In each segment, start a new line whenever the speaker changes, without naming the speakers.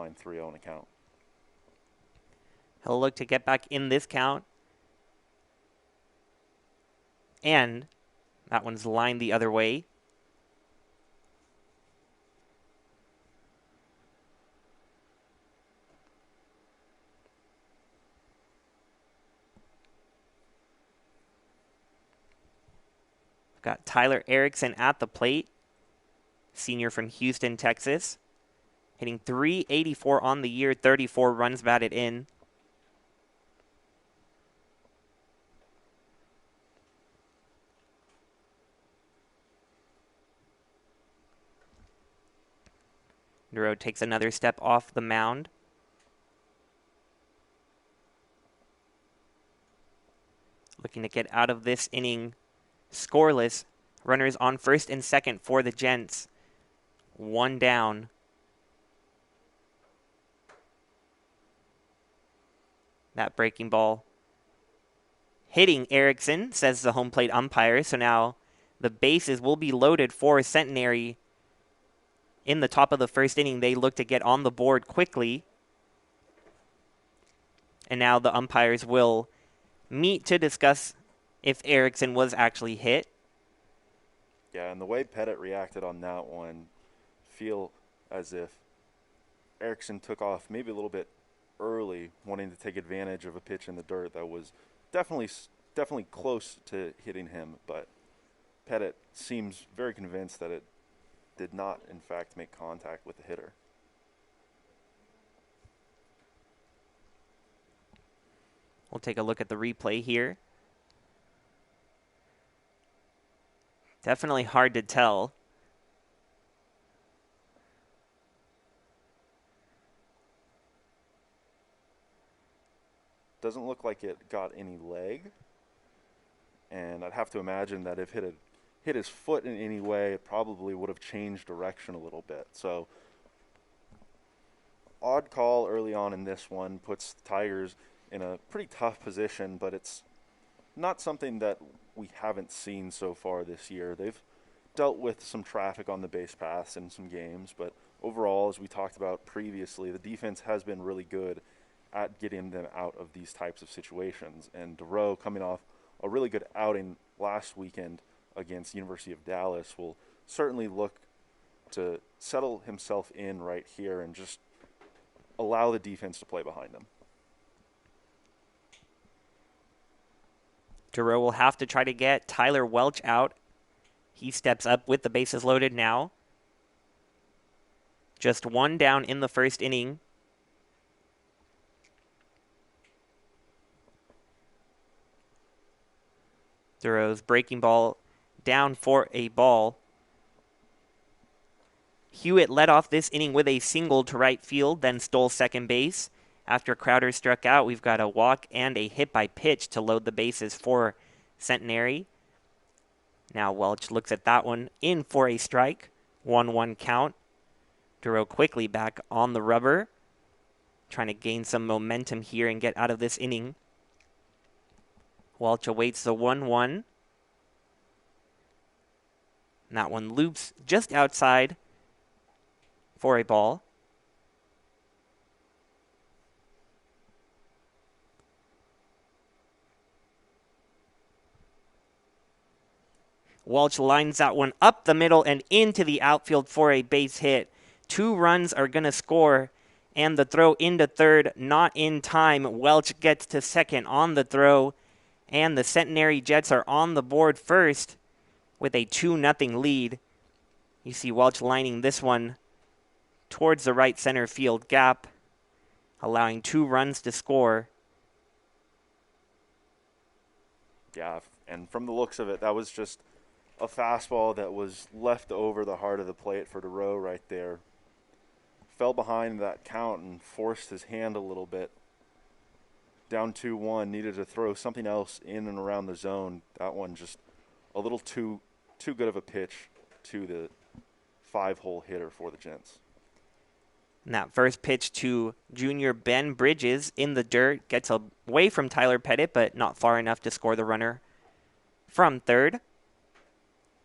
line 3-0 in a count.
He'll look to get back in this count. And that one's lined the other way. Got Tyler Erickson at the plate, senior from Houston, Texas, hitting .384 on the year, 34 runs batted in. Duro takes another step off the mound. Looking to get out of this inning scoreless. Runners on first and second for the Gents. One down. That breaking ball hitting Erickson, says the home plate umpire. So now the bases will be loaded for Centenary. In the top of the first inning, they look to get on the board quickly. And now the umpires will meet to discuss if Erickson was actually hit.
Yeah, and the way Pettit reacted on that one, feel as if Erickson took off maybe a little bit early, wanting to take advantage of a pitch in the dirt that was definitely close to hitting him, but Pettit seems very convinced that it did not, in fact, make contact with the hitter.
We'll take a look at the replay here. Definitely hard to tell.
Doesn't look like it got any leg. And I'd have to imagine that if it had hit his foot in any way, it probably would have changed direction a little bit. So, odd call early on in this one, puts the Tigers in a pretty tough position, but it's not something that we haven't seen so far this year. They've dealt with some traffic on the base paths in some games, but overall, as we talked about previously, the defense has been really good at getting them out of these types of situations. And Duro, coming off a really good outing last weekend against University of Dallas, will certainly look to settle himself in right here and just allow the defense to play behind him.
Duro will have to try to get Tyler Welch out. He steps up with the bases loaded now. Just one down in the first inning. Duro's breaking ball down for a ball. Hewitt led off this inning with a single to right field, then stole second base. After Crowder struck out, we've got a walk and a hit by pitch to load the bases for Centenary. Now Welch looks at that one in for a strike. 1-1 count. Duro quickly back on the rubber, trying to gain some momentum here and get out of this inning. Welch awaits the 1-1. And that one loops just outside for a ball. Welch lines that one up the middle and into the outfield for a base hit. 2 runs are going to score, and the throw into third, not in time. Welch gets to second on the throw, and the Centenary Jets are on the board first with a 2-0 lead. You see Welch lining this one towards the right center field gap, allowing 2 runs to score.
Yeah, and from the looks of it, that was just a fastball that was left over the heart of the plate for Duro right there. Fell behind that count and forced his hand a little bit. Down 2-1, needed to throw something else in and around the zone. That one just a little too good of a pitch to the 5-hole hitter for the Gents.
And that first pitch to junior Ben Bridges in the dirt gets away from Tyler Pettit, but not far enough to score the runner from third.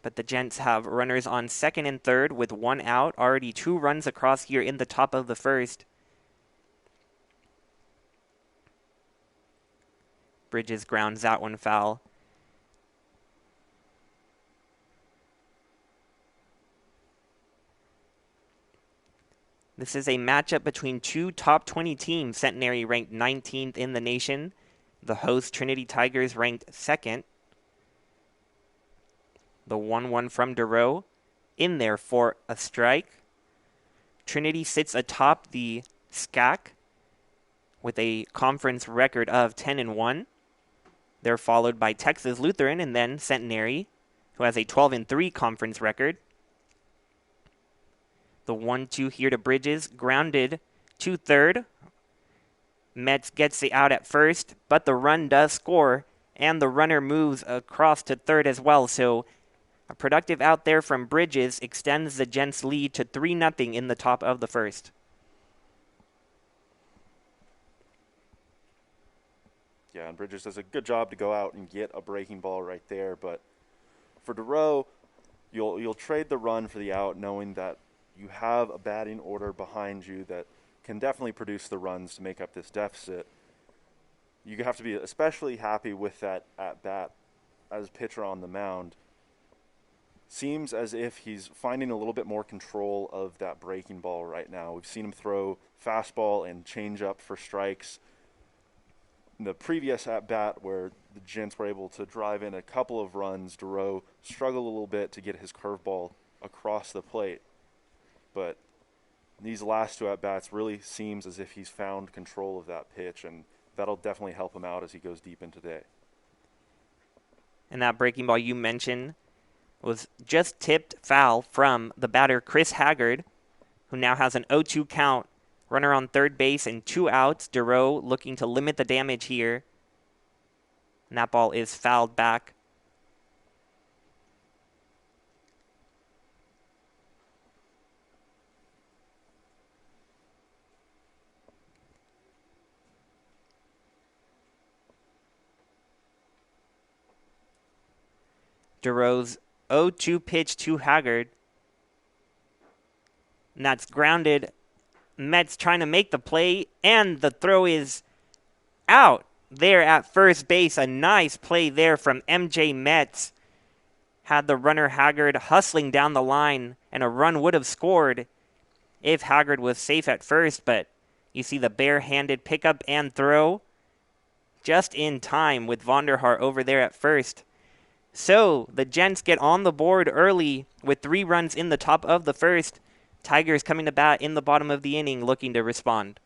But the Gents have runners on second and third with 1 out. Already 2 runs across here in the top of the first. Bridges grounds that one foul. This is a matchup between two top 20 teams. Centenary ranked 19th in the nation. The host Trinity Tigers ranked 2nd. The 1-1 from DeRoe in there for a strike. Trinity sits atop the SCAC with a conference record of 10-1. They're followed by Texas Lutheran and then Centenary, who has a 12-3 conference record. The 1-2 here to Bridges, grounded to third. Metz gets the out at first, but the run does score, and the runner moves across to third as well. So a productive out there from Bridges extends the Gents' lead to 3-0 in the top of the first.
Yeah, and Bridges does a good job to go out and get a breaking ball right there. But for DeRoe, you'll trade the run for the out, knowing that you have a batting order behind you that can definitely produce the runs to make up this deficit. You have to be especially happy with that at-bat as pitcher on the mound. Seems as if he's finding a little bit more control of that breaking ball right now. We've seen him throw fastball and changeup for strikes. In the previous at-bat where the Gents were able to drive in a couple of runs, DeRoe struggled a little bit to get his curveball across the plate. But these last two at-bats really seems as if he's found control of that pitch, and that'll definitely help him out as he goes deep into day.
And that breaking ball you mentioned was just tipped foul from the batter Chris Haggard, who now has an 0-2 count. Runner on third base and 2 outs. DeRoe looking to limit the damage here. And that ball is fouled back. DeRoe's 0-2 pitch to Haggard. And that's grounded. Metz trying to make the play, and the throw is out there at first base. A nice play there from MJ Metz. Had the runner Haggard hustling down the line, and a run would have scored if Haggard was safe at first, but you see the bare-handed pickup and throw just in time with Vonderhaar over there at first. So the Gents get on the board early with 3 runs in the top of the first. Tigers coming to bat in the bottom of the inning looking to respond.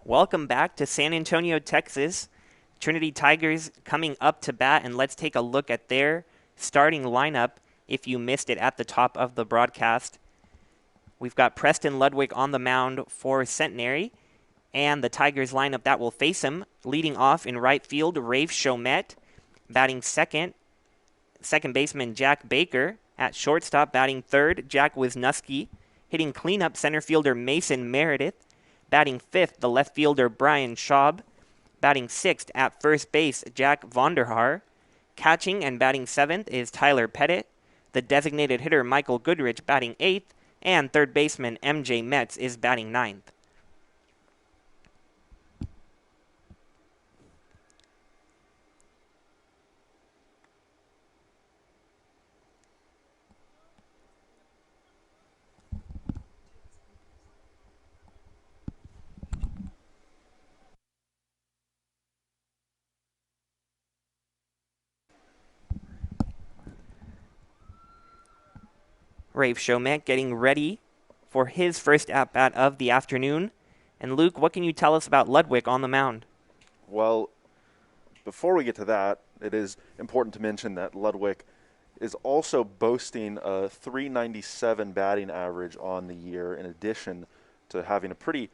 Welcome back to San Antonio, Texas. Trinity Tigers coming up to bat, and let's take a look at their starting lineup if you missed it at the top of the broadcast. We've got Preston Ludwig on the mound for Centenary, and the Tigers lineup that will face him. Leading off in right field, Rafe Chomet. Batting second baseman Jack Baker. At shortstop, batting third, Jack Wisniewski. Hitting cleanup, center fielder Mason Meredith. Batting fifth, the left fielder Brian Schaub. Batting 6th at first base, Jack Vonderhaar. Catching and batting 7th is Tyler Pettit. The designated hitter, Michael Goodrich, batting 8th. And third baseman, MJ Metz, is batting 9th. Rafe Chomet getting ready for his first at-bat of the afternoon. And Luke, what can you tell us about Ludwig on the mound?
Well, before we get to that, it is important to mention that Ludwig is also boasting a .397 batting average on the year, in addition to having a pretty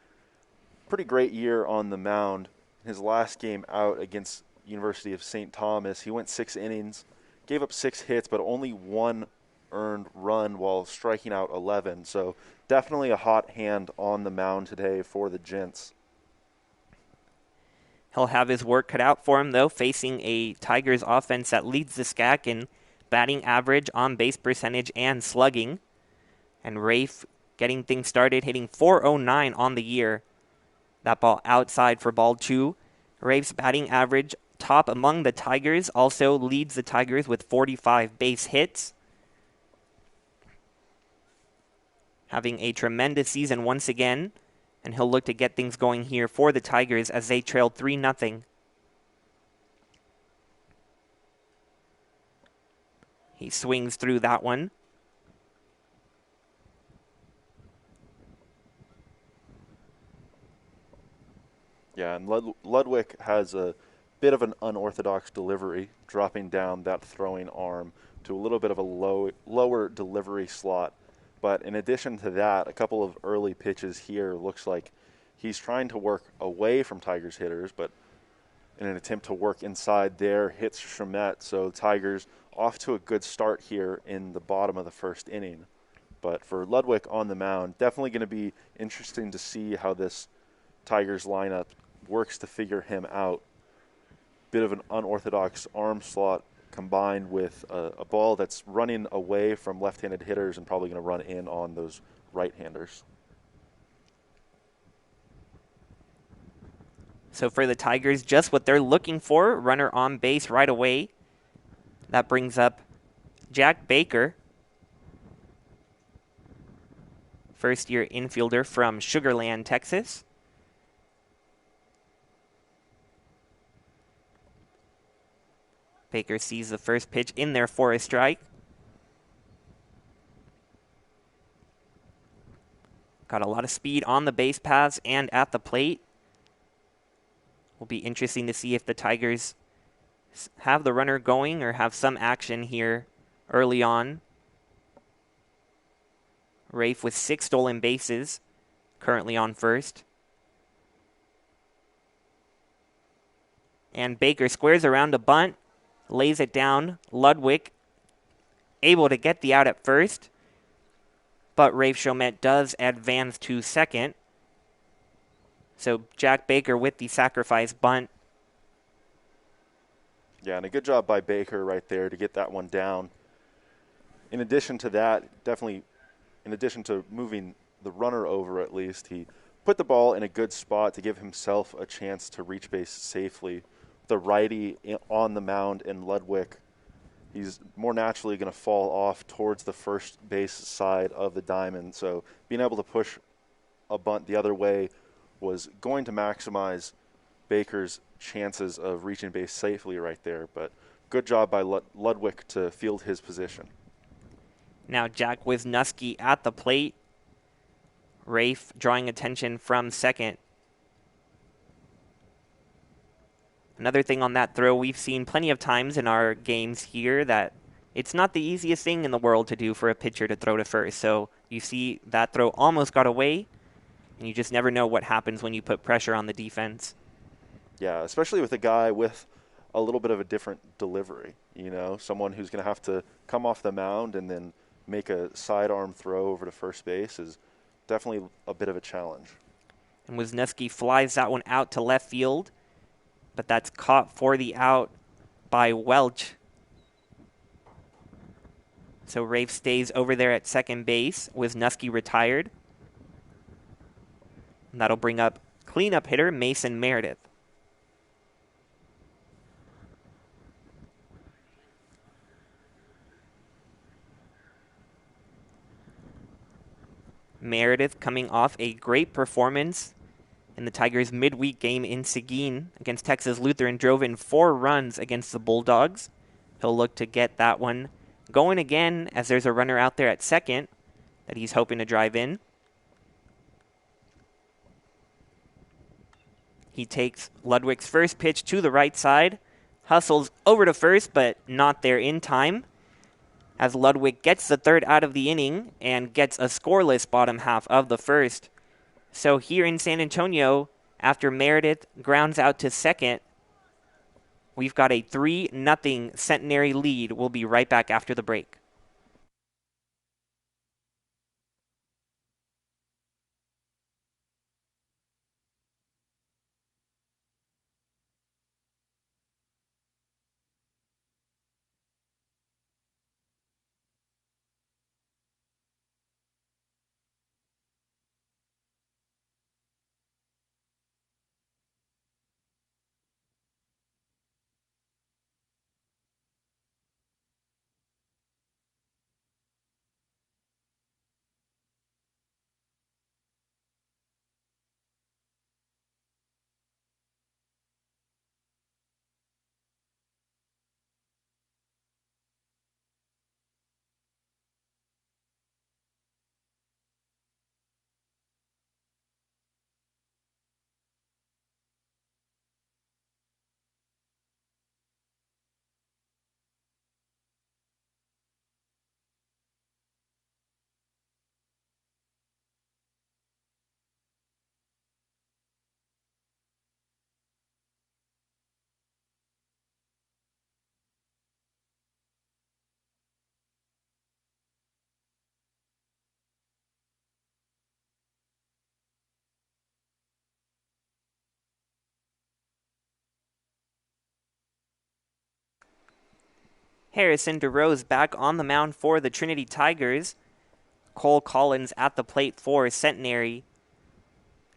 great year on the mound. His last game out against University of St. Thomas, he went 6 innings, gave up 6 hits, but only 1 earned run while striking out 11. So definitely a hot hand on the mound today for the Gents.
He'll have his work cut out for him, though, facing a Tigers offense that leads the SCAC in batting average, on-base percentage, and slugging. And Rafe getting things started, hitting .409 on the year. That ball outside for ball 2. Rafe's batting average, top among the Tigers, also leads the Tigers with 45 base hits. Having a tremendous season once again, and he'll look to get things going here for the Tigers as they trailed 3-0. He swings through that one.
Yeah, and Ludwig has a bit of an unorthodox delivery, dropping down that throwing arm to a little bit of a lower delivery slot. But in addition to that, a couple of early pitches here looks like he's trying to work away from Tigers hitters, but in an attempt to work inside there, hits Chomet. So Tigers off to a good start here in the bottom of the first inning. But for Ludwig on the mound, definitely going to be interesting to see how this Tigers lineup works to figure him out. Bit of an unorthodox arm slot combined with a ball that's running away from left-handed hitters and probably going to run in on those right-handers.
So for the Tigers, just what they're looking for, runner on base right away. That brings up Jack Baker, first-year infielder from Sugar Land, Texas. Baker sees the first pitch in there for a strike. Got a lot of speed on the base paths and at the plate. Will be interesting to see if the Tigers have the runner going or have some action here early on. Rafe with 6 stolen bases, currently on first. And Baker squares around a bunt, lays it down. Ludwig able to get the out at first, but Rafe Chomet does advance to second. So Jack Baker with the sacrifice bunt.
Yeah, and a good job by Baker right there to get that one down. In addition to that, definitely, in addition to moving the runner over at least, he put the ball in a good spot to give himself a chance to reach base safely. The righty on the mound in Ludwig, he's more naturally going to fall off towards the first base side of the diamond. So being able to push a bunt the other way was going to maximize Baker's chances of reaching base safely right there. But good job by Ludwig to field his position.
Now Jack Wisniewski at the plate. Rafe drawing attention from second. Another thing on that throw, we've seen plenty of times in our games here that it's not the easiest thing in the world to do for a pitcher to throw to first. So you see that throw almost got away, and you just never know what happens when you put pressure on the defense.
Yeah, especially with a guy with a little bit of a different delivery, someone who's going to have to come off the mound and then make a sidearm throw over to first base is definitely a bit of a challenge.
And Wisniewski flies that one out to left field. but that's caught for the out by Welch. So Rafe stays over there at second base. Wisniewski retired. And that'll bring up cleanup hitter Mason Meredith. Meredith coming off a great performance in the Tigers' midweek game in Seguin against Texas Lutheran, drove in 4 runs against the Bulldogs. He'll look to get that one going again as there's a runner out there at second that he's hoping to drive in. He takes Ludwig's first pitch to the right side, hustles over to first, but not there in time, as Ludwig gets the third out of the inning and gets a scoreless bottom half of the first. So here in San Antonio, after Meredith grounds out to second, we've got a 3-0 Centenary lead. We'll be right back after the break. Harrison DeRose back on the mound for the Trinity Tigers. Cole Collins at the plate for Centenary.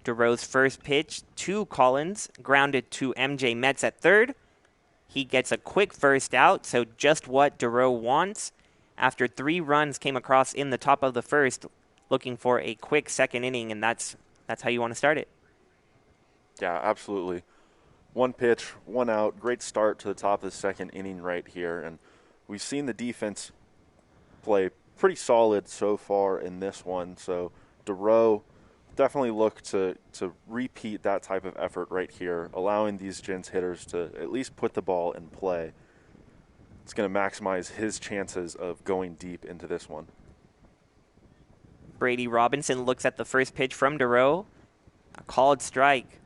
DeRose first pitch to Collins, grounded to MJ Metz at third. He gets a quick first out, so just what DeRose wants. After 3 runs came across in the top of the first, looking for a quick second inning, and that's how you want to start it.
Yeah, absolutely. 1 pitch, 1 out, great start to the top of the second inning right here, and we've seen the defense play pretty solid so far in this one, so DeRoe definitely look to repeat that type of effort right here, allowing these Gents hitters to at least put the ball in play. It's going to maximize his chances of going deep into this one.
Brady Robinson looks at the first pitch from DeRoe. A called strike.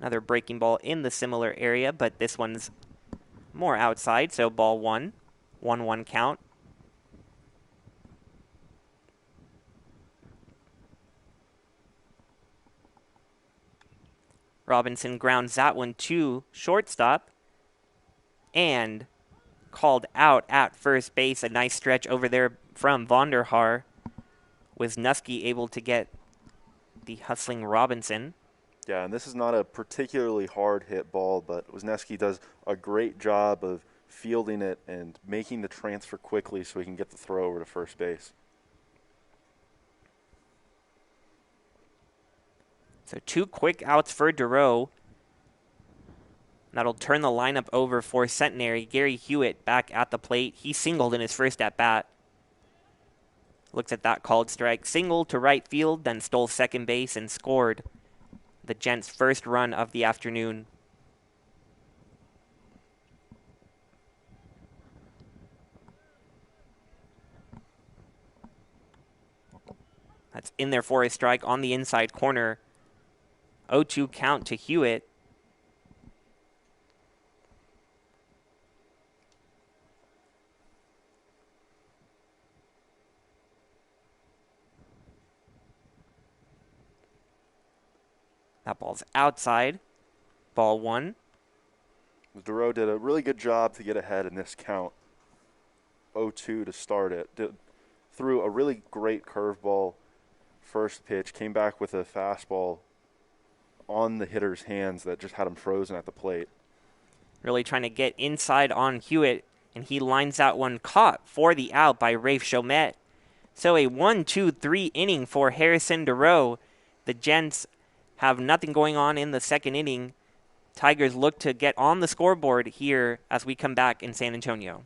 Another breaking ball in the similar area, but this one's more outside, so ball 1. 1-1 count. Robinson grounds that one to shortstop and called out at first base. A nice stretch over there from Vonderhaar. Wisniewski able to get the hustling Robinson.
Yeah, and this is not a particularly hard hit ball, but Wisniewski does a great job of fielding it and making the transfer quickly so he can get the throw over to first base.
So 2 quick outs for DeRoe. That'll turn the lineup over for Centenary. Gary Hewitt back at the plate. He singled in his first at-bat. Looks at that called strike. Singled to right field, then stole second base and scored the Gents' first run of the afternoon. That's in there for a strike on the inside corner. 0-2 count to Hewitt. That ball's outside. Ball 1.
Duro did a really good job to get ahead in this count. 0-2 to start it. Threw a really great curveball first pitch, came back with a fastball on the hitter's hands that just had him frozen at the plate.
Really trying to get inside on Hewitt, and he lines out one caught for the out by Rafe Chomet. So a 1-2-3 inning for Harrison Duro. The Gents have nothing going on in the second inning. Tigers look to get on the scoreboard here as we come back in San Antonio.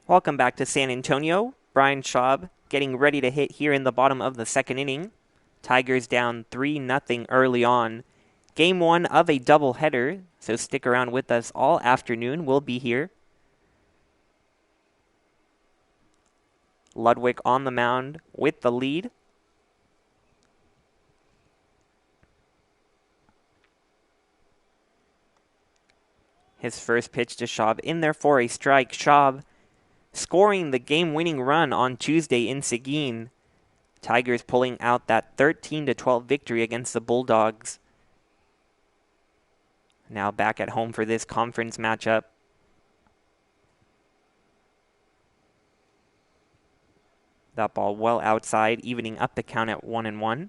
Welcome back to San Antonio. Brian Schaub getting ready to hit here in the bottom of the second inning. Tigers down 3-0 early on. Game 1 of a doubleheader, so stick around with us all afternoon. We'll be here. Ludwig on the mound with the lead. His first pitch to Schaub in there for a strike. Schaub scoring the game-winning run on Tuesday in Seguin. Tigers pulling out that 13-12 victory against the Bulldogs. Now back at home for this conference matchup. That ball well outside, evening up the count at 1-1.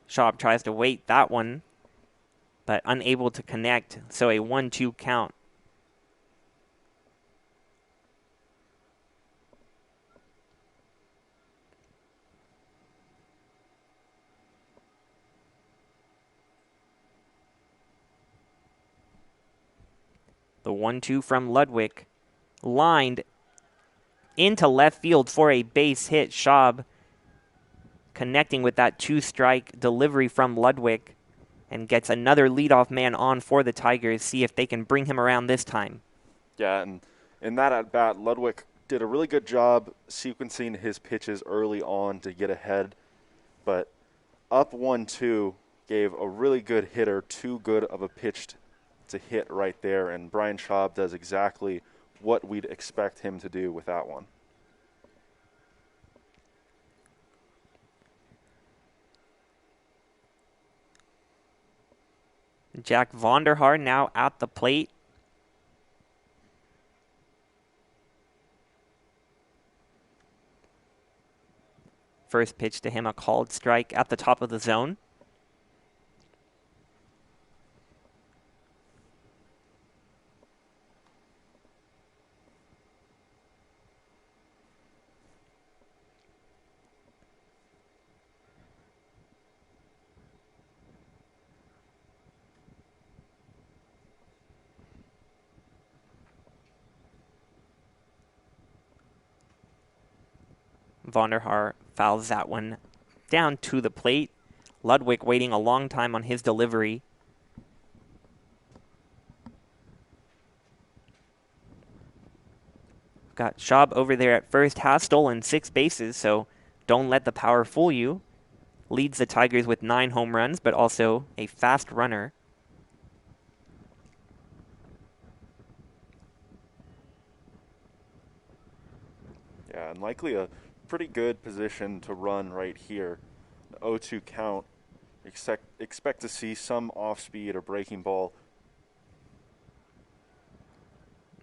Schaub tries to wait that one, but unable to connect, so a 1-2 count. The 1-2 from Ludwig, lined into left field for a base hit. Schaub connecting with that two-strike delivery from Ludwig and gets another leadoff man on for the Tigers. See if they can bring him around this time.
Yeah, and in that at-bat, Ludwig did a really good job sequencing his pitches early on to get ahead, but up 1-2 gave a really good hitter too good of a pitch to hit right there, and Brian Schaub does exactly what we'd expect him to do with that one.
Jack Vonderhaar now at the plate. First pitch to him, a called strike at the top of the zone. Vonderhaar fouls that one down to the plate. Ludwig waiting a long time on his delivery. Got Schaub over there at first, has stolen 6 bases, so don't let the power fool you. Leads the Tigers with 9 home runs, but also a fast runner.
Yeah, and likely a pretty good position to run right here. The 0-2 count. Expect to see some off-speed or breaking ball.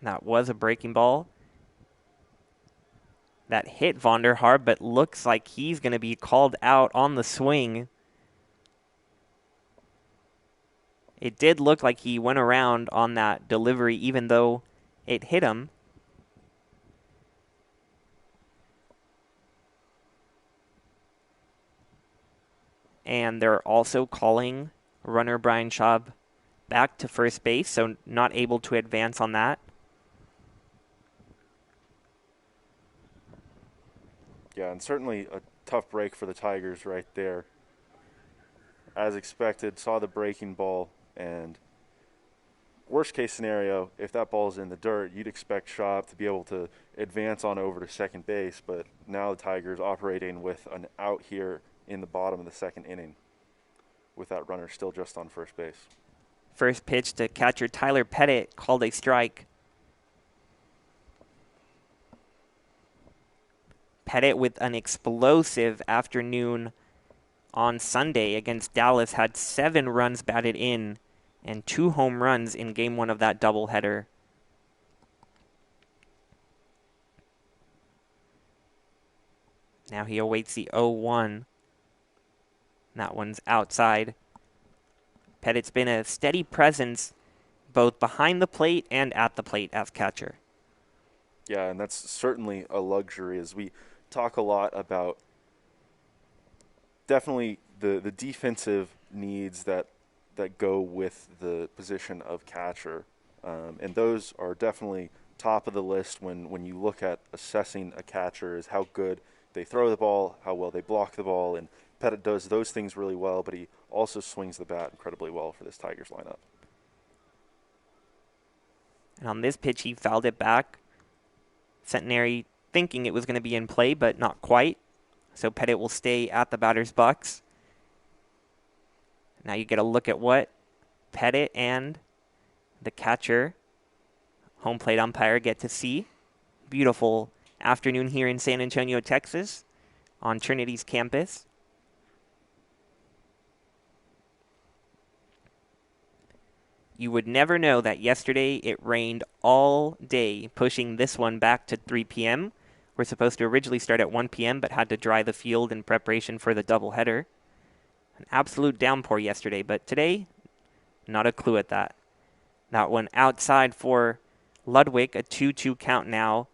That was a breaking ball. That hit Vonderhaar, but looks like he's going to be called out on the swing. It did look like he went around on that delivery, even though it hit him. And they're also calling runner Brian Schaub back to first base, so not able to advance on that.
Yeah, and certainly a tough break for the Tigers right there. As expected, saw the breaking ball, and worst case scenario, if that ball's in the dirt, you'd expect Schaub to be able to advance on over to second base, but now the Tigers operating with an out here in the bottom of the second inning with that runner still just on first base.
First pitch to catcher Tyler Pettit, called a strike. Pettit with an explosive afternoon on Sunday against Dallas, had 7 runs batted in and 2 home runs in game 1 of that doubleheader. Now he awaits the 0-1. That one's outside. Pettit's been a steady presence both behind the plate and at the plate as catcher.
Yeah, and that's certainly a luxury as we talk a lot about definitely the defensive needs that go with the position of catcher. And those are definitely top of the list when you look at assessing a catcher is how good they throw the ball, how well they block the ball, and Pettit does those things really well, but he also swings the bat incredibly well for this Tigers lineup.
And on this pitch, he fouled it back. Centenary thinking it was going to be in play, but not quite. So Pettit will stay at the batter's box. Now you get a look at what Pettit and the catcher, home plate umpire, get to see. Beautiful afternoon here in San Antonio, Texas, on Trinity's campus. You would never know that yesterday it rained all day, pushing this one back to 3 p.m. We're supposed to originally start at 1 p.m., but had to dry the field in preparation for the doubleheader. An absolute downpour yesterday, but today, not a clue at that. That one outside for Ludwig, a 2-2 count now.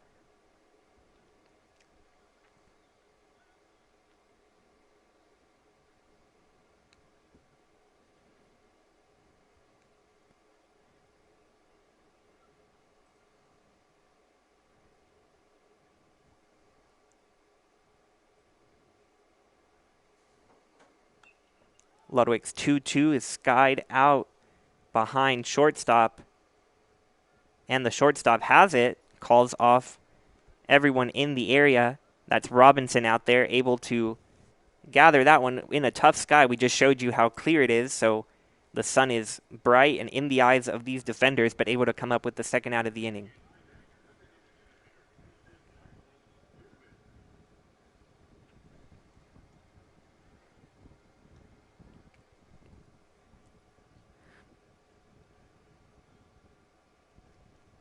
Ludwig's 2-2 is skied out behind shortstop. And the shortstop has it, calls off everyone in the area. That's Robinson out there, able to gather that one in a tough sky. We just showed you how clear it is, so the sun is bright and in the eyes of these defenders, but able to come up with the second out of the inning.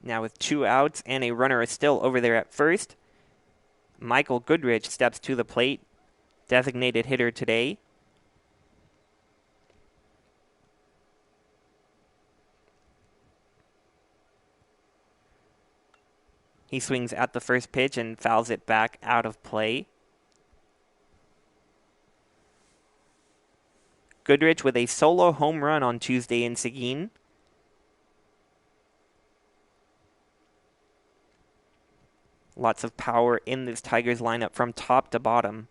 Now with 2 outs and a runner is still over there at first, Michael Goodrich steps to the plate. designated hitter today. He swings at the first pitch and fouls it back out of play. Goodrich with a solo home run on Tuesday in Seguin. Lots of power in this Tigers lineup from top to bottom.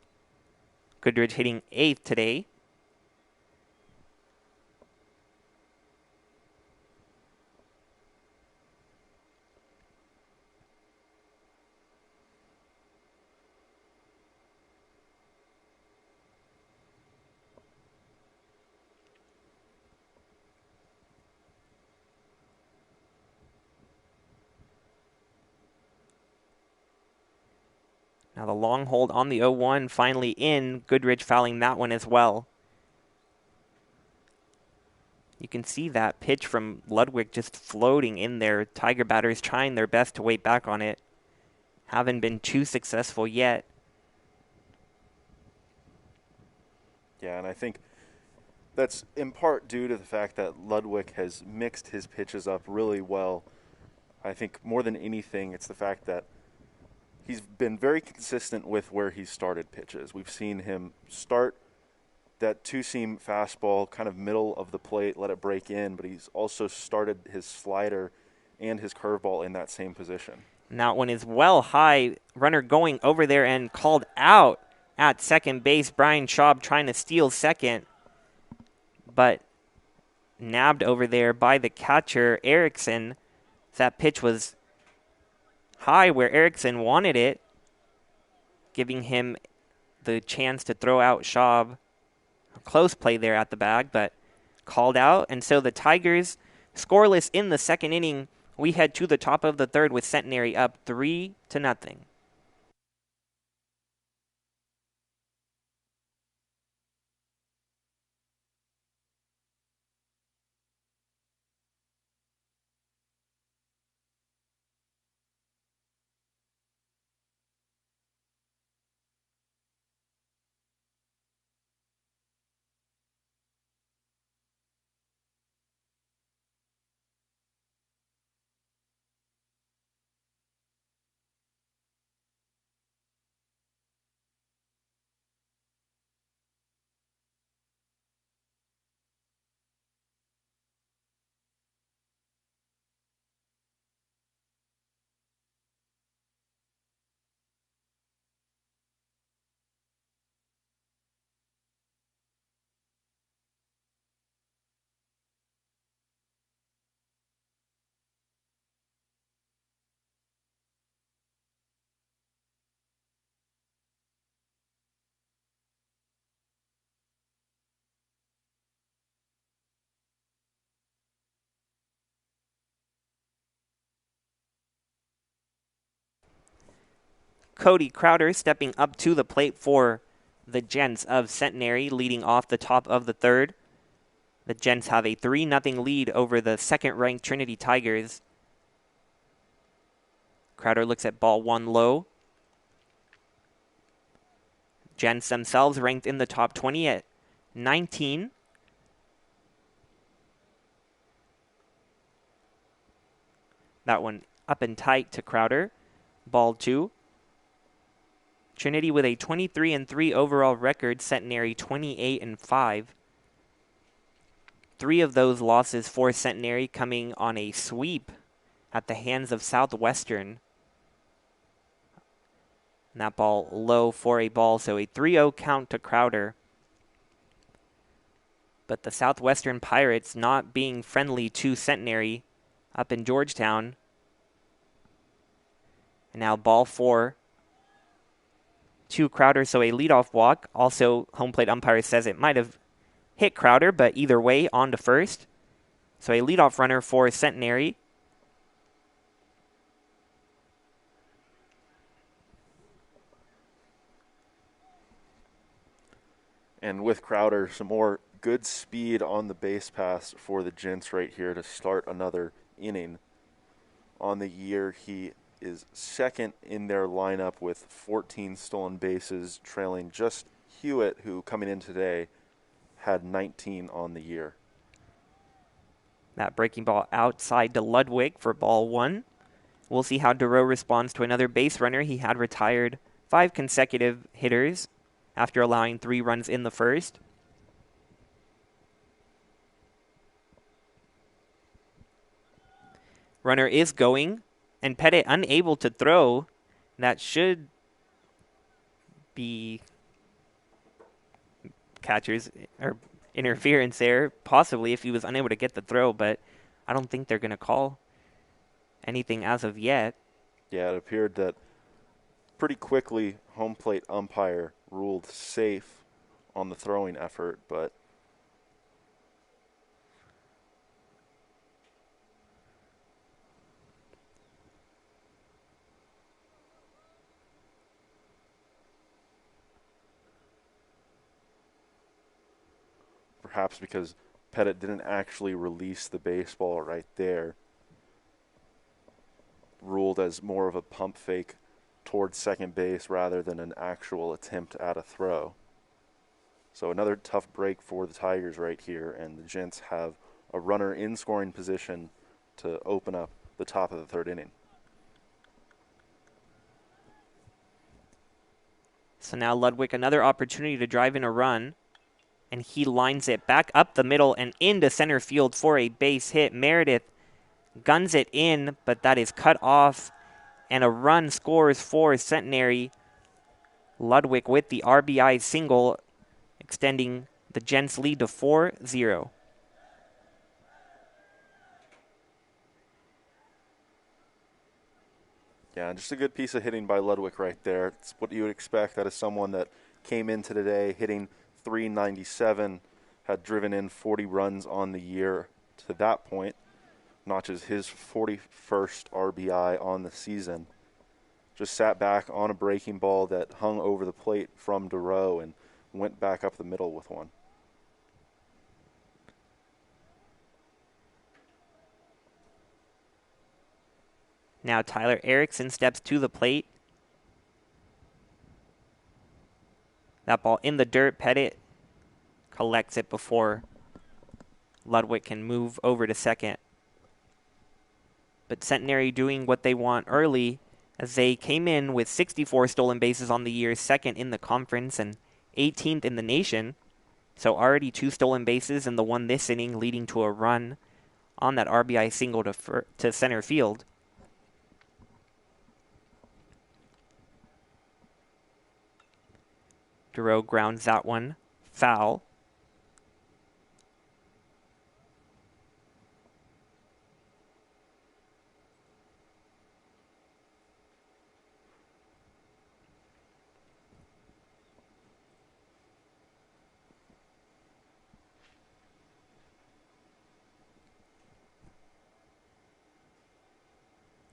Goodrich hitting 8th today. Now the long hold on the 0-1 finally in. Goodrich fouling that one as well. You can see that pitch from Ludwig just floating in there. Tiger batters trying their best to wait back on it. Haven't been too successful yet.
Yeah, and I think that's in part due to the fact that Ludwig has mixed his pitches up really well. I think more than anything, it's the fact that he's been very consistent with where he started pitches. We've seen him start that two-seam fastball kind of middle of the plate, let it break in, but he's also started his slider and his curveball in that same position.
And that one is well high. Runner going over there and called out at second base. Brian Schaub trying to steal second, but nabbed over there by the catcher, Erickson. That pitch was high where Erickson wanted it, giving him the chance to throw out Schaub. Close play there at the bag, but called out. And so the Tigers scoreless in the second inning. We head to the top of the third with Centenary up 3-0. Cody Crowder stepping up to the plate for the Gents of Centenary, leading off the top of the third. The Gents have a 3-0 lead over the second-ranked Trinity Tigers. Crowder looks at ball one low. Gents themselves ranked in the top 20 at 19. That one up and tight to Crowder. Ball two. Trinity with a 23-3 overall record. Centenary 28-5. 3 of those losses for Centenary coming on a sweep at the hands of Southwestern. And that ball low for a ball, so a 3-0 count to Crowder. But the Southwestern Pirates not being friendly to Centenary up in Georgetown. And now ball 4 to Crowder, so a leadoff walk. Also, home plate umpire says it might have hit Crowder, but either way, on to first. So a leadoff runner for Centenary.
And with Crowder, some more good speed on the base pass for the Gents right here to start another inning. On the year, he is second in their lineup with 14 stolen bases, trailing just Hewitt, who coming in today had 19 on the year.
That breaking ball outside to Ludwig for ball 1. We'll see how Duro responds to another base runner. He had retired 5 consecutive hitters after allowing 3 runs in the first. Runner is going, and Pettit unable to throw. That should be catcher's or interference there, possibly if he was unable to get the throw, but I don't think they're going to call anything as of yet.
Yeah, it appeared that pretty quickly home plate umpire ruled safe on the throwing effort, but perhaps because Pettit didn't actually release the baseball right there, ruled as more of a pump fake towards second base rather than an actual attempt at a throw. So another tough break for the Tigers right here, and the Gents have a runner in scoring position to open up the top of the third inning.
So now Ludwig, another opportunity to drive in a run, and he lines it back up the middle and into center field for a base hit. Meredith guns it in, but that is cut off, and a run scores for Centenary. Ludwig with the RBI single, extending the Gents lead to 4-0.
Yeah, just a good piece of hitting by Ludwig right there. It's what you would expect. That is someone that came into today hitting .397, had driven in 40 runs on the year to that point, notches his 41st RBI on the season. Just sat back on a breaking ball that hung over the plate from Duro and went back up the middle with one.
Now Tyler Erickson steps to the plate. That ball in the dirt. Pettit collects it before Ludwig can move over to second. But Centenary doing what they want early, as they came in with 64 stolen bases on the year, second in the conference and 18th in the nation. So already 2 stolen bases in the one this inning, leading to a run on that RBI single to center field. Duro grounds that one foul.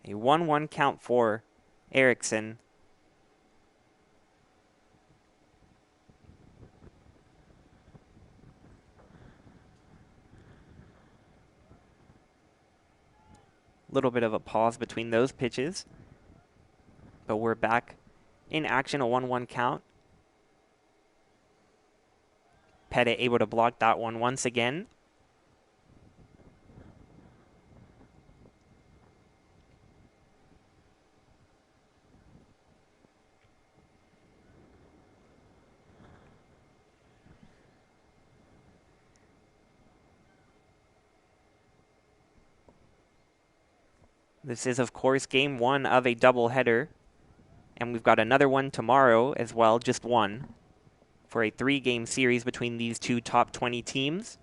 A 1-1 count for Erickson. Little bit of a pause between those pitches. But we're back in action, a 1-1 count. Pettit able to block that one once again. This is, of course, game 1 of a doubleheader. And we've got another one tomorrow as well, just one, for a 3-game series between these two top 20 teams.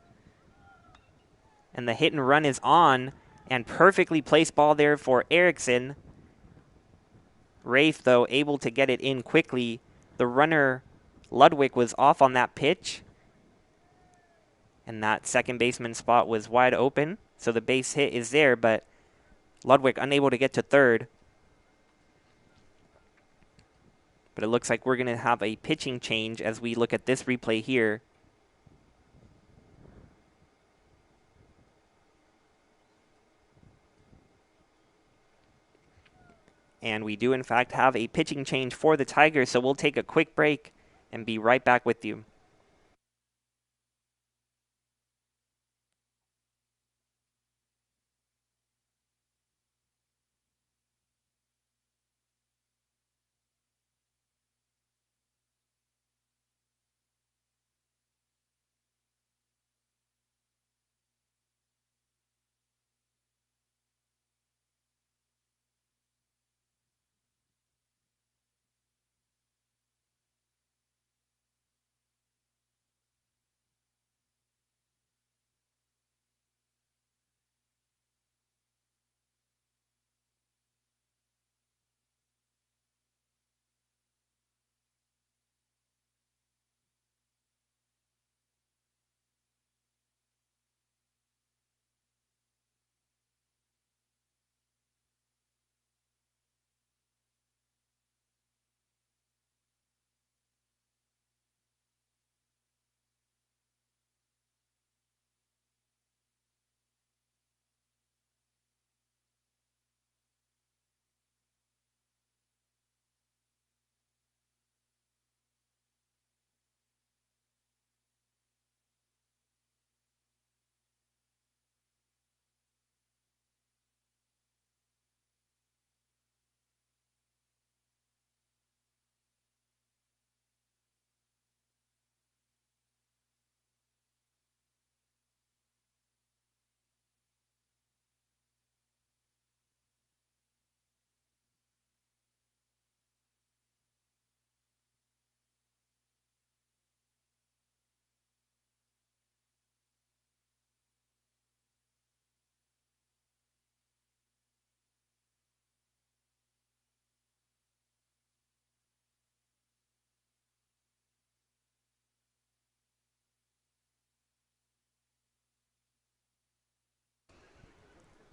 And the hit and run is on, and perfectly placed ball there for Erickson. Rafe, though, able to get it in quickly. The runner, Ludwig, was off on that pitch. And that second baseman spot was wide open. So the base hit is there, but Ludwig unable to get to third. But it looks like we're going to have a pitching change as we look at this replay here. And we do, in fact, have a pitching change for the Tigers, so we'll take a quick break and be right back with you.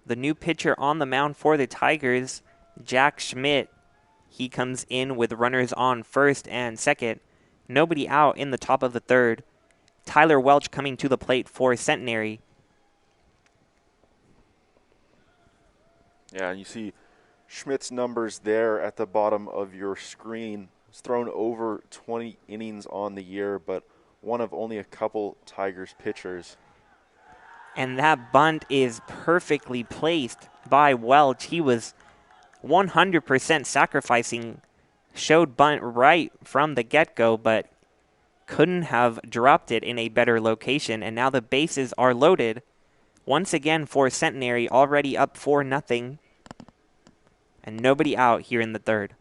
The new pitcher on the mound for the Tigers, Jack Schmidt. He comes in with runners on first and second. Nobody out in the top of the third. Tyler Welch coming to the plate for Centenary.
Yeah, and you see Schmidt's numbers there at the bottom of your screen. He's thrown over 20 innings on the year, but one of only a couple Tigers pitchers.
And that bunt is perfectly placed by Welch. He was 100% sacrificing. Showed bunt right from the get-go, but couldn't have dropped it in a better location. And now the bases are loaded. Once again for Centenary, already up 4-0. And nobody out here in the third.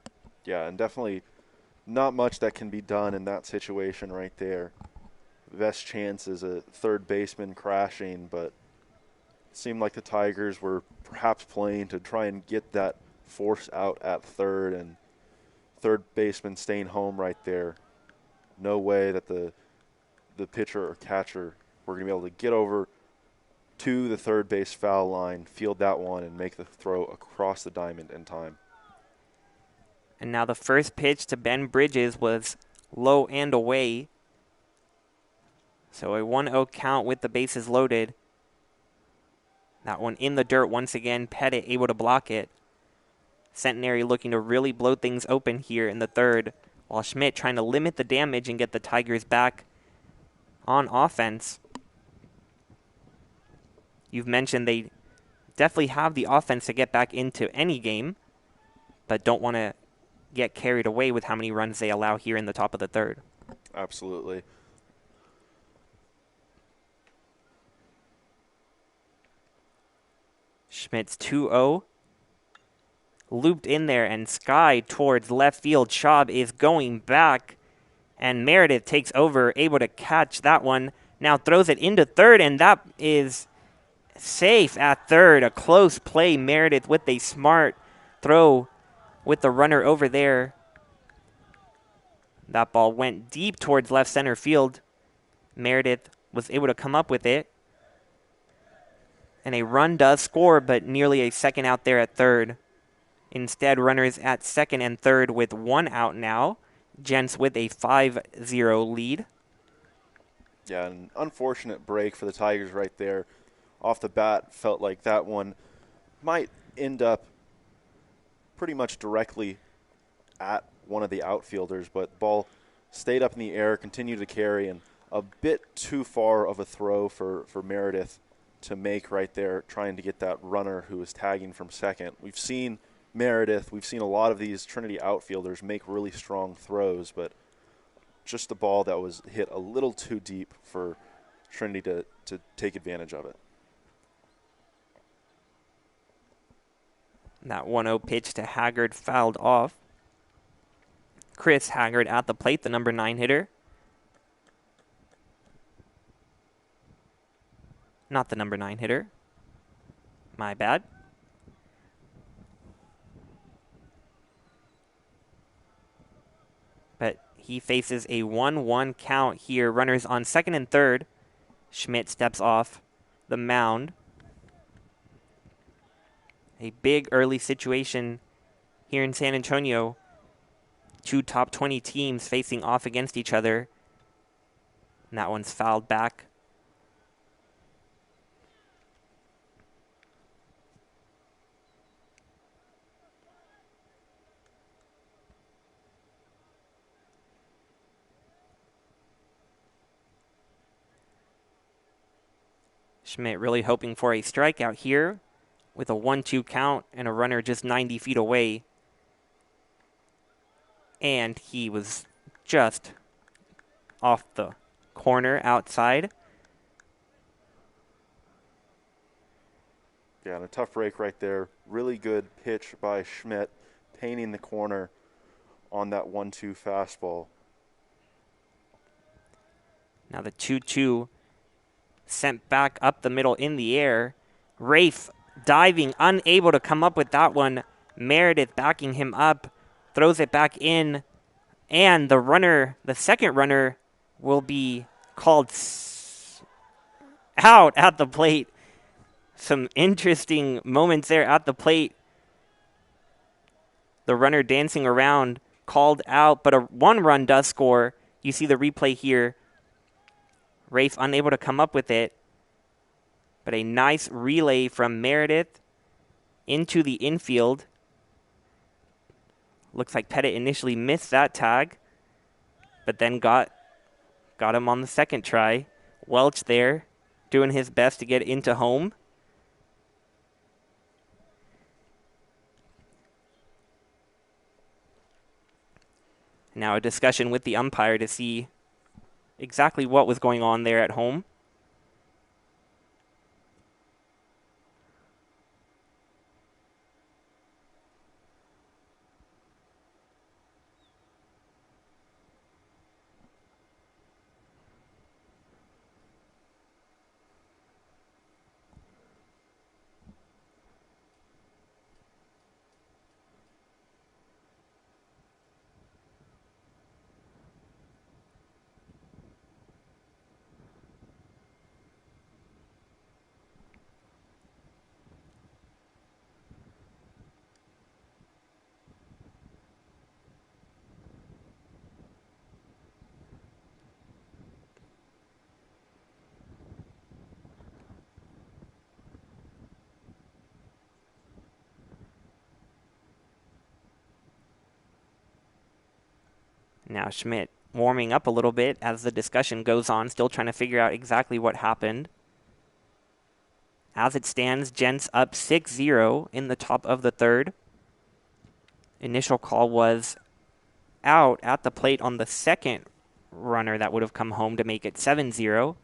Yeah, and definitely not much that can be done in that situation right there. Best chance is a third baseman crashing, but it seemed like the Tigers were perhaps playing to try and get that force out at third, and third baseman staying home right there. No way that the pitcher or catcher were going to be able to get over to the third base foul line, field that one, and make the throw across the diamond in time.
And now the first pitch to Ben Bridges was low and away. So a 1-0 count with the bases loaded. That one in the dirt once again. Pettit able to block it. Centenary looking to really blow things open here in the third, while Schmidt trying to limit the damage and get the Tigers back on offense. You've mentioned they definitely have the offense to get back into any game, but don't want to get carried away with how many runs they allow here in the top of the third.
Absolutely.
Schmidt's 2-0. Looped in there, and Sky towards left field. Schaub is going back, and Meredith takes over, able to catch that one. Now throws it into third, and that is safe at third. A close play. Meredith with a smart throw with the runner over there. That ball went deep towards left center field. Meredith was able to come up with it. And a run does score, but nearly a second out there at third. Instead, runners at second and third with one out now. Gents with a 5-0 lead.
Yeah, an unfortunate break for the Tigers right there. Off the bat, felt like that one might end up pretty much directly at one of the outfielders, but ball stayed up in the air, continued to carry, and a bit too far of a throw for Meredith to make right there, trying to get that runner who was tagging from second. We've seen Meredith, we've seen a lot of these Trinity outfielders make really strong throws, but just a ball that was hit a little too deep for Trinity to take advantage of it.
That 1-0 pitch to Haggard fouled off. Chris Haggard at the plate, the number 9 hitter. Not the number 9 hitter. My bad. But he faces a 1-1 count here. Runners on second and third. Schmidt steps off the mound. A big early situation here in San Antonio. Two top 20 teams facing off against each other. And that one's fouled back. Schmidt really hoping for a strikeout here with a 1-2 count and a runner just 90 feet away. And he was just off the corner outside.
Yeah, and a tough break right there. Really good pitch by Schmidt, painting the corner on that 1-2 fastball.
Now the 2-2 sent back up the middle in the air. Rafe diving, unable to come up with that one. Meredith backing him up, throws it back in, and the second runner, will be called out at the plate. Some interesting moments there at the plate. The runner dancing around, called out, but a 1 run does score. You see the replay here. Rafe unable to come up with it. But a nice relay from Meredith into the infield. Looks like Pettit initially missed that tag, but then got him on the second try. Welch there doing his best to get into home. Now a discussion with the umpire to see exactly what was going on there at home. Now Schmidt warming up a little bit as the discussion goes on, still trying to figure out exactly what happened. As it stands, Gents up 6-0 in the top of the third. Initial call was out at the plate on the second runner that would have come home to make it 7-0.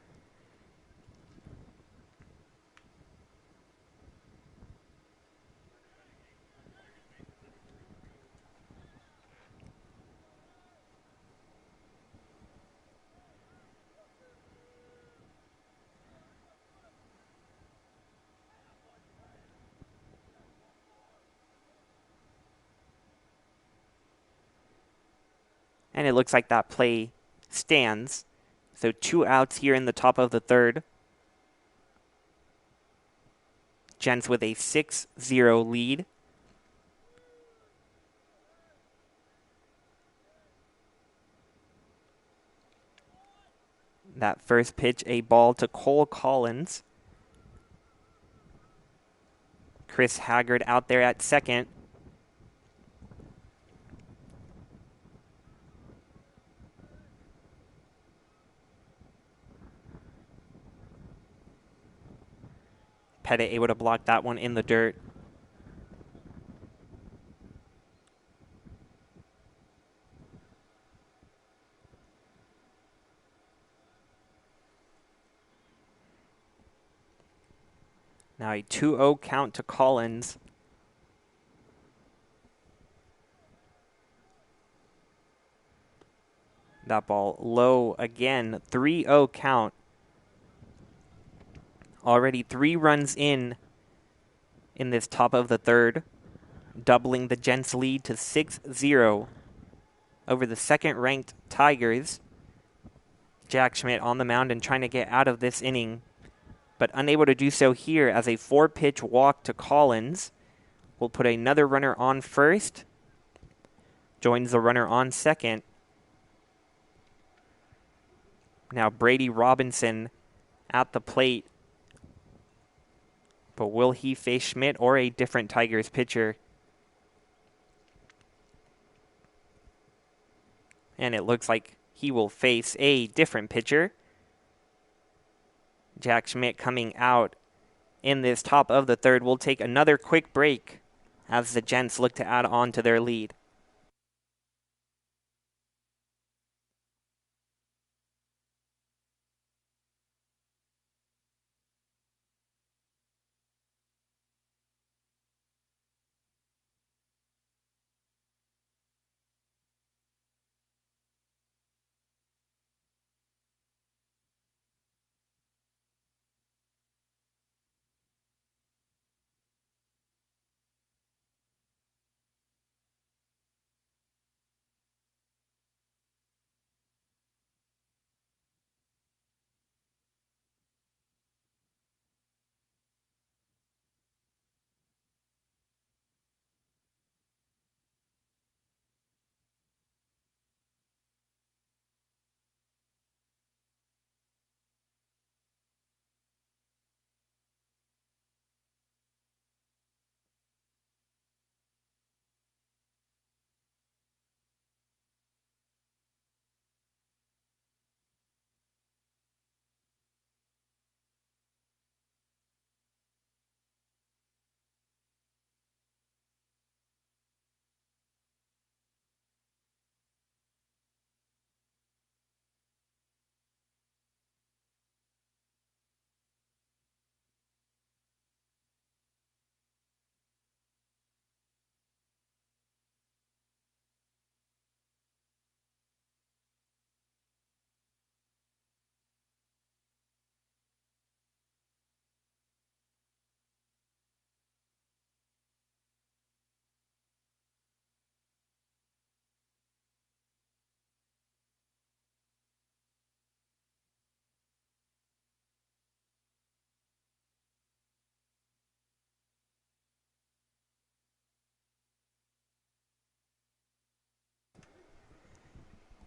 And it looks like that play stands. So 2 outs here in the top of the third. Gents with a 6-0 lead. That first pitch, a ball to Cole Collins. Chris Haggard out there at second. Pettit able to block that one in the dirt. Now a 2-0 count to Collins. That ball low again. 3-0 count. Already 3 runs in this top of the third, doubling the Gents' lead to 6-0 over the second-ranked Tigers. Jack Schmidt on the mound and trying to get out of this inning, but unable to do so here as a 4-pitch walk to Collins will put another runner on first. Joins the runner on second. Now Brady Robinson at the plate. But will he face Schmidt or a different Tigers pitcher? And it looks like he will face a different pitcher. Jack Schmidt coming out in this top of the third. We'll take another quick break as the Gents look to add on to their lead.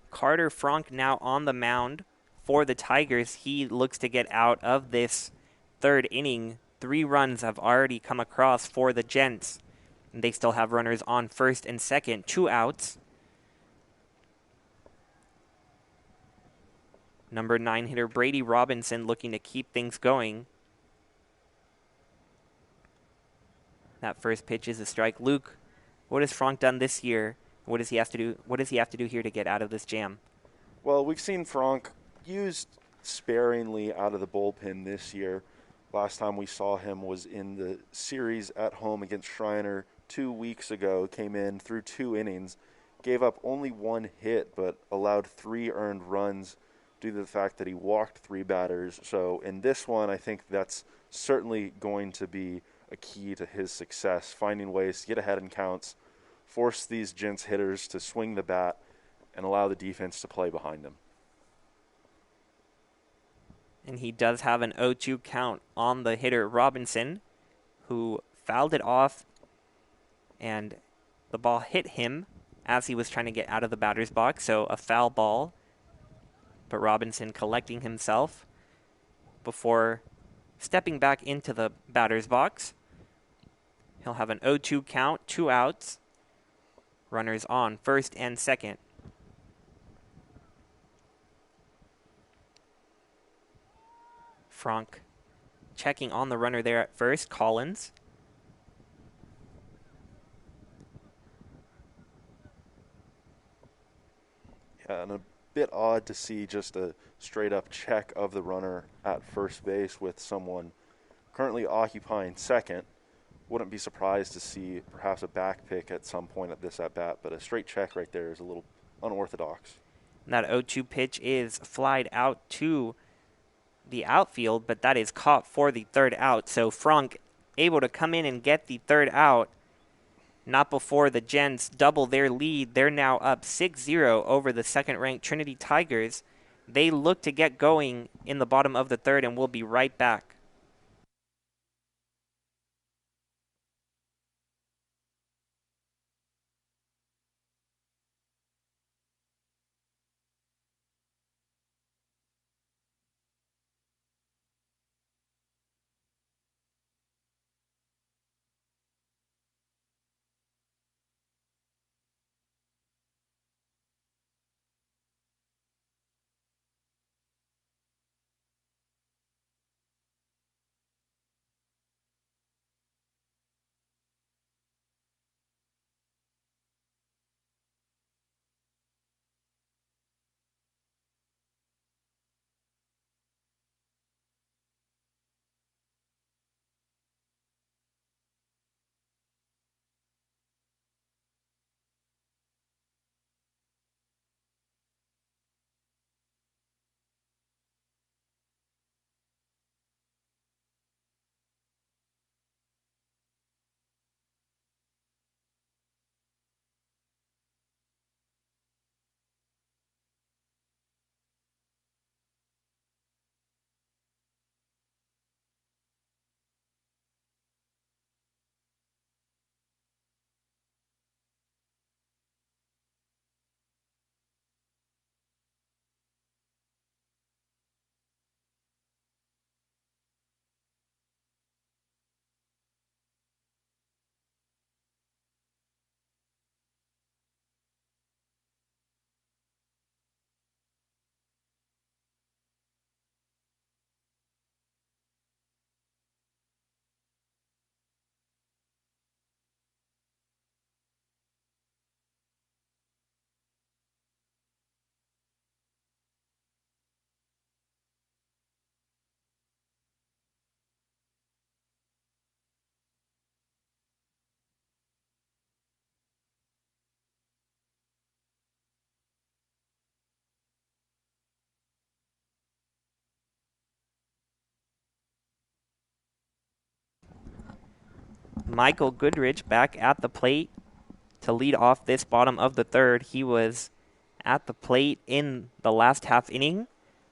Carter Frank now on the mound for the Tigers. He looks to get out of this third inning. 3 runs have already come across for the Gents. And they still have runners on first and second, 2 outs. Number 9 hitter Brady Robinson looking to keep things going. That first pitch is a strike. Luke, what has Frank done this year? What does he have to do? What does he have to do here to get out of this jam?
Well, we've seen Frank used sparingly out of the bullpen this year. Last time we saw him was in the series at home against Shriner 2 weeks ago. Came in through 2 innings, gave up only 1 hit, but allowed 3 earned runs due to the fact that he walked 3 batters. So in this one, I think that's certainly going to be a key to his success, finding ways to get ahead in counts, force these Gents hitters to swing the bat, and allow the defense to play behind him.
And he does have an 0-2 count on the hitter Robinson, who fouled it off, and the ball hit him as he was trying to get out of the batter's box, so a foul ball. But Robinson collecting himself before stepping back into the batter's box. He'll have an 0-2 count, 2 outs. Runners on first and second. Frank checking on the runner there at first, Collins.
Yeah, and a bit odd to see just a straight up check of the runner at first base with someone currently occupying second. Wouldn't be surprised to see perhaps a back pick at some point at this at bat, but a straight check right there is a little unorthodox.
And that 0-2 pitch is flied out to the outfield, but that is caught for the third out. So Franck able to come in and get the third out. Not before the Gents double their lead. They're now up 6-0 over the second-ranked Trinity Tigers. They look to get going in the bottom of the third, and we'll be right back. Michael Goodrich back at the plate to lead off this bottom of the third. He was at the plate in the last half inning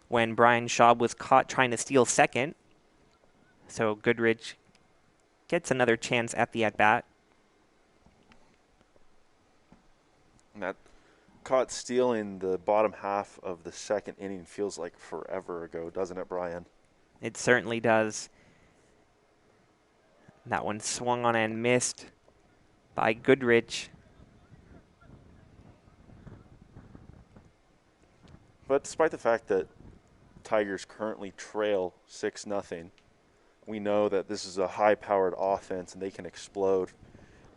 when Brian Schaub was caught trying to steal second. So Goodrich gets another chance at the at-bat.
That caught stealing the bottom half of the second inning feels like forever ago, doesn't it, Brian?
It certainly does. That one swung on and missed by Goodrich.
But despite the fact that Tigers currently trail 6-0, we know that this is a high-powered offense and they can explode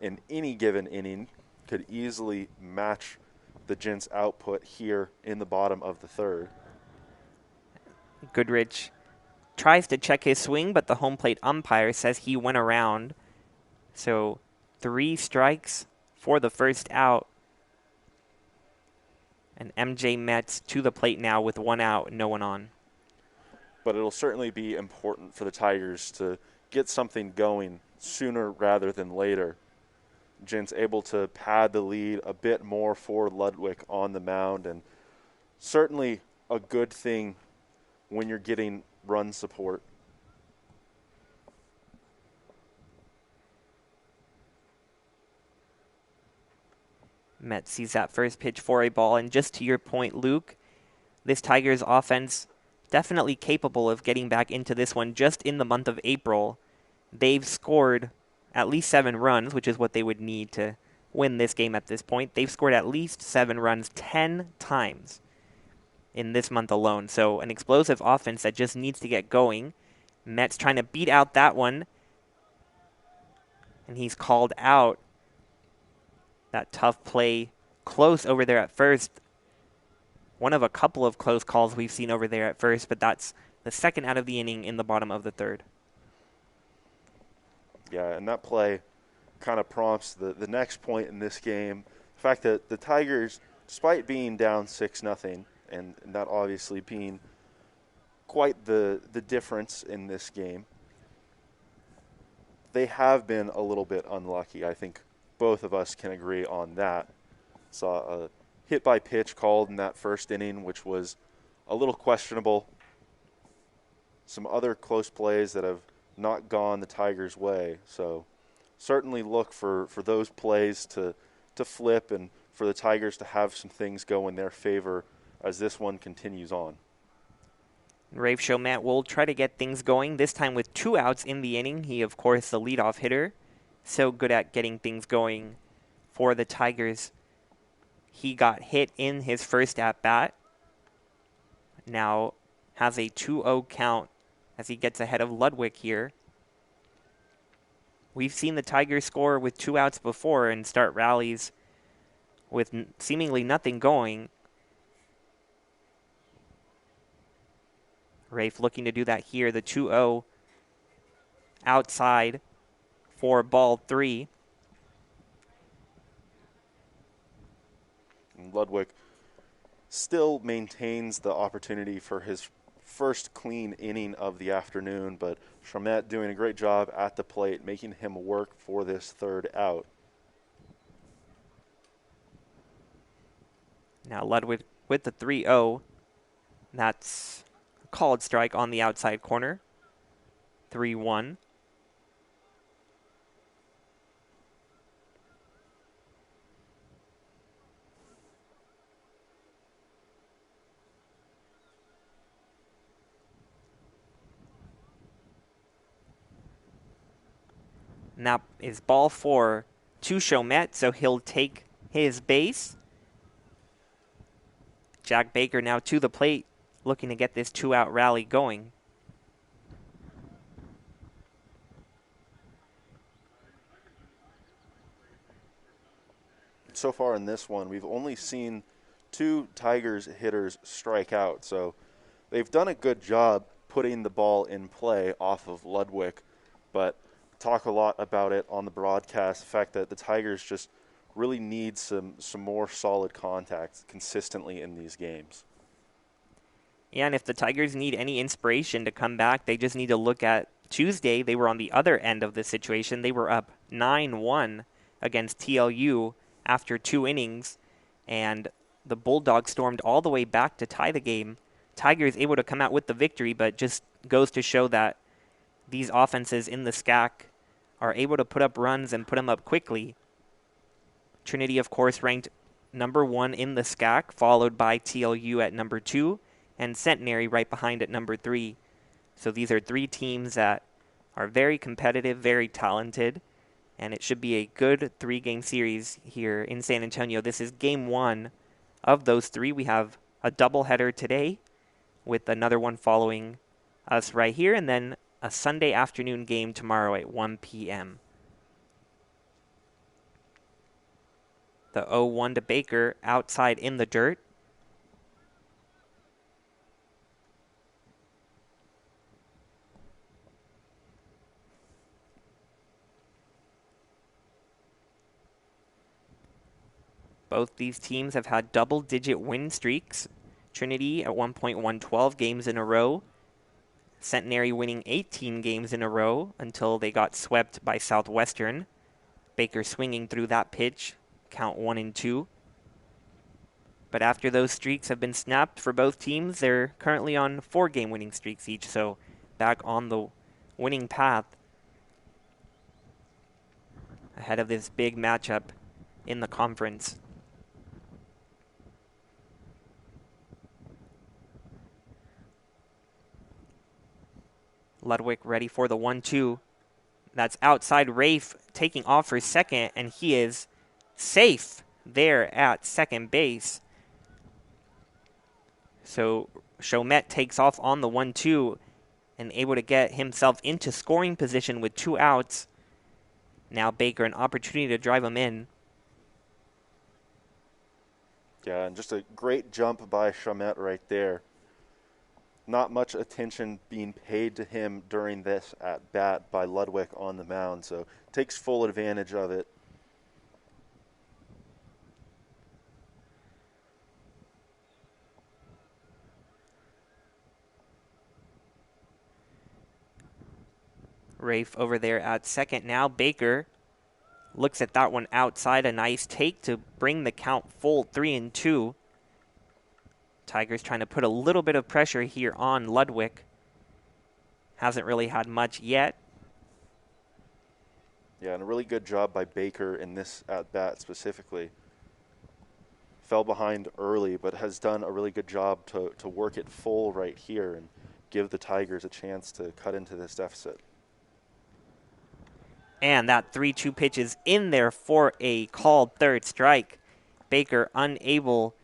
in any given inning, could easily match the Gents' output here in the bottom of the third.
Goodrich tries to check his swing, but the home plate umpire says he went around. So 3 strikes for the first out. And MJ Metz to the plate now with 1 out, no one on.
But it'll certainly be important for the Tigers to get something going sooner rather than later. Gents able to pad the lead a bit more for Ludwig on the mound, and certainly a good thing when you're getting run support.
Metz sees that first pitch for a ball, and just to your point, Luke, this Tigers offense definitely capable of getting back into this one. Just in the month of April, they've scored at least 7 runs, which is what they would need to win this game at this point. They've scored at least 7 runs 10 times in this month alone. So an explosive offense that just needs to get going. Mets trying to beat out that one. And he's called out. That tough play close over there at first. One of a couple of close calls we've seen over there at first, but that's the second out of the inning in the bottom of the third.
Yeah, and that play kind of prompts the next point in this game. The fact that the Tigers, despite being down 6-0, and that obviously being quite the difference in this game, they have been a little bit unlucky. I think both of us can agree on that. Saw a hit by pitch called in that first inning, which was a little questionable. Some other close plays that have not gone the Tigers' way. So certainly look for those plays to flip and for the Tigers to have some things go in their favor as this one continues on.
Rafe Chomet will try to get things going, this time with 2 outs in the inning. He, of course, the leadoff hitter. So good at getting things going for the Tigers. He got hit in his first at-bat. Now has a 2-0 count as he gets ahead of Ludwig here. We've seen the Tigers score with 2 outs before and start rallies with seemingly nothing going. Rafe looking to do that here. The 2-0 outside for ball 3.
And Ludwig still maintains the opportunity for his first clean inning of the afternoon, but Chomet doing a great job at the plate, making him work for this third out.
Now Ludwig with the 3-0. That's a called strike on the outside corner. 3-1. Now is ball 4 to Chomet, so he'll take his base. Jack Baker now to the plate, looking to get this 2-out rally going.
So far in this one, we've only seen 2 Tigers hitters strike out, so they've done a good job putting the ball in play off of Ludwig, but talk a lot about it on the broadcast, the fact that the Tigers just really need some more solid contact consistently in these games.
Yeah, and if the Tigers need any inspiration to come back, they just need to look at Tuesday. They were on the other end of the situation. They were up 9-1 against TLU after 2 innings, and the Bulldogs stormed all the way back to tie the game. Tigers able to come out with the victory, but just goes to show that these offenses in the SCAC are able to put up runs and put them up quickly. Trinity, of course, ranked number 1 in the SCAC, followed by TLU at number 2, and Centenary right behind at number 3. So these are 3 teams that are very competitive, very talented, and it should be a good 3-game series here in San Antonio. This is game 1 of those 3. We have a doubleheader today with another one following us right here, and then a Sunday afternoon game tomorrow at 1 p.m. The 0-1 to Baker outside in the dirt. Both these teams have had double-digit win streaks. Trinity at one point won 12 games in a row. Centenary winning 18 games in a row until they got swept by Southwestern. Baker swinging through that pitch, count 1-2. But after those streaks have been snapped for both teams, they're currently on 4-game winning streaks each, so back on the winning path ahead of this big matchup in the conference. Ludwig ready for the 1-2. That's outside. Rafe taking off for second, and he is safe there at second base. So Chomet takes off on the 1-2, and able to get himself into scoring position with 2 outs. Now Baker, an opportunity to drive him in.
Yeah, and just a great jump by Chamet right there. Not much attention being paid to him during this at bat by Ludwig on the mound, so takes full advantage of it.
Rafe over there at second now. Baker looks at that one outside. A nice take to bring the count full 3-2. Tigers trying to put a little bit of pressure here on Ludwig. Hasn't really had much yet.
Yeah, and a really good job by Baker in this at-bat specifically. Fell behind early, but has done a really good job to work it full right here and give the Tigers a chance to cut into this deficit.
And that 3-2 pitch is in there for a called third strike. Baker unable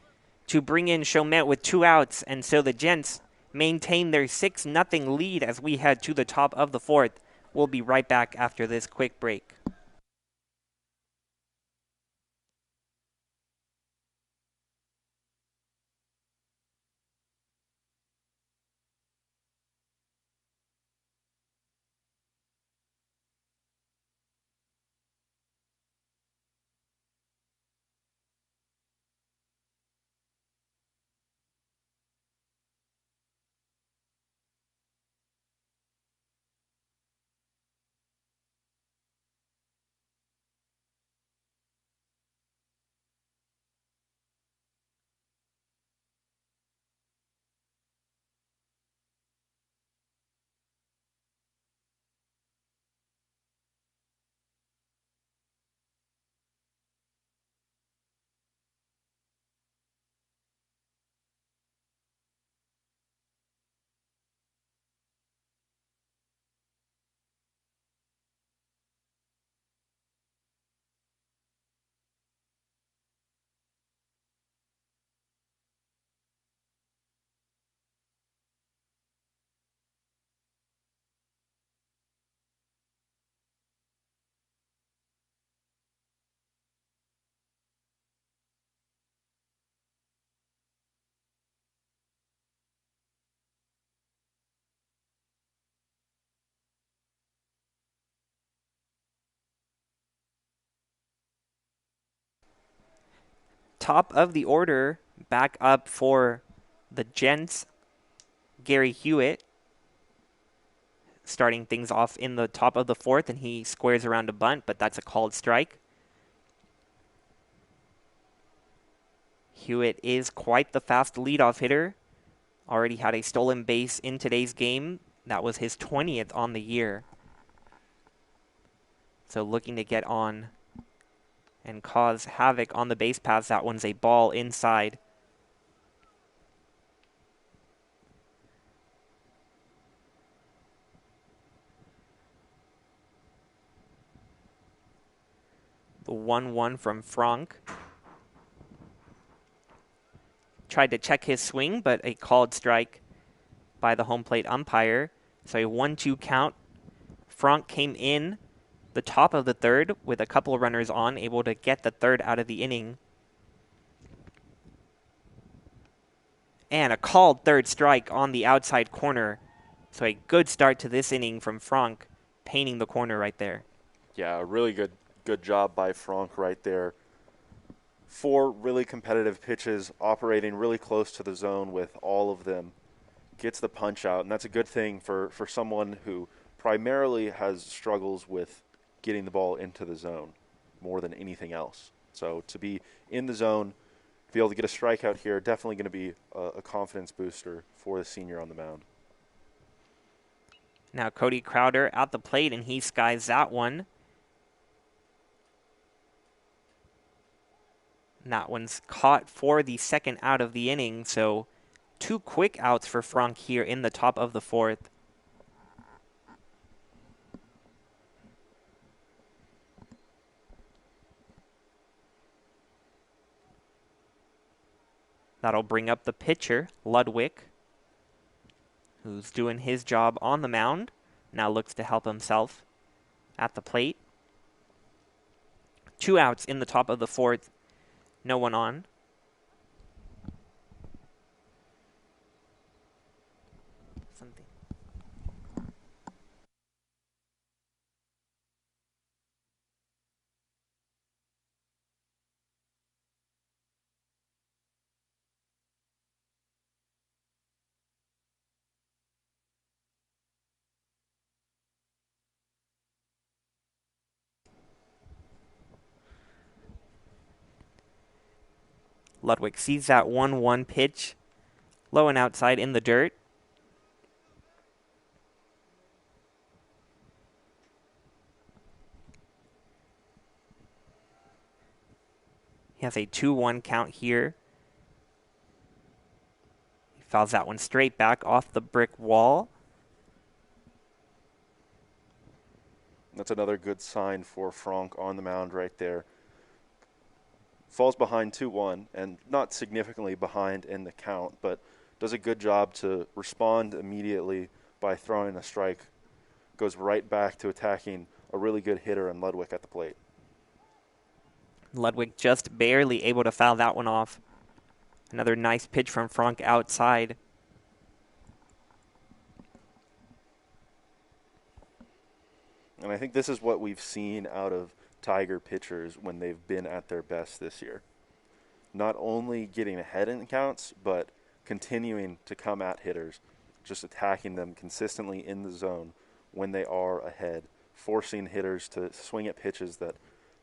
to bring in Chamet with 2 outs, and so the Gents maintain their 6-0 lead as we head to the top of the 4th. We'll be right back after this quick break. Top of the order, back up for the Gents, Gary Hewitt, starting things off in the top of the 4th, and he squares around a bunt, but that's a called strike. Hewitt is quite the fast leadoff hitter. Already had a stolen base in today's game. That was his 20th on the year. So looking to get on and cause havoc on the base paths. That one's a ball inside. The 1-1 from Franck. Tried to check his swing, but a called strike by the home plate umpire. So a 1-2 count. Franck came in the top of the 3rd with a couple of runners on, able to get the 3rd out of the inning. And a called 3rd strike on the outside corner. So a good start to this inning from Franck, painting the corner right there.
Yeah, a really good job by Franck right there. 4 really competitive pitches, operating really close to the zone with all of them. Gets the punch out, and that's a good thing for someone who primarily has struggles with getting the ball into the zone more than anything else. So to be in the zone, to be able to get a strikeout here, definitely going to be a confidence booster for the senior on the mound.
Now Cody Crowder at the plate, and he skies that one. And that one's caught for the 2nd out of the inning, so 2 quick outs for Franck here in the top of the 4th. That'll bring up the pitcher, Ludwig. who's doing his job on the mound, now looks to help himself at the plate. 2 outs in the top of the 4th. No one on. Something. Ludwig sees that 1-1 pitch, low and outside in the dirt. He has a 2-1 count here. He fouls that one straight back off the brick wall.
That's another good sign for Franck on the mound right there. Falls behind 2-1 and not significantly behind in the count, but does a good job to respond immediately by throwing a strike. Goes right back to attacking a really good hitter in Ludwig at the plate.
Ludwig just barely able to foul that one off. Another nice pitch from Franck outside.
And I think this is what we've seen out of Tiger pitchers when they've been at their best this year. Not only getting ahead in counts, but continuing to come at hitters, just attacking them consistently in the zone when they are ahead, forcing hitters to swing at pitches that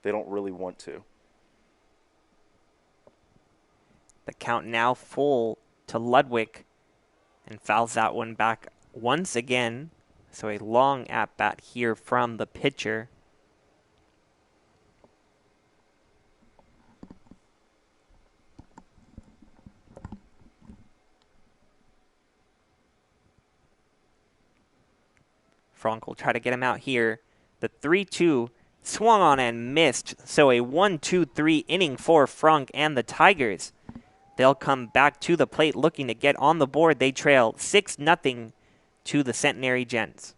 they don't really want to.
The count now full to Ludwig, and fouls that one back once again. So a long at-bat here from the pitcher. Franck will try to get him out here. The 3-2 swung on and missed. So a 1-2-3 inning for Franck and the Tigers. They'll come back to the plate looking to get on the board. They trail 6-0 to the Centenary Gents.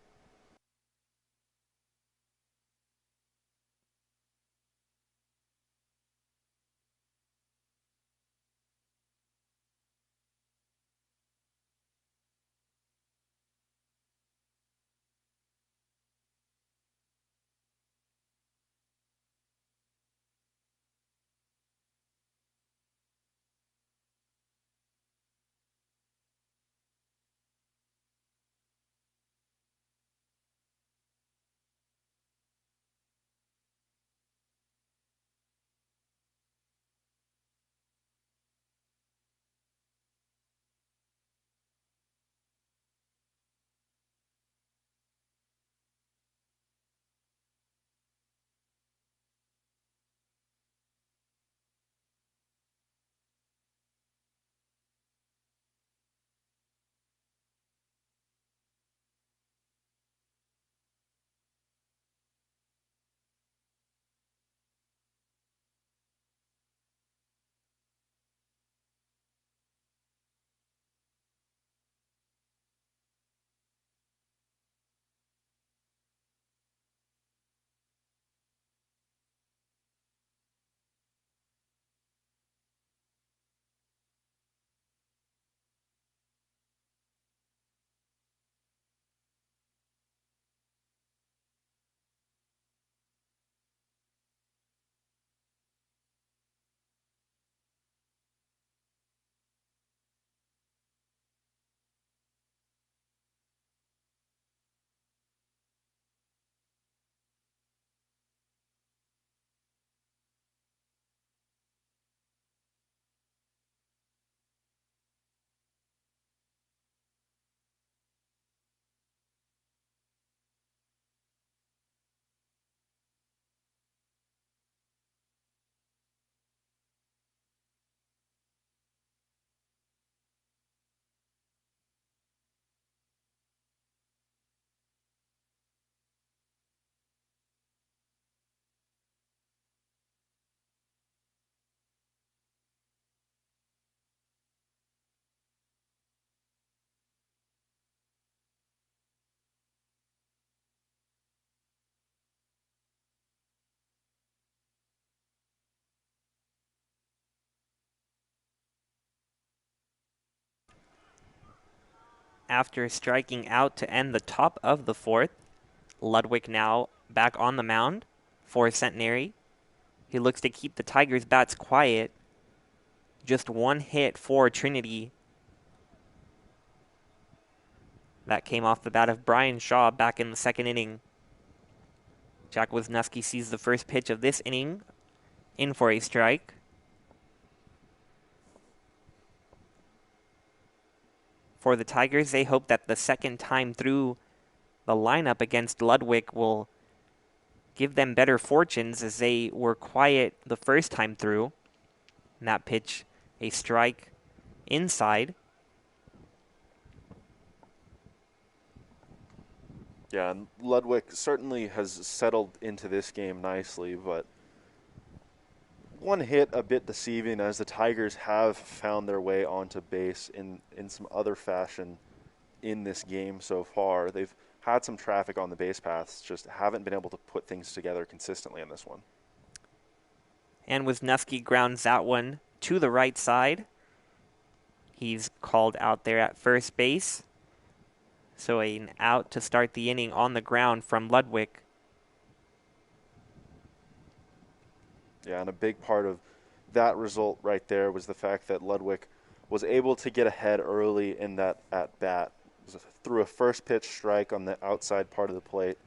after striking out to end the top of the fourth. Ludwig now back on the mound for Centenary. He looks to keep the Tigers' bats quiet. Just one hit for Trinity. That came off the bat of Brian Shaw back in the second inning. Jack Wisniewski sees the first pitch of this inning in for a strike. For the Tigers, they hope that the second time through the lineup against Ludwig will give them better fortunes, as they were quiet the first time through. And that pitch, a strike inside.
Yeah, and Ludwig certainly has settled into this game nicely, but one hit a bit deceiving, as the Tigers have found their way onto base in some other fashion in this game so far. They've had some traffic on the base paths, just haven't been able to put things together consistently in this one.
And Wisniewski grounds that one to the right side. He's called out there at first base. So an out to start the inning on the ground from Ludwig.
Yeah, and a big part of that result right there was the fact that Ludwig was able to get ahead early in that at-bat. Threw a first pitch strike on the outside part of the plate.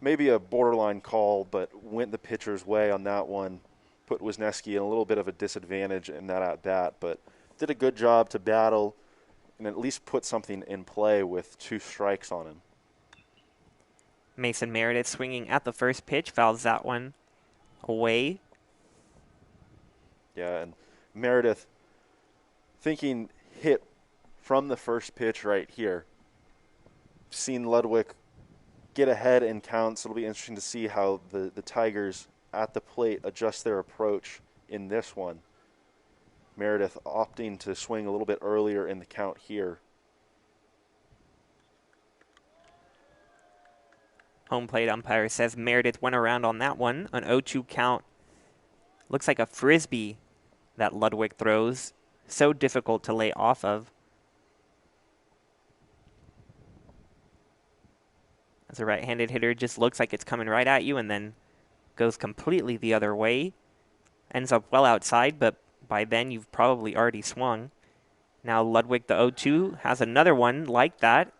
Maybe a borderline call, but went the pitcher's way on that one. Put Wisniewski in a little bit of a disadvantage in that at-bat, but did a good job to battle and at least put something in play with 2 strikes on him.
Mason Meredith swinging at the first pitch, fouls that one away.
Yeah, and Meredith thinking hit from the first pitch right here. Seen Ludwig get ahead in counts. It'll be interesting to see how the Tigers at the plate adjust their approach in this one. Meredith opting to swing a little bit earlier in the count here.
Home plate umpire says Meredith went around on that one. An 0-2 count. Looks like a frisbee that Ludwig throws. So difficult to lay off of. As a right-handed hitter, just looks like it's coming right at you and then goes completely the other way. Ends up well outside, but by then you've probably already swung. Now Ludwig, the 0-2, has another one like that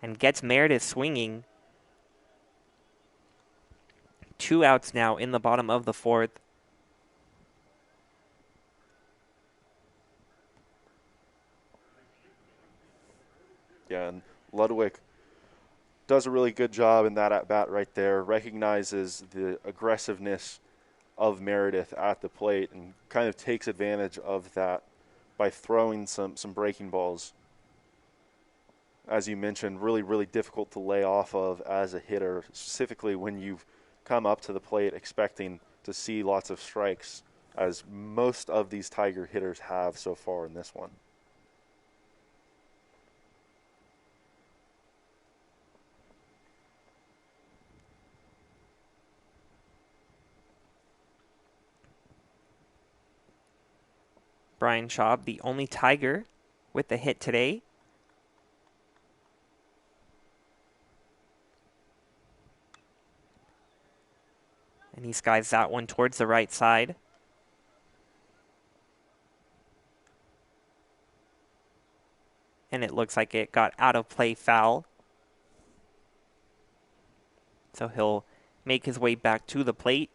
and gets Meredith swinging. 2 outs now in the bottom of the fourth.
Yeah, and Ludwig does a really good job in that at-bat right there, recognizes the aggressiveness of Meredith at the plate and kind of takes advantage of that by throwing some breaking balls. As you mentioned, really, really difficult to lay off of as a hitter, specifically when you've come up to the plate expecting to see lots of strikes, as most of these Tiger hitters have so far in this one.
Brian Schaub, the only Tiger with the hit today. And he skies that one towards the right side. And it looks like it got out of play foul. So he'll make his way back to the plate.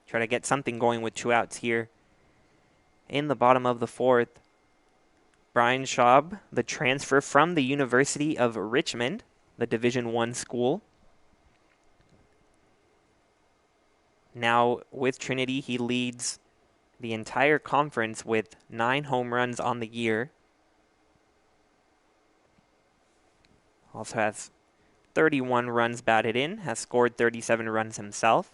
Try to get something going with 2 outs here. In the bottom of the fourth, Brian Schaub, the transfer from the University of Richmond, the Division I school. Now with Trinity, he leads the entire conference with 9 home runs on the year. Also has 31 runs batted in, has scored 37 runs himself.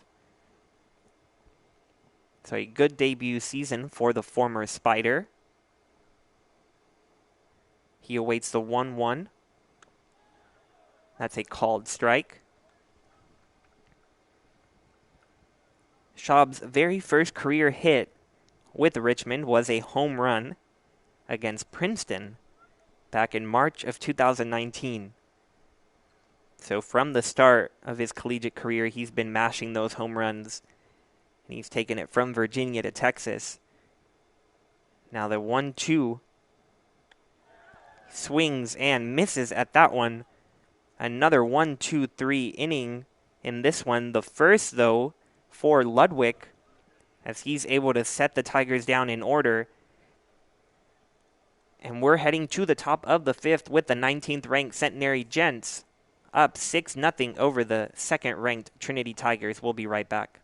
So a good debut season for the former Spider. He awaits the 1-1. That's a called strike. Schaub's very first career hit with Richmond was a home run against Princeton back in March of 2019. So from the start of his collegiate career, he's been mashing those home runs. And he's taken it from Virginia to Texas. Now the 1-2 swings and misses at that one. Another 1-2-3 inning in this one. The first, though, for Ludwig, as he's able to set the Tigers down in order. And we're heading to the top of the fifth with the 19th ranked Centenary Gents up 6-0 over the second ranked Trinity Tigers. We'll be right back.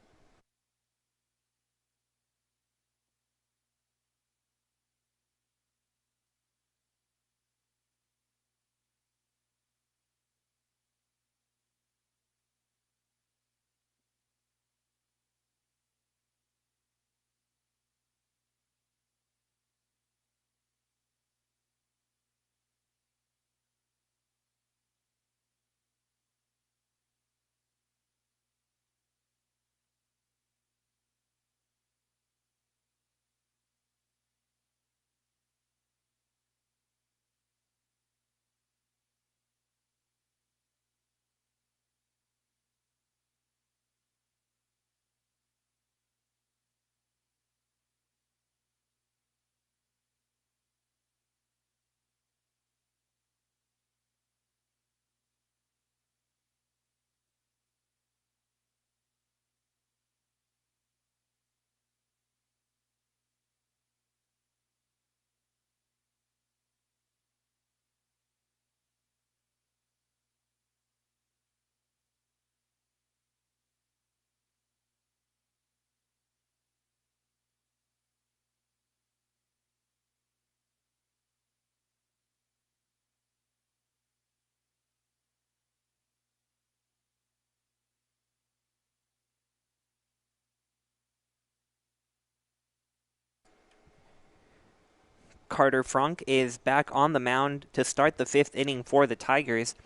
Carter Frank is back on the mound to start the fifth inning for the Tigers.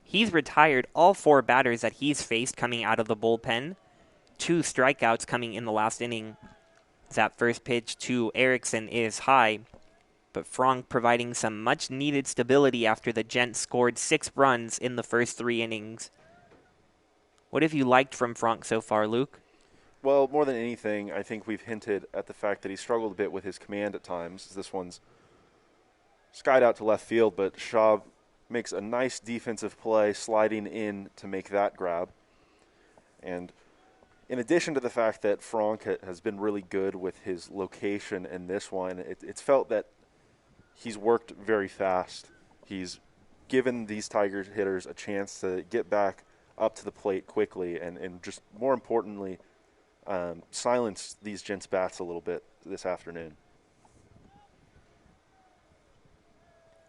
He's retired all four batters that he's faced coming out of the bullpen. 2 strikeouts coming in the last inning. That first pitch to Erickson is high, but Frank providing some much-needed stability after the Gents scored 6 runs in the first 3 innings. What have you liked from Frank so far, Luke?
Well, more than anything, I think we've hinted at the fact that he struggled a bit with his command at times. This one's skied out to left field, but Schaub makes a nice defensive play sliding in to make that grab. And in addition to the fact that Frank has been really good with his location in this one, it's felt that he's worked very fast. He's given these Tigers hitters a chance to get back up to the plate quickly and just more importantly, silence these Gents bats a little bit this afternoon.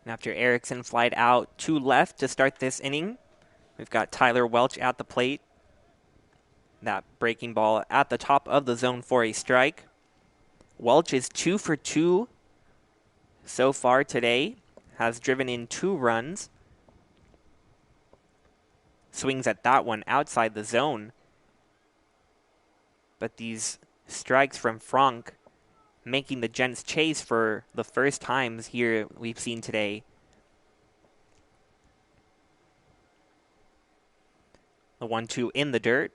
After Erickson flied out to left to start this inning, we've got Tyler Welch at the plate. That breaking ball at the top of the zone for a strike. Welch is 2 for 2 so far today. Has driven in 2 runs. Swings at that one outside the zone. But these strikes from Frank making the Gents chase for the first times here we've seen today. The 1-2 in the dirt.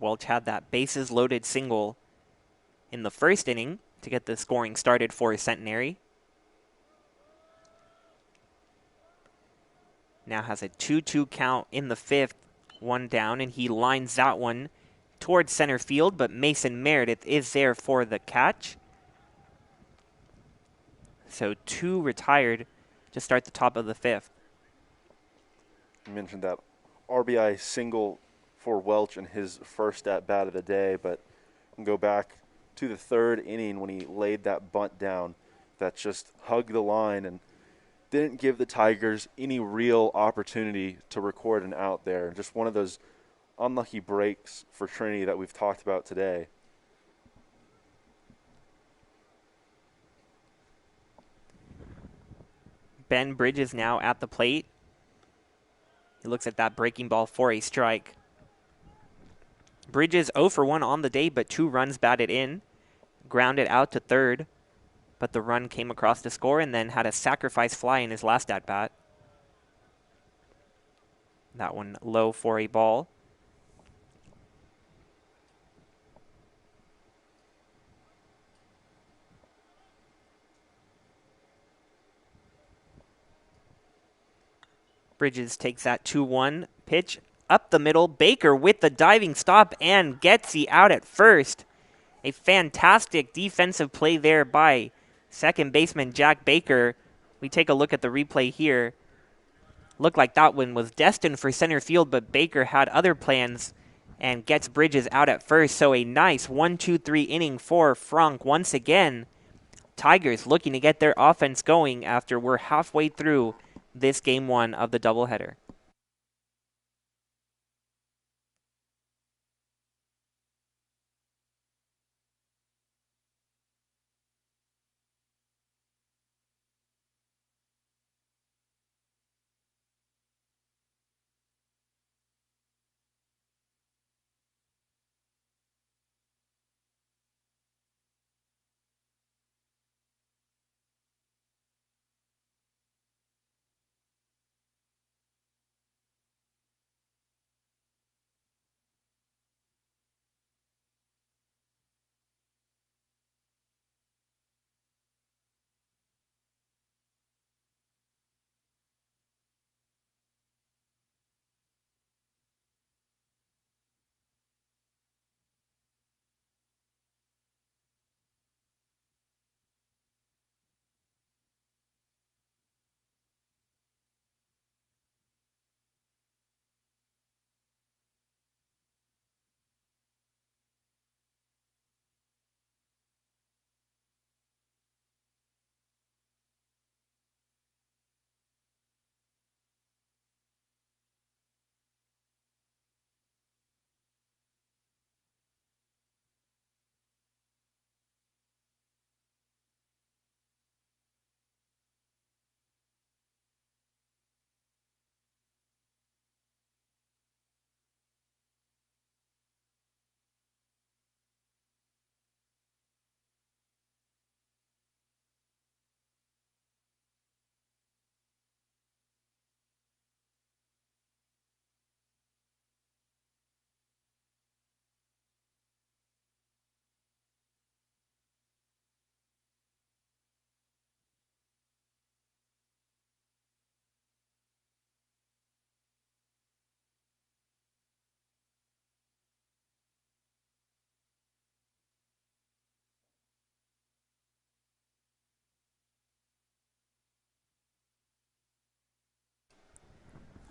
Welch had that bases loaded single in the first inning to get the scoring started for Centenary. Now has a 2-2 count in the fifth, 1 down, and he lines that one towards center field, but Mason Meredith is there for the catch. So 2 retired to start the top of the fifth.
You mentioned that RBI single for Welch in his first at-bat of the day, but go back to the third inning when he laid that bunt down that just hugged the line and didn't give the Tigers any real opportunity to record an out there. Just one of those unlucky breaks for Trinity that we've talked about today.
Ben Bridges now at the plate. He looks at that breaking ball for a strike. Bridges 0 for 1 on the day, but 2 runs batted in. Grounded out to third, but the run came across to score and then had a sacrifice fly in his last at-bat. That one low for a ball. Bridges takes that 2-1 pitch up the middle. Baker with the diving stop and gets the out at first. A fantastic defensive play there by second baseman Jack Baker. We take a look at the replay here. Looked like that one was destined for center field, but Baker had other plans and gets Bridges out at first. So a nice 1-2-3 inning for Frank once again. Tigers looking to get their offense going after we're halfway through this game 1 of the doubleheader.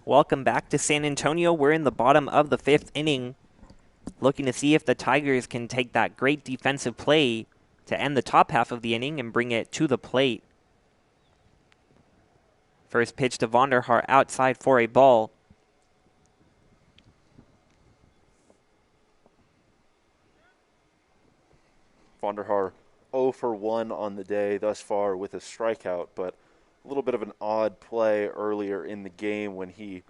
Welcome back to San Antonio. We're in the bottom of the 5th inning, looking to see if the Tigers can take that great defensive play to end the top half of the inning and bring it to the plate. First pitch to Vonderhaar outside for a ball.
Vonderhaar 0 for 1 on the day thus far with a strikeout, but a little bit of an odd play earlier in the game when he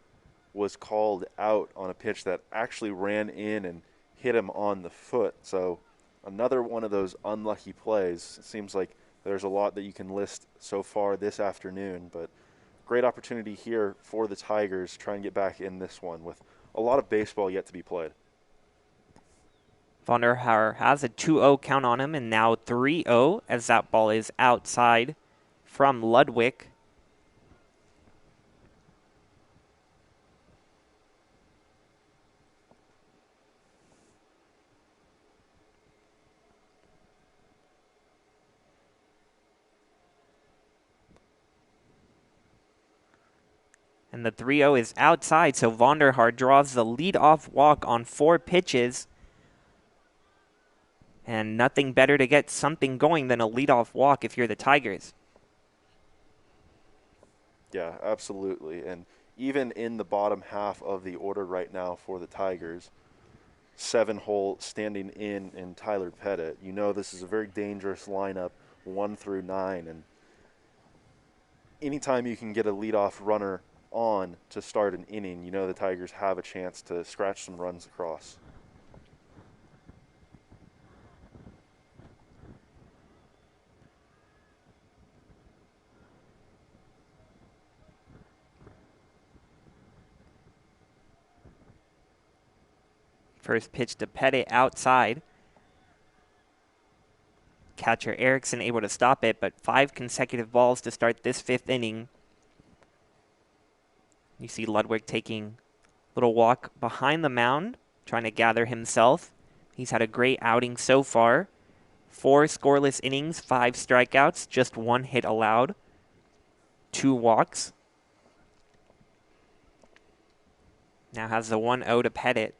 was called out on a pitch that actually ran in and hit him on the foot. So another one of those unlucky plays. It seems like there's a lot that you can list so far this afternoon, but great opportunity here for the Tigers to try and get back in this one with a lot of baseball yet to be played.
Vonderhaar has a 2-0 count on him, and now 3-0 as that ball is outside from Ludwig. And the 3-0 is outside, so Vonderhaar draws the leadoff walk on 4 pitches. And nothing better to get something going than a leadoff walk if you're the Tigers.
Yeah, absolutely. And even in the bottom half of the order right now for the Tigers, 7-hole standing in Tyler Pettit, you know this is a very dangerous lineup, 1 through 9. And anytime you can get a leadoff runner on to start an inning, you know the Tigers have a chance to scratch some runs across.
First pitch to Pettit outside. Catcher Erickson able to stop it, but 5 consecutive balls to start this 5th inning. You see Ludwig taking a little walk behind the mound, trying to gather himself. He's had a great outing so far. 4 scoreless innings, 5 strikeouts, just 1 hit allowed, 2 walks. Now has the 1-0 to Pettit.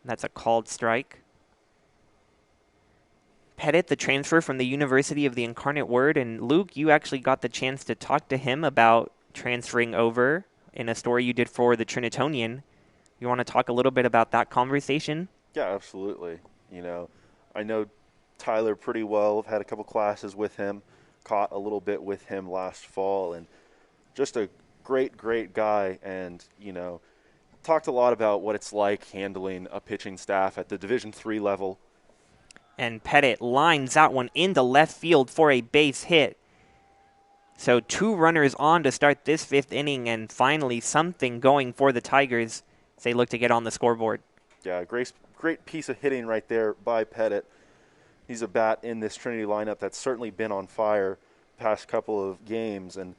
That's a called strike. Pettit, the transfer from the University of the Incarnate Word, and Luke, you actually got the chance to talk to him about transferring over in a story you did for the Trinitonian. You want to talk a little bit about that conversation?
Yeah, absolutely. I know Tyler pretty well. I've had a couple classes with him, caught a little bit with him last fall, and just a great, great guy. And, talked a lot about what it's like handling a pitching staff at the Division III level.
And Pettit lines that one into left field for a base hit. So 2 runners on to start this 5th inning, and finally something going for the Tigers as they look to get on the scoreboard.
Yeah, great piece of hitting right there by Pettit. He's a bat in this Trinity lineup that's certainly been on fire past couple of games, and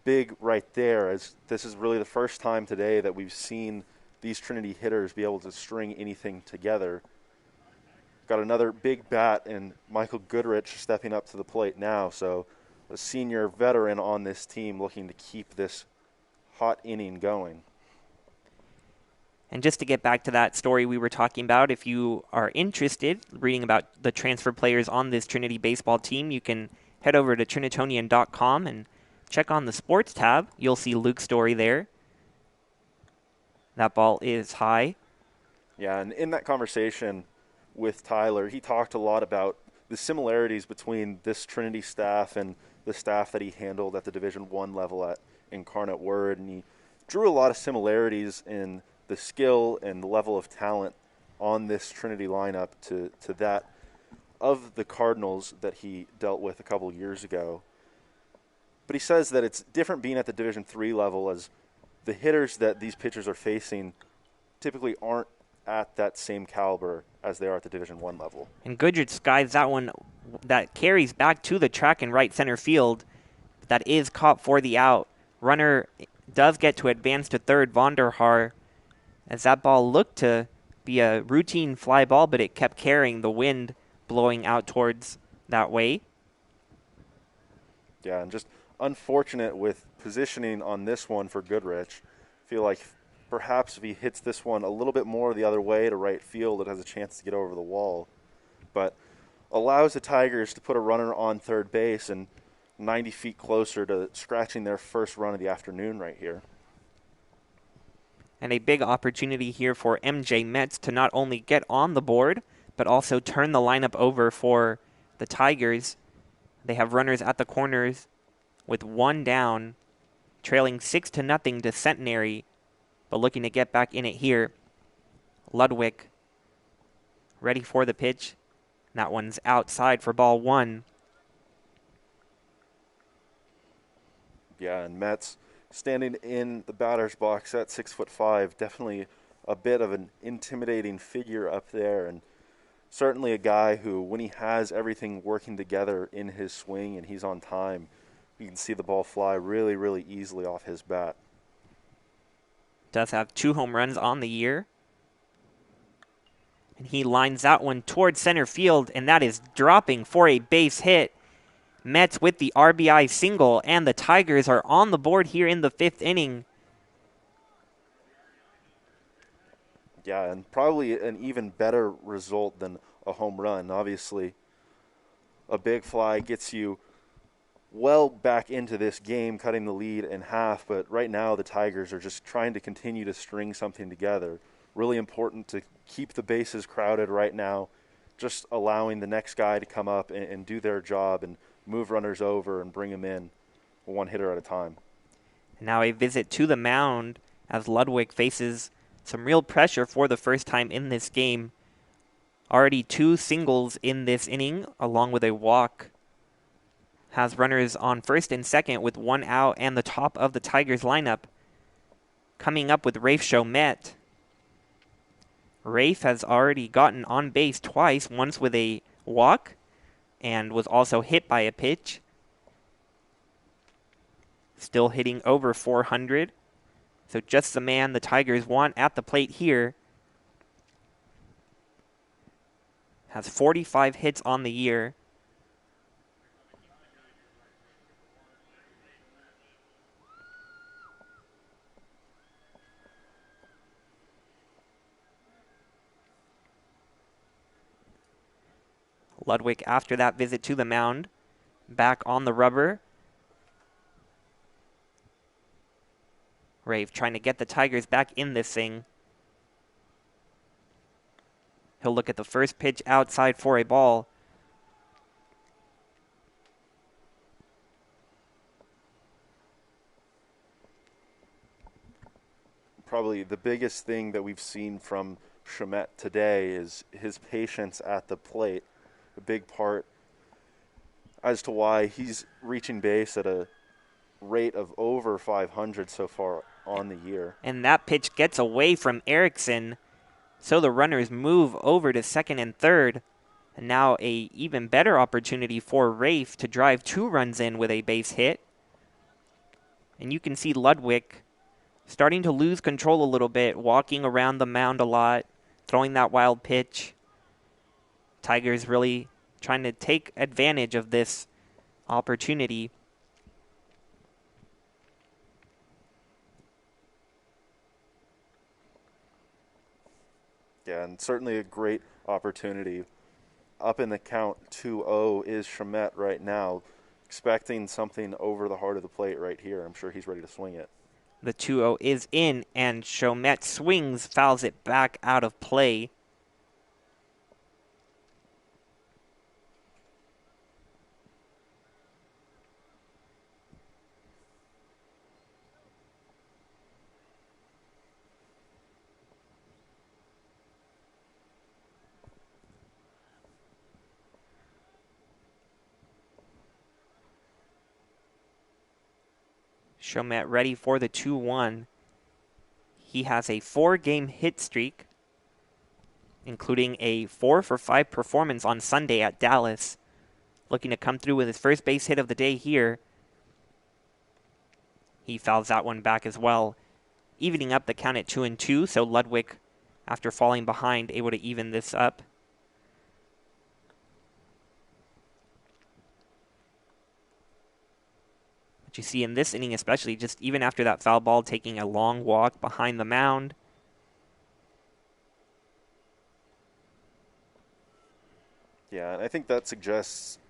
big right there, as this is really the first time today that we've seen these Trinity hitters be able to string anything together. Got another big bat in Michael Goodrich stepping up to the plate now, so a senior veteran on this team looking to keep this hot inning going.
And just to get back to that story we were talking about, if you are interested reading about the transfer players on this Trinity baseball team, you can head over to Trinitonian.com and check on the sports tab. You'll see Luke's story there. That ball is high.
Yeah, and in that conversation with Tyler, he talked a lot about the similarities between this Trinity staff and the staff that he handled at the Division I level at Incarnate Word, and he drew a lot of similarities in the skill and the level of talent on this Trinity lineup to that of the Cardinals that he dealt with a couple years ago. But he says that it's different being at the Division III level, as the hitters that these pitchers are facing typically aren't at that same caliber as they are at the Division I level.
And Goodrich skies that one that carries back to the track in right center field. That is caught for the out. Runner does get to advance to third, Vonderhaar, as that ball looked to be a routine fly ball, but it kept carrying, the wind blowing out towards that way.
Yeah, and just unfortunate with positioning on this one for Goodrich. Feel like perhaps if he hits this one a little bit more the other way to right field, it has a chance to get over the wall. But allows the Tigers to put a runner on third base and 90 feet closer to scratching their first run of the afternoon right here.
And a big opportunity here for MJ Metz to not only get on the board, but also turn the lineup over for the Tigers. They have runners at the corners with 1 down, trailing 6-0 to Centenary, but looking to get back in it here. Ludwig ready for the pitch. That one's outside for ball 1.
Yeah, and Metz standing in the batter's box at 6'5", definitely a bit of an intimidating figure up there, and certainly a guy who, when he has everything working together in his swing and he's on time, you can see the ball fly really, really easily off his bat.
Does have 2 home runs on the year. And he lines that one towards center field, and that is dropping for a base hit. Metz with the RBI single, and the Tigers are on the board here in the 5th inning.
Yeah, and probably an even better result than a home run. Obviously, a big fly gets you well back into this game, cutting the lead in half, but right now the Tigers are just trying to continue to string something together. Really important to keep the bases crowded right now, just allowing the next guy to come up and do their job and move runners over and bring them in one hitter at a time.
And now a visit to the mound as Ludwig faces some real pressure for the first time in this game. Already 2 singles in this inning, along with a walk. Has runners on first and second with 1 out and the top of the Tigers lineup. coming up with Rafe Chomet. Rafe has already gotten on base twice, once with a walk and was also hit by a pitch. Still hitting over 400. So just the man the Tigers want at the plate here. Has 45 hits on the year. Ludwig, after that visit to the mound, back on the rubber. Rafe trying to get the Tigers back in this thing. He'll look at the first pitch outside for a ball.
Probably the biggest thing that we've seen from Chomet today is his patience at the plate. A big part as to why he's reaching base at a rate of over 500 so far on the year.
And that pitch gets away from Erickson, so the runners move over to second and third. And now a even better opportunity for Rafe to drive 2 runs in with a base hit. And you can see Ludwig starting to lose control a little bit, walking around the mound a lot, throwing that wild pitch. Tigers really trying to take advantage of this opportunity.
Yeah, and certainly a great opportunity. Up in the count 2-0 is Chomet right now, expecting something over the heart of the plate right here. I'm sure he's ready to swing it.
The 2-0 is in, and Chomet swings, fouls it back out of play. Chomet ready for the 2-1. He has a 4-game hit streak, including a 4-for-5 performance on Sunday at Dallas. Looking to come through with his first base hit of the day here. He fouls that one back as well, evening up the count at 2-2. So Ludwig, after falling behind, able to even this up. But you see in this inning especially, just even after that foul ball, taking a long walk behind the mound.
Yeah, and I think that suggests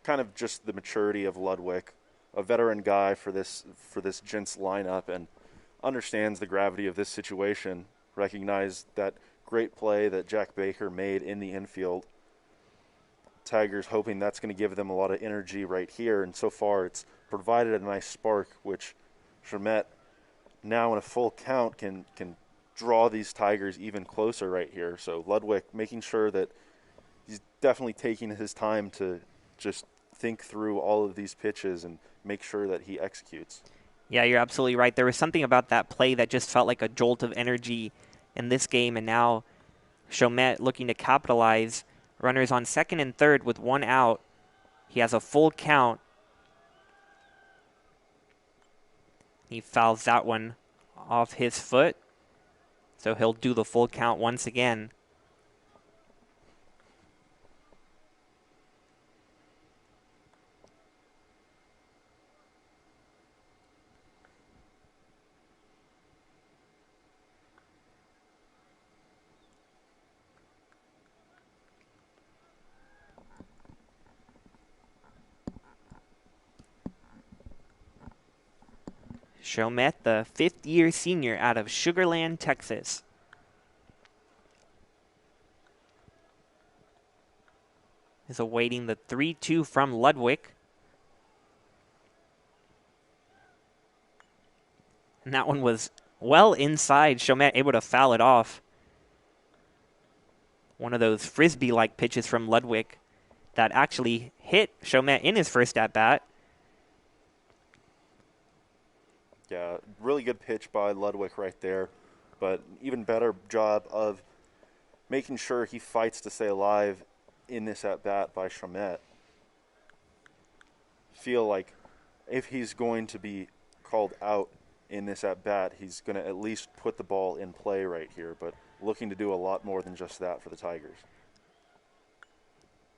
kind of just the maturity of Ludwig, a veteran guy for this Gents lineup, and understands the gravity of this situation, recognized that great play that Jack Baker made in the infield. Tigers hoping that's going to give them a lot of energy right here, and so far it's provided a nice spark, which Chomet now in a full count can draw these Tigers even closer right here. So Ludwig making sure that he's definitely taking his time to just think through all of these pitches and make sure that he executes.
Yeah, you're absolutely right. There was something about that play that just felt like a jolt of energy in this game, and now Chomet looking to capitalize. Runners on second and third with 1 out. He has a full count. He fouls that one off his foot, so he'll do the full count once again. Chomet, the 5th-year senior out of Sugar Land, Texas. Is awaiting the 3-2 from Ludwig. And that one was well inside. Chomet able to foul it off. One of those frisbee-like pitches from Ludwig that actually hit Chomet in his first at-bat.
Yeah, really good pitch by Ludwig right there, but even better job of making sure he fights to stay alive in this at bat by Chamet. Feel like if he's going to be called out in this at bat, he's going to at least put the ball in play right here, but looking to do a lot more than just that for the Tigers.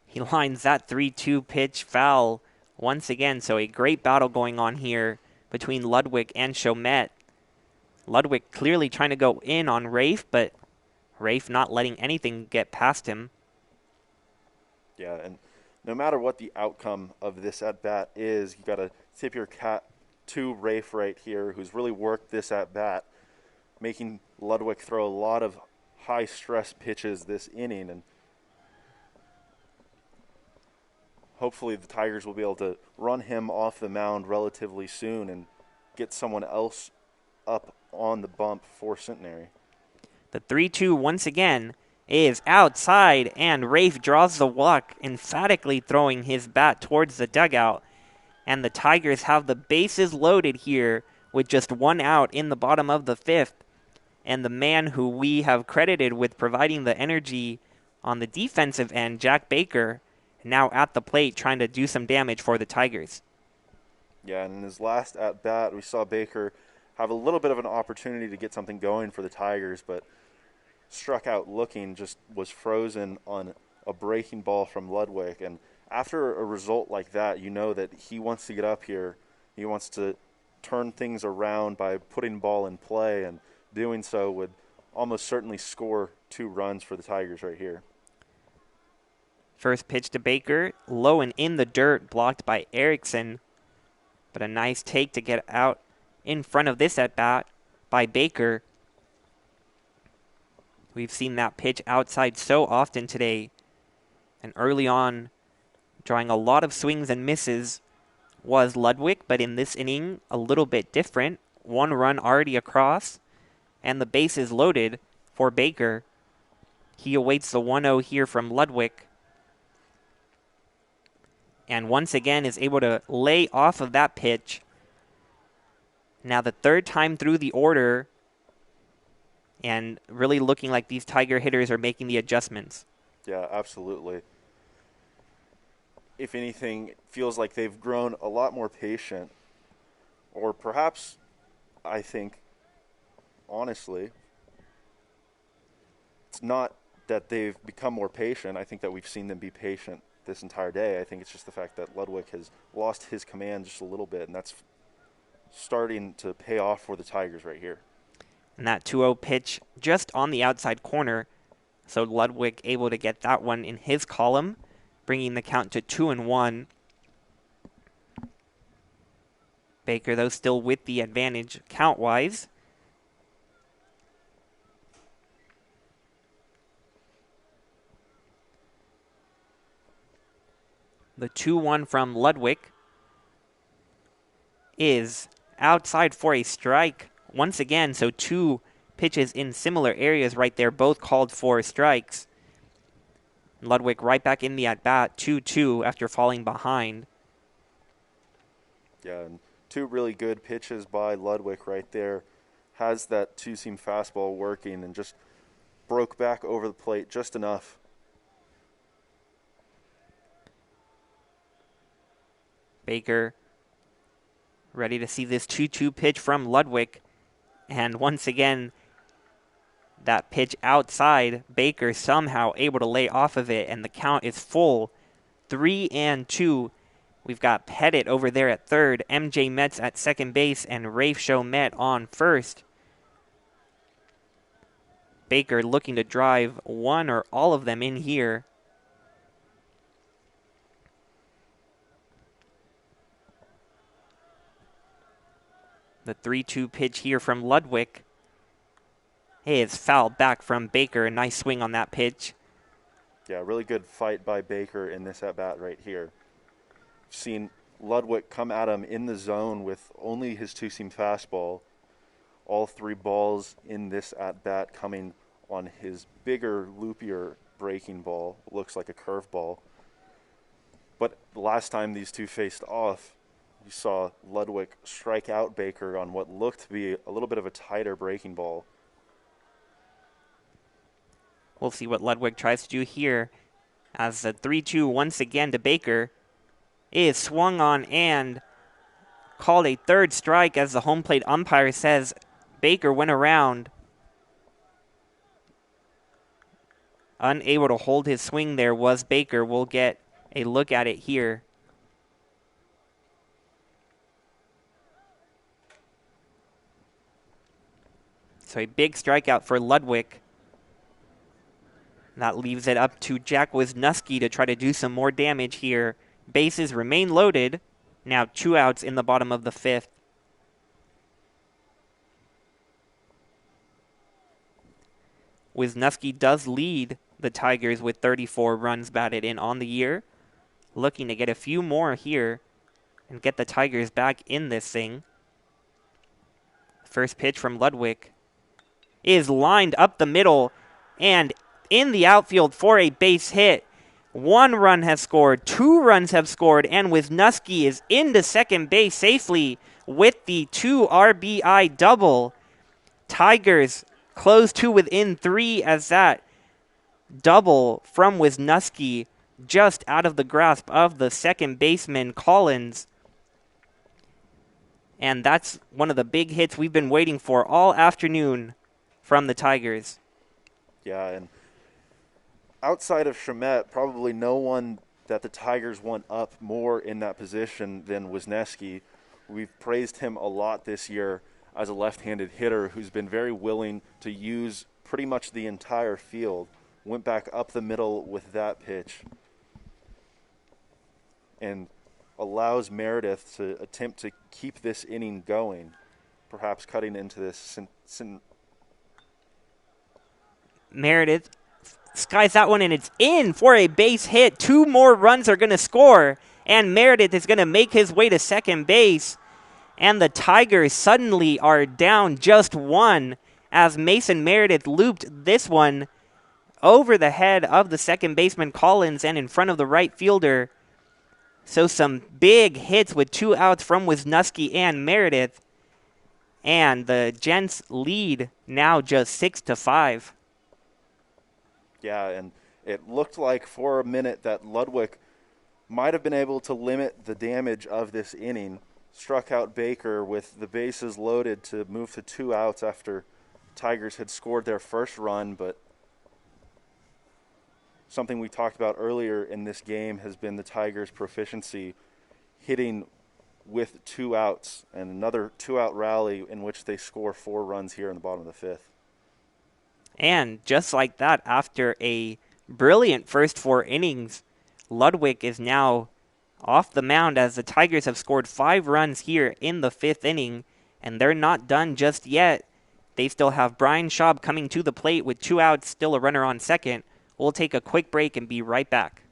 He lines that 3-2 pitch foul once again, so a great battle going on here between Ludwig and Chamet. Ludwig clearly trying to go in on Rafe, but Rafe not letting anything get past him.
Yeah, and no matter what the outcome of this at bat is, you got to tip your cap to Rafe right here, who's really worked this at bat, making Ludwig throw a lot of high stress pitches this inning, and hopefully the Tigers will be able to run him off the mound relatively soon and get someone else up on the bump for Centenary.
The 3-2 once again is outside, and Rafe draws the walk, emphatically throwing his bat towards the dugout. And the Tigers have the bases loaded here with just one out in the bottom of the fifth. And the man who we have credited with providing the energy on the defensive end, Jack Baker, now at the plate trying to do some damage for the Tigers.
Yeah, and in his last at bat, we saw Baker have a little bit of an opportunity to get something going for the Tigers, but struck out looking, just was frozen on a breaking ball from Ludwig. And after a result like that, you know that he wants to get up here. He wants to turn things around by putting the ball in play, and doing so would almost certainly score 2 runs for the Tigers right here.
First pitch to Baker, low and in the dirt, blocked by Erickson. But a nice take to get out in front of this at-bat by Baker. We've seen that pitch outside so often today. And early on, drawing a lot of swings and misses was Ludwig, but in this inning, a little bit different. 1 run already across, and the bases loaded for Baker. He awaits the 1-0 here from Ludwig. And once again is able to lay off of that pitch. Now the 3rd time through the order, and really looking like these Tiger hitters are making the adjustments.
Yeah, absolutely. If anything, it feels like they've grown a lot more patient. Or perhaps, I think, honestly, it's not that they've become more patient. I think that we've seen them be patient this entire day. I think it's just the fact that Ludwig has lost his command just a little bit, and that's starting to pay off for the Tigers right here.
And that 2-0 pitch just on the outside corner. So Ludwig able to get that one in his column, bringing the count to 2-1. Baker, though, still with the advantage count-wise. The 2-1 from Ludwig is outside for a strike once again. So 2 pitches in similar areas right there, both called for strikes. Ludwig right back in the at-bat, 2-2 after falling behind.
Yeah, and 2 really good pitches by Ludwig right there. Has that 2-seam fastball working and just broke back over the plate just enough.
Baker ready to see this 2-2 pitch from Ludwig. And once again, that pitch outside, Baker somehow able to lay off of it, and the count is full, 3-2. We've got Pettit over there at third, MJ Metz at second base, and Rafe Chamet on first. Baker looking to drive one or all of them in here. The 3-2 pitch here from Ludwig is fouled back from Baker. A nice swing on that pitch.
Yeah, really good fight by Baker in this at-bat right here. Seen Ludwig come at him in the zone with only his 2-seam fastball. All 3 balls in this at-bat coming on his bigger, loopier breaking ball. Looks like a curveball. But the last time these 2 faced off, We saw Ludwig strike out Baker on what looked to be a little bit of a tighter breaking ball.
We'll see what Ludwig tries to do here as the 3-2 once again to Baker is swung on and called a third strike as the home plate umpire says Baker went around. Unable to hold his swing there was Baker. We'll get a look at it here. So a big strikeout for Ludwig. That leaves it up to Jack Wisniewski to try to do some more damage here. Bases remain loaded. Now 2 outs in the bottom of the 5th. Wisniewski does lead the Tigers with 34 runs batted in on the year. Looking to get a few more here and get the Tigers back in this thing. First pitch from Ludwig is lined up the middle and in the outfield for a base hit. 1 run has scored, 2 runs have scored, and Wisniewski is into second base safely with the 2 RBI double. Tigers close to within 3 as that double from Wisniewski just out of the grasp of the second baseman Collins. And that's one of the big hits we've been waiting for all afternoon from the Tigers.
Yeah, and outside of Shamet, probably no one that the Tigers want up more in that position than Wisniewski. We've praised him a lot this year as a left-handed hitter who's been very willing to use pretty much the entire field. Went back up the middle with that pitch and allows Meredith to attempt to keep this inning going, perhaps cutting into this.
Meredith skies that one, and it's in for a base hit. 2 more runs are going to score, and Meredith is going to make his way to second base. And the Tigers suddenly are down just 1 as Mason Meredith looped this one over the head of the second baseman Collins and in front of the right fielder. So some big hits with 2 outs from Wisniewski and Meredith. And the Gents lead now just 6-5.
Yeah, and it looked like for a minute that Ludwig might have been able to limit the damage of this inning. Struck out Baker with the bases loaded to move to 2 outs after Tigers had scored their first run, but something we talked about earlier in this game has been the Tigers' proficiency hitting with 2 outs and another 2-out rally in which they score 4 runs here in the bottom of the 5th.
And just like that, after a brilliant first 4 innings, Ludwig is now off the mound as the Tigers have scored 5 runs here in the 5th inning, and they're not done just yet. They still have Brian Schaub coming to the plate with 2 outs, still a runner on second. We'll take a quick break and be right back.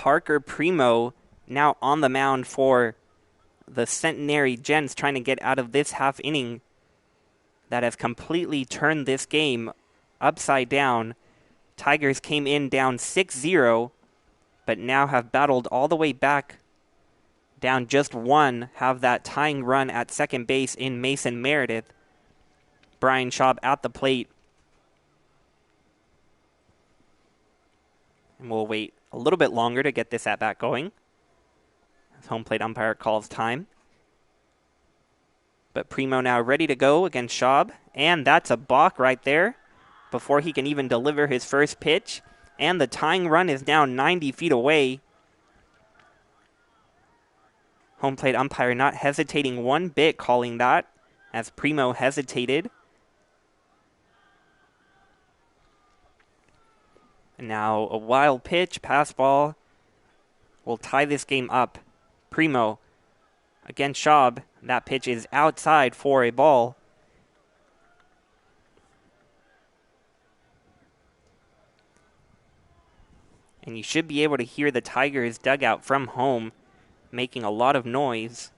Parker Primo now on the mound for the Centenary Gents, trying to get out of this half inning that has completely turned this game upside down. Tigers came in down 6-0, but now have battled all the way back down just one, have that tying run at second base in Mason Meredith. Brian Schaub at the plate. And we'll wait a little bit longer to get this at-bat going, as home plate umpire calls time. But Primo now ready to go against Schaub, and that's a balk right there before he can even deliver his first pitch. And the tying run is now 90 feet away. Home plate umpire not hesitating one bit calling that, as Primo hesitated. And now a wild pitch, pass ball, will tie this game up. Primo against Schaub. That pitch is outside for a ball. And you should be able to hear the Tigers dugout from home making a lot of noise.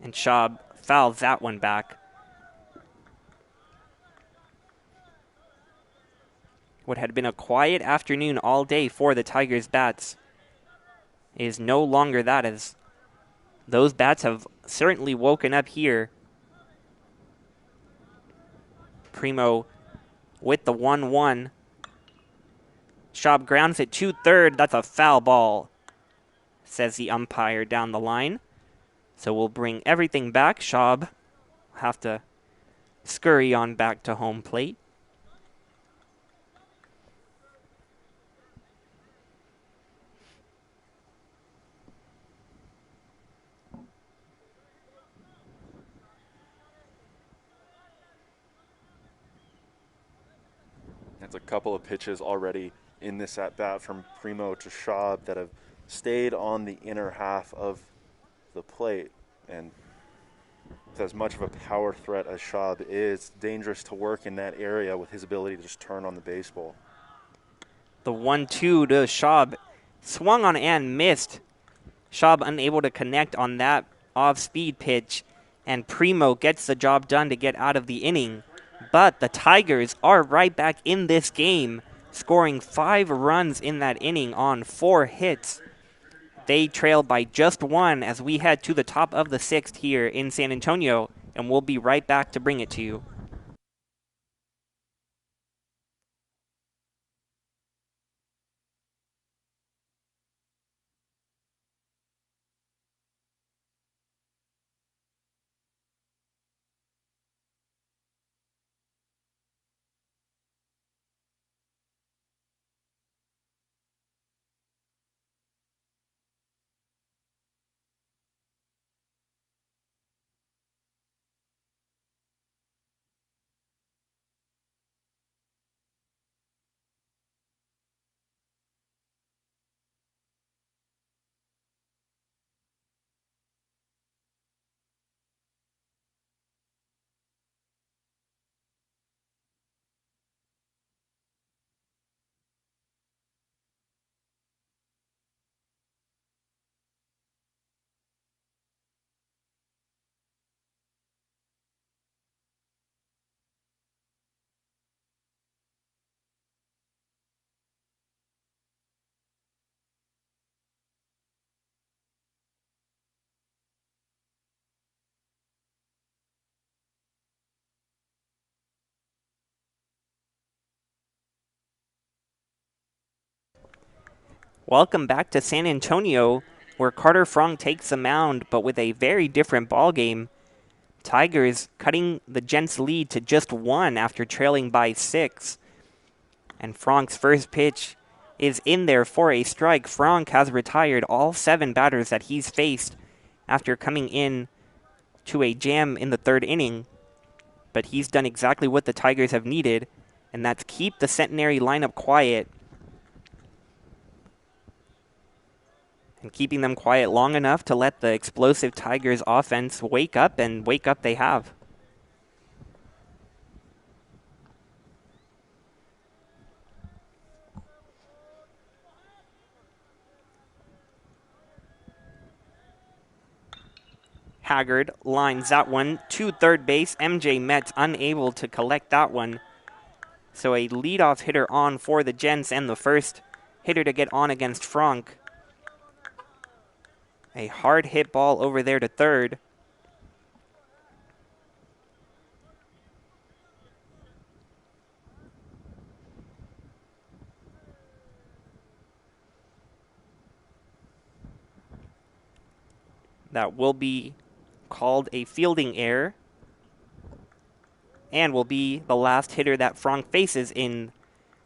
And Schaub fouls that one back. What had been a quiet afternoon all day for the Tigers bats is no longer that, as those bats have certainly woken up here. Primo with the 1-1. Schaub grounds it to third. That's a foul ball, says the umpire down the line. So we'll bring everything back. Schaub will have to scurry on back to home plate.
That's a couple of pitches already in this at-bat from Primo to Schaub that have stayed on the inner half of the plate. And with as much of a power threat as Schaub is, dangerous to work in that area with his ability to just turn on the baseball.
The 1-2 to Schaub swung on and missed. Schaub unable to connect on that off-speed pitch, and Primo gets the job done to get out of the inning. But the Tigers are right back in this game, scoring 5 runs in that inning on 4 hits. They trail by just 1 as we head to the top of the 6th here in San Antonio, and we'll be right back to bring it to you. Welcome back to San Antonio, where Carter Franck takes the mound, but with a very different ball game. Tigers cutting the Gents' lead to just 1 after trailing by 6. And Franck's first pitch is in there for a strike. Franck has retired all 7 batters that he's faced after coming in to a jam in the 3rd inning. But he's done exactly what the Tigers have needed, and that's keep the Centenary lineup quiet. And keeping them quiet long enough to let the explosive Tigers offense wake up, and wake up they have. Haggard lines that one to third base. MJ Metz unable to collect that one. So a leadoff hitter on for the Gents and the first hitter to get on against Franck. A hard hit ball over there to third. That will be called a fielding error and will be the last hitter that Franck faces in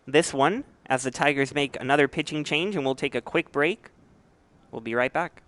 this one as the Tigers make another pitching change, and we'll take a quick break. We'll be right back.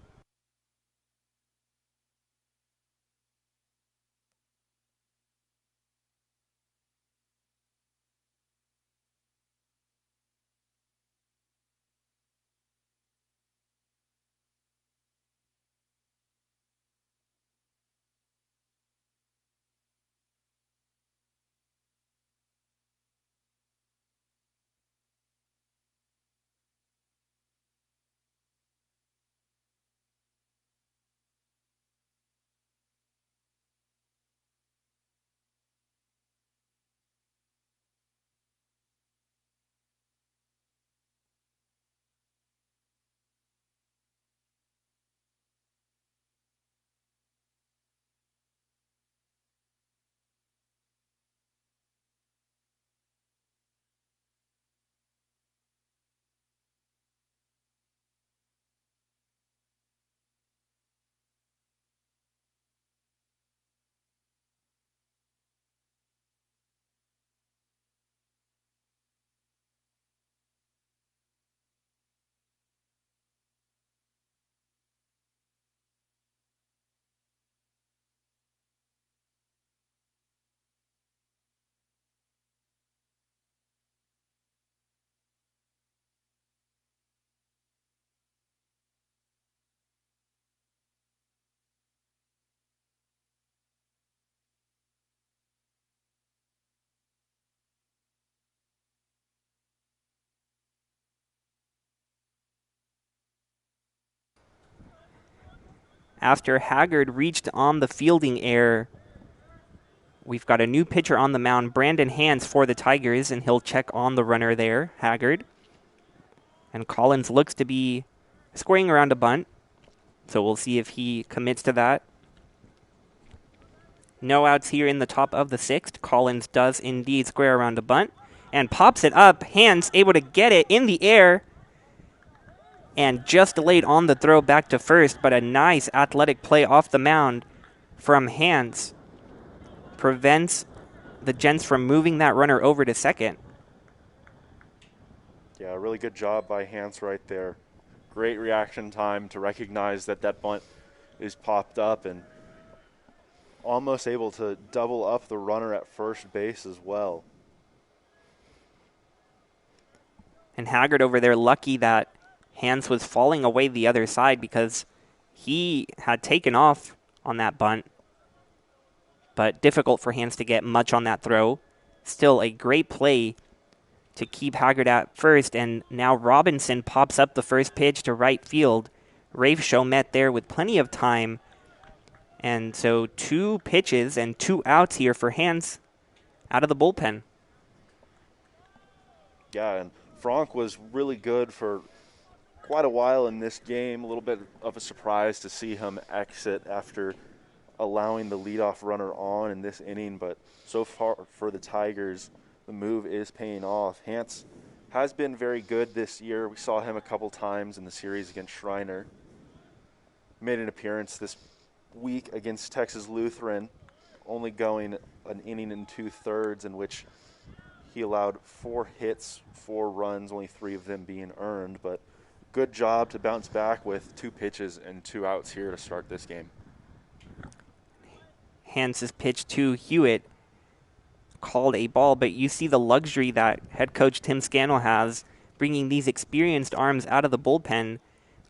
After Haggard reached on the fielding error, we've got a new pitcher on the mound, Brandon Hans for the Tigers, and he'll check on the runner there, Haggard. And Collins looks to be squaring around a bunt, so we'll see if he commits to that. No outs here in the top of the sixth. Collins does indeed square around a bunt and pops it up. Hans able to get it in the air and just delayed on the throw back to first, but a nice athletic play off the mound from Hans prevents the Gents from moving that runner over to second.
Yeah, really good job by Hans right there. Great reaction time to recognize that that bunt is popped up and almost able to double up the runner at first base as well.
And Haggard over there lucky that Hans was falling away the other side because he had taken off on that bunt. But difficult for Hans to get much on that throw. Still a great play to keep Haggard at first. And now Robinson pops up the first pitch to right field. Rafe Chomet there with plenty of time. And so 2 pitches and 2 outs here for Hans out of the bullpen.
Yeah, and Franck was really good for quite a while in this game. A little bit of a surprise to see him exit after allowing the leadoff runner on in this inning. But so far for the Tigers, the move is paying off. Hans has been very good this year. We saw him a couple times in the series against Schreiner. Made an appearance this week against Texas Lutheran, only going an inning and 2/3, in which he allowed 4 hits, 4 runs, only 3 of them being earned. But good job to bounce back with 2 pitches and 2 outs here to start this game.
Hans' pitch to Hewitt called a ball, but you see the luxury that head coach Tim Scannell has, bringing these experienced arms out of the bullpen.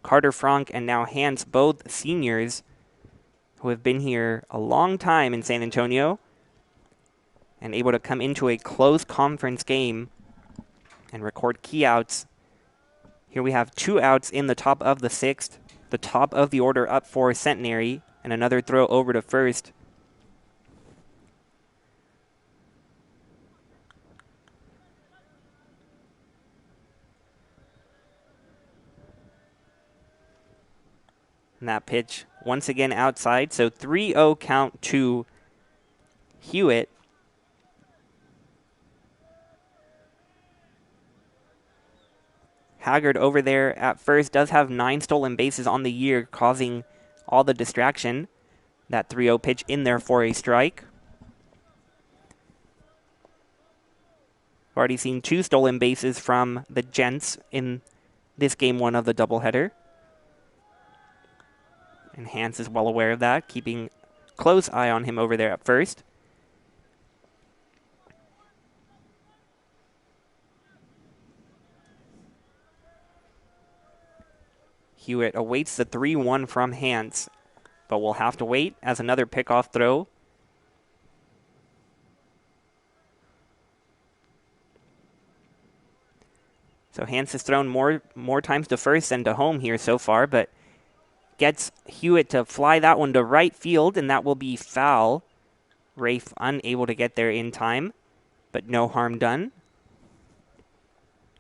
Carter Franck and now Hans, both seniors, who have been here a long time in San Antonio and able to come into a close conference game and record key outs. Here we have 2 outs in the top of the 6th. The top of the order up for Centenary. And another throw over to first. And that pitch once again outside. So 3-0 count to Hewitt. Haggard over there at first does have 9 stolen bases on the year, causing all the distraction. That 3-0 pitch in there for a strike. We've already seen 2 stolen bases from the Gents in this game 1 of the doubleheader. And Hans is well aware of that, keeping close eye on him over there at first. Hewitt awaits the 3-1 from Hans, but will have to wait as another pickoff throw. So Hans has thrown more times to first than to home here so far, but gets Hewitt to fly that one to right field, and that will be foul. Rafe unable to get there in time, but no harm done.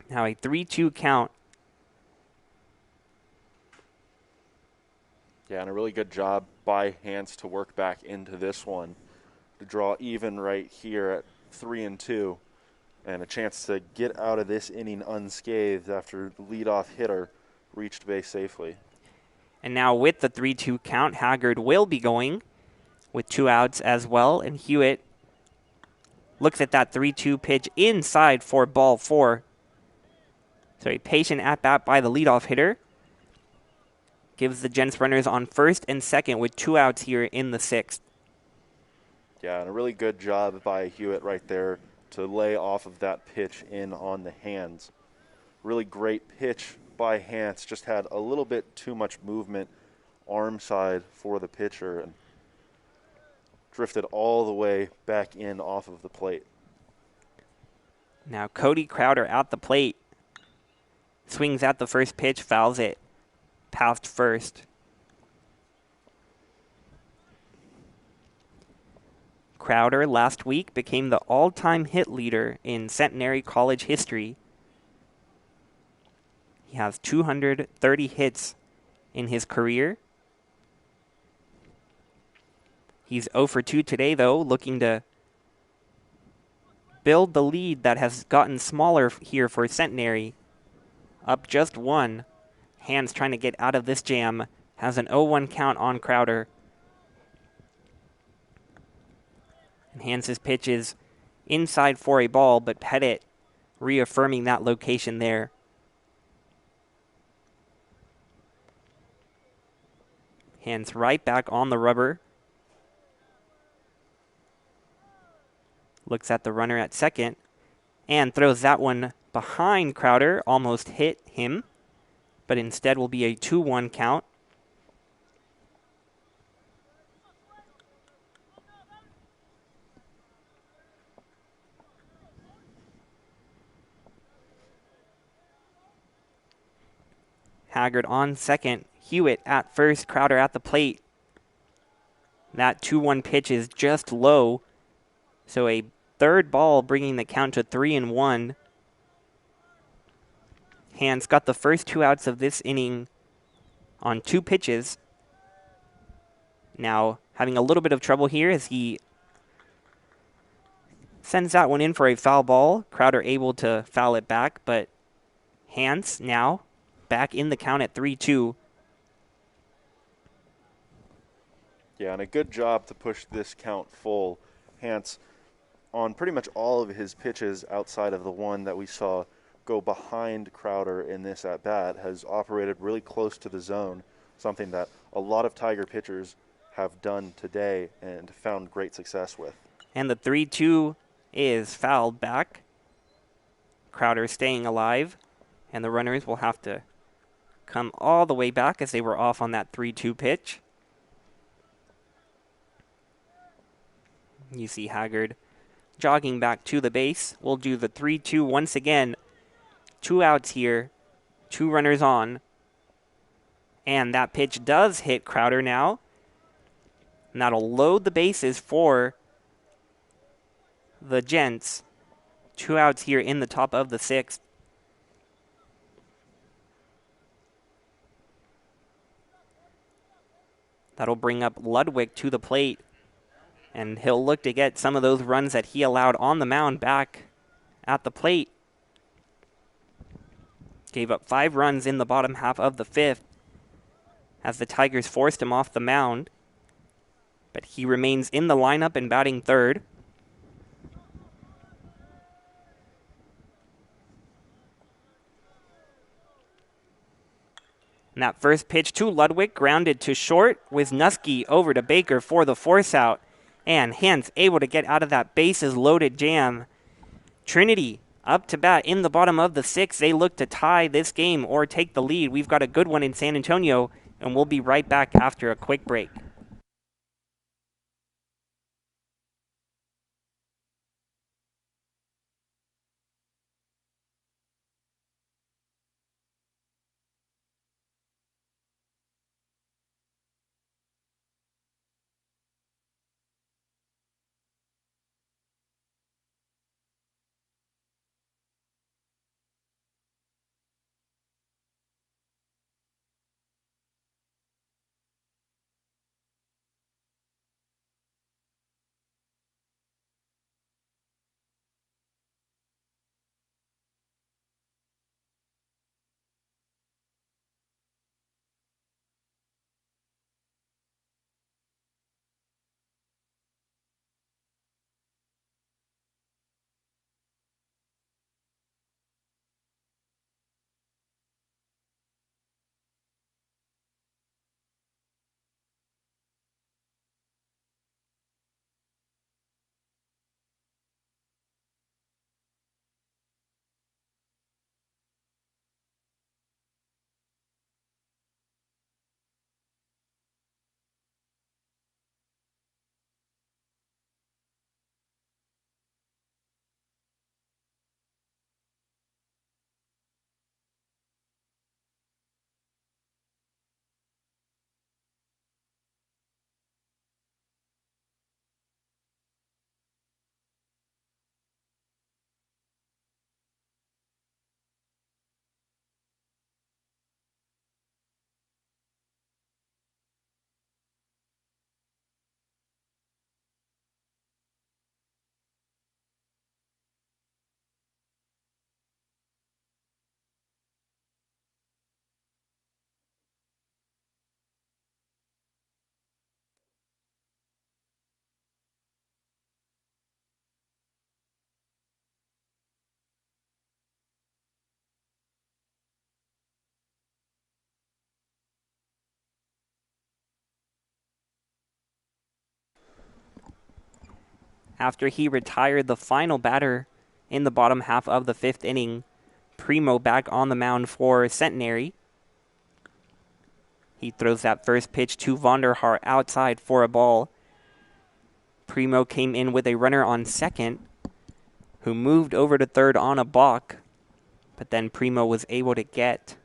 Now a 3-2 count.
Yeah, and a really good job by Hans to work back into this one to draw even right here at 3-2, and a chance to get out of this inning unscathed after the leadoff hitter reached base safely.
And now with the 3-2 count, Haggard will be going with 2 outs as well, and Hewitt looks at that 3-2 pitch inside for ball 4. So a patient at-bat by the leadoff hitter. Gives the Gents runners on first and second with 2 outs here in the 6th.
Yeah, and a really good job by Hewitt right there to lay off of that pitch in on the hands. Really great pitch by Hans, just had a little bit too much movement arm side for the pitcher and drifted all the way back in off of the plate.
Now Cody Crowder at the plate. Swings at the first pitch, fouls it past first. Crowder last week became the all-time hit leader in Centenary College history. He has 230 hits in his career. He's 0 for 2 today, though, looking to build the lead that has gotten smaller here for Centenary. Up just 1. Hans trying to get out of this jam. Has an 0-1 count on Crowder. And Hans's pitch is inside for a ball, but Pettit reaffirming that location there. Hans right back on the rubber. Looks at the runner at second and throws that one behind Crowder. Almost hit him, but instead will be a 2-1 count. Haggard on second. Hewitt at first. Crowder at the plate. That 2-1 pitch is just low. So a third ball bringing the count to 3-1. Hans got the first 2 outs of this inning on 2 pitches. Now having a little bit of trouble here as he sends that one in for a foul ball. Crowder able to foul it back, but Hans now back in the count at 3-2.
Yeah, and a good job to push this count full. Hans, on pretty much all of his pitches outside of the one that we saw go behind Crowder in this at-bat, has operated really close to the zone, something that a lot of Tiger pitchers have done today and found great success with.
And the 3-2 is fouled back. Crowder staying alive, and the runners will have to come all the way back as they were off on that 3-2 pitch. You see Haggard jogging back to the base. We'll do the 3-2 once again. 2 outs here, 2 runners on. And that pitch does hit Crowder now. And that'll load the bases for the Gents. 2 outs here in the top of the 6th. That'll bring up Ludwig to the plate. And he'll look to get some of those runs that he allowed on the mound back at the plate. Gave up 5 runs in the bottom half of the 5th as the Tigers forced him off the mound. But he remains in the lineup and batting third. And that first pitch to Ludwig, grounded to short. Wisniewski over to Baker for the force out. And Hance able to get out of that bases loaded jam. Trinity up to bat in the bottom of the 6th. They look to tie this game or take the lead. We've got a good one in San Antonio, and we'll be right back after a quick break. After he retired the final batter in the bottom half of the 5th inning, Primo back on the mound for Centenary. He throws that first pitch to Vonderhaar outside for a ball. Primo came in with a runner on second, who moved over to third on a balk, but then Primo was able to get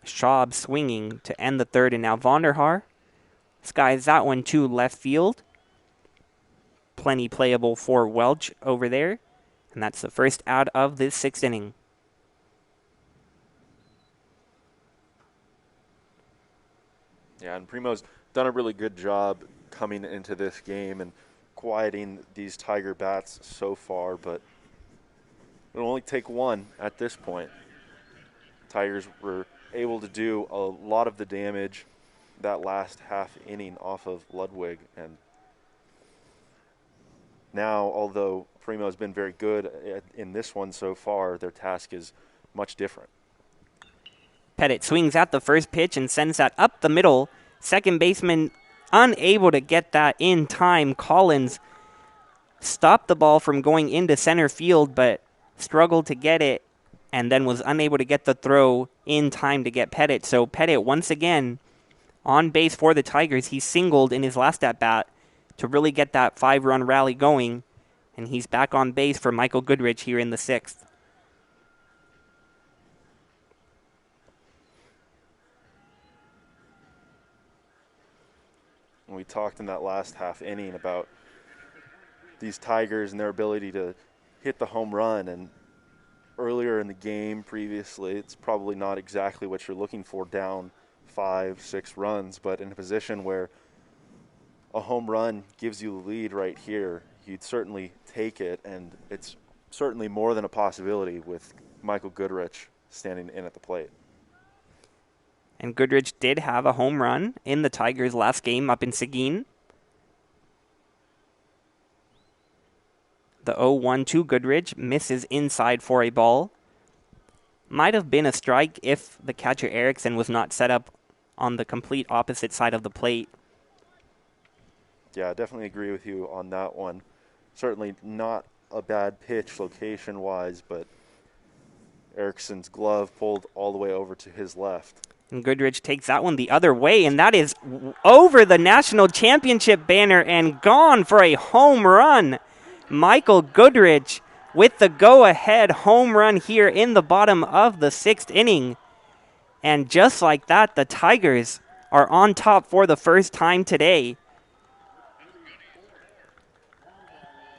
Schaub swinging to end the third, and now Vonderhaar skies that one to left field. Plenty playable for Welch over there, and that's the first out of this 6th inning.
Yeah, and Primo's done a really good job coming into this game and quieting these Tiger bats so far, but it'll only take one at this point. Tigers were able to do a lot of the damage that last half inning off of Ludwig, and now, although Primo's been very good in this one so far, their task is much different.
Pettit swings at the first pitch and sends that up the middle. Second baseman unable to get that in time. Collins stopped the ball from going into center field, but struggled to get it and then was unable to get the throw in time to get Pettit. So Pettit, once again, on base for the Tigers. He singled in his last at-bat to really get that 5-run rally going, and he's back on base for Michael Goodrich here in the 6th.
And we talked in that last half inning about these Tigers and their ability to hit the home run. And earlier in the game previously, it's probably not exactly what you're looking for down 5-6 runs, but in a position where a home run gives you the lead right here, you'd certainly take it, and it's certainly more than a possibility with Michael Goodrich standing in at the plate.
And Goodrich did have a home run in the Tigers' last game up in Seguin. The 0-1 Goodrich misses inside for a ball. Might have been a strike if the catcher Erickson was not set up on the complete opposite side of the plate.
Yeah, I definitely agree with you on that one. Certainly not a bad pitch location-wise, but Erickson's glove pulled all the way over to his left.
And Goodrich takes that one the other way, and that is over the national championship banner and gone for a home run. Michael Goodrich with the go-ahead home run here in the bottom of the 6th inning. And just like that, the Tigers are on top for the first time today.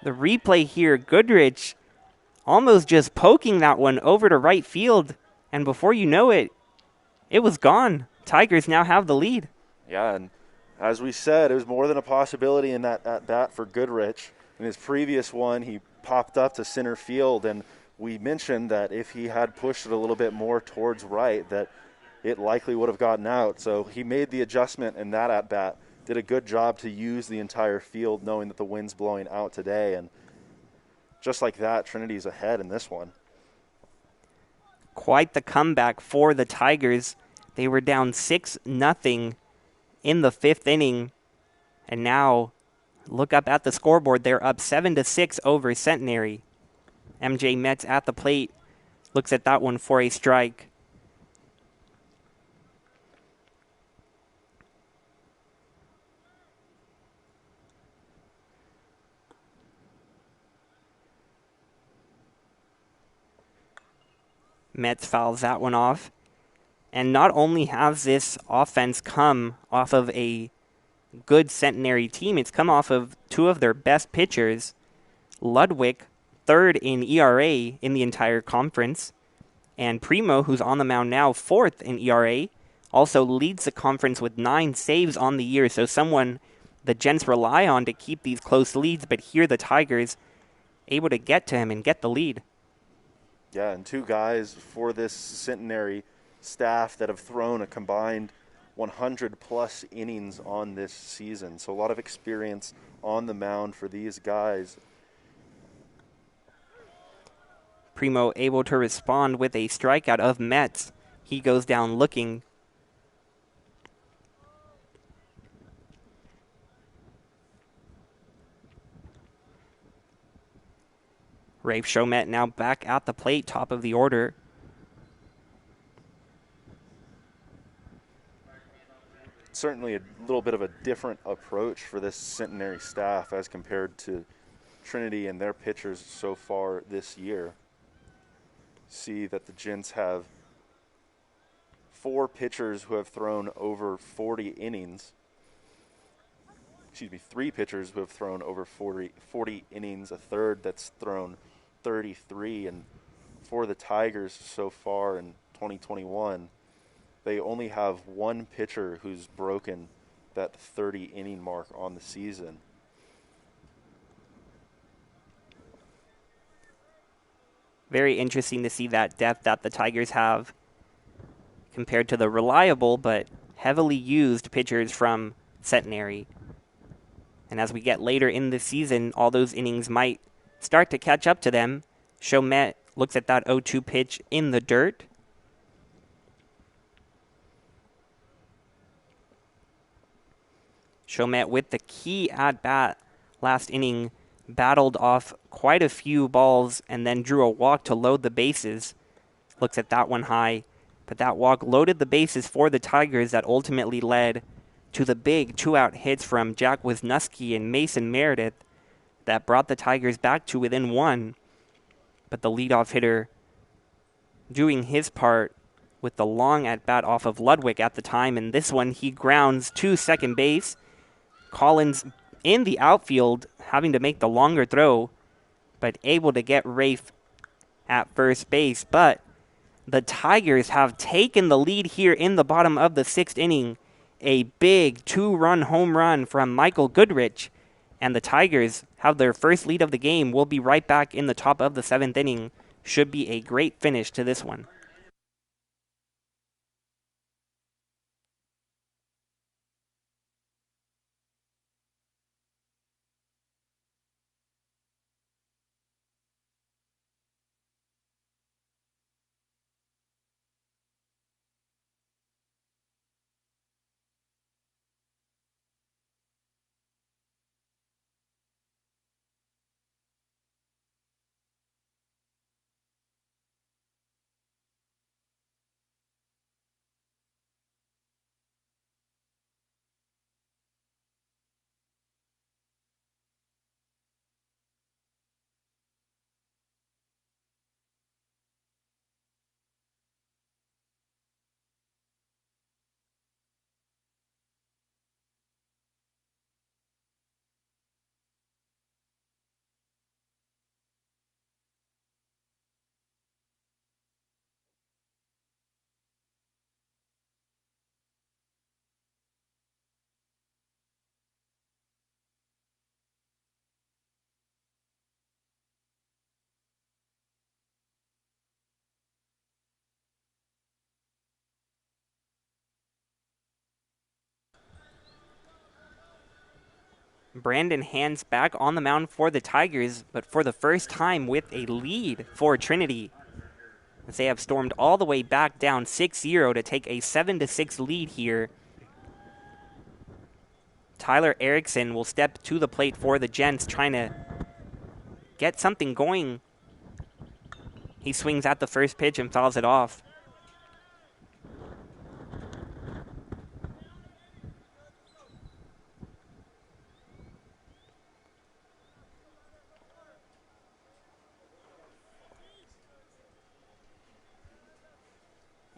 The replay here, Goodrich almost just poking that one over to right field, and before you know it, it was gone. Tigers now have the lead.
Yeah, and as we said, it was more than a possibility in that at-bat for Goodrich. In his previous one, he popped up to center field, and we mentioned that if he had pushed it a little bit more towards right, that it likely would have gotten out. So he made the adjustment in that at-bat, did a good job to use the entire field, knowing that the wind's blowing out today. And just like that, Trinity's ahead in this one.
Quite the comeback for the Tigers. They were down 6-0 in the 5th inning. And now, look up at the scoreboard. They're up 7-6 over Centenary. MJ Metz at the plate. Looks at that one for a strike. Metz fouls that one off. And not only has this offense come off of a good Centenary team, it's come off of 2 of their best pitchers. Ludwig, 3rd in ERA in the entire conference. And Primo, who's on the mound now, 4th in ERA, also leads the conference with 9 saves on the year. So someone the Gents rely on to keep these close leads, but here the Tigers able to get to him and get the lead.
Yeah, and 2 guys for this Centenary staff that have thrown a combined 100-plus innings on this season. So a lot of experience on the mound for these guys.
Primo able to respond with a strikeout of Metz. He goes down looking. Rafe Chomet now back at the plate, top of the order.
Certainly a little bit of a different approach for this Centenary staff as compared to Trinity and their pitchers so far this year. See that the Gents have 4 pitchers who have thrown over 40 innings. 3 pitchers who have thrown over 40 innings, a third that's thrown 33. And for the Tigers so far in 2021, they only have 1 pitcher who's broken that 30-inning mark on the season.
Very interesting to see that depth that the Tigers have compared to the reliable but heavily used pitchers from Centenary. And as we get later in the season, all those innings might start to catch up to them. Chomet looks at that 0-2 pitch in the dirt. Chomet with the key at-bat last inning, battled off quite a few balls and then drew a walk to load the bases. Looks at that one high, but that walk loaded the bases for the Tigers that ultimately led to the big 2-out hits from Jack Wisniewski and Mason Meredith that brought the Tigers back to within 1. But the leadoff hitter doing his part with the long at-bat off of Ludwig at the time, and this one he grounds to second base. Collins in the outfield having to make the longer throw, but able to get Rafe at first base. But the Tigers have taken the lead here in the bottom of the 6th inning. A big 2-run home run from Michael Goodrich. And the Tigers have their first lead of the game. We'll be right back in the top of the 7th inning. Should be a great finish to this one. Brandon Hands back on the mound for the Tigers, but for the first time with a lead for Trinity, as they have stormed all the way back down 6-0 to take a 7-6 lead here. Tyler Erickson will step to the plate for the Gents, trying to get something going. He swings at the first pitch and fouls it off.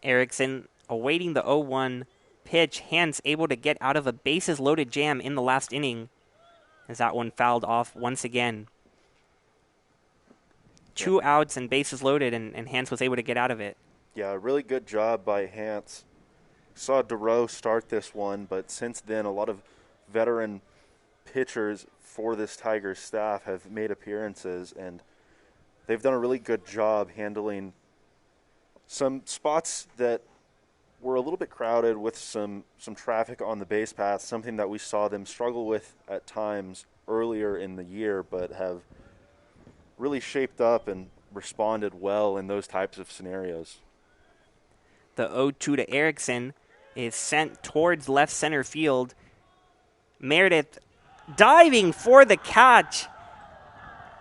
Erickson awaiting the 0-1 pitch. Hands able to get out of a bases-loaded jam in the last inning, as that one fouled off once again. 2 outs and bases loaded, and Hands was able to get out of it.
Yeah, really good job by Hans. Saw DeRoe start this one, but since then a lot of veteran pitchers for this Tigers staff have made appearances, and they've done a really good job handling some spots that were a little bit crowded with some traffic on the base path, something that we saw them struggle with at times earlier in the year, but have really shaped up and responded well in those types of scenarios.
The 0-2 to Erickson is sent towards left center field. Meredith diving for the catch.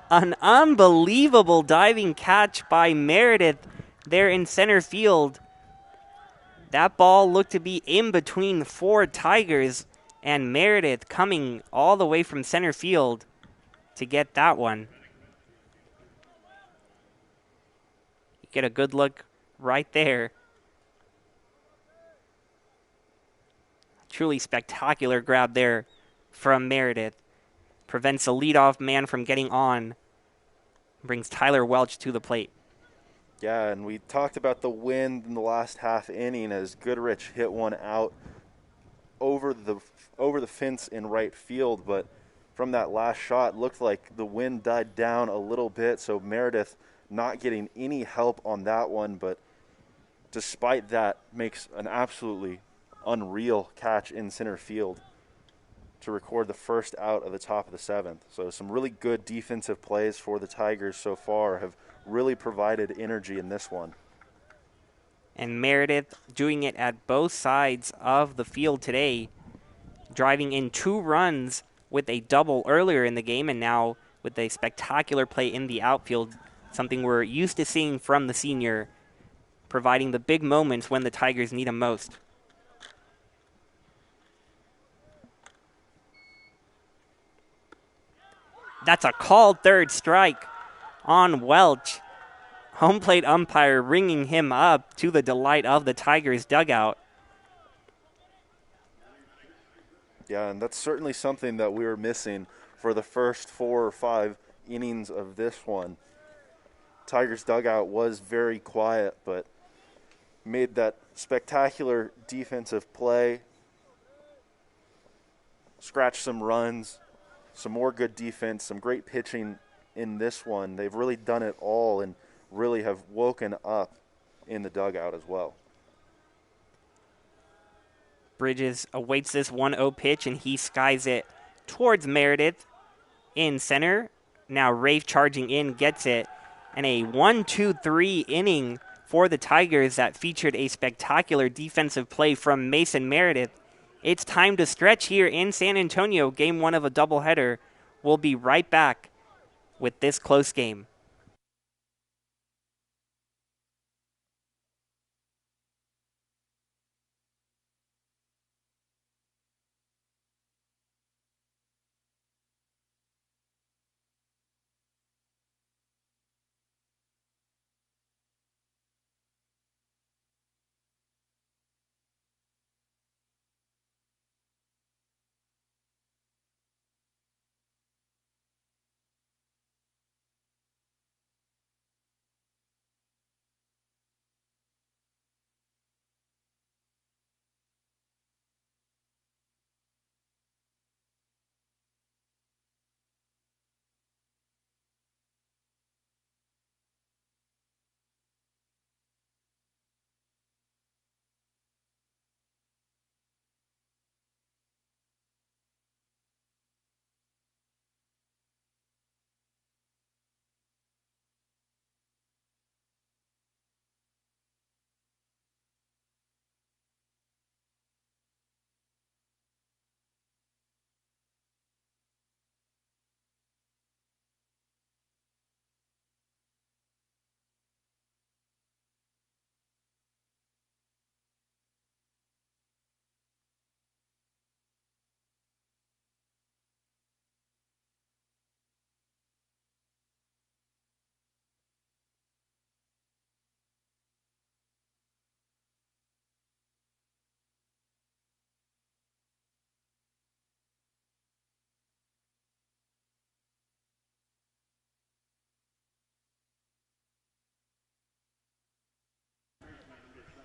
An unbelievable diving catch by Meredith there in center field. That ball looked to be in between 4 Tigers, and Meredith coming all the way from center field to get that one. You get a good look right there. Truly spectacular grab there from Meredith. Prevents the leadoff man from getting on. Brings Tyler Welch to the plate.
Yeah, and we talked about the wind in the last half inning as Goodrich hit one out over the fence in right field, but from that last shot, looked like the wind died down a little bit, so Meredith not getting any help on that one, but despite that, makes an absolutely unreal catch in center field to record the first out of the top of the 7th. So some really good defensive plays for the Tigers so far have really provided energy in this one.
And Meredith doing it at both sides of the field today, driving in 2 runs with a double earlier in the game, and now with a spectacular play in the outfield, something we're used to seeing from the senior, providing the big moments when the Tigers need him most. That's a called third strike on Welch. Home plate umpire ringing him up to the delight of the Tigers dugout.
Yeah, and that's certainly something that we were missing for the first 4 or 5 innings of this one. Tigers dugout was very quiet, but made that spectacular defensive play, scratched some runs, some more good defense, some great pitching in this one. They've really done it all and really have woken up in the dugout as well.
Bridges awaits this 1-0 pitch, and he skies it towards Meredith in center. Now Rafe charging in, gets it. And a 1-2-3 inning for the Tigers that featured a spectacular defensive play from Mason Meredith. It's time to stretch here in San Antonio, game 1 of a doubleheader. We'll be right back with this close game.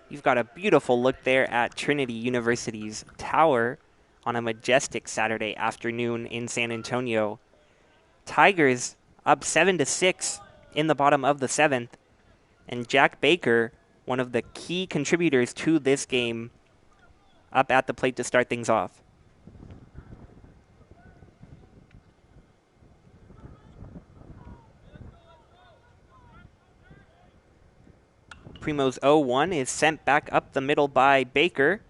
You've got a beautiful look there at Trinity University's tower on a majestic Saturday afternoon in San Antonio. Tigers up 7-6 in the bottom of the 7th. And Jack Baker, one of the key contributors to this game, up at the plate to start things off. Primo's 0-1 is sent back up the middle by Baker,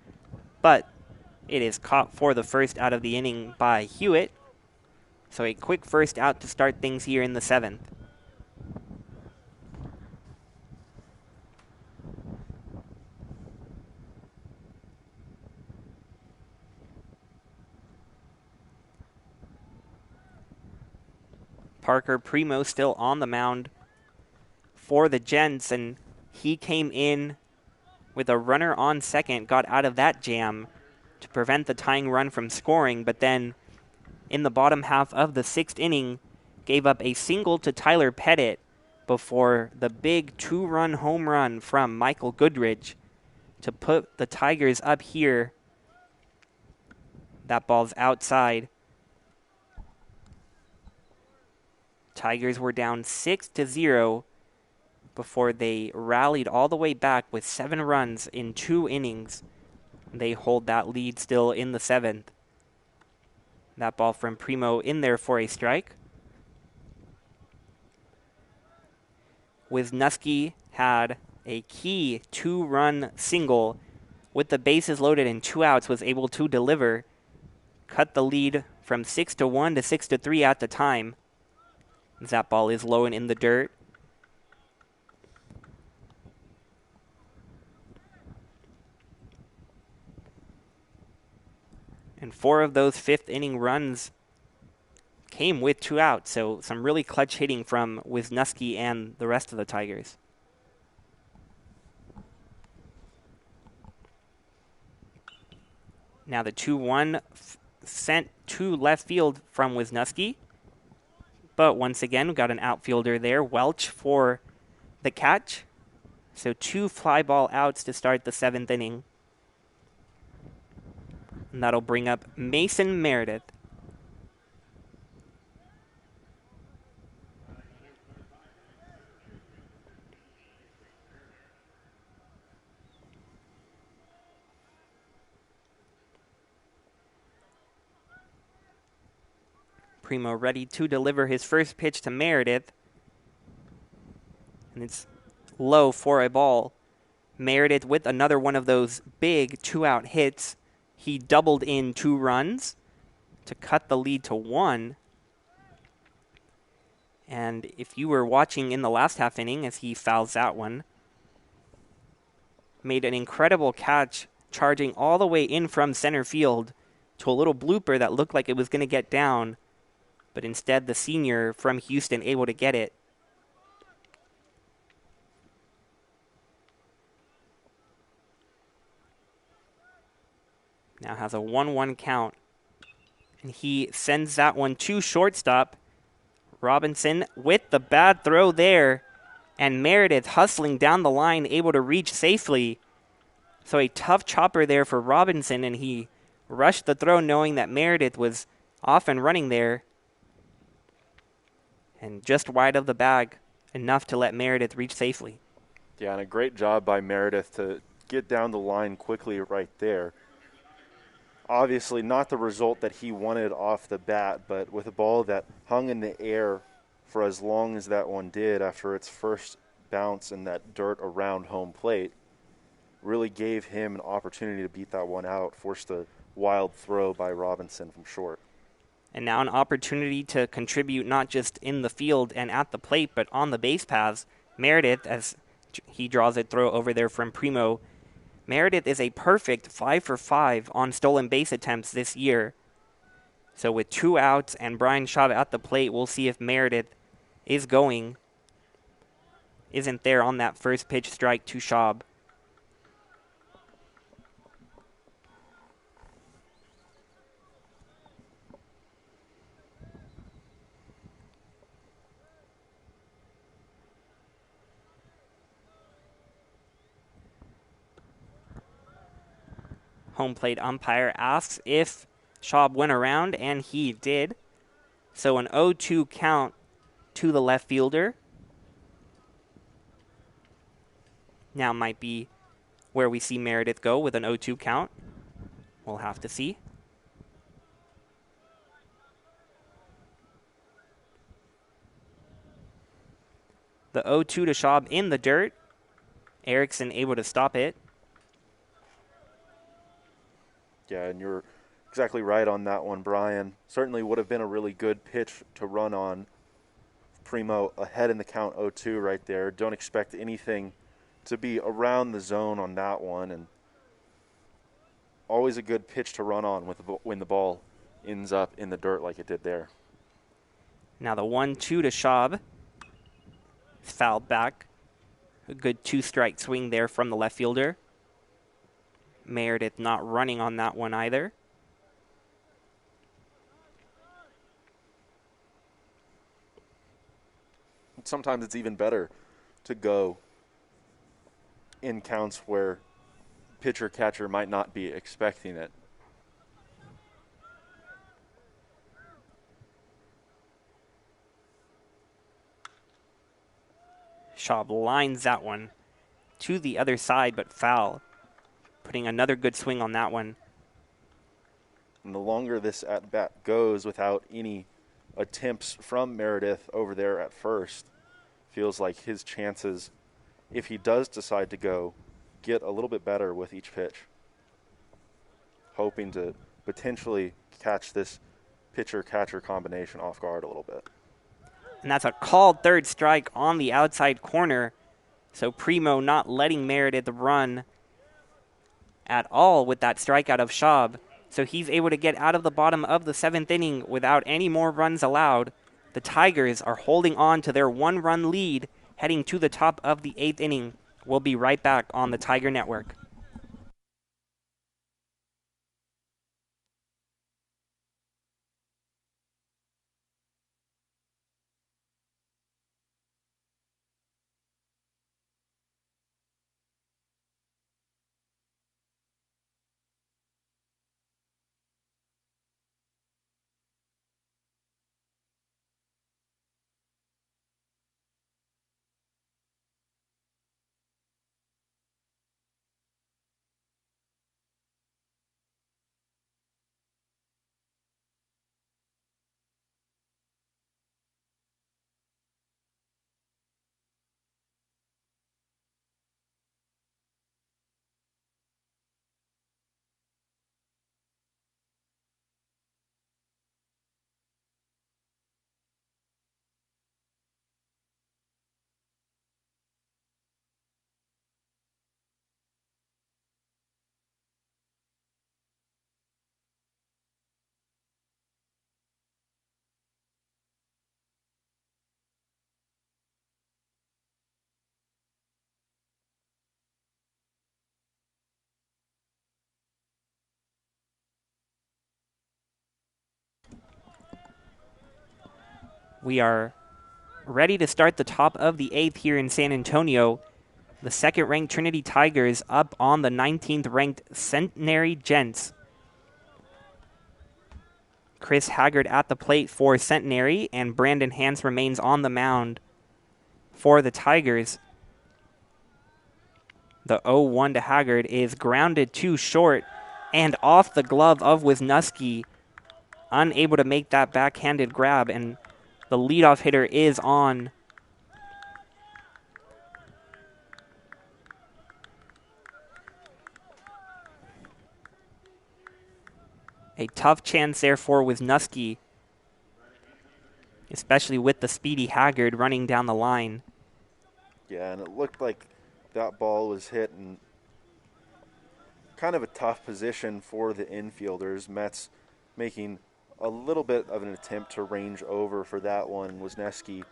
but it is caught for the first out of the inning by Hewitt. So a quick first out to start things here in the 7th. Parker Primo still on the mound for the Gents, and he came in with a runner on second, got out of that jam to prevent the tying run from scoring, but then in the bottom half of the 6th inning, gave up a single to Tyler Pettit before the big 2-run home run from Michael Goodrich to put the Tigers up here. That ball's outside. Tigers were down 6-0 before they rallied all the way back with 7 runs in 2 innings. They hold that lead still in the 7th. That ball from Primo in there for a strike. Wisniewski had a key 2-run single with the bases loaded and 2 outs, was able to deliver, cut the lead from 6-1 to 6-3 at the time. That ball is low and in the dirt. And 4 of those 5th inning runs came with 2 outs, so some really clutch hitting from Wisniewski and the rest of the Tigers. Now the 2-1 sent to left field from Wisniewski. But once again, we got an outfielder there, Welch, for the catch. So 2 fly ball outs to start the 7th inning. And that'll bring up Mason Meredith. Primo ready to deliver his first pitch to Meredith. And it's low for a ball. Meredith with another one of those big 2-out hits. He doubled in 2 runs to cut the lead to 1. And if you were watching in the last half inning as he fouls that one, made an incredible catch, charging all the way in from center field to a little blooper that looked like it was going to get down. But instead, the senior from Houston able to get it. Now has a 1-1 count. And he sends that one to shortstop. Robinson with the bad throw there. And Meredith hustling down the line, able to reach safely. So a tough chopper there for Robinson, and he rushed the throw knowing that Meredith was off and running there. And just wide of the bag, enough to let Meredith reach safely.
Yeah, and a great job by Meredith to get down the line quickly right there. Obviously not the result that he wanted off the bat, but with a ball that hung in the air for as long as that one did after its first bounce in that dirt around home plate, really gave him an opportunity to beat that one out, forced a wild throw by Robinson from short.
And now an opportunity to contribute not just in the field and at the plate, but on the base paths. Meredith, as he draws a throw over there from Primo, Meredith is a perfect 5 for 5 on stolen base attempts this year. So with 2 outs and Brian Schaub at the plate, we'll see if Meredith isn't there on that first pitch strike to Schaub. Home plate umpire asks if Schaub went around, and he did. So an 0-2 count to the left fielder. Now might be where we see Meredith go with an 0-2 count. We'll have to see. The 0-2 to Schaub in the dirt. Erickson able to stop it.
Yeah, and you're exactly right on that one, Brian. Certainly would have been a really good pitch to run on. Primo ahead in the count 0-2 right there. Don't expect anything to be around the zone on that one. And always a good pitch to run on when the ball ends up in the dirt like it did there.
Now the 1-2 to Schaub. Fouled back. A good 2-strike swing there from the left fielder. Meredith not running on that one either.
Sometimes it's even better to go in counts where pitcher-catcher might not be expecting it.
Schaub lines that one to the other side, but foul. Putting another good swing on that one.
And the longer this at-bat goes without any attempts from Meredith over there at first, feels like his chances, if he does decide to go, get a little bit better with each pitch. Hoping to potentially catch this pitcher-catcher combination off guard a little bit.
And that's a called third strike on the outside corner. So Primo not letting Meredith run at all with that strikeout of Schaub. So he's able to get out of the bottom of the 7th inning without any more runs allowed. The Tigers are holding on to their 1-run lead heading to the top of the 8th inning. We'll be right back on the Tiger Network. We are ready to start the top of the 8th here in San Antonio. The second-ranked Trinity Tigers up on the 19th-ranked Centenary Gents. Chris Haggard at the plate for Centenary, and Brandon Hance remains on the mound for the Tigers. The 0-1 to Haggard is grounded too short and off the glove of Wisniewski, unable to make that backhanded grab, and the leadoff hitter is on. A tough chance there for Wisniewski, especially with the speedy Haggard running down the line.
Yeah, and it looked like that ball was hit in kind of a tough position for the infielders. Mets making a little bit of an attempt to range over for that one. Wisniewski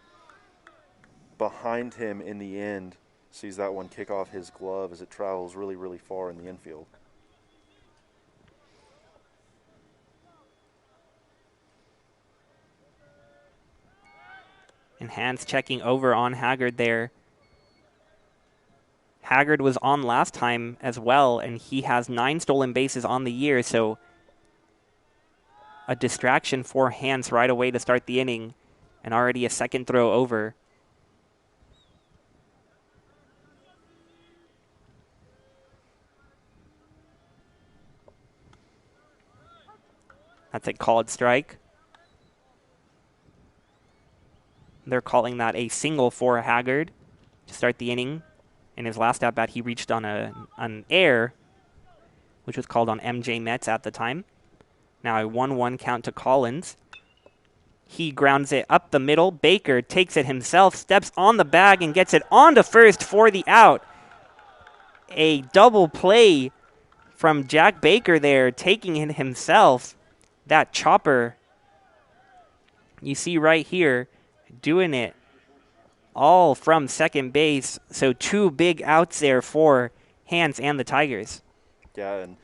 behind him in the end sees that one kick off his glove as it travels really, really far in the infield.
And Hance checking over on Haggard there. Haggard was on last time as well, and he has 9 stolen bases on the year, so a distraction for Hance right away to start the inning, and already a second throw over. That's a called strike. They're calling that a single for Haggard to start the inning. In his last at-bat, he reached on an error, which was called on MJ Metz at the time. Now a 1-1 count to Collins. He grounds it up the middle. Baker takes it himself, steps on the bag, and gets it on to first for the out. A double play from Jack Baker there, taking it himself. That chopper you see right here, doing it all from second base. So 2 big outs there for Hance and the Tigers.
Yeah, and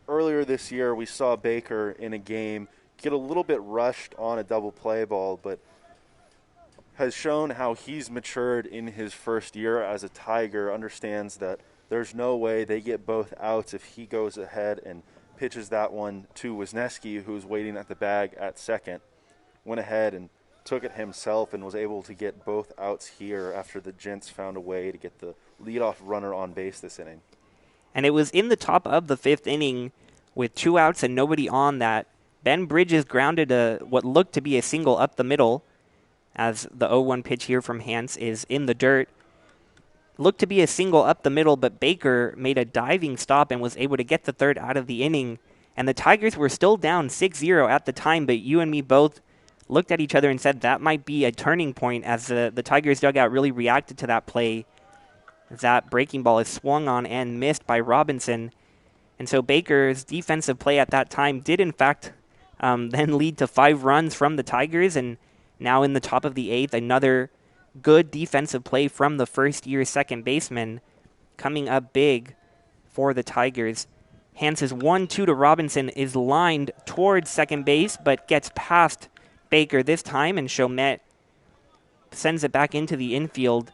earlier this year we saw Baker in a game get a little bit rushed on a double play ball, but has shown how he's matured in his first year as a Tiger, understands that there's no way they get both outs if he goes ahead and pitches that one to Wisniewski, who's waiting at the bag at second. Went ahead and took it himself and was able to get both outs here after the Gents found a way to get the leadoff runner on base this inning.
And it was in the top of the 5th inning with 2 outs and nobody on that Ben Bridges grounded what looked to be a single up the middle, as the 0-1 pitch here from Hance is in the dirt. Looked to be a single up the middle, but Baker made a diving stop and was able to get the third out of the inning. And the Tigers were still down 6-0 at the time, but you and me both looked at each other and said that might be a turning point, as the Tigers dugout really reacted to that play. That breaking ball is swung on and missed by Robinson. And so Baker's defensive play at that time did, in fact, then lead to 5 runs from the Tigers. And now in the top of the 8th, another good defensive play from the first-year second baseman coming up big for the Tigers. Hance's 1-2 to Robinson is lined towards second base, but gets past Baker this time, and Chomet sends it back into the infield.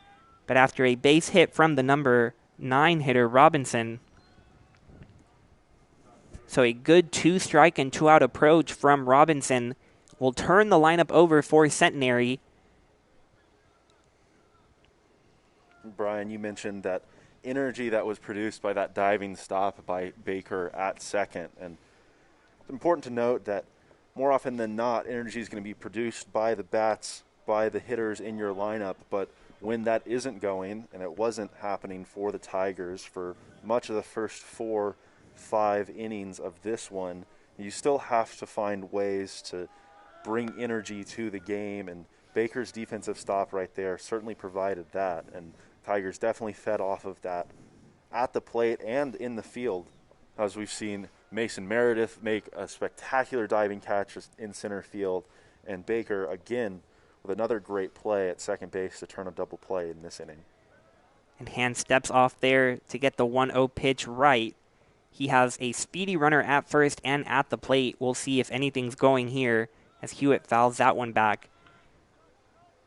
But after a base hit from the number 9 hitter, Robinson. So a good 2-strike and 2-out approach from Robinson will turn the lineup over for Centenary.
Brian, you mentioned that energy that was produced by that diving stop by Baker at second. And it's important to note that more often than not, energy is going to be produced by the bats, by the hitters in your lineup. But when that isn't going, and it wasn't happening for the Tigers for much of the first 4-5 innings of this one, you still have to find ways to bring energy to the game. And Baker's defensive stop right there certainly provided that. And Tigers definitely fed off of that at the plate and in the field, as we've seen Mason Meredith make a spectacular diving catch in center field, and Baker again with another great play at second base to turn a double play in this inning.
And Hance steps off there to get the 1-0 pitch right. He has a speedy runner at first and at the plate. We'll see if anything's going here as Hewitt fouls that one back.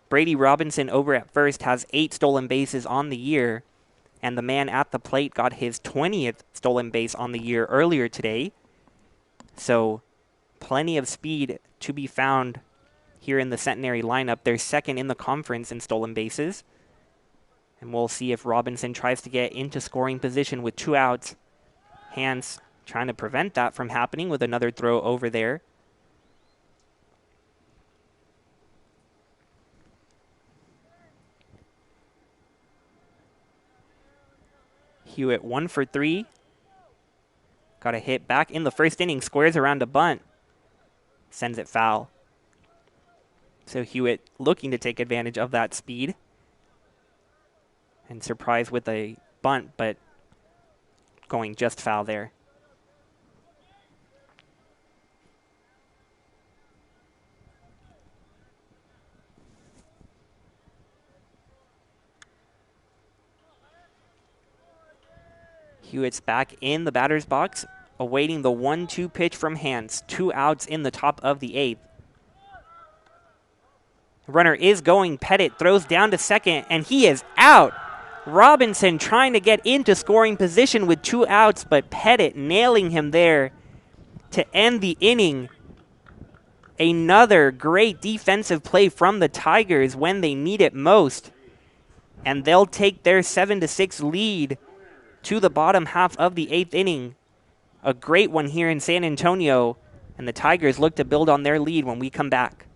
Brady Robinson over at first has 8 stolen bases on the year, and the man at the plate got his 20th stolen base on the year earlier today. So plenty of speed to be found here in the Centenary lineup. They're second in the conference in stolen bases. And we'll see if Robinson tries to get into scoring position with 2 outs. Hans trying to prevent that from happening with another throw over there. Hewitt 1 for 3. Got a hit back in the first inning, squares around a bunt. Sends it foul. So Hewitt looking to take advantage of that speed. And surprise with a bunt, but going just foul there. Hewitt's back in the batter's box, awaiting the 1-2 pitch from Hans. 2 outs in the top of the 8th. Runner is going. Pettit throws down to second, and he is out. Robinson trying to get into scoring position with 2 outs, but Pettit nailing him there to end the inning. Another great defensive play from the Tigers when they need it most. And they'll take their 7-6 lead to the bottom half of the 8th inning. A great one here in San Antonio, and the Tigers look to build on their lead when we come back.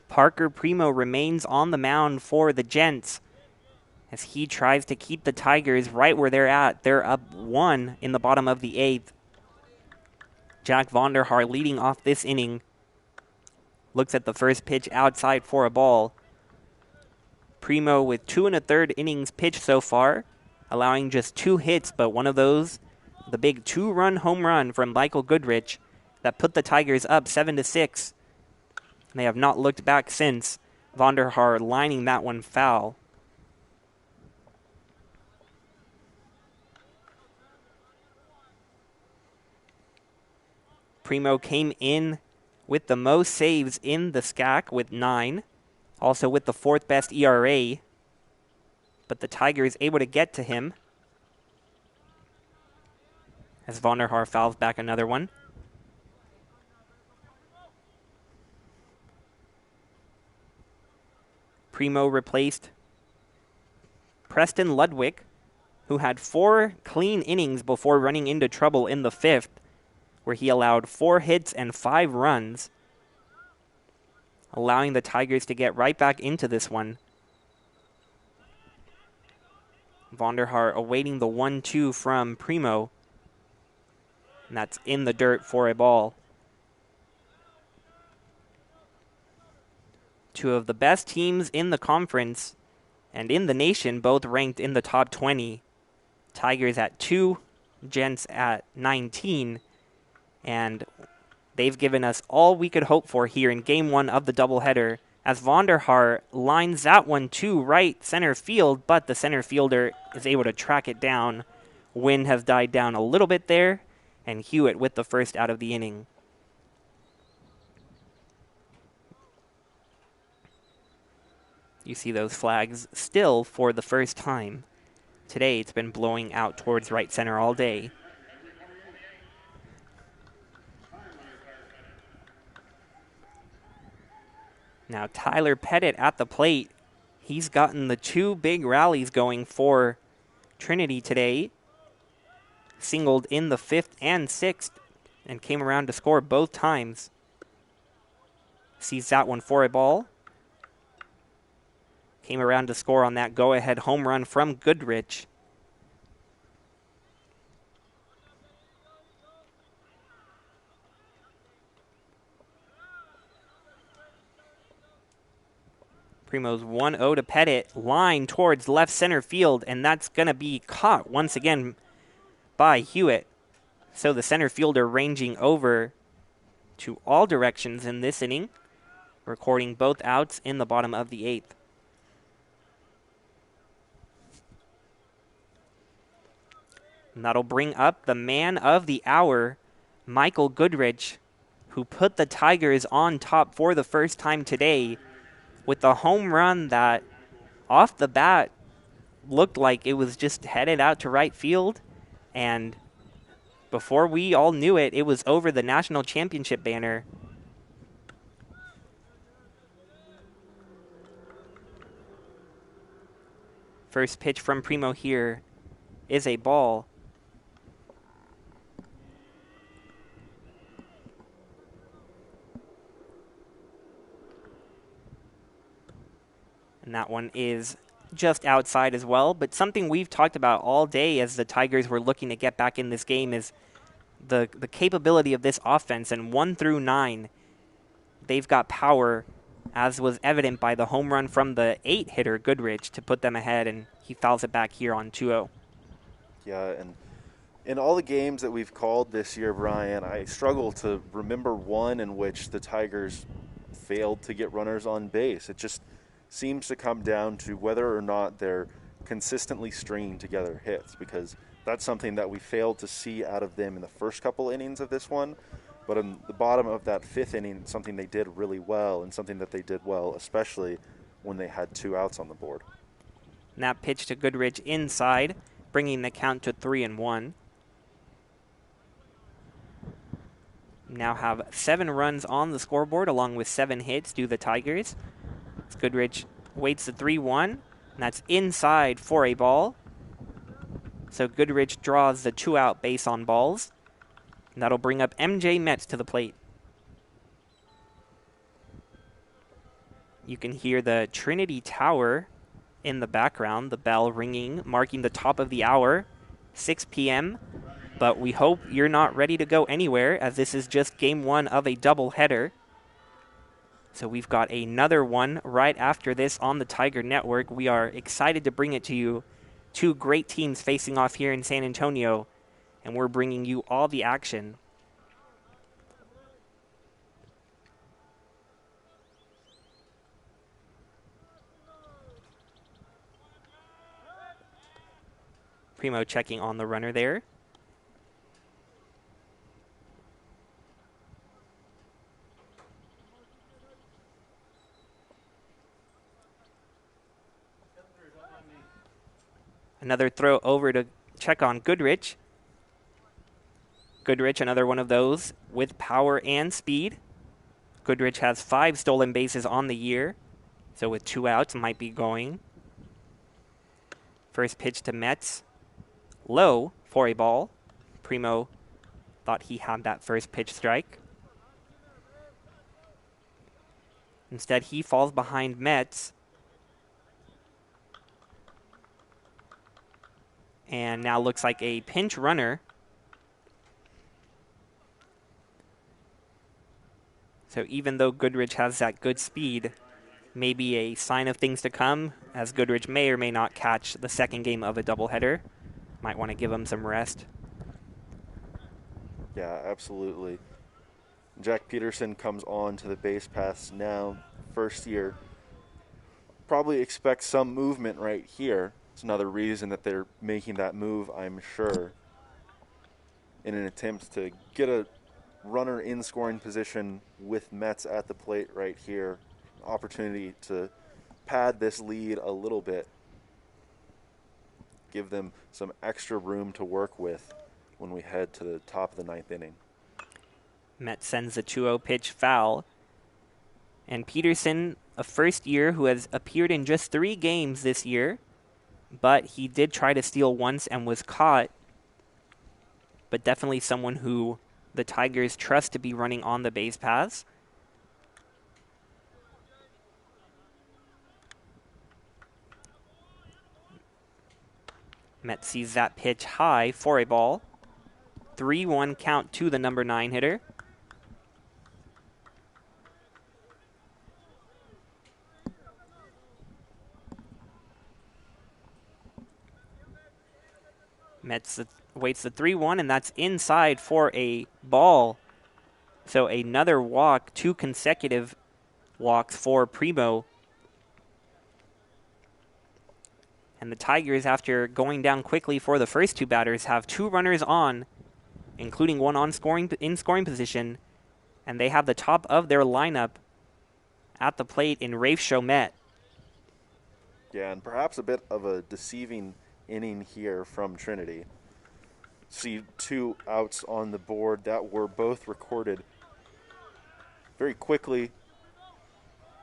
Parker Primo remains on the mound for the Gents as he tries to keep the Tigers right where they're at. They're up 1 in the bottom of the 8th. Jack Vonderhaar leading off this inning. Looks at the first pitch outside for a ball. Primo with 2 1/3 innings pitched so far, allowing just 2 hits, but one of those, the big 2-run home run from Michael Goodrich that put the Tigers up 7-6. They have not looked back since. Vonderhaar lining that one foul. Primo came in with the most saves in the SCAC with 9. Also with the 4th best ERA. But the Tigers able to get to him. As Vonderhaar fouls back another one. Primo replaced Preston Ludwig, who had 4 clean innings before running into trouble in the 5th, where he allowed 4 hits and 5 runs, allowing the Tigers to get right back into this one. Vonderhaar awaiting the 1-2 from Primo, and that's in the dirt for a ball. Two of the best teams in the conference and in the nation, both ranked in the top 20. Tigers at 2, Gents at 19. And they've given us all we could hope for here in Game 1 of the doubleheader as Vonderhaar lines that one to right center field, but the center fielder is able to track it down. Wind has died down a little bit there, and Hewitt with the first out of the inning. You see those flags still for the first time. Today it's been blowing out towards right center all day. Now Tyler Pettit at the plate. He's gotten the two big rallies going for Trinity today. Singled in the 5th and 6th and came around to score both times. Sees that one for a ball. Came around to score on that go-ahead home run from Goodrich. Primo's 1-0 to Pettit. Line towards left center field, and that's going to be caught once again by Hewitt. So the center fielder ranging over to all directions in this inning, recording both outs in the bottom of the 8th. And that'll bring up the man of the hour, Michael Goodrich, who put the Tigers on top for the first time today with the home run that off the bat looked like it was just headed out to right field. And before we all knew it, it was over the national championship banner. First pitch from Primo here is a ball. And that one is just outside as well. But something we've talked about all day as the Tigers were looking to get back in this game is the capability of this offense. And 1 through 9, they've got power, as was evident by the home run from the 8-hitter, Goodrich, to put them ahead. And he fouls it back here on 2-0.
Yeah, and in all the games that we've called this year, Brian, I struggle to remember one in which the Tigers failed to get runners on base. It just seems to come down to whether or not they're consistently stringing together hits, because that's something that we failed to see out of them in the first couple innings of this one. But in the bottom of that 5th inning, something they did really well, and something that they did well, especially when they had 2 outs on the board.
And that pitch to Goodrich inside, bringing the count to 3-1. Now have 7 runs on the scoreboard, along with 7 hits to the Tigers. Goodrich waits the 3-1, and that's inside for a ball. So Goodrich draws the 2-out base on balls. And that'll bring up MJ Metz to the plate. You can hear the Trinity Tower in the background, the bell ringing, marking the top of the hour, 6 p.m. But we hope you're not ready to go anywhere, as this is just Game 1 of a doubleheader. So we've got another one right after this on the Tiger Network. We are excited to bring it to you. 2 great teams facing off here in San Antonio, and we're bringing you all the action. Primo checking on the runner there. Another throw over to check on Goodrich. Goodrich, another one of those with power and speed. Goodrich has 5 stolen bases on the year, so with 2 outs, might be going. First pitch to Metz. Low for a ball. Primo thought he had that first pitch strike. Instead, he falls behind Metz. And now looks like a pinch runner. So even though Goodrich has that good speed, maybe a sign of things to come, as Goodrich may or may not catch the second game of a doubleheader. Might want to give him some rest.
Yeah, absolutely. Jack Peterson comes on to the base paths now, first year. Probably expect some movement right here. It's another reason that they're making that move, I'm sure, in an attempt to get a runner in scoring position with Mets at the plate right here. Opportunity to pad this lead a little bit, give them some extra room to work with when we head to the top of the ninth inning.
Mets sends a 2-0 pitch foul. And Peterson, a first year who has appeared in just 3 games this year, but he did try to steal once and was caught. But definitely someone who the Tigers trust to be running on the base paths. Mets sees that pitch high for a ball. 3-1 count to the number 9 hitter. Mets waits the 3-1, and that's inside for a ball. So another walk, 2 consecutive walks for Primo. And the Tigers, after going down quickly for the first 2 batters, have 2 runners on, including one in scoring position, and they have the top of their lineup at the plate in Rafe Chomet.
Yeah, and perhaps a bit of a deceiving inning here from Trinity. See 2 outs on the board that were both recorded very quickly.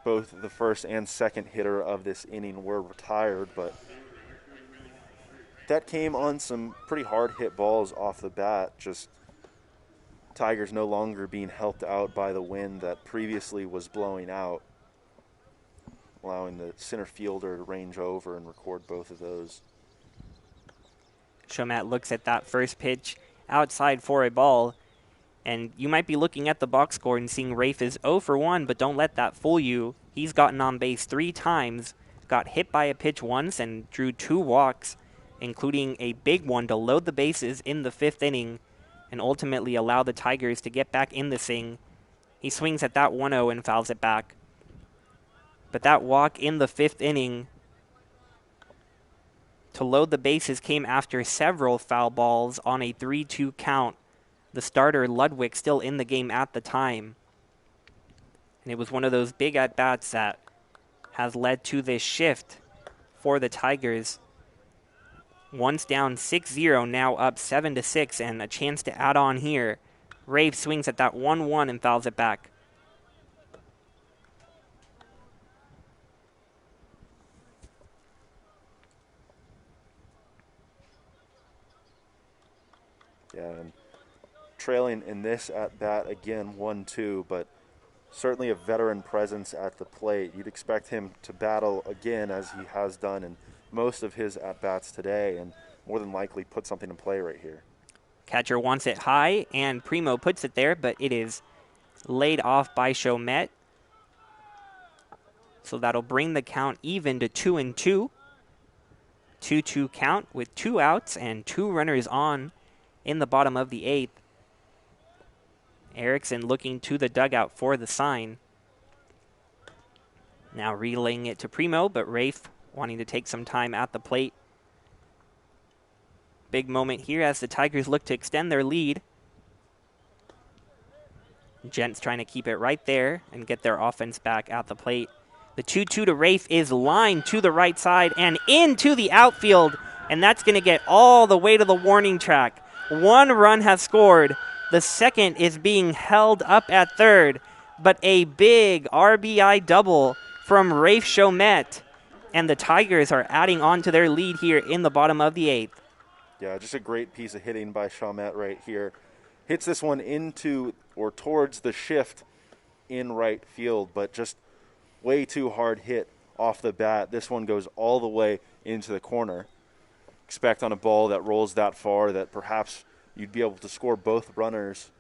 Both the first and second hitter of this inning were retired, but that came on some pretty hard hit balls off the bat. Just Tigers no longer being helped out by the wind that previously was blowing out, allowing the center fielder to range over and record both of those.
Chomet looks at that first pitch outside for a ball, and you might be looking at the box score and seeing Rafe is 0 for 1, but don't let that fool you. He's gotten on base 3 times, got hit by a pitch once, and drew 2 walks, including a big one to load the bases in the 5th inning and ultimately allow the Tigers to get back in the thing. He swings at that 1-0 and fouls it back. But that walk in the 5th inning to load the bases came after several foul balls on a 3-2 count. The starter, Ludwig, still in the game at the time. And it was one of those big at-bats that has led to this shift for the Tigers. Once down 6-0, now up 7-6, and a chance to add on here. Rafe swings at that 1-1 and fouls it back.
Yeah, and trailing in this at-bat again, 1-2, but certainly a veteran presence at the plate. You'd expect him to battle again, as he has done in most of his at-bats today, and more than likely put something in play right here.
Catcher wants it high, and Primo puts it there, but it is laid off by Chomet. So that'll bring the count even to 2-2. 2-2 count with 2 outs and 2 runners on in the bottom of the 8th. Erickson looking to the dugout for the sign. Now relaying it to Primo, but Rafe wanting to take some time at the plate. Big moment here as the Tigers look to extend their lead. Gents trying to keep it right there and get their offense back at the plate. The 2-2 to Rafe is lined to the right side and into the outfield, and that's going to get all the way to the warning track. 1 run has scored. The second is being held up at third, but a big RBI double from Rafe Chomet, and the Tigers are adding on to their lead here in the bottom of the 8th.
Yeah, just a great piece of hitting by Chomet right here. Hits this one into or towards the shift in right field, but just way too hard hit off the bat. This one goes all the way into the corner. Expect on a ball that rolls that far that perhaps you'd be able to score both runners,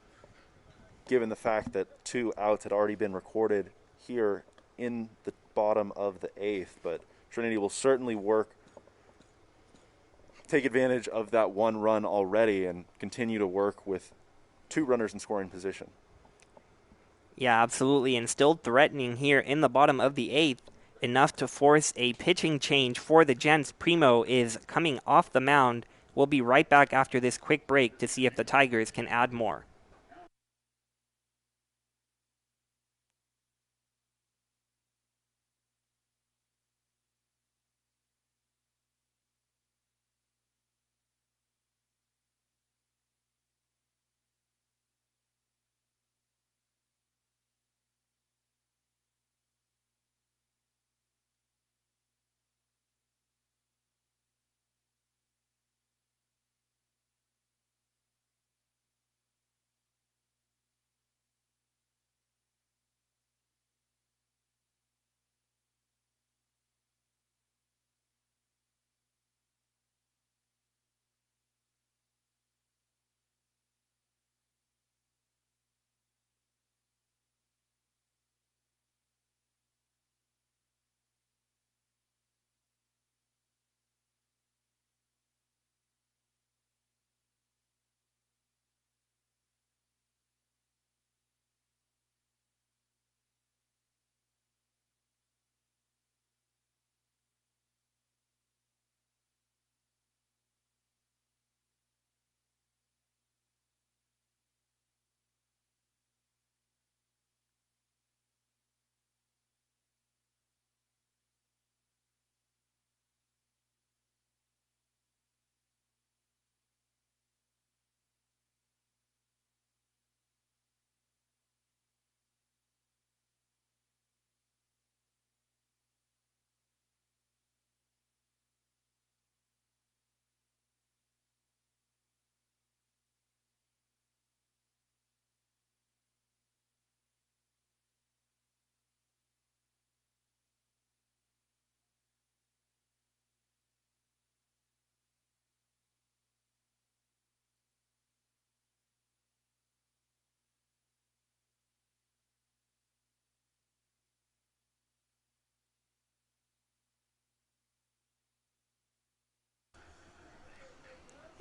given the fact that 2 outs had already been recorded here in the bottom of the 8th, but Trinity will certainly take advantage of that one run already and continue to work with 2 runners in scoring position.
Yeah, absolutely, and still threatening here in the bottom of the 8th, enough to force a pitching change for the Gents. Primo is coming off the mound. We'll be right back after this quick break to see if the Tigers can add more.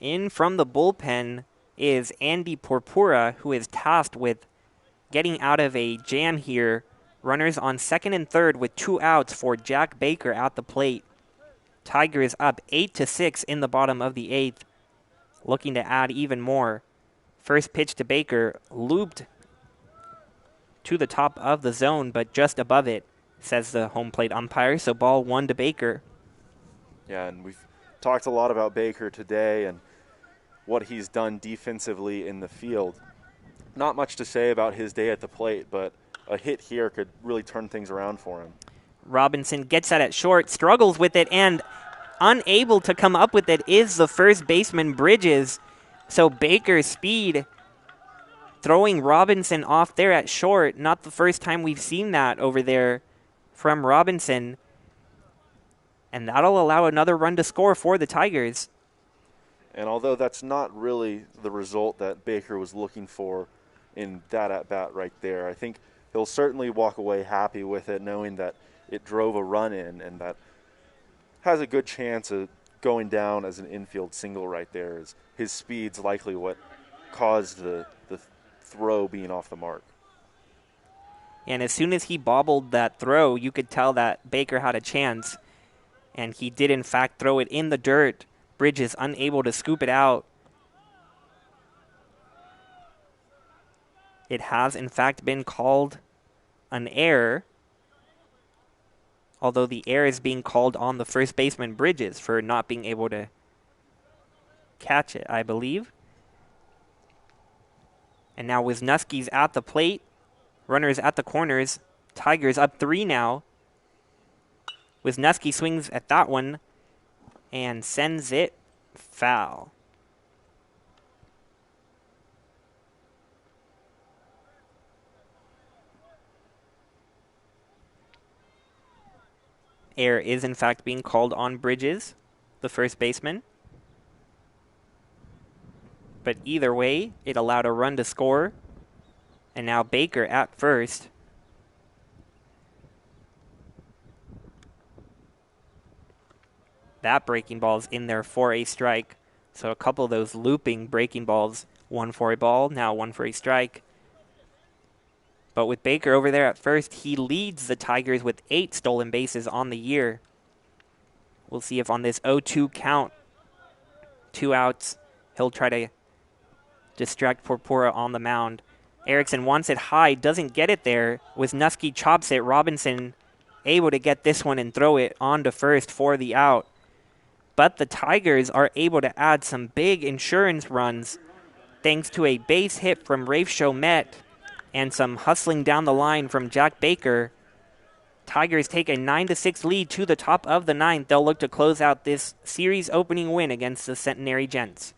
In from the bullpen is Andy Porpora, who is tasked with getting out of a jam here. Runners on second and third with 2 outs for Jack Baker at the plate. Tigers up 8-6 in the bottom of the 8th, looking to add even more. First pitch to Baker, looped to the top of the zone, but just above it, says the home plate umpire. So ball 1 to Baker.
Yeah, and we've talked a lot about Baker today and what he's done defensively in the field. Not much to say about his day at the plate, but a hit here could really turn things around for him.
Robinson gets that at short, struggles with it, and unable to come up with it is the first baseman, Bridges. So Baker's speed throwing Robinson off there at short. Not the first time we've seen that over there from Robinson. And that'll allow another run to score for the Tigers.
And although that's not really the result that Baker was looking for in that at-bat right there, I think he'll certainly walk away happy with it, knowing that it drove a run in, and that has a good chance of going down as an infield single right there. As his speed's likely what caused the throw being off the mark.
And as soon as he bobbled that throw, you could tell that Baker had a chance. And he did, in fact, throw it in the dirt. Bridges unable to scoop it out. It has, in fact, been called an error, although the error is being called on the first baseman, Bridges, for not being able to catch it, I believe. And now Wisniewski's at the plate. Runners at the corners. Tigers up 3 now. Wisniewski swings at that one and sends it foul. Error is, in fact, being called on Bridges, the first baseman. But either way, it allowed a run to score. And now Baker at first. That breaking ball's in there for a strike. So a couple of those looping breaking balls, one for a ball, now one for a strike. But with Baker over there at first, he leads the Tigers with 8 stolen bases on the year. We'll see if on this 0-2 count, 2 outs, he'll try to distract Porpora on the mound. Erickson wants it high, doesn't get it there. Wisniewski chops it. Robinson able to get this one and throw it on to first for the out. But the Tigers are able to add some big insurance runs thanks to a base hit from Rafe Chomet and some hustling down the line from Jack Baker. Tigers take a 9-6 lead to the top of the 9th. They'll look to close out this series opening win against the Centenary Gents.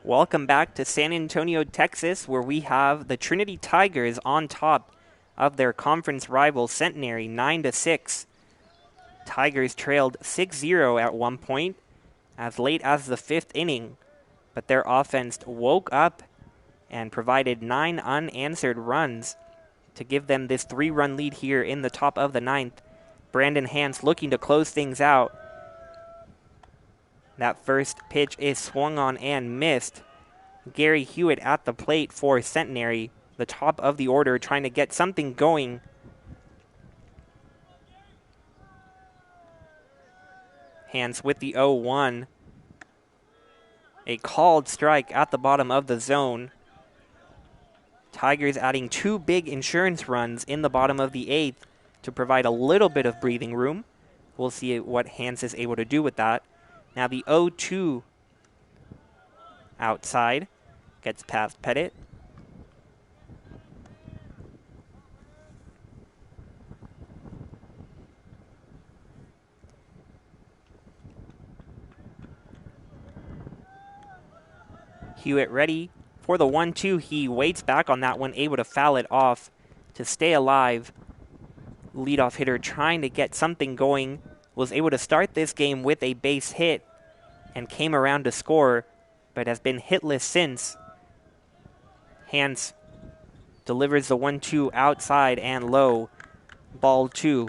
Welcome back to San Antonio, Texas, where we have the Trinity Tigers on top of their conference rival Centenary 9-6. Tigers trailed 6-0 at one point as late as the 5th inning, but their offense woke up and provided 9 unanswered runs to give them this 3-run lead here in the top of the 9th. Brandon Hance looking to close things out. That first pitch is swung on and missed. Gary Hewitt at the plate for Centenary, the top of the order, trying to get something going. Hance with the 0-1. A called strike at the bottom of the zone. Tigers adding 2 big insurance runs in the bottom of the 8th to provide a little bit of breathing room. We'll see what Hance is able to do with that. Now the 0-2 outside gets past Pettit. Hewitt ready for the 1-2. He waits back on that one, able to foul it off to stay alive. Leadoff hitter trying to get something going. Was able to start this game with a base hit and came around to score, but has been hitless since. Hance delivers the 1-2 outside and low. Ball 2.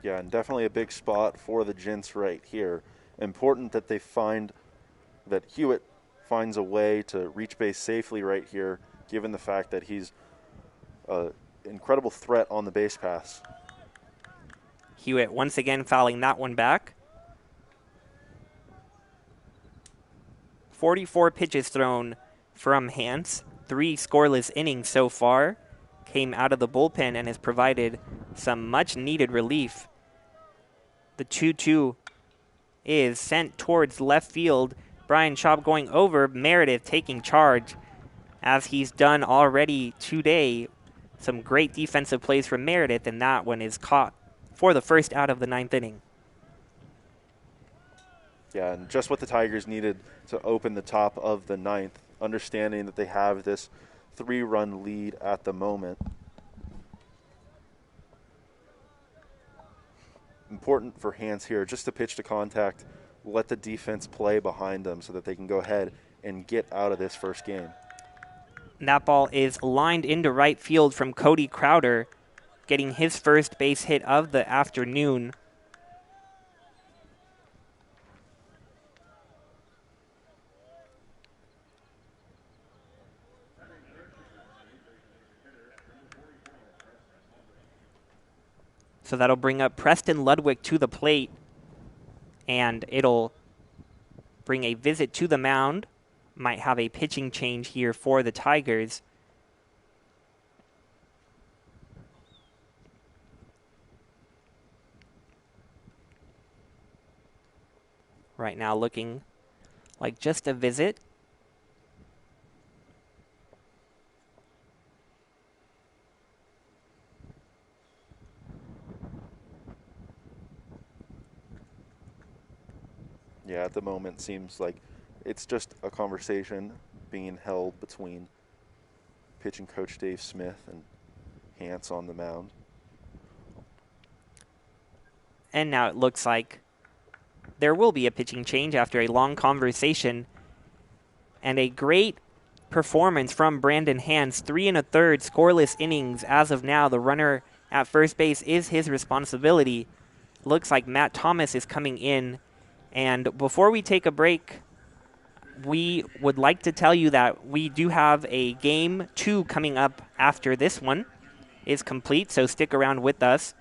Yeah, and definitely a big spot for the Gents right here. Important that that Hewitt finds a way to reach base safely right here, given the fact that he's an incredible threat on the base pass.
Hewitt once again fouling that one back. 44 pitches thrown from Hance. 3 scoreless innings so far. Came out of the bullpen and has provided some much-needed relief. The 2-2 is sent towards left field. Brian Schaub going over. Meredith taking charge, as he's done already today. Some great defensive plays from Meredith, and that one is caught for the first out of the 9th inning.
Yeah, and just what the Tigers needed to open the top of the 9th, understanding that they have this 3-run lead at the moment. Important for Hans here just to pitch to contact, let the defense play behind them so that they can go ahead and get out of this first game.
That ball is lined into right field from Cody Crowder, getting his first base hit of the afternoon. So that'll bring up Preston Ludwig to the plate, and it'll bring a visit to the mound. Might have a pitching change here for the Tigers. Right now looking like just a visit.
Yeah, at the moment seems like it's just a conversation being held between pitching coach Dave Smith and Hans on the mound.
And now it looks like there will be a pitching change after a long conversation and a great performance from Brandon Hans. 3 1/3 scoreless innings. As of now, the runner at first base is his responsibility. Looks like Matt Thomas is coming in. And before we take a break, we would like to tell you that we do have a game 2 coming up after this one is complete, so stick around with us.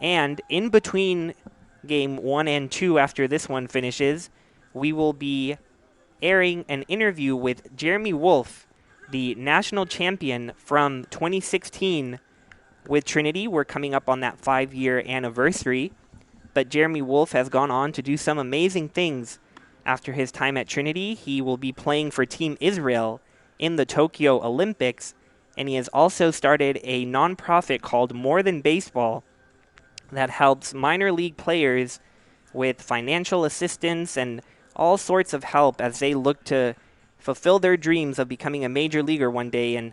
And in between game 1 and 2, after this one finishes, we will be airing an interview with Jeremy Wolf, the national champion from 2016 with Trinity. We're coming up on that 5-year anniversary. But Jeremy Wolf has gone on to do some amazing things after his time at Trinity. He will be playing for Team Israel in the Tokyo Olympics, and he has also started a nonprofit called More Than Baseball that helps minor league players with financial assistance and all sorts of help as they look to fulfill their dreams of becoming a major leaguer one day. And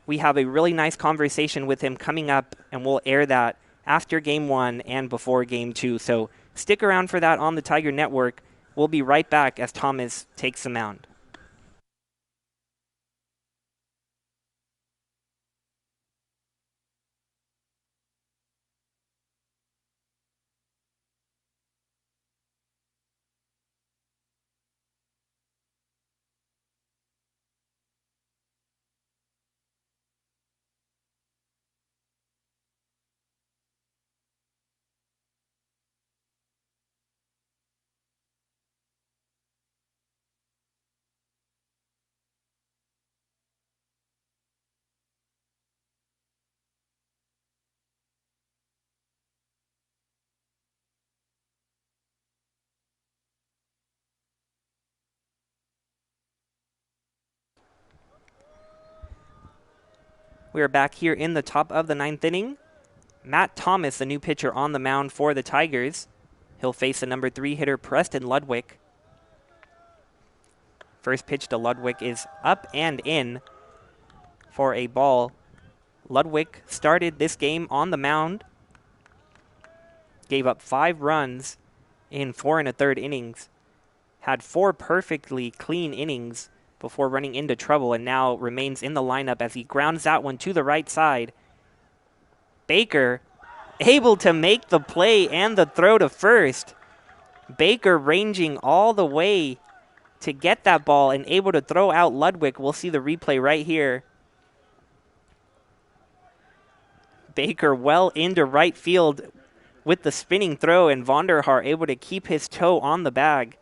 we have a really nice conversation with him coming up, and we'll air that after Game 1 and before Game 2. So stick around for that on the Tiger Network. We'll be right back as Thomas takes the mound. We are back here in the top of the 9th inning. Matt Thomas, the new pitcher on the mound for the Tigers. He'll face the number 3 hitter, Preston Ludwig. First pitch to Ludwig is up and in for a ball. Ludwig started this game on the mound. Gave up 5 runs in 4 1/3 innings. Had 4 perfectly clean innings before running into trouble, and now remains in the lineup as he grounds that one to the right side. Baker able to make the play and the throw to first. Baker ranging all the way to get that ball and able to throw out Ludwig. We'll see the replay right here. Baker well into right field with the spinning throw, and Vonderhaar able to keep his toe on the bag.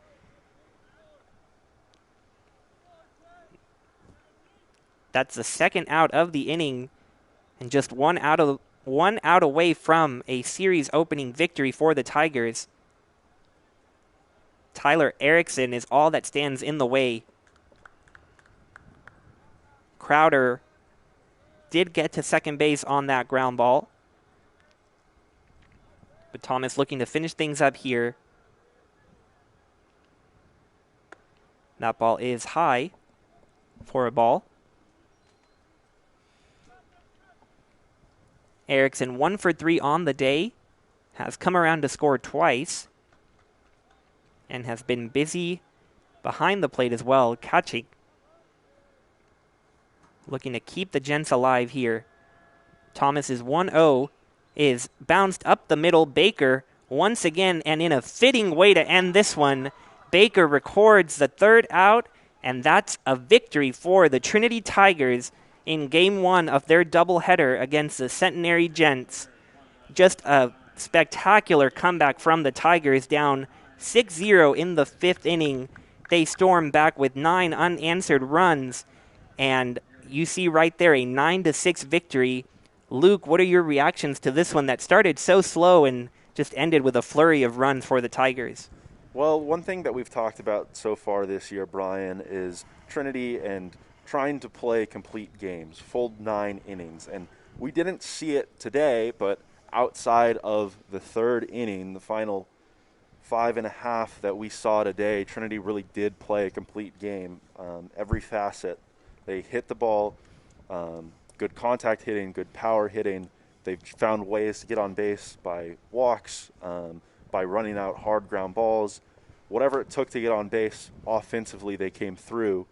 That's the second out of the inning, and just one out away from a series opening victory for the Tigers. Tyler Erickson is all that stands in the way. Crowder did get to second base on that ground ball, but Thomas looking to finish things up here. That ball is high for a ball. Erickson 1 for 3 on the day, has come around to score twice, and has been busy behind the plate as well, catching. Looking to keep the Gents alive here. Thomas's 1-0 is bounced up the middle. Baker once again, and in a fitting way to end this one, Baker records the third out, and that's a victory for the Trinity Tigers in Game 1 of their doubleheader against the Centenary Gents. Just a spectacular comeback from the Tigers, down 6-0 in the fifth inning. They storm back with 9 unanswered runs, and you see right there a 9-6 victory. Luke, what are your reactions to this one that started so slow and just ended with a flurry of runs for the Tigers?
Well, one thing that we've talked about so far this year, Brian, is Trinity and trying to play complete games, full 9 innings. And we didn't see it today, but outside of the third inning, the final 5.5 that we saw today, Trinity really did play a complete game. Every facet. They hit the ball, good contact hitting, good power hitting. They've found ways to get on base by walks, by running out hard ground balls. Whatever it took to get on base, offensively they came through.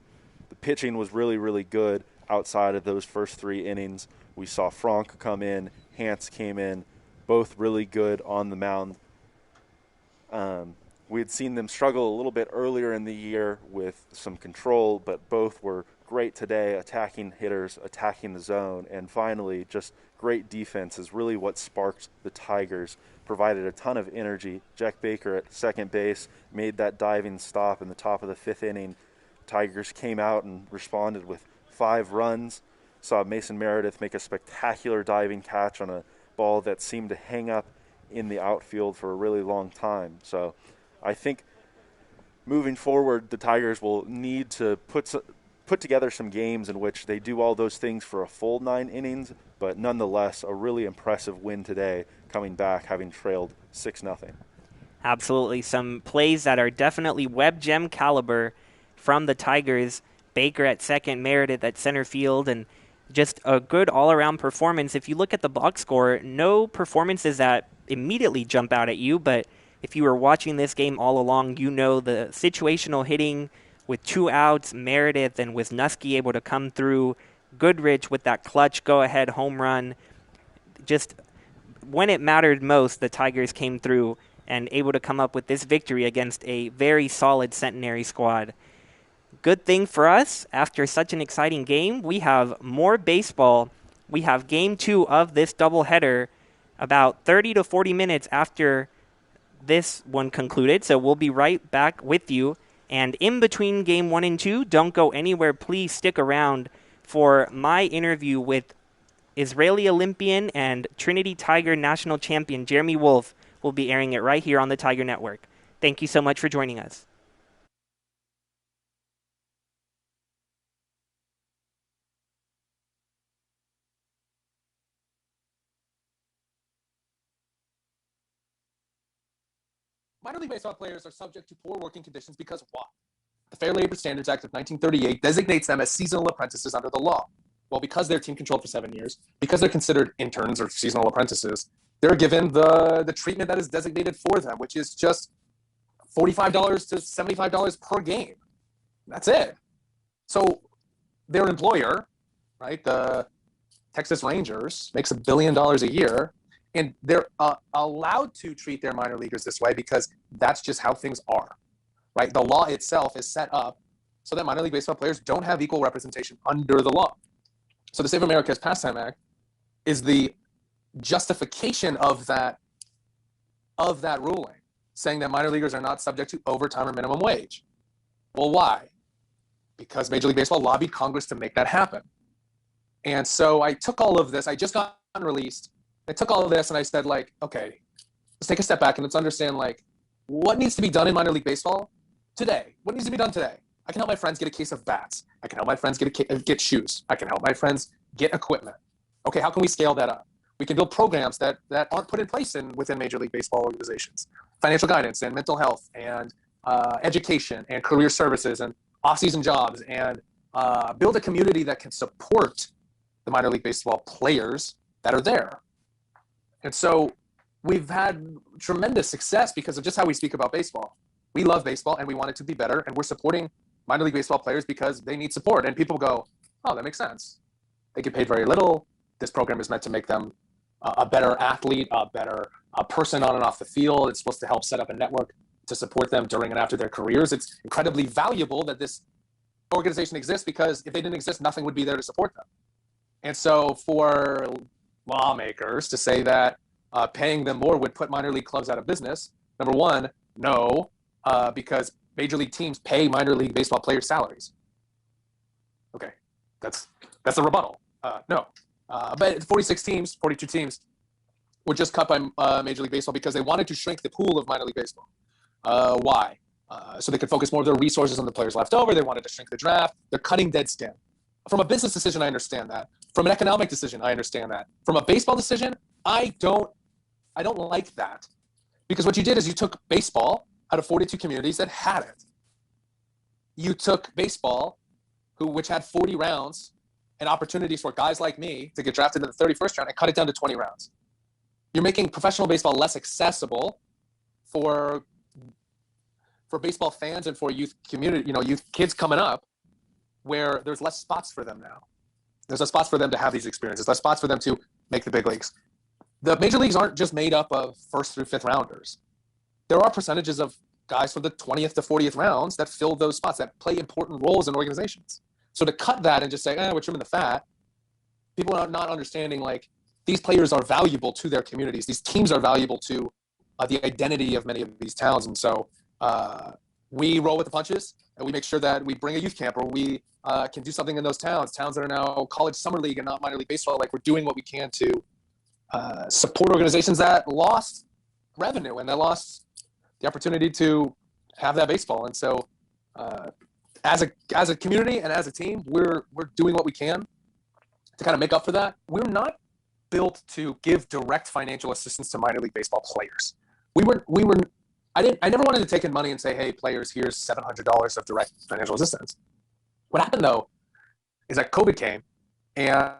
The pitching was really, really good outside of those first 3 innings. We saw Franck come in, Hance came in, both really good on the mound. We had seen them struggle a little bit earlier in the year with some control, but both were great today, attacking hitters, attacking the zone, and finally just great defense is really what sparked the Tigers, provided a ton of energy. Jack Baker at second base made that diving stop in the top of the 5th inning. Tigers came out and responded with 5 runs. Saw Mason Meredith make a spectacular diving catch on a ball that seemed to hang up in the outfield for a really long time. So I think moving forward, the Tigers will need to put together some games in which they do all those things for a full 9 innings, but nonetheless a really impressive win today, coming back having trailed 6-0.
Absolutely. Some plays that are definitely web gem caliber from the Tigers. Baker at second, Meredith at center field, and just a good all-around performance. If you look at the box score, no performances that immediately jump out at you, but if you were watching this game all along, you know the situational hitting with 2 outs, Meredith and Wisniewski able to come through, Goodrich with that clutch go-ahead home run. Just when it mattered most, the Tigers came through and able to come up with this victory against a very solid Centenary squad. Good thing for us, after such an exciting game, we have more baseball. We have Game 2 of this doubleheader about 30 to 40 minutes after this one concluded, so we'll be right back with you. And in between Game 1 and 2, don't go anywhere. Please stick around for my interview with Israeli Olympian and Trinity Tiger national champion Jeremy Wolf. We'll be airing it right here on the Tiger Network. Thank you so much for joining us.
Minor league baseball players are subject to poor working conditions because why? The Fair Labor Standards Act of 1938 designates them as seasonal apprentices under the law. Well, because they're team controlled for 7 years, because they're considered interns or seasonal apprentices, they're given the treatment that is designated for them, which is just $45 to $75 per game. That's it. So their employer, right, the Texas Rangers, makes $1 billion a year, and they're allowed to treat their minor leaguers this way because that's just how things are, right? The law itself is set up so that minor league baseball players don't have equal representation under the law. So the Save America's Pastime Act is the justification of that ruling, saying that minor leaguers are not subject to overtime or minimum wage. Well, why? Because Major League Baseball lobbied Congress to make that happen. And so I took all of this. I just got released. I took all of this and I said, like, okay, let's take a step back and let's understand, like, what needs to be done in minor league baseball today? What needs to be done today? I can help my friends get a case of bats. I can help my friends get shoes. I can help my friends get equipment. Okay, how can we scale that up? We can build programs that aren't put in place within Major League Baseball organizations. Financial guidance and mental health and education and career services and off-season jobs, and build a community that can support the minor league baseball players that are there. And so we've had tremendous success because of just how we speak about baseball. We love baseball and we want it to be better, and we're supporting minor league baseball players because they need support. And people go, oh, that makes sense. They get paid very little. This program is meant to make them a better athlete, a better person on and off the field. It's supposed to help set up a network to support them during and after their careers. It's incredibly valuable that this organization exists, because if they didn't exist, nothing would be there to support them. And so for lawmakers to say that paying them more would put minor league clubs out of business, number one, no, because major league teams pay minor league baseball players' salaries. Okay, that's a rebuttal. No. But 46 teams, 42 teams were just cut by Major League Baseball because they wanted to shrink the pool of minor league baseball. Why? So they could focus more of their resources on the players left over. They wanted to shrink the draft. They're cutting dead skin. From a business decision, I understand that. From an economic decision, I understand that. From a baseball decision, I don't like that. Because what you did is you took baseball out of 42 communities that had it. You took baseball, which had 40 rounds, and opportunities for guys like me to get drafted in the 31st round, and cut it down to 20 rounds. You're making professional baseball less accessible for baseball fans and for youth community, youth kids coming up, where there's less spots for them now. There's less spots for them to have these experiences, less spots for them to make the big leagues. The major leagues aren't just made up of first through fifth rounders. There are percentages of guys from the 20th to 40th rounds that fill those spots, that play important roles in organizations. So to cut that and just say, we're trimming the fat, people are not understanding, like, these players are valuable to their communities. These teams are valuable to the identity of many of these towns. And so we roll with the punches, and we make sure that we bring a youth camp, or we can do something in those towns that are now college summer league and not minor league baseball. Like, we're doing what we can to support organizations that lost revenue and that lost the opportunity to have that baseball. And so as a community and as a team, we're doing what we can to kind of make up for that. We're not built to give direct financial assistance to minor league baseball players. I never wanted to take in money and say, hey, players, here's $700 of direct financial assistance. What happened, though, is that COVID came and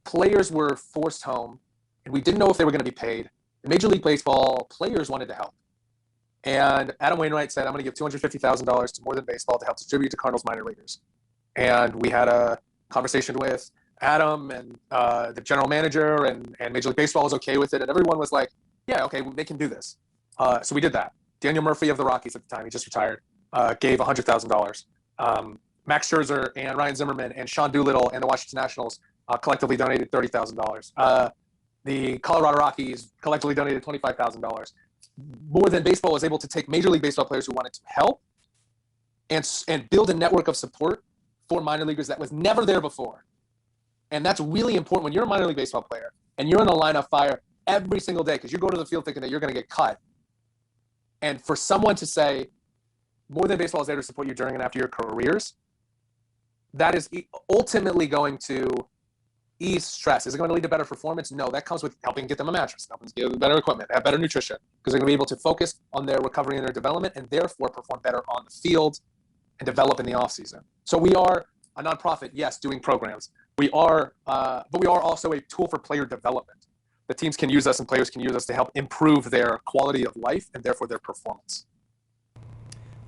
players were forced home, and we didn't know if they were going to be paid. And Major League Baseball players wanted to help. And Adam Wainwright said, I'm going to give $250,000 to More Than Baseball to help distribute to Cardinals minor leaguers. And we had a conversation with Adam and the general manager, and Major League Baseball was okay with it. And everyone was like, yeah, okay, they can do this. So we did that. Daniel Murphy of the Rockies at the time, he just retired, gave $100,000. Max Scherzer and Ryan Zimmerman and Sean Doolittle and the Washington Nationals collectively donated $30,000. The Colorado Rockies collectively donated $25,000. More Than Baseball was able to take Major League Baseball players who wanted to help and build a network of support for minor leaguers that was never there before. And that's really important when you're a minor league baseball player and you're in the line of fire every single day, because you go to the field thinking that you're going to get cut. And for someone to say, More Than Baseball is there to support you during and after your careers, that is ultimately going to ease stress. Is it going to lead to better performance? No, that comes with helping get them a mattress, helping get them better equipment, have better nutrition, because they're going to be able to focus on their recovery and their development, and therefore perform better on the field and develop in the offseason. So we are a nonprofit, yes, doing programs. But we are also a tool for player development. The teams can use us and players can use us to help improve their quality of life and therefore their performance.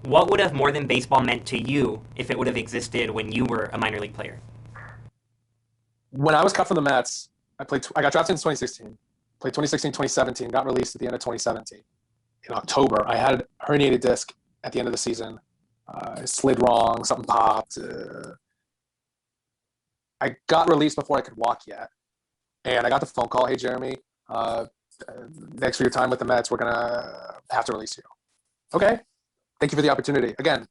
What would have More Than Baseball meant to you if it would have existed when you were a minor league player?
When I was cut from the Mets, I got drafted in 2016, played 2016, 2017, got released at the end of 2017. In October, I had a herniated disc at the end of the season. It slid wrong, something popped. I got released before I could walk yet. And I got the phone call, hey, Jeremy, thanks for your time with the Mets. We're going to have to release you. Okay. Thank you for the opportunity. Again,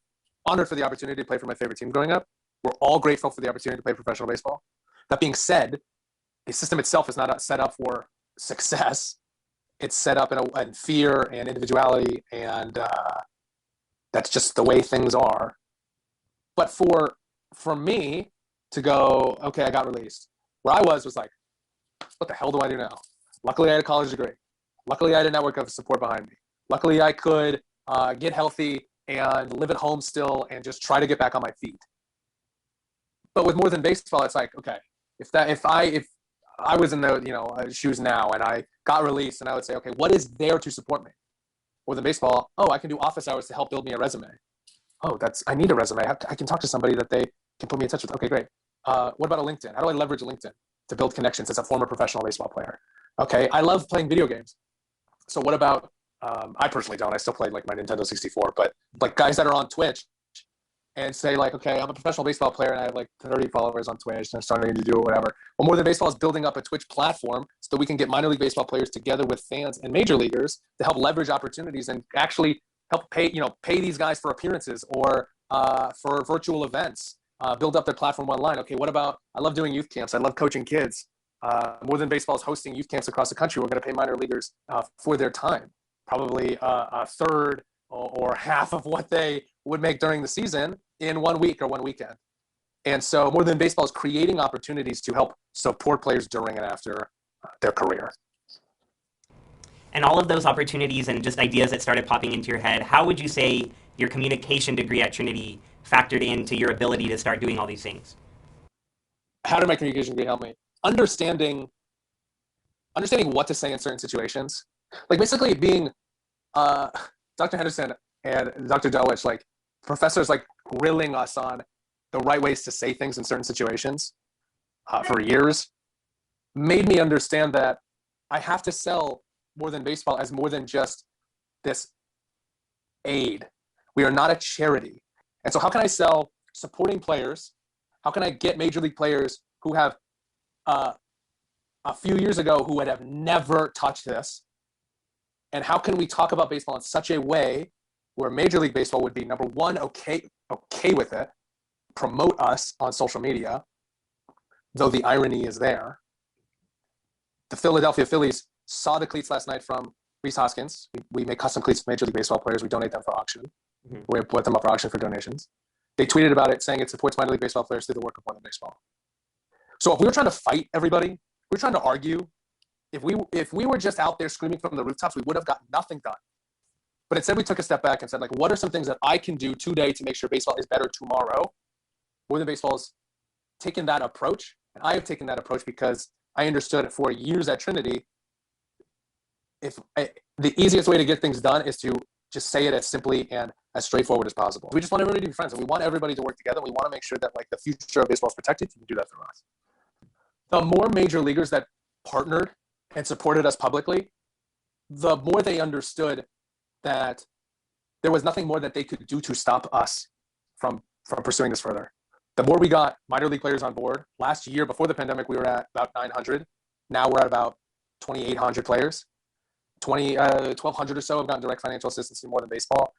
honored for the opportunity to play for my favorite team growing up. We're all grateful for the opportunity to play professional baseball. That being said, the system itself is not set up for success. It's set up in fear and individuality, and that's just the way things are. But for me to go, okay, I got released. Where I was like, what the hell do I do now? Luckily, I had a college degree. Luckily, I had a network of support behind me. Luckily, I could get healthy and live at home still and just try to get back on my feet. But with More Than Baseball, it's like, okay, if I was in the shoes now, and I got released, and I would say, okay, what is there to support me? More than baseball, oh, I can do office hours to help build me a resume. Oh, I need a resume. I can talk to somebody that they can put me in touch with. Okay, great. What about a LinkedIn? How do I leverage LinkedIn to build connections as a former professional baseball player? Okay, I love playing video games. So what about, I personally don't. I still play like my Nintendo 64, but like guys that are on Twitch and say like, okay, I'm a professional baseball player and I have like 30 followers on Twitch and I'm starting to do it, whatever. Well, More Than Baseball is building up a Twitch platform so that we can get minor league baseball players together with fans and major leaguers to help leverage opportunities and actually help pay these guys for appearances or for virtual events, build up their platform online. Okay, what about, I love doing youth camps. I love coaching kids. More Than Baseball is hosting youth camps across the country. We're going to pay minor leaguers for their time, probably a third or half of what they would make during the season in 1 week or one weekend. And so More Than Baseball is creating opportunities to help support players during and after their career.
And all of those opportunities and just ideas that started popping into your head, how would you say your communication degree at Trinity factored into your ability to start doing all these things?
How did my communication degree help me? Understanding what to say in certain situations. Like basically being Dr. Henderson and Dr. Doubleheader, like professors like grilling us on the right ways to say things in certain situations for years, made me understand that I have to sell More Than Baseball as more than just this aid. We are not a charity. And so how can I sell supporting players? How can I get major league players who have a few years ago who would have never touched this? And how can we talk about baseball in such a way where Major League Baseball would be, number one, okay with it, promote us on social media, though the irony is there. The Philadelphia Phillies saw the cleats last night from Reese Hoskins. We make custom cleats for Major League Baseball players. We donate them for auction. Mm-hmm. We put them up for auction for donations. They tweeted about it saying it supports minor league baseball players through the work of More Than Baseball. So if we were trying to fight everybody, if we were trying to argue, if we were just out there screaming from the rooftops, we would have gotten nothing done. But instead we took a step back and said, like, what are some things that I can do today to make sure baseball is better tomorrow? More Than Baseball's taken that approach, and I have taken that approach because I understood for years at Trinity, the easiest way to get things done is to just say it as simply and as straightforward as possible. We just want everybody to be friends, and we want everybody to work together. We want to make sure that like the future of baseball is protected. You can do that through us. The more major leaguers that partnered and supported us publicly, the more they understood that there was nothing more that they could do to stop us from pursuing this further. The more we got minor league players on board, last year before the pandemic, we were at about 900. Now we're at about 2,800 players. 1,200 or so have gotten direct financial assistance in More Than Baseball.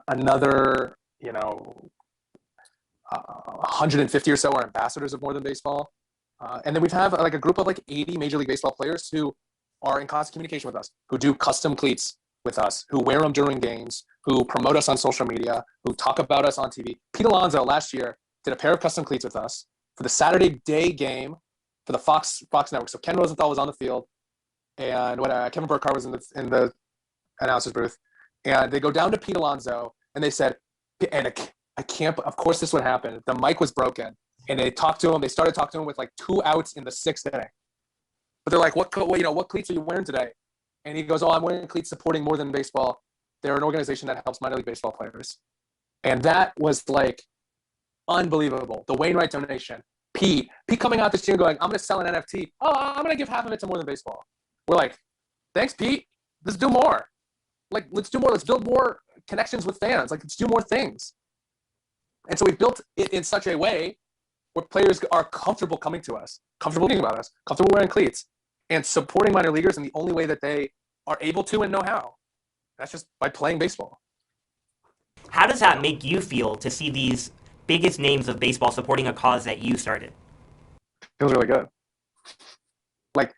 Another, 150 or so are ambassadors of More Than Baseball. And then we have like a group of like 80 Major League Baseball players who are in constant communication with us, who do custom cleats with us, who wear them during games, who promote us on social media, who talk about us on TV. Pete Alonso last year did a pair of custom cleats with us for the Saturday day game for the Fox Network. So Ken Rosenthal was on the field, and Kevin Burkhardt was in the announcer's booth, and they go down to Pete Alonso, and they said, and I can't. Of course, this would happen. The mic was broken, and they talked to him. They started talking to him with like 2 outs in the 6th inning. But they're like, what cleats are you wearing today? And he goes, I'm wearing cleats supporting More Than Baseball. They're an organization that helps minor league baseball players. And that was like unbelievable. The Wainwright donation. Pete coming out this year going, I'm going to sell an NFT. Oh, I'm going to give half of it to More Than Baseball. We're like, thanks, Pete. Let's do more. Like, let's do more. Let's build more connections with fans. Like, let's do more things. And so we built it in such a way where players are comfortable coming to us, comfortable thinking about us, comfortable wearing cleats, and supporting minor leaguers in the only way that they are able to and know how. That's just by playing baseball.
How does that make you feel to see these biggest names of baseball supporting a cause that you started?
Feels really good. Like,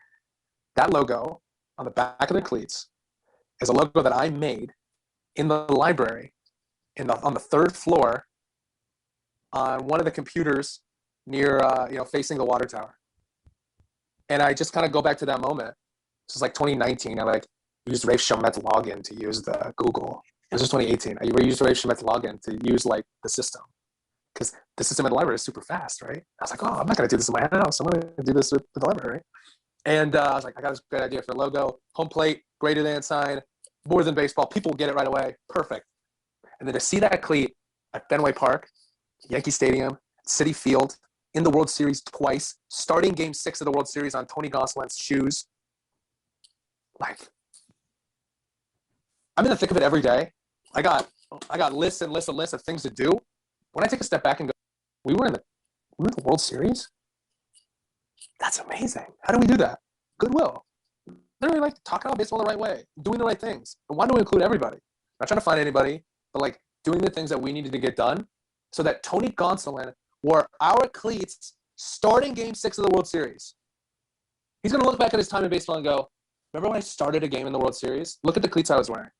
that logo on the back of the cleats is a logo that I made in the library on the 3rd floor on one of the computers near, facing the water tower. And I just kind of go back to that moment. This is like 2019. I used Rafe Chamet's login to use the Google. This is 2018. I used Rafe Chamet's login to use like the system. because the system in the library is super fast, right? I was like, oh, I'm not going to do this in my house. I'm going to do this with the library. And I was like, I got this great idea for a logo. Home plate, greater than sign, more than baseball. People will get it right away. Perfect. And then to see that cleat at Fenway Park, Yankee Stadium, Citi Field, in the World Series twice, starting Game 6 of the World Series on Tony Gonsolin's shoes, like, I'm in the thick of it every day. I got lists and lists and lists of things to do. When I take a step back and go, we were in the World Series? That's amazing. How do we do that? Goodwill. Literally, like, talking about baseball the right way, doing the right things. And why do we include everybody? Not trying to find anybody, but like doing the things that we needed to get done so that Tony Gonsolin wore our cleats starting Game 6 of the World Series. He's going to look back at his time in baseball and go, remember when I started a game in the World Series? Look at the cleats I was wearing.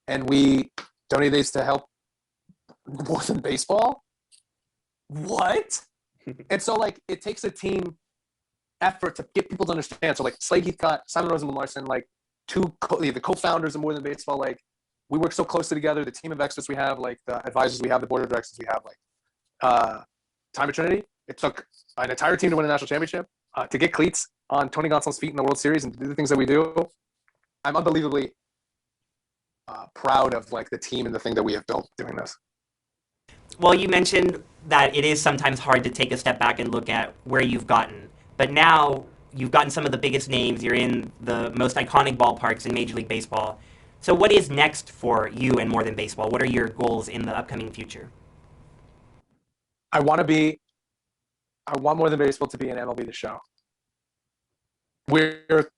And we donated these to help more than baseball? What? And so, like, it takes a team effort to get people to understand. So, like, Slade Heathcott, Simon Rosenblum Larson, like, the co-founders of More Than Baseball, like, we work so closely together. The team of experts we have, like, the advisors we have, the board of directors we have, like, time at Trinity, it took an entire team to win a national championship, to get cleats on Tony Gonsolin's feet in the World Series and to do the things that we do. I'm unbelievably proud of, like, the team and the thing that we have built doing this.
Well, you mentioned that it is sometimes hard to take a step back and look at where you've gotten. But now you've gotten some of the biggest names. You're in the most iconic ballparks in Major League Baseball. So what is next for you and More Than Baseball? What are your goals in the upcoming future?
I want More Than Baseball to be an MLB The Show. We're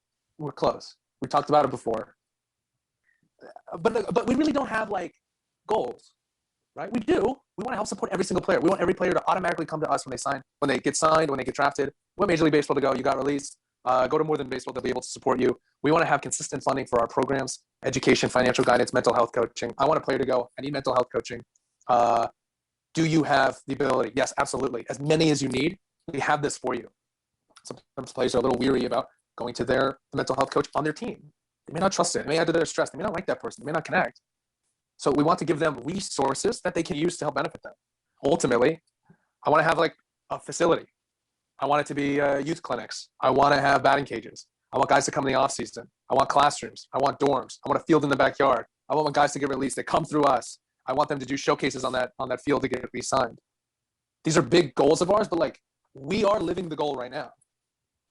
close. We talked about it before. But we really don't have, like, goals, right? We do. We want to help support every single player. We want every player to automatically come to us when they get signed, when they get drafted. We want Major League Baseball to go, you got released. Go to More Than Baseball. They'll be able to support you. We want to have consistent funding for our programs, education, financial guidance, mental health coaching. I want a player to go, I need mental health coaching. Do you have the ability? Yes, absolutely. As many as you need, we have this for you. Sometimes players are a little weary about going to their mental health coach on their team. They may not trust it. They may add to their stress. They may not like that person. They may not connect. So we want to give them resources that they can use to help benefit them. Ultimately, I want to have, like, a facility. I want it to be youth clinics. I want to have batting cages. I want guys to come in the off season. I want classrooms. I want dorms. I want a field in the backyard. I want guys to get released. They come through us. I want them to do showcases on that field to get re-signed. These are big goals of ours, but, like, we are living the goal right now.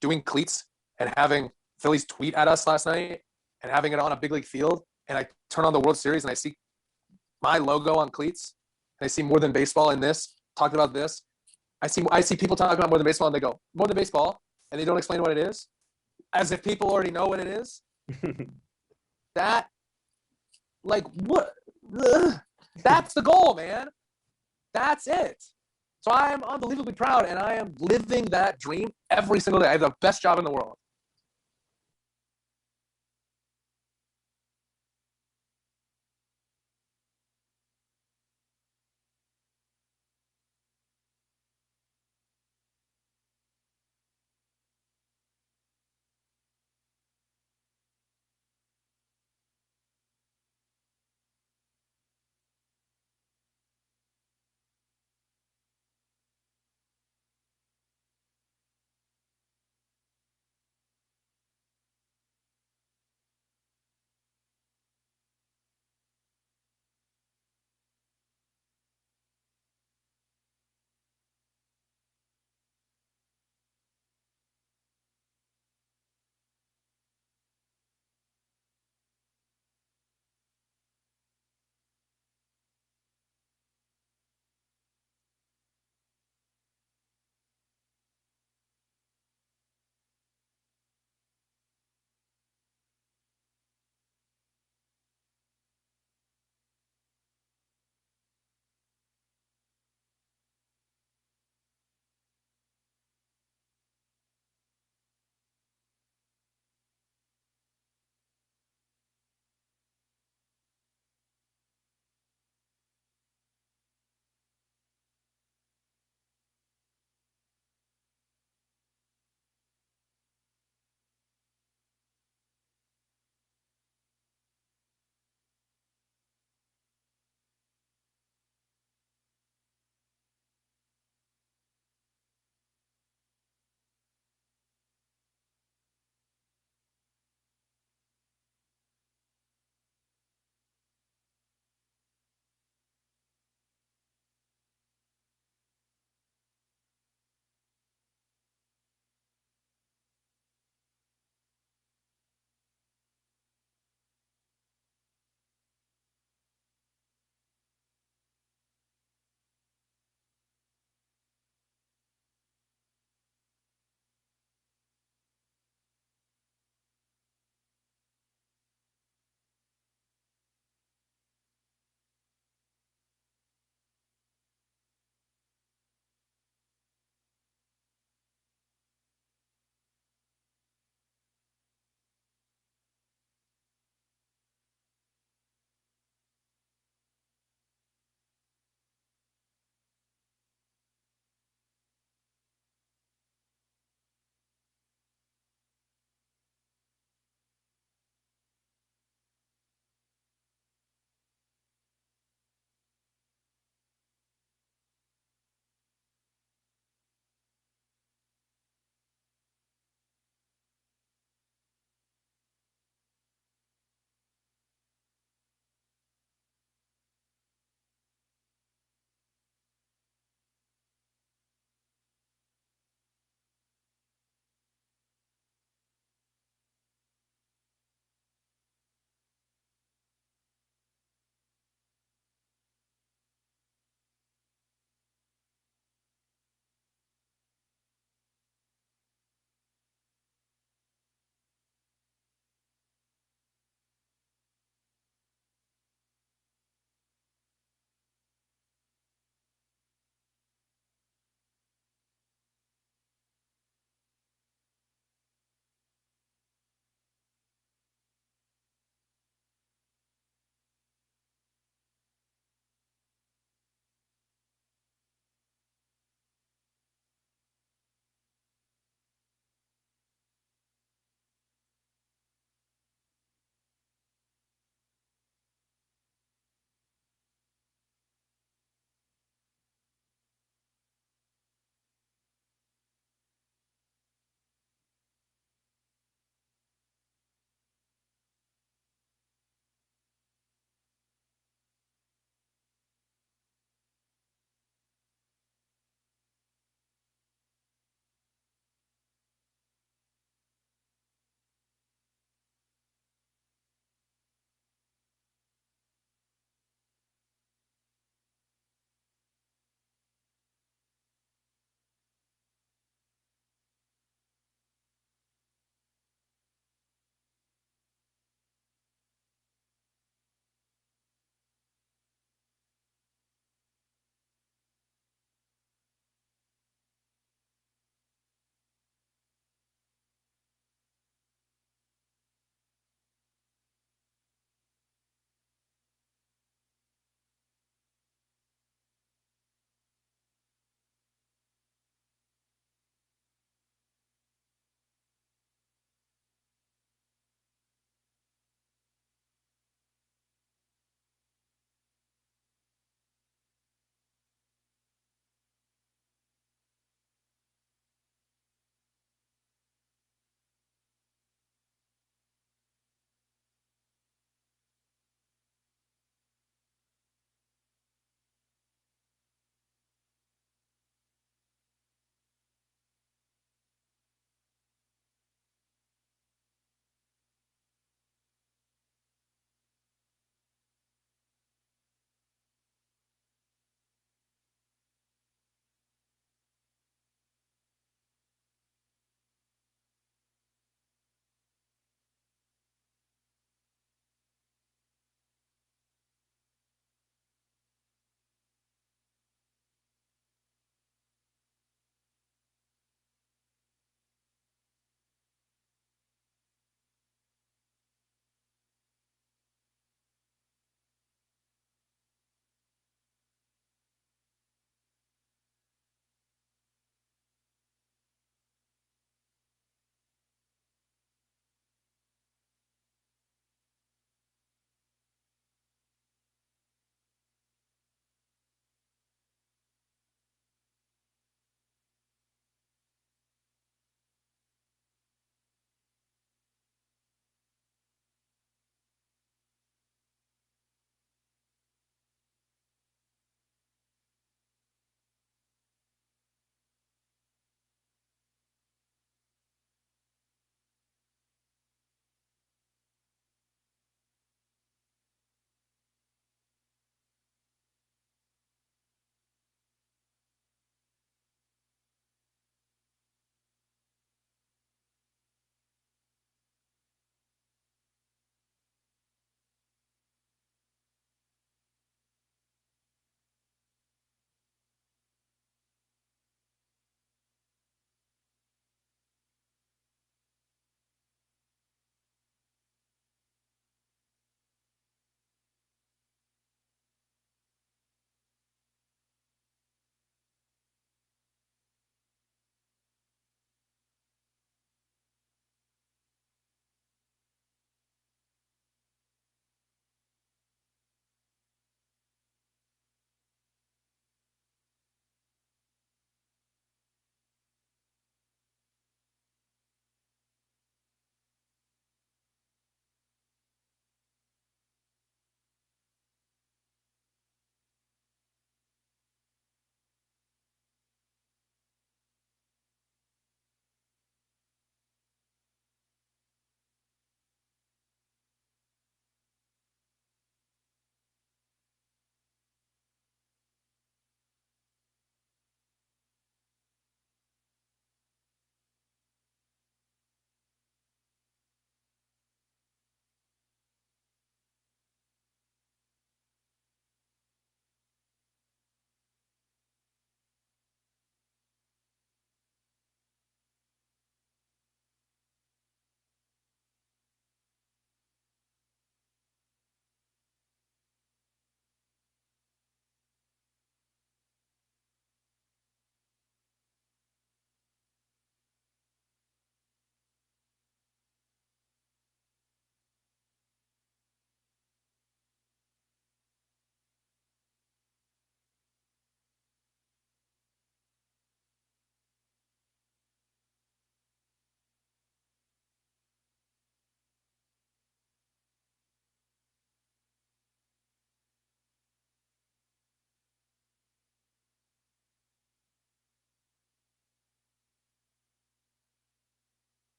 Doing cleats and having Phillies tweet at us last night and having it on a big league field, and I turn on the World Series and I see my logo on cleats, and I see More Than Baseball in this, talked about this. I see people talking about More Than Baseball, and they go, More Than Baseball, and they don't explain what it is, as if people already know what it is. That, like, what? Ugh. That's the goal, man. That's it. So I am unbelievably proud, and I am living that dream every single day. I have the best job in the world.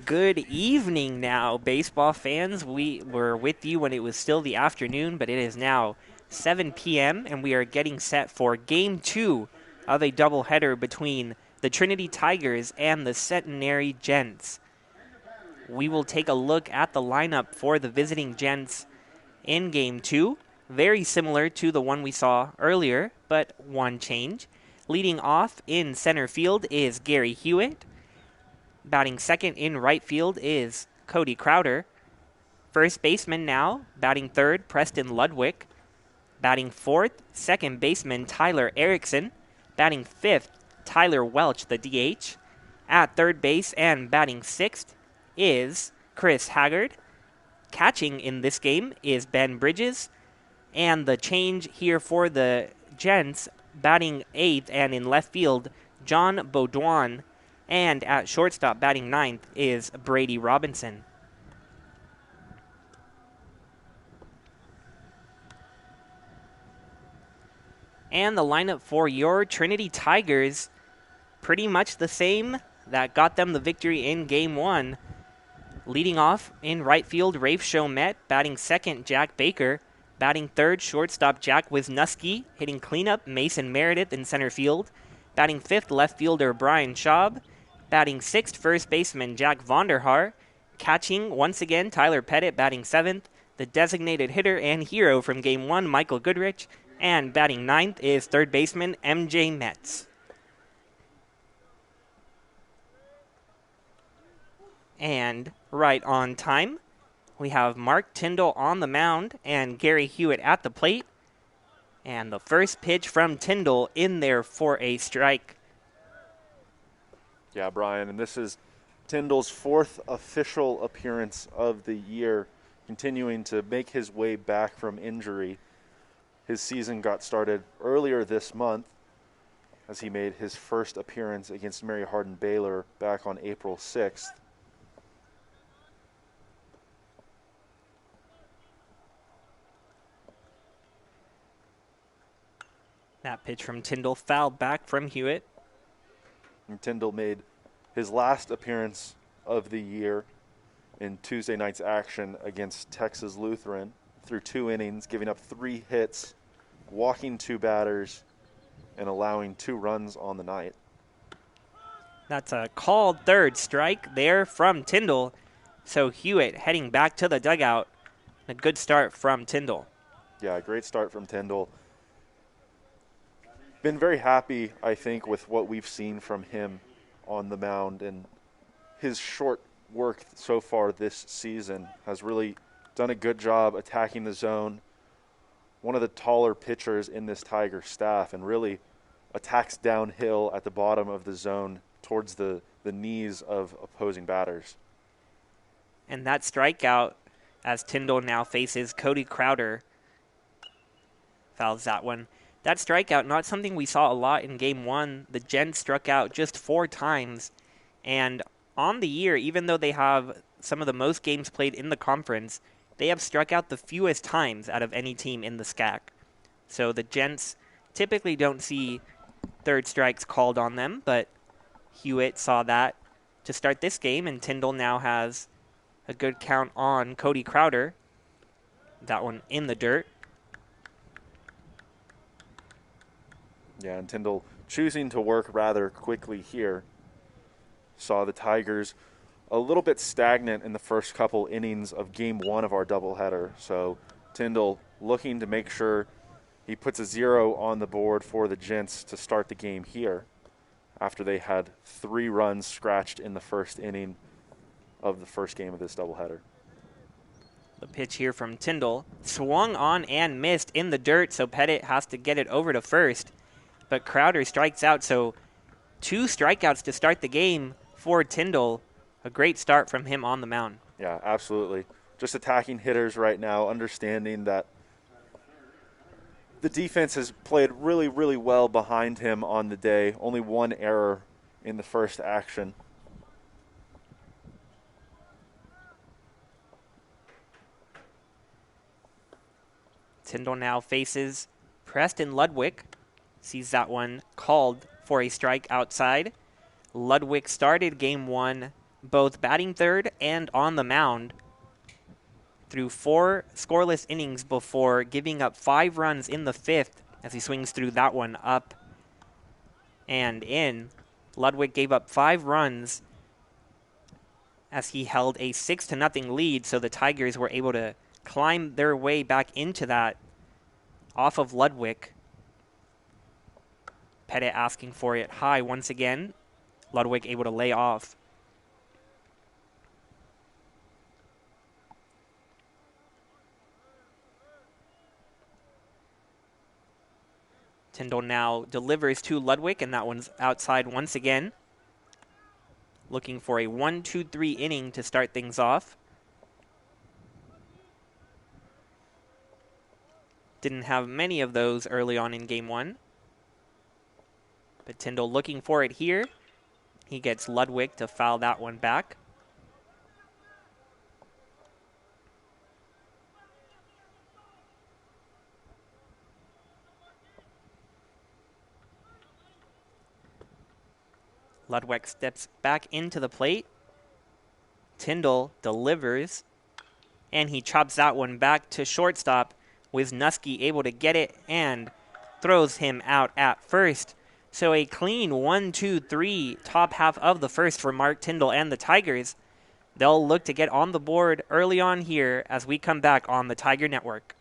Good evening now, baseball fans. We were with you when it was still the afternoon, but it is now 7 p.m., and we are getting set for Game 2 of a doubleheader between the Trinity Tigers and the Centenary Gents. We will take a look at the lineup for the visiting Gents in Game 2. Very similar to the one we saw earlier, but one change. Leading off in center field is Gary Hewitt. Batting second in right field is Cody Crowder. First baseman now, batting third, Preston Ludwig. Batting fourth, second baseman Tyler Erickson. Batting fifth, Tyler Welch, the DH. At third base and batting sixth is Chris Haggard. Catching in this game is Ben Bridges. And the change here for the Gents, batting eighth and in left field, John Baudouin. And at shortstop, batting ninth, is Brady Robinson. And the lineup for your Trinity Tigers, pretty much the same that got them the victory in Game 1. Leading off in right field, Rafe Chomet. Batting second, Jack Baker. Batting third, shortstop Jack Wisniewski. Hitting cleanup, Mason Meredith in center field. Batting fifth, left fielder Brian Schaub. Batting sixth, first baseman Jack Vonderhaar. Catching, once again, Tyler Pettit. Batting seventh, the designated hitter and hero from Game 1, Michael Goodrich. And batting ninth is third baseman MJ Metz. And right on time, we have Mark Tyndall on the mound and Gary Hewitt at the plate. And the first pitch from Tyndall in there for a strike.
Yeah, Brian, and this is Tyndall's fourth official appearance of the year, continuing to make his way back from injury. His season got started earlier this month as he made his first appearance against Mary Hardin Baylor back on April 6th.
That pitch from Tyndall fouled back from Hewitt.
And Tyndall made his last appearance of the year in Tuesday night's action against Texas Lutheran through 2 innings, giving up 3 hits, walking 2 batters, and allowing 2 runs on the night.
That's a called third strike there from Tyndall. So Hewitt heading back to the dugout. A good start from Tyndall.
Yeah, great start from Tyndall. Been very happy, I think, with what we've seen from him on the mound, and his short work so far this season has really done a good job attacking the zone. One of the taller pitchers in this Tiger staff, and really attacks downhill at the bottom of the zone towards the knees of opposing batters.
And that strikeout, as Tyndall now faces Cody Crowder, fouls that one. That strikeout, not something we saw a lot in Game 1. The Gents struck out just 4 times. And on the year, even though they have some of the most games played in the conference, they have struck out the fewest times out of any team in the SCAC. So the Gents typically don't see third strikes called on them, but Hewitt saw that to start this game, and Tyndall now has a good count on Cody Crowder. That one in the dirt.
Yeah, and Tyndall choosing to work rather quickly here. Saw the Tigers a little bit stagnant in the first couple innings of Game 1 of our doubleheader. So Tyndall looking to make sure he puts a 0 on the board for the Gents to start the game here after they had 3 runs scratched in the first inning of the first game of this doubleheader.
The pitch here from Tyndall swung on and missed in the dirt, so Pettit has to get it over to first. But Crowder strikes out, so 2 strikeouts to start the game for Tyndall. A great start from him on the mound.
Yeah, absolutely. Just attacking hitters right now, understanding that the defense has played really, really well behind him on the day. Only 1 error in the first action.
Tyndall now faces Preston Ludwig. Sees that one called for a strike outside. Ludwig started Game 1 both batting third and on the mound through 4 scoreless innings before giving up 5 runs in the 5th as he swings through that one up and in. Ludwig gave up 5 runs as he held a 6-0 lead, so the Tigers were able to climb their way back into that off of Ludwig. Pettit asking for it high once again. Ludwig able to lay off. Tyndall now delivers to Ludwig, and that one's outside once again. Looking for a 1-2-3 inning to start things off. Didn't have many of those early on in game 1. But Tyndall looking for it here. He gets Ludwig to foul that one back. Ludwig steps back into the plate. Tyndall delivers, and he chops that one back to shortstop. Wisniewski able to get it and throws him out at first. So a clean 1-2-3 top half of the first for Mark Tyndall and the Tigers. They'll look to get on the board early on here as we come back on the Tiger Network.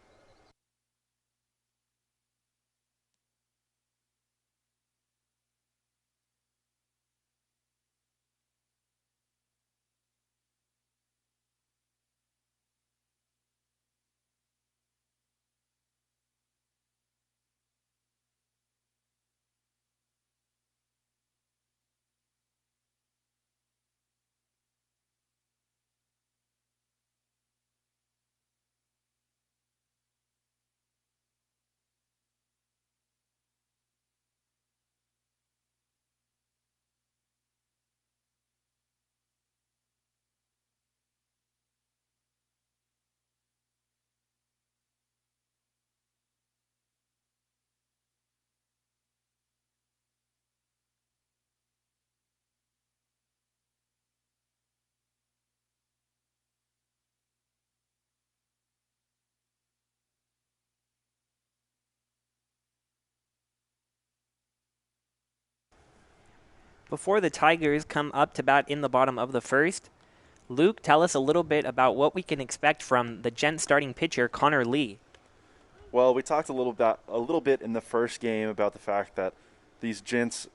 Before the Tigers come up to bat in the bottom of the first, Luke, tell us a little bit about what we can expect from the Gents starting pitcher, Connor Lee.
Well, we talked a little bit in the first game about the fact that this Gents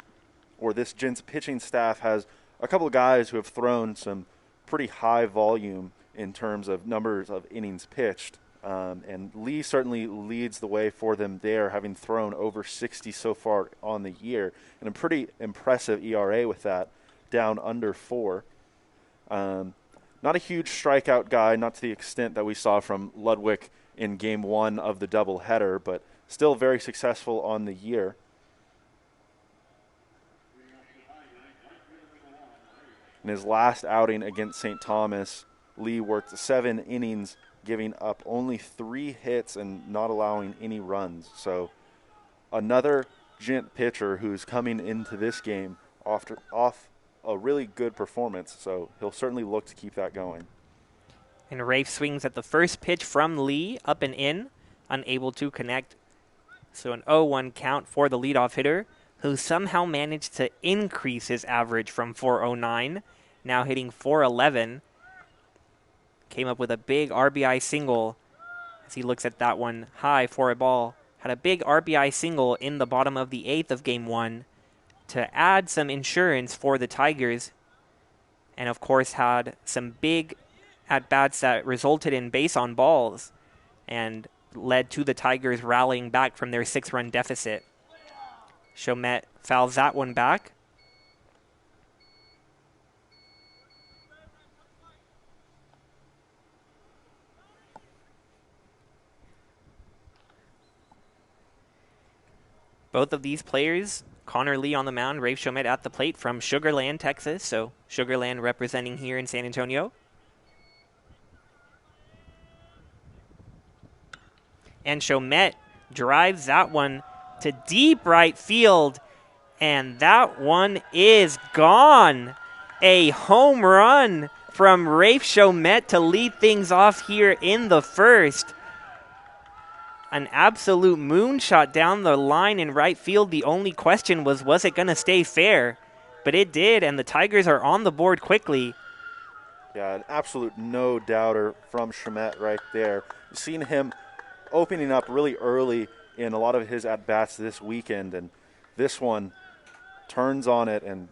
pitching staff has a couple of guys who have thrown some pretty high volume in terms of numbers of innings pitched. And Lee certainly leads the way for them there, having thrown over 60 so far on the year, and a pretty impressive ERA with that, down under 4. Not a huge strikeout guy, not to the extent that we saw from Ludwig in Game 1 of the doubleheader, but still very successful on the year. In his last outing against St. Thomas, Lee worked 7 innings, giving up only 3 hits and not allowing any runs. So another Gent pitcher who's coming into this game off a really good performance. So he'll certainly look to keep that going.
And Rafe swings at the first pitch from Lee, up and in, unable to connect. So an 0-1 count for the leadoff hitter, who somehow managed to increase his average from 409, now hitting 411. Came up with a big RBI single as he looks at that one high for a ball. Had a big RBI single in the bottom of the 8th of Game 1 to add some insurance for the Tigers. And, of course, had some big at-bats that resulted in base on balls and led to the Tigers rallying back from their 6-run deficit. Chomet fouls that one back. Both of these players, Connor Lee on the mound, Rafe Chomet at the plate from Sugar Land, Texas. So Sugar Land representing here in San Antonio. And Chomet drives that one to deep right field. And that one is gone. A home run from Rafe Chomet to lead things off here in the first. An absolute moonshot down the line in right field. The only question was it going to stay fair? But it did, and the Tigers are on the board quickly.
Yeah, an absolute no-doubter from Chomet right there. You've seen him opening up really early in a lot of his at-bats this weekend, and this one turns on it and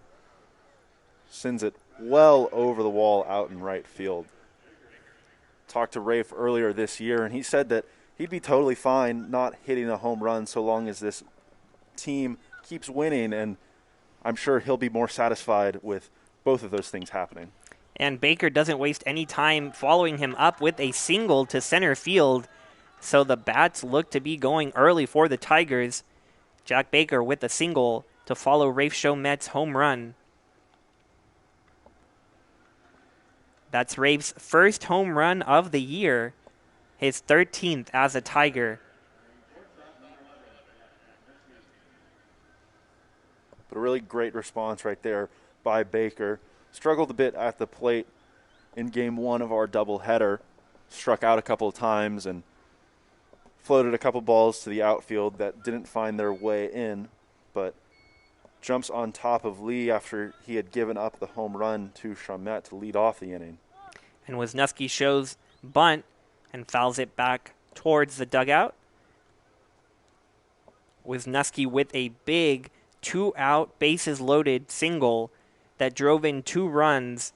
sends it well over the wall out in right field. Talked to Rafe earlier this year, and he said that he'd be totally fine not hitting a home run so long as this team keeps winning, and I'm sure he'll be more satisfied with both of those things happening.
And Baker doesn't waste any time following him up with a single to center field. So the bats look to be going early for the Tigers. Jack Baker with a single to follow Rafe Chomet's home run. That's Rafe's first home run of the year, his 13th as a Tiger.
But a really great response right there by Baker. Struggled a bit at the plate in game one of our doubleheader. Struck out a couple of times and floated a couple balls to the outfield that didn't find their way in, but jumps on top of Lee after he had given up the home run to Chomet to lead off the inning.
And Wisniewski shows bunt and fouls it back towards the dugout. Wisniewski with a big 2-out bases loaded single that drove in 2 runs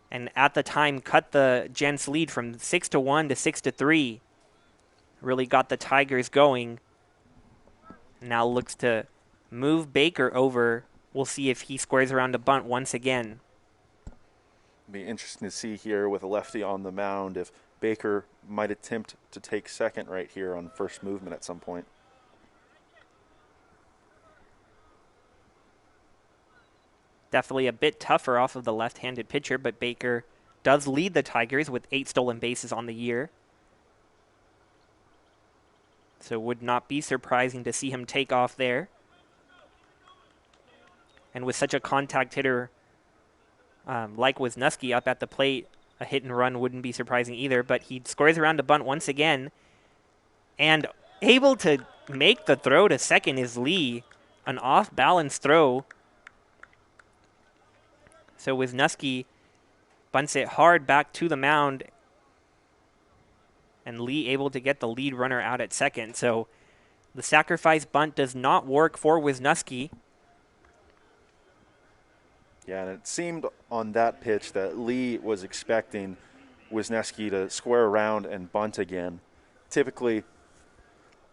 and at the time cut the Gents lead from 6-1 to 6-3. Really got the Tigers going. Now looks to move Baker over. We'll see if he squares around to bunt once again.
Be interesting to see here with a lefty on the mound if Baker might attempt to take second right here on first movement at some point.
Definitely a bit tougher off of the left-handed pitcher, but Baker does lead the Tigers with 8 stolen bases on the year. So would not be surprising to see him take off there. And with such a contact hitter like Wisniewski up at the plate, a hit and run wouldn't be surprising either, but he scores around to bunt once again. And able to make the throw to second is Lee. An off-balance throw. So Wisniewski bunts it hard back to the mound, and Lee able to get the lead runner out at second. So the sacrifice bunt does not work for Wisniewski.
Yeah, and it seemed on that pitch that Lee was expecting Wisniewski to square around and bunt again. Typically,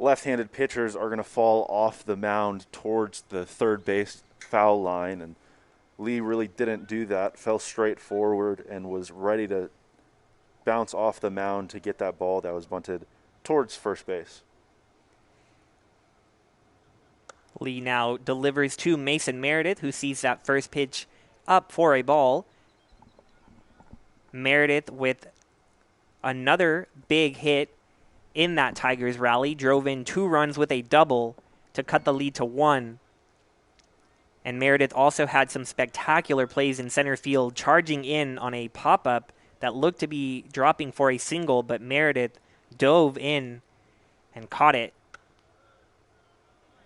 left-handed pitchers are going to fall off the mound towards the third base foul line, and Lee really didn't do that, fell straight forward and was ready to bounce off the mound to get that ball that was bunted towards first base.
Lee now delivers to Mason Meredith, who sees that first pitch up for a ball. Meredith with another big hit in that Tigers rally, drove in 2 runs with a double to cut the lead to 1. And Meredith also had some spectacular plays in center field, charging in on a pop-up that looked to be dropping for a single, but Meredith dove in and caught it.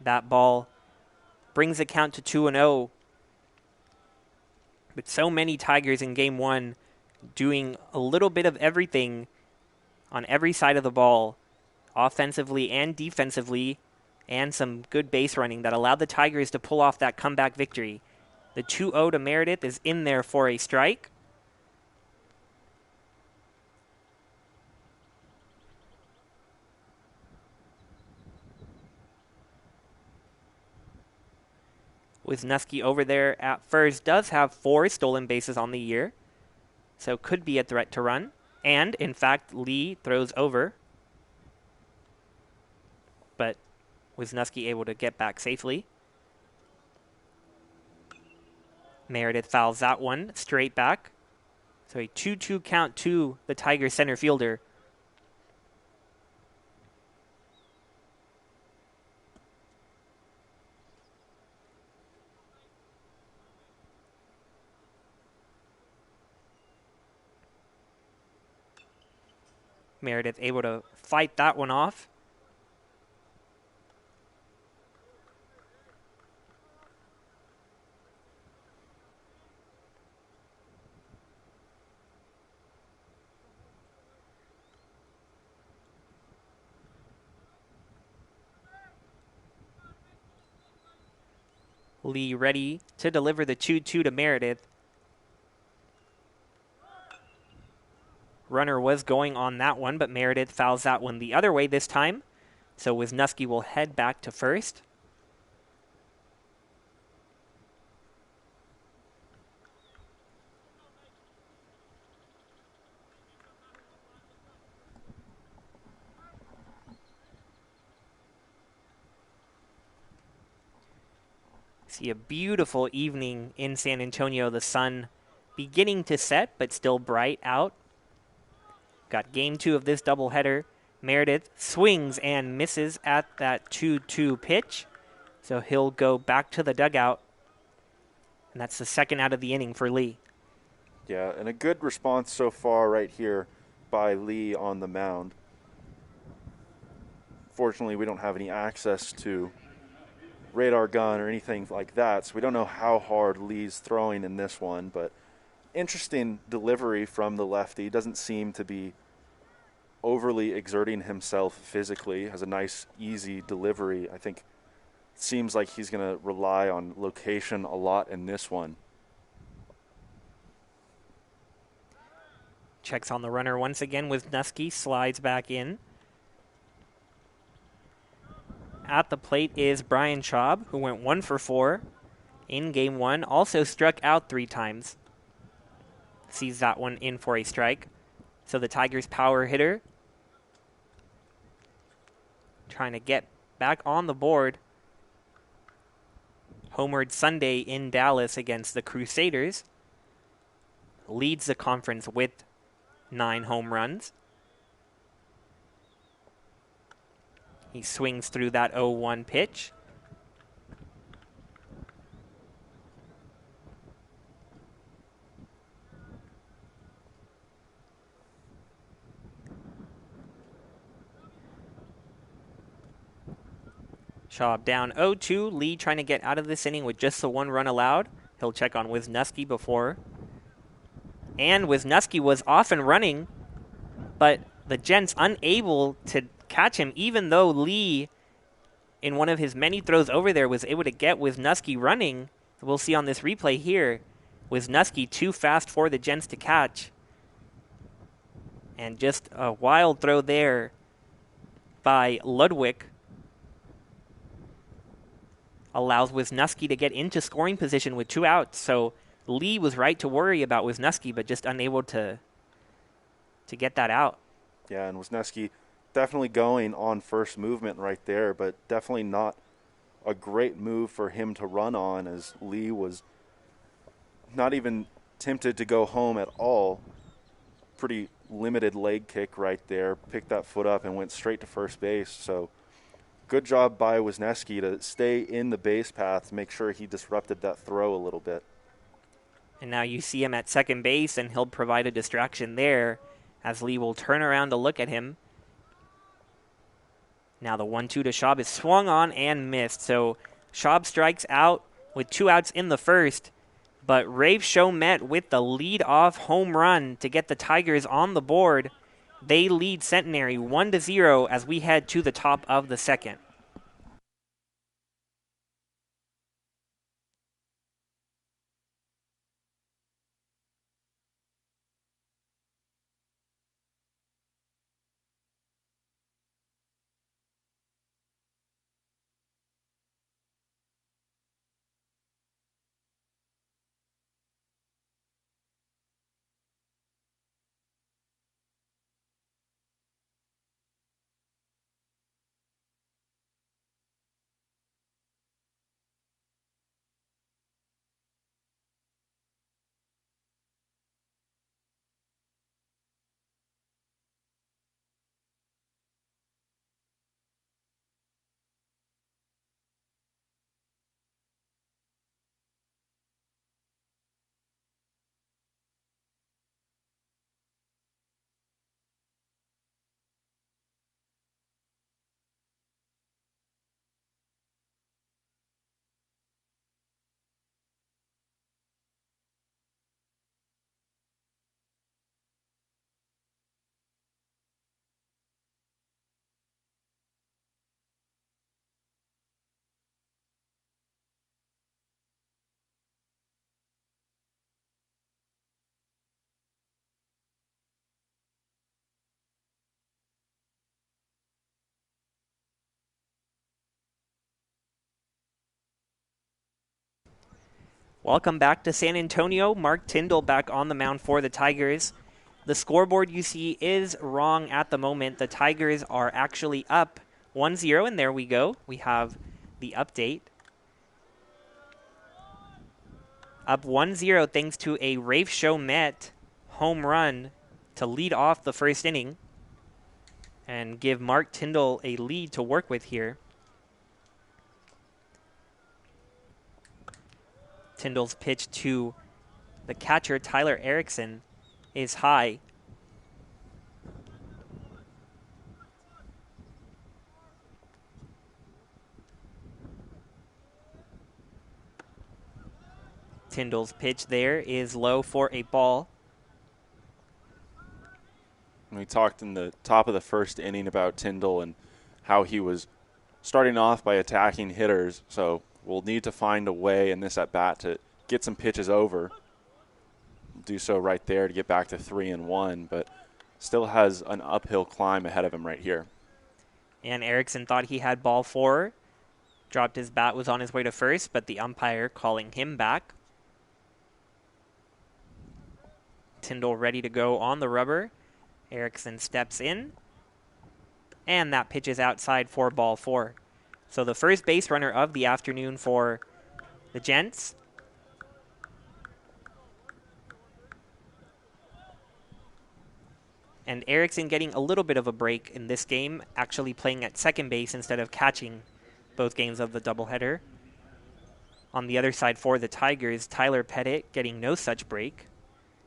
That ball brings the count to 2-0. But so many Tigers in game 1 doing a little bit of everything on every side of the ball, offensively and defensively, and some good base running that allowed the Tigers to pull off that comeback victory. The 2-0 to Meredith is in there for a strike. Wisniewski over there at first does have 4 stolen bases on the year, so could be a threat to run. And, in fact, Lee throws over, but Wisniewski able to get back safely. Meredith fouls that one straight back. So a 2-2 count to the Tigers center fielder. Meredith able to fight that one off. Lee ready to deliver the 2-2 to Meredith. Runner was going on that one, but Meredith fouls that one the other way this time. So Wisniewski will head back to first. See a beautiful evening in San Antonio. The sun beginning to set, but still bright out. Got game 2 of this doubleheader. Meredith swings and misses at that 2-2 pitch. So he'll go back to the dugout. And that's the second out of the inning for Lee.
Yeah, and a good response so far right here by Lee on the mound. Fortunately, we don't have any access to radar gun or anything like that, so we don't know how hard Lee's throwing in this one, but interesting delivery from the lefty. Doesn't seem to be overly exerting himself physically. Has a nice, easy delivery. I think it seems like he's going to rely on location a lot in this one.
Checks on the runner once again. Wisniewski slides back in. At the plate is Brian Schaub, who went 1 for 4 in game 1. Also struck out 3 times. Sees that one in for a strike. So the Tigers' power hitter trying to get back on the board. Homered Sunday in Dallas against the Crusaders. Leads the conference with 9 home runs. He swings through that 0-1 pitch. Schaub down 0-2. Lee trying to get out of this inning with just the 1 run allowed. He'll check on Wisniewski before. And Wisniewski was off and running, but the Gents unable to catch him, even though Lee, in one of his many throws over there, was able to get Wisniewski running. We'll see on this replay here, Wisniewski too fast for the Gents to catch. And just a wild throw there by Ludwig allows Wisniewski to get into scoring position with 2 outs. So Lee was right to worry about Wisniewski, but just unable to get that out.
Yeah, and Wisniewski definitely going on first movement right there, but definitely not a great move for him to run on, as Lee was not even tempted to go home at all. Pretty limited leg kick right there. Picked that foot up and went straight to first base. So good job by Wisniewski to stay in the base path, make sure he disrupted that throw a little bit.
And now you see him at second base, and he'll provide a distraction there as Lee will turn around to look at him. Now the 1-2 to Schaub is swung on and missed. So Schaub strikes out with 2 outs in the first, but Rafe Chomet with the lead-off home run to get the Tigers on the board. They lead Centenary 1-0 as we head to the top of the second. Welcome back to San Antonio. Mark Tyndall back on the mound for the Tigers. The scoreboard you see is wrong at the moment. The Tigers are actually up 1-0, and there we go. We have the update. Up 1-0 thanks to a Rafe Chomet home run to lead off the first inning and give Mark Tyndall a lead to work with here. Tyndall's pitch to the catcher, Tyler Erickson, is high. Tyndall's pitch there is low for a ball.
We talked in the top of the first inning about Tyndall and how he was starting off by attacking hitters, so we'll need to find a way in this at-bat to get some pitches over. Do so right there to get back to 3-1, but still has an uphill climb ahead of him right here.
And Erickson thought he had ball 4. Dropped his bat, was on his way to first, but the umpire calling him back. Tyndall ready to go on the rubber. Erickson steps in, and that pitch is outside for ball 4. So the first base runner of the afternoon for the Gents. And Erickson getting a little bit of a break in this game, actually playing at second base instead of catching both games of the doubleheader. On the other side for the Tigers, Tyler Pettit getting no such break.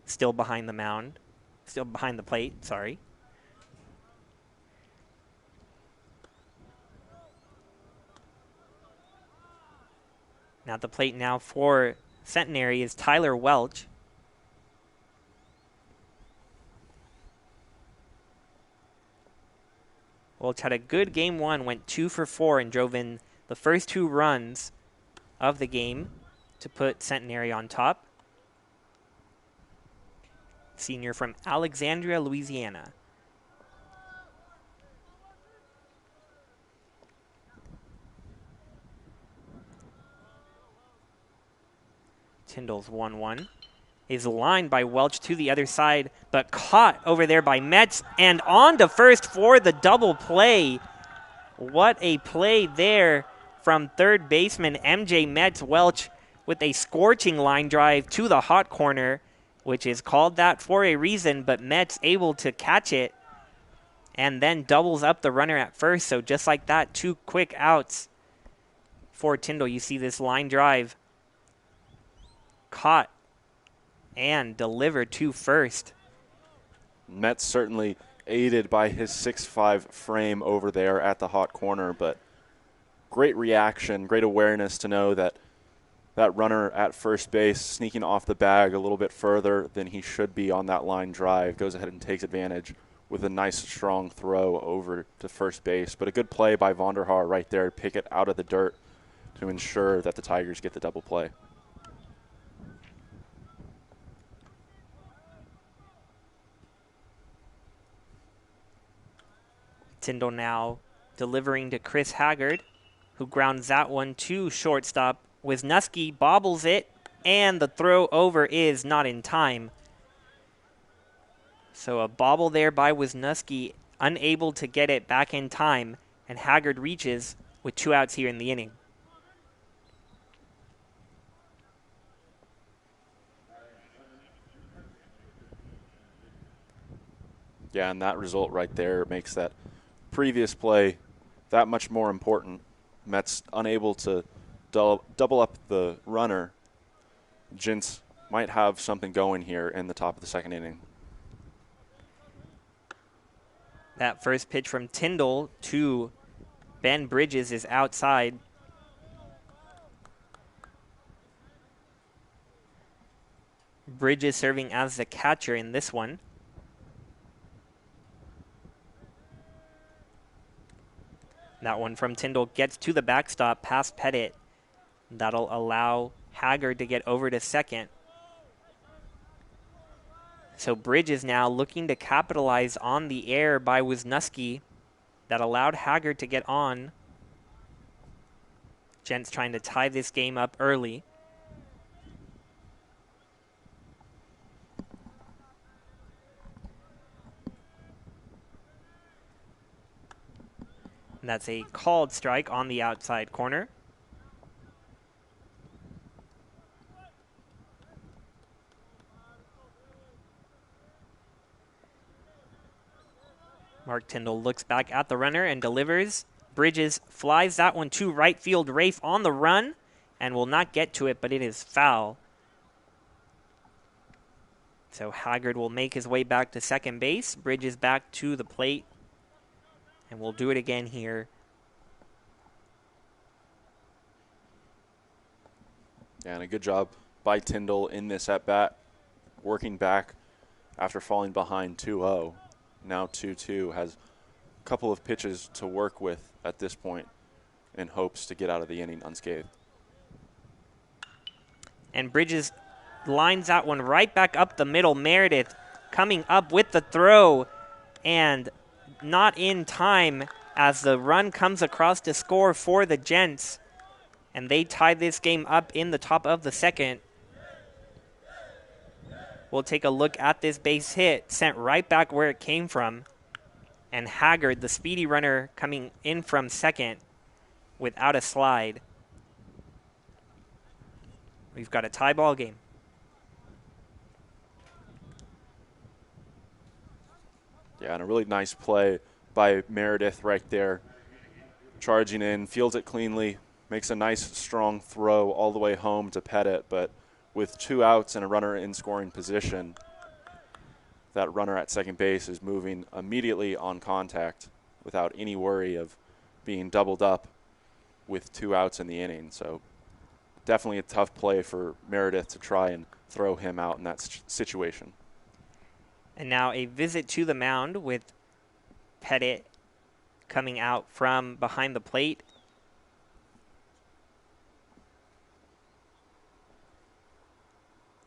Still behind the mound. Still behind the plate, sorry. Now at the plate now for Centenary is Tyler Welch. Welch had a good game 1, went 2 for 4 and drove in the first 2 runs of the game to put Centenary on top. Senior from Alexandria, Louisiana. Tyndall's 1-1 is lined by Welch to the other side, but caught over there by Metz and on to first for the double play. What a play there from third baseman MJ Metz. Welch with a scorching line drive to the hot corner, which is called that for a reason, but Metz able to catch it and then doubles up the runner at first. So just like that, 2 quick outs for Tyndall. You see this line drive caught and delivered to first.
Metz certainly aided by his 6'5" frame over there at the hot corner, but great reaction, great awareness to know that that runner at first base sneaking off the bag a little bit further than he should be on that line drive, goes ahead and takes advantage with a nice strong throw over to first base. But a good play by Vonderhaar right there to pick it out of the dirt to ensure that the Tigers get the double play.
Tyndall now delivering to Chris Haggard, who grounds that one to shortstop. Wisniewski bobbles it, and the throw over is not in time. So a bobble there by Wisniewski, unable to get it back in time, and Haggard reaches with 2 outs here in the inning.
Yeah, and that result right there makes that previous play that much more important. Metz unable to double up the runner. Gents might have something going here in the top of the second inning.
That first pitch from Tyndall to Ben Bridges is outside. Bridges serving as the catcher in this one. That one from Tyndall gets to the backstop past Pettit. That'll allow Haggard to get over to second. So Bridges now looking to capitalize on the error by Wisniewski that allowed Haggard to get on. Gents trying to tie this game up early. And that's a called strike on the outside corner. Mark Tyndall looks back at the runner and delivers. Bridges flies that one to right field. Rafe on the run and will not get to it, but it is foul. So Haggard will make his way back to second base. Bridges back to the plate. And we'll do it again here.
Yeah, and a good job by Tyndall in this at-bat, working back after falling behind 2-0. Now 2-2, has a couple of pitches to work with at this point in hopes to get out of the inning unscathed.
And Bridges lines that one right back up the middle. Meredith coming up with the throw and not in time as the run comes across to score for the Gents. And they tie this game up in the top of the second. We'll take a look at this base hit, sent right back where it came from. And Haggard, the speedy runner, coming in from second without a slide. We've got a tie ball game.
Yeah, and a really nice play by Meredith right there. Charging in, fields it cleanly, makes a nice strong throw all the way home to Pettit, but with 2 outs and a runner in scoring position, that runner at second base is moving immediately on contact without any worry of being doubled up with 2 outs in the inning. So definitely a tough play for Meredith to try and throw him out in that situation.
And now a visit to the mound with Pettit coming out from behind the plate.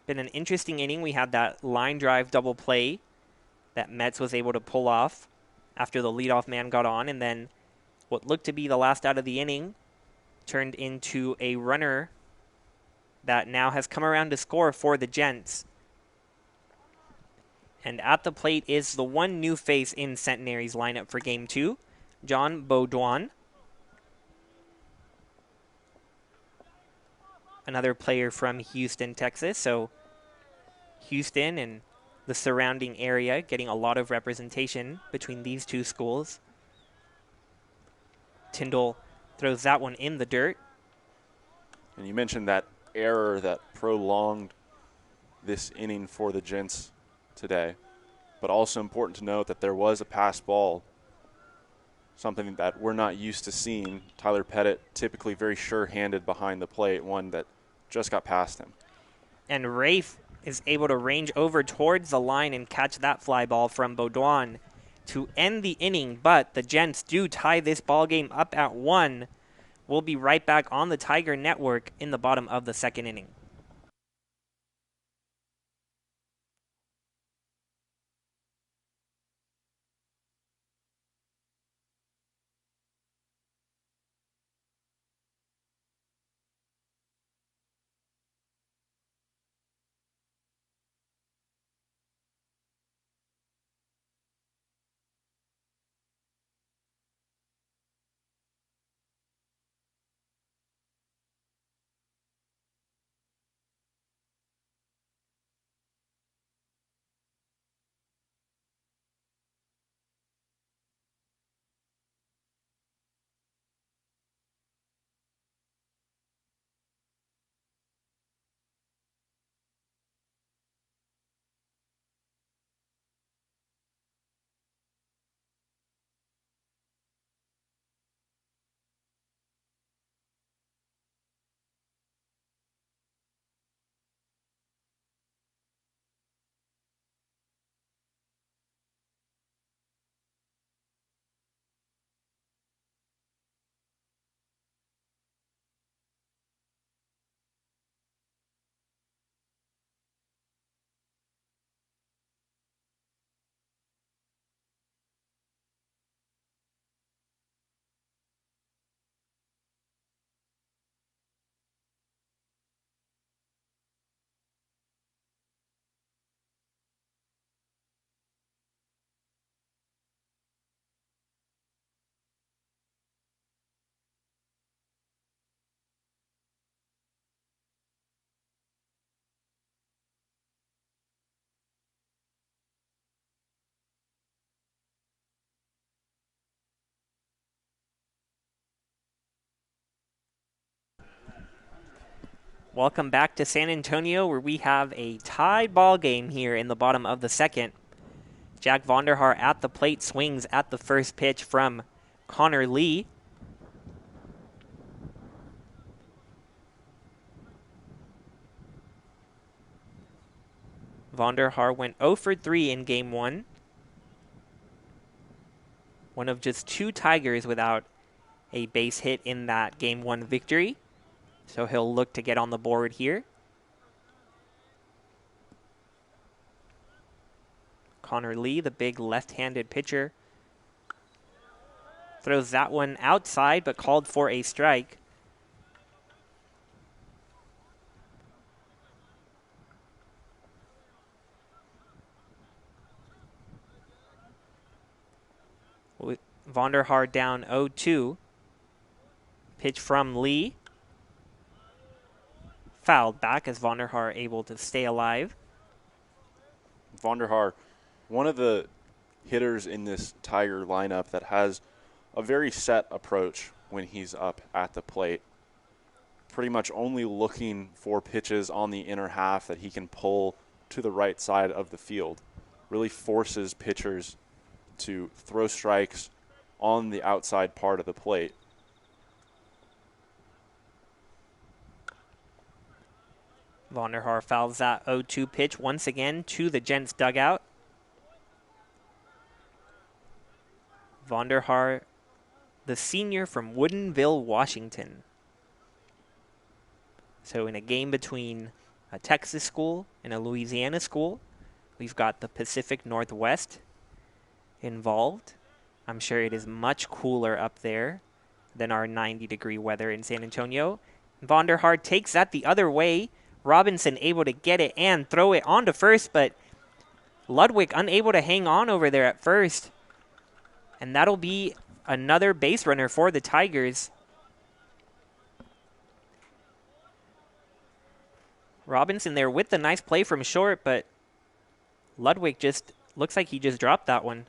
Been an interesting inning. We had that line drive double play that Metz was able to pull off after the leadoff man got on, and then what looked to be the last out of the inning turned into a runner that now has come around to score for the Gents. And at the plate is the one new face in Centenary's lineup for Game 2, John Baudouin. Another player from Houston, Texas. So Houston and the surrounding area getting a lot of representation between these two schools. Tyndall throws that one in the dirt.
And you mentioned that error that prolonged this inning for the Gents today, but also important to note that there was a pass ball, something that we're not used to seeing. Tyler Pettit typically very sure-handed behind the plate, one that just got past him.
And Rafe is able to range over towards the line and catch that fly ball from Baudouin to end the inning, but the Gents do tie this ball game up at 1. We'll be right back on the Tiger Network in the bottom of the second inning. Welcome back to San Antonio, where we have a tied ball game here in the bottom of the second. Jack Vonderhaar at the plate, swings at the first pitch from Connor Lee. Vonderhaar went 0 for 3 in Game 1. One of just 2 Tigers without a base hit in that Game 1 victory. So he'll look to get on the board here. Connor Lee, the big left-handed pitcher, throws that one outside but called for a strike. With Vonderhaar down 0-2. Pitch from Lee. Fouled back as Vonderhaar able to stay alive.
Vonderhaar, one of the hitters in this Tiger lineup that has a very set approach when he's up at the plate. Pretty much only looking for pitches on the inner half that he can pull to the right side of the field. Really forces pitchers to throw strikes on the outside part of the plate.
Vonderhaar fouls that 0-2 pitch once again to the Gents dugout. Vonderhaar, the senior from Woodinville, Washington. So in a game between a Texas school and a Louisiana school, we've got the Pacific Northwest involved. I'm sure it is much cooler up there than our 90-degree weather in San Antonio. Vonderhaar takes that the other way. Robinson able to get it and throw it onto first, but Ludwig unable to hang on over there at first. And that'll be another base runner for the Tigers. Robinson there with the nice play from short, but Ludwig just looks like he just dropped that one.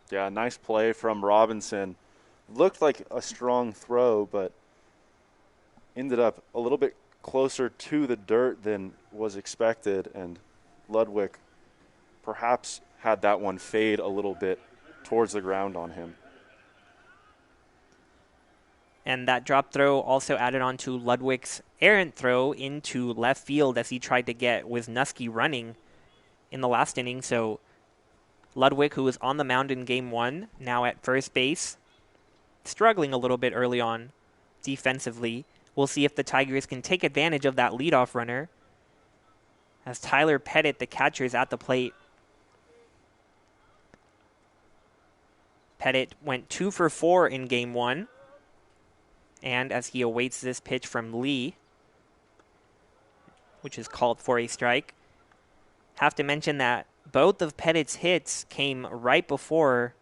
Yeah, nice play from Robinson. Looked like a strong throw, but ended up a little bit closer to the dirt than was expected, and Ludwig perhaps had that one fade a little bit towards the ground on him.
And that drop throw also added on to Ludwig's errant throw into left field as he tried to get Wisniewski running in the last inning. So Ludwig, who was on the mound in Game 1, now at first base, struggling a little bit early on defensively. We'll see if the Tigers can take advantage of that leadoff runner as Tyler Pettit, the catcher, is at the plate. Pettit went 2 for 4 in Game 1. And as he awaits this pitch from Lee, which is called for a strike, have to mention that both of Pettit's hits came right before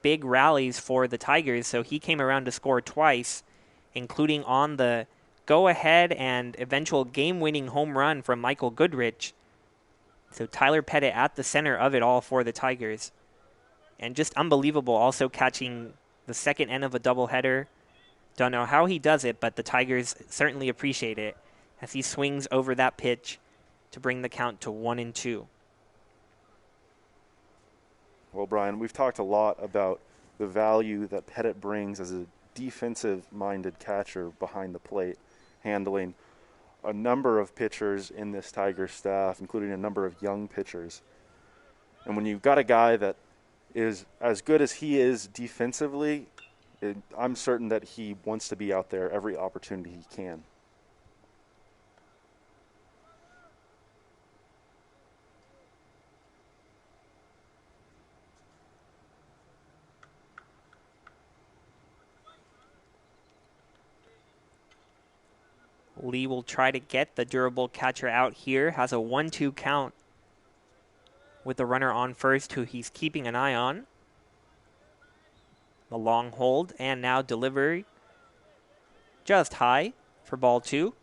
big rallies for the Tigers, so he came around to score twice, including on the go-ahead and eventual game-winning home run from Michael Goodrich. So Tyler Pettit at the center of it all for the Tigers. And just unbelievable, also catching the second end of a doubleheader. Don't know how he does it, but the Tigers certainly appreciate it as he swings over that pitch to bring the count to 1-2.
Well, Brian, we've talked a lot about the value that Pettit brings as a defensive-minded catcher behind the plate, handling a number of pitchers in this Tiger staff, including a number of young pitchers. And when you've got a guy that is as good as he is defensively, I'm certain that he wants to be out there every opportunity he can.
Lee will try to get the durable catcher out here. Has a 1-2 count with the runner on first, who he's keeping an eye on. The long hold, and now delivery just high for ball 2.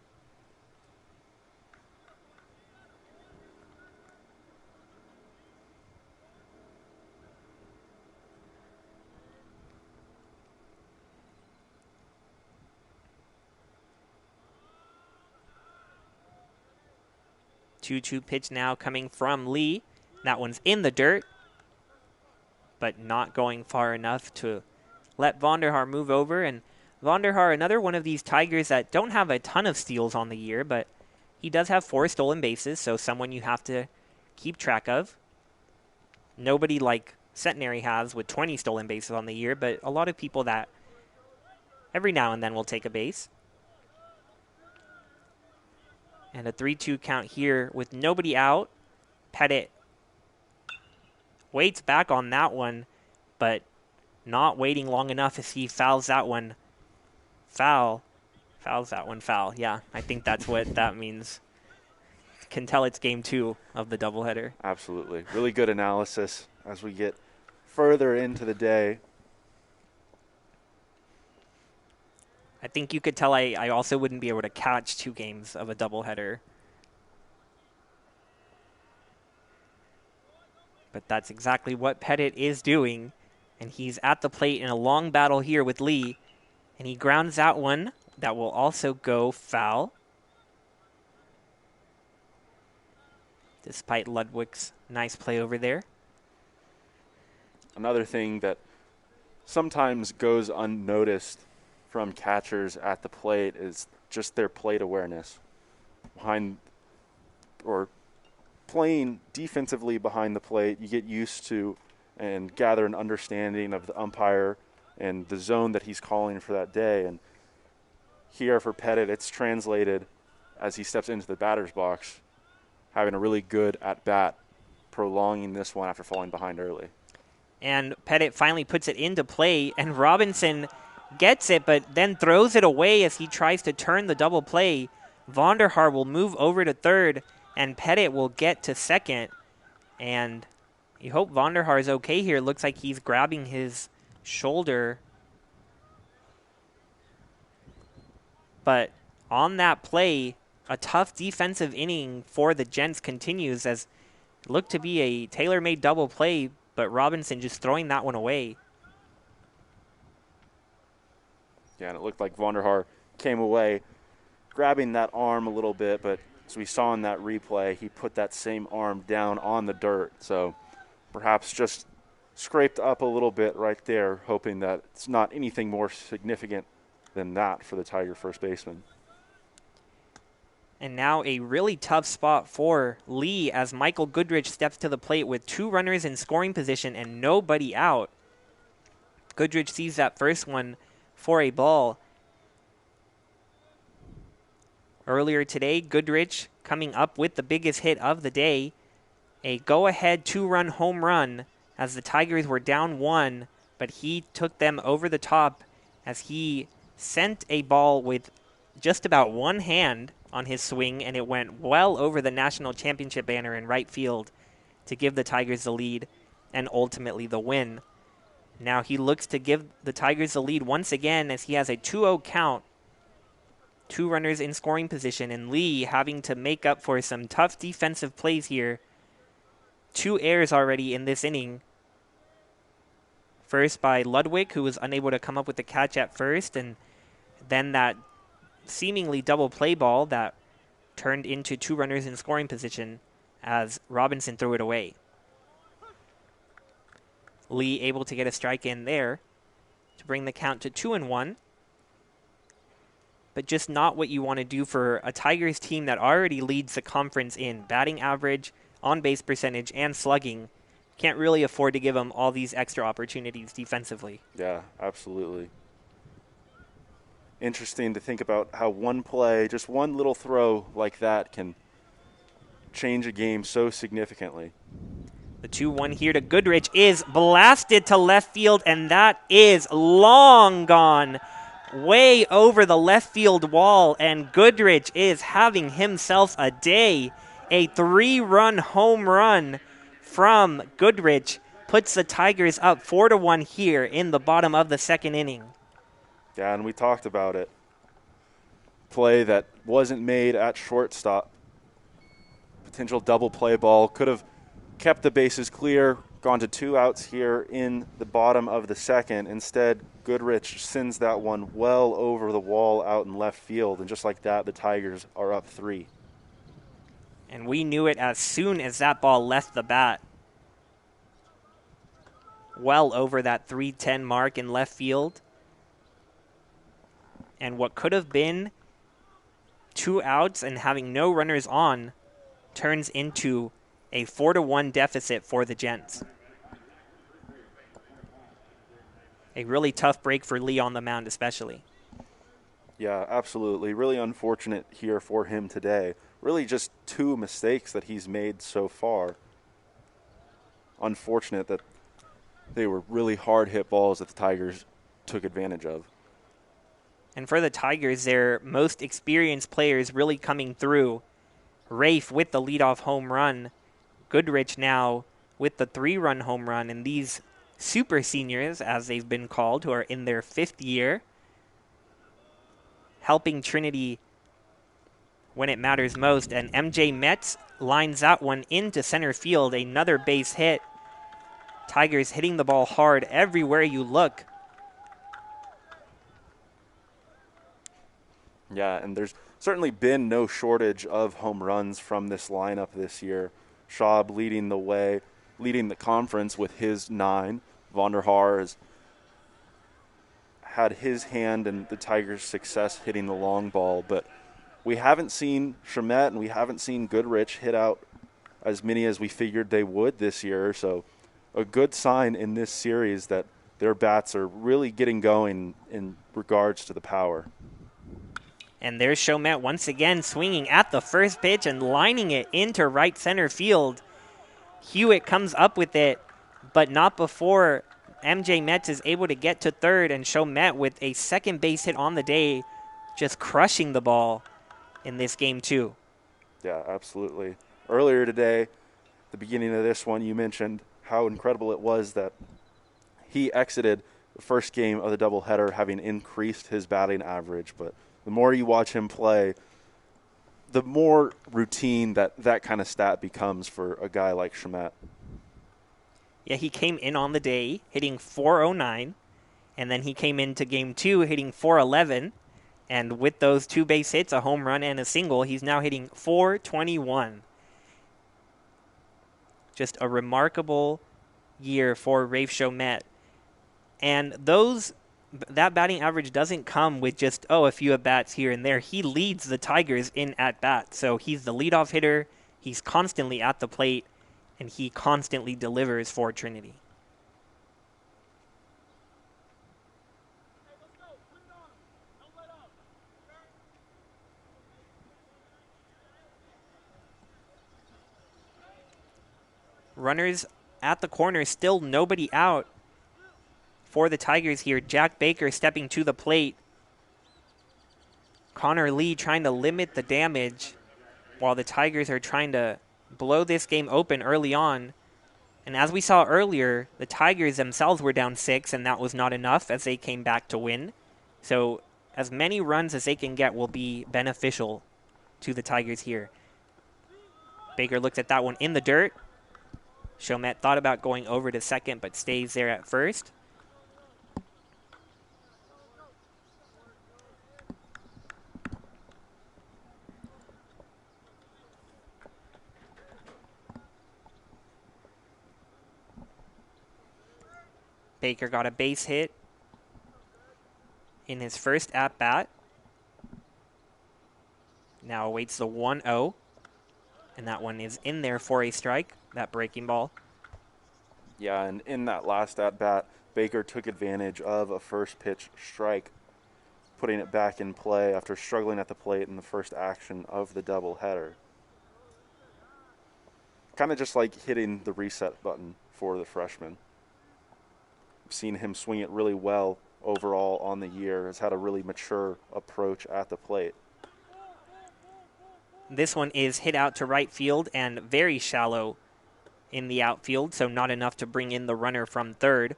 2-2 pitch now coming from Lee. That one's in the dirt, but not going far enough to let Vonderhaar move over. And Vonderhaar, another one of these Tigers that don't have a ton of steals on the year, but he does have 4 stolen bases, so someone you have to keep track of. Nobody like Centenary has with 20 stolen bases on the year, but a lot of people that every now and then will take a base. And a 3-2 count here with nobody out. Pettit waits back on that one, but not waiting long enough as he fouls that one foul. Fouls that one foul. Yeah, I think that's what that means. Can tell it's game 2 of the doubleheader.
Absolutely. Really good analysis as we get further into the day.
I think you could tell I also wouldn't be able to catch 2 games of a doubleheader. But that's exactly what Pettit is doing. And he's at the plate in a long battle here with Lee. And he grounds out one that will also go foul. Despite Ludwig's nice play over there.
Another thing that sometimes goes unnoticed from catchers at the plate is just their plate awareness. Behind or playing defensively behind the plate, you get used to and gather an understanding of the umpire and the zone that he's calling for that day. And here for Pettit, it's translated as he steps into the batter's box, having a really good at-bat, prolonging this one after falling behind early.
And Pettit finally puts it into play, and Robinson gets it, but then throws it away as he tries to turn the double play. Vonderhaar will move over to third, and Pettit will get to second. And you hope Vonderhaar is okay here. Looks like he's grabbing his shoulder. But on that play, a tough defensive inning for the Gents continues as it looked to be a tailor-made double play, but Robinson just throwing that one away.
Yeah, and it looked like Vonderhaar came away grabbing that arm a little bit, but as we saw in that replay, he put that same arm down on the dirt. So perhaps just scraped up a little bit right there, hoping that it's not anything more significant than that for the Tiger first baseman.
And now a really tough spot for Lee as Michael Goodrich steps to the plate with 2 runners in scoring position and nobody out. Goodrich sees that first one for a ball. Earlier today, Goodrich coming up with the biggest hit of the day. A go-ahead 2-run home run as the Tigers were down 1, but he took them over the top as he sent a ball with just about one hand on his swing, and it went well over the national championship banner in right field to give the Tigers the lead and ultimately the win. Now he looks to give the Tigers the lead once again as he has a 2-0 count. 2 runners in scoring position, and Lee having to make up for some tough defensive plays here. 2 errors already in this inning. First by Ludwig, who was unable to come up with the catch at first, and then that seemingly double play ball that turned into 2 runners in scoring position as Robinson threw it away. Lee able to get a strike in there to bring the count to 2-1. But just not what you want to do for a Tigers team that already leads the conference in batting average, on-base percentage, and slugging. Can't really afford to give them all these extra opportunities defensively.
Yeah, absolutely. Interesting to think about how one play, just one little throw like that can change a game so significantly.
The 2-1 here to Goodrich is blasted to left field, and that is long gone. Way over the left field wall, and Goodrich is having himself a day. A 3-run home run from Goodrich puts the Tigers up 4-1 here in the bottom of the second inning.
Yeah, and we talked about it. Play that wasn't made at shortstop. Potential double play ball. Could have kept the bases clear, gone to 2 outs here in the bottom of the second. Instead, Goodrich sends that one well over the wall out in left field. And just like that, the Tigers are up 3.
And we knew it as soon as that ball left the bat. Well over that 310 mark in left field. And what could have been 2 outs and having no runners on turns into a 4-1 deficit for the Gents. A really tough break for Lee on the mound especially.
Yeah, absolutely. Really unfortunate here for him today. Really just 2 mistakes that he's made so far. Unfortunate that they were really hard hit balls that the Tigers took advantage of.
And for the Tigers, their most experienced players really coming through. Rafe with the leadoff home run. Goodrich now with the 3-run home run. And these super seniors, as they've been called, who are in their 5th year, helping Trinity when it matters most. And MJ Metz lines that one into center field. Another base hit. Tigers hitting the ball hard everywhere you look.
Yeah, and there's certainly been no shortage of home runs from this lineup this year. Schaub leading the way, leading the conference with his 9. Vonderhaar has had his hand in the Tigers' success hitting the long ball, but we haven't seen Shamet and we haven't seen Goodrich hit out as many as we figured they would this year. So a good sign in this series that their bats are really getting going in regards to the power.
And there's Chomet once again swinging at the first pitch and lining it into right center field. Hewitt comes up with it, but not before MJ Metz is able to get to third, and Chomet with a second base hit on the day, just crushing the ball in this game too.
Yeah, absolutely. Earlier today, the beginning of this one, you mentioned how incredible it was that he exited the first game of the doubleheader having increased his batting average, but the more you watch him play, the more routine that kind of stat becomes for a guy like Shamet.
Yeah, he came in on the day hitting .409, and then he came into game 2 hitting .411, and with those 2 base hits, a home run and a single, he's now hitting .421. Just a remarkable year for Rafe Chomet. And that batting average doesn't come with just, a few at-bats here and there. He leads the Tigers in at-bats. So he's the leadoff hitter. He's constantly at the plate, and he constantly delivers for Trinity. Runners at the corner, still nobody out for the Tigers here. Jack Baker stepping to the plate. Connor Lee trying to limit the damage while the Tigers are trying to blow this game open early on. And as we saw earlier, the Tigers themselves were down 6, and that was not enough as they came back to win. So as many runs as they can get will be beneficial to the Tigers here. Baker looks at that one in the dirt. Chomet thought about going over to second, but stays there at first. Baker got a base hit in his first at-bat. Now awaits the 1-0. And that one is in there for a strike, that breaking ball.
Yeah, and in that last at-bat, Baker took advantage of a first pitch strike, putting it back in play after struggling at the plate in the first action of the doubleheader. Kind of just like hitting the reset button for the freshman. We've seen him swing it really well overall on the year, has had a really mature approach at the plate.
This one is hit out to right field and very shallow in the outfield, so not enough to bring in the runner from third.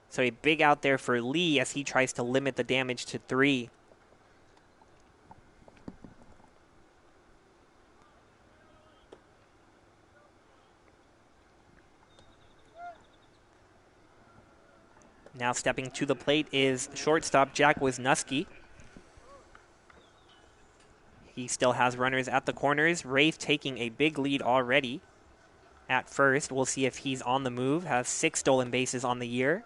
So a big out there for Lee as he tries to limit the damage to 3. Now stepping to the plate is shortstop Jack Wisniewski. He still has runners at the corners. Rafe taking a big lead already at first. We'll see if he's on the move. Has 6 stolen bases on the year.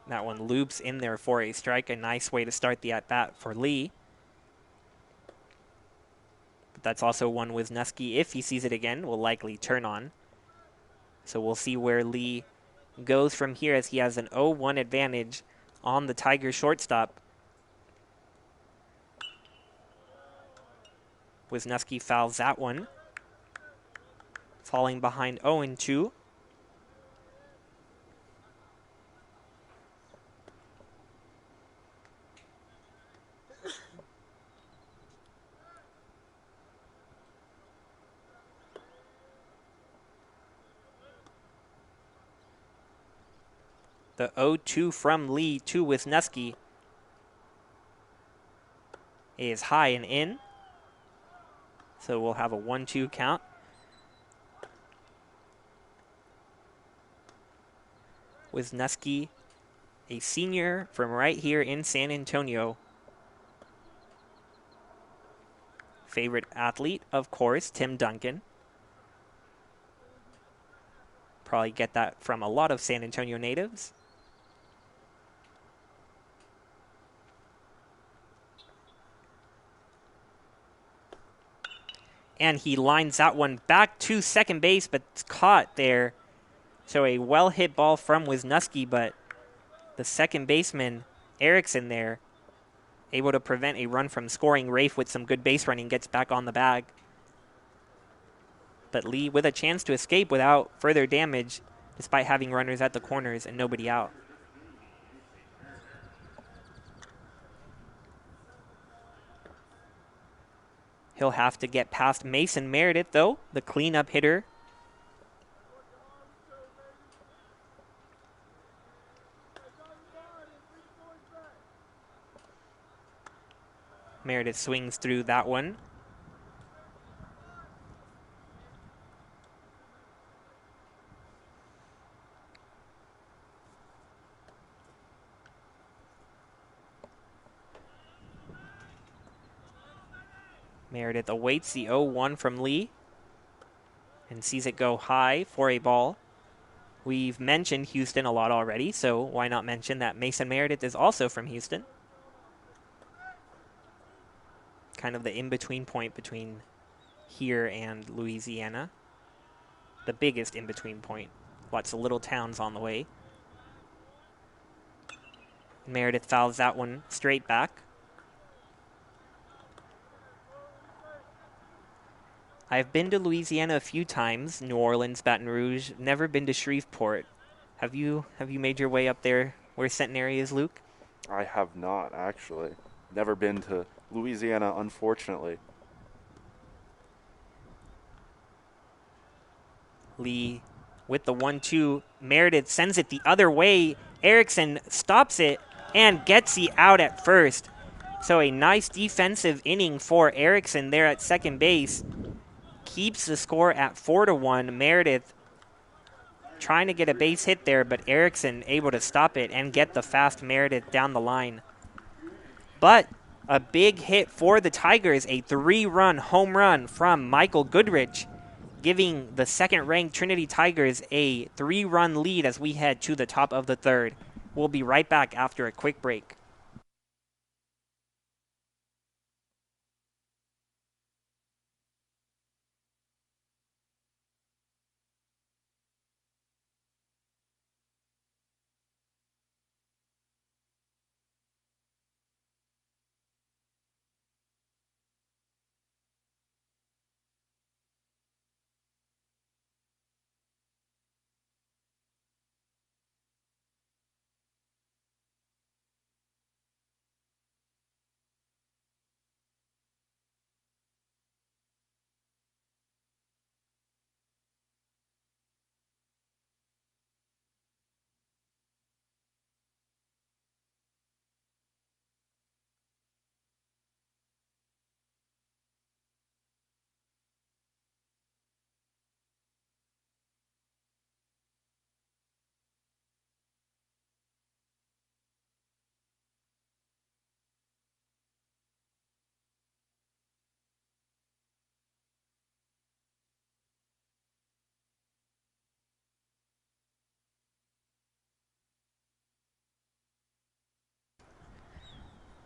That one loops in there for a strike. A nice way to start the at-bat for Lee. But that's also one Wisniewski, if he sees it again, will likely turn on. So we'll see where Lee goes from here as he has an 0-1 advantage on the Tigers shortstop. Wisniewski fouls that one. Falling behind 0-2. The 0-2 from Lee to Wisniewski is high and in. So we'll have a 1-2 count. Wisniewski, a senior from right here in San Antonio. Favorite athlete, of course, Tim Duncan. Probably get that from a lot of San Antonio natives. And he lines that one back to second base, but it's caught there. So a well-hit ball from Wisniewski, but the second baseman, Erickson there, able to prevent a run from scoring. Rafe with some good base running gets back on the bag. But Lee with a chance to escape without further damage, despite having runners at the corners and nobody out. He'll have to get past Mason Meredith, though, the cleanup hitter. Meredith swings through that one. Meredith awaits the 0-1 from Lee and sees it go high for a ball. We've mentioned Houston a lot already, so why not mention that Mason Meredith is also from Houston? Kind of the in-between point between here and Louisiana. The biggest in-between point. Lots of little towns on the way. Meredith fouls that one straight back. I've been to Louisiana a few times, New Orleans, Baton Rouge, never been to Shreveport. Have you made your way up there where Centenary is, Luke?
I have not, actually. Never been to Louisiana, unfortunately.
Lee with the 1-2. Meredith sends it the other way. Erickson stops it and gets the out at first. So a nice defensive inning for Erickson there at second base. Keeps the score at 4-1. Meredith trying to get a base hit there, but Erickson able to stop it and get the fast Meredith down the line. But a big hit for the Tigers, a 3-run home run from Michael Goodrich, giving the second-ranked Trinity Tigers a 3-run lead as we head to the top of the third. We'll be right back after a quick break.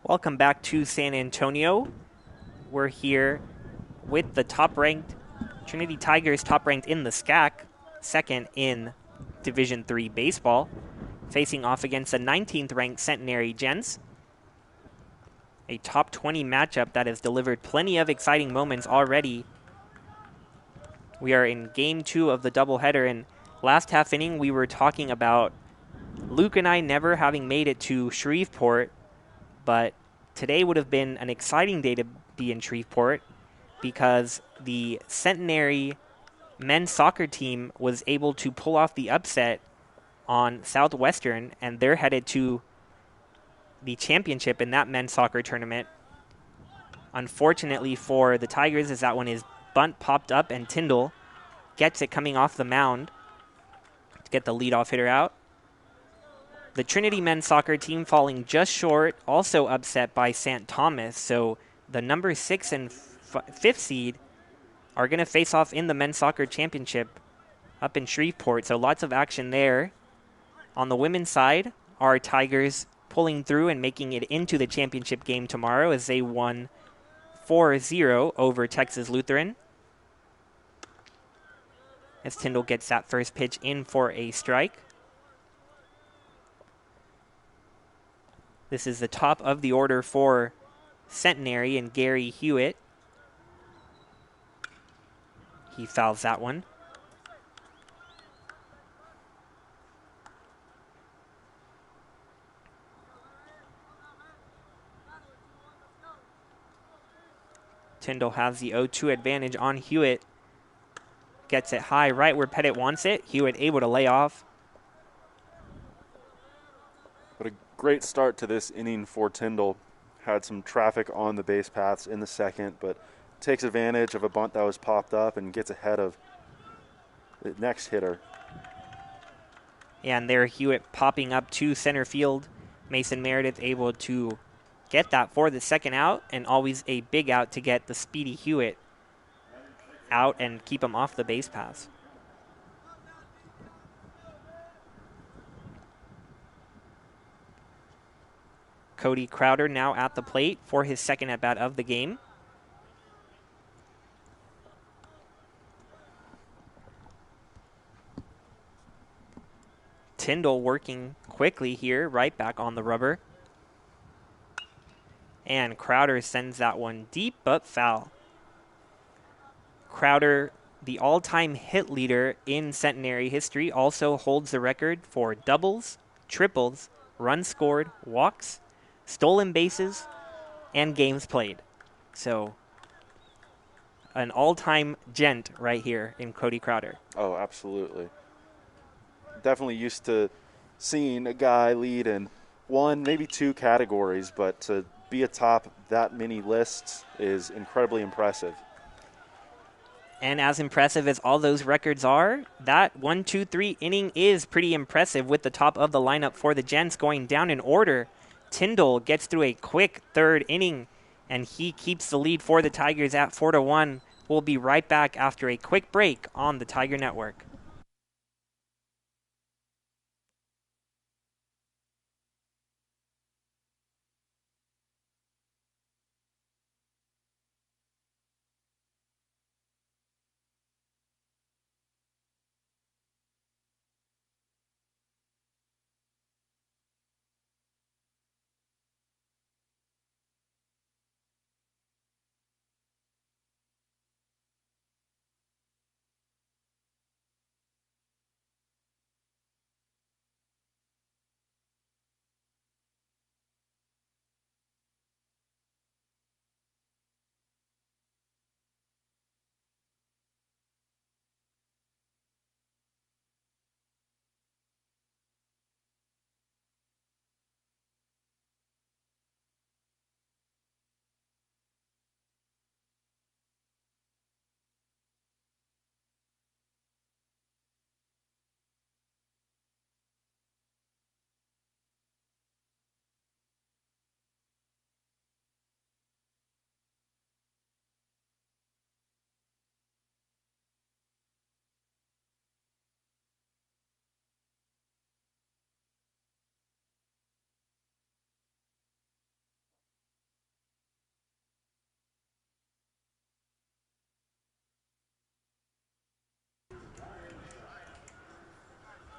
Welcome back to San Antonio. We're here with the top-ranked Trinity Tigers, top-ranked in the SCAC, second in Division III baseball, facing off against the 19th-ranked Centenary Gents. A top 20 matchup that has delivered plenty of exciting moments already. We are in game 2 of the doubleheader, and last half inning we were talking about Luke and I never having made it to Shreveport, but today would have been an exciting day to be in Shreveport because the Centenary men's soccer team was able to pull off the upset on Southwestern, and they're headed to the championship in that men's soccer tournament. Unfortunately for the Tigers, as that one is bunt popped up, and Tyndall gets it coming off the mound to get the leadoff hitter out. The Trinity men's soccer team falling just short, also upset by St. Thomas. So the number 6 and 5th seed are going to face off in the men's soccer championship up in Shreveport. So lots of action there. On the women's side, our Tigers pulling through and making it into the championship game tomorrow as they won 4-0 over Texas Lutheran. As Tyndall gets that first pitch in for a strike. This is the top of the order for Centenary and Gary Hewitt. He fouls that one. Tyndall has the 0-2 advantage on Hewitt. Gets it high right where Pettit wants it. Hewitt able to lay off.
But a great start to this inning for Tyndall. Had some traffic on the base paths in the second, but takes advantage of a bunt that was popped up and gets ahead of the next hitter.
And there Hewitt popping up to center field. Mason Meredith able to get that for the second out, and always a big out to get the speedy Hewitt out and keep him off the base paths. Cody Crowder now at the plate for his second at-bat of the game. Tyndall working quickly here, right back on the rubber. And Crowder sends that one deep, but foul. Crowder, the all-time hit leader in Centenary history, also holds the record for doubles, triples, runs scored, walks, stolen bases, and games played. So, an all-time gent right here in Cody Crowder.
Oh, absolutely. Definitely used to seeing a guy lead in one, maybe two categories, but to be atop that many lists is incredibly impressive.
And as impressive as all those records are, that 1-2-3 inning is pretty impressive with the top of the lineup for the Gents going down in order. Tyndall gets through a quick third inning, and he keeps the lead for the Tigers at 4-1. We'll be right back after a quick break on the Tiger Network.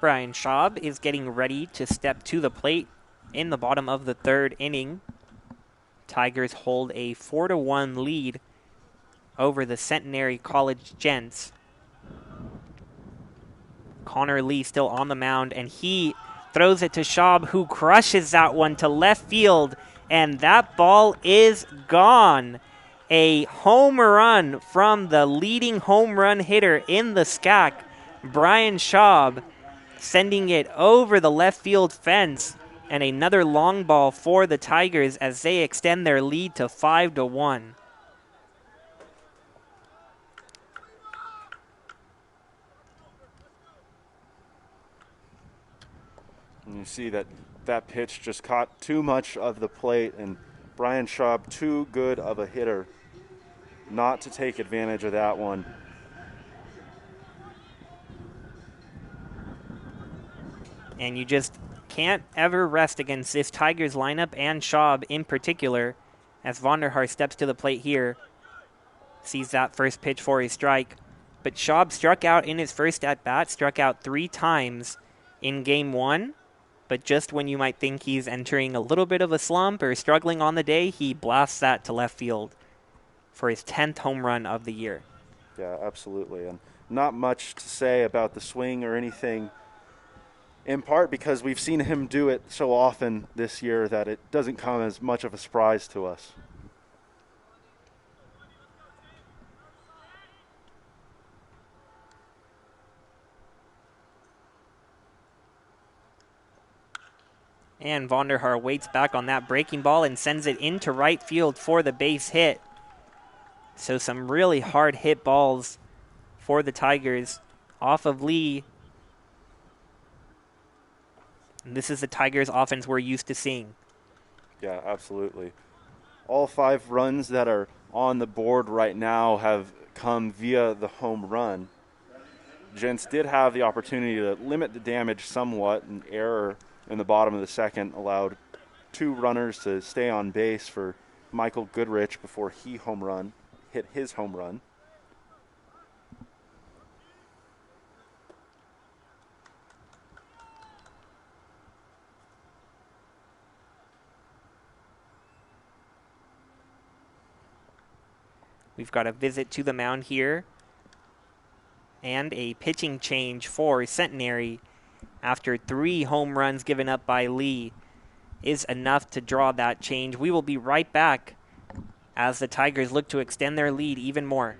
Brian Schaub is getting ready to step to the plate in the bottom of the third inning. Tigers hold a 4-1 lead over the Centenary College Gents. Connor Lee still on the mound, and he throws it to Schaub, who crushes that one to left field, and that ball is gone. A home run from the leading home run hitter in the SCAC, Brian Schaub, sending it over the left field fence, and another long ball for the Tigers as they extend their lead to 5-1.
And you see that pitch just caught too much of the plate, and Brian Schaub, too good of a hitter not to take advantage of that one.
And you just can't ever rest against this Tigers lineup and Schaub in particular, as Vonderhaar steps to the plate here, sees that first pitch for a strike. But Schaub struck out in his first at-bat, struck out 3 times in Game 1, but just when you might think he's entering a little bit of a slump or struggling on the day, he blasts that to left field for his 10th home run of the year.
Yeah, absolutely. And not much to say about the swing or anything, in part because we've seen him do it so often this year that it doesn't come as much of a surprise to us.
And Vonderhaar waits back on that breaking ball and sends it into right field for the base hit. So some really hard hit balls for the Tigers off of Lee. And this is the Tigers offense we're used to seeing.
Yeah, absolutely. All 5 runs that are on the board right now have come via the home run. Gents did have the opportunity to limit the damage somewhat. An error in the bottom of the second allowed 2 runners to stay on base for Michael Goodrich before he hit his home run.
We've got a visit to the mound here and a pitching change for Centenary after 3 home runs given up by Lee is enough to draw that change. We will be right back as the Tigers look to extend their lead even more.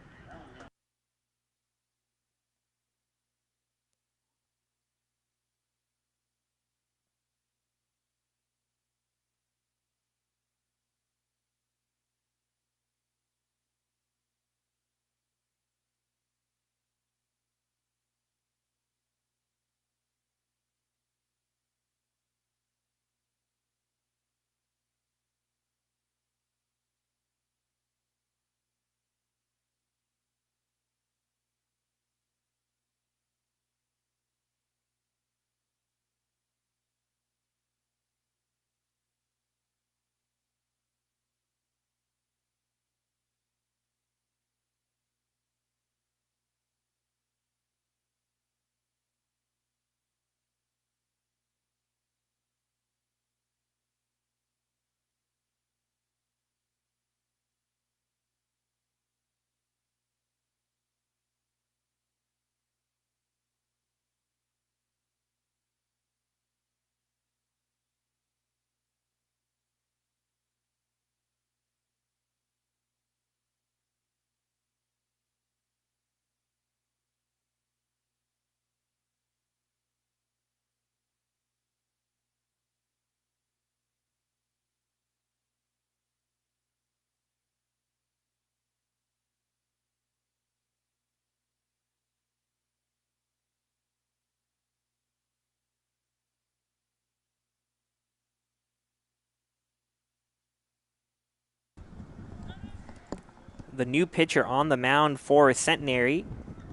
The new pitcher on the mound for Centenary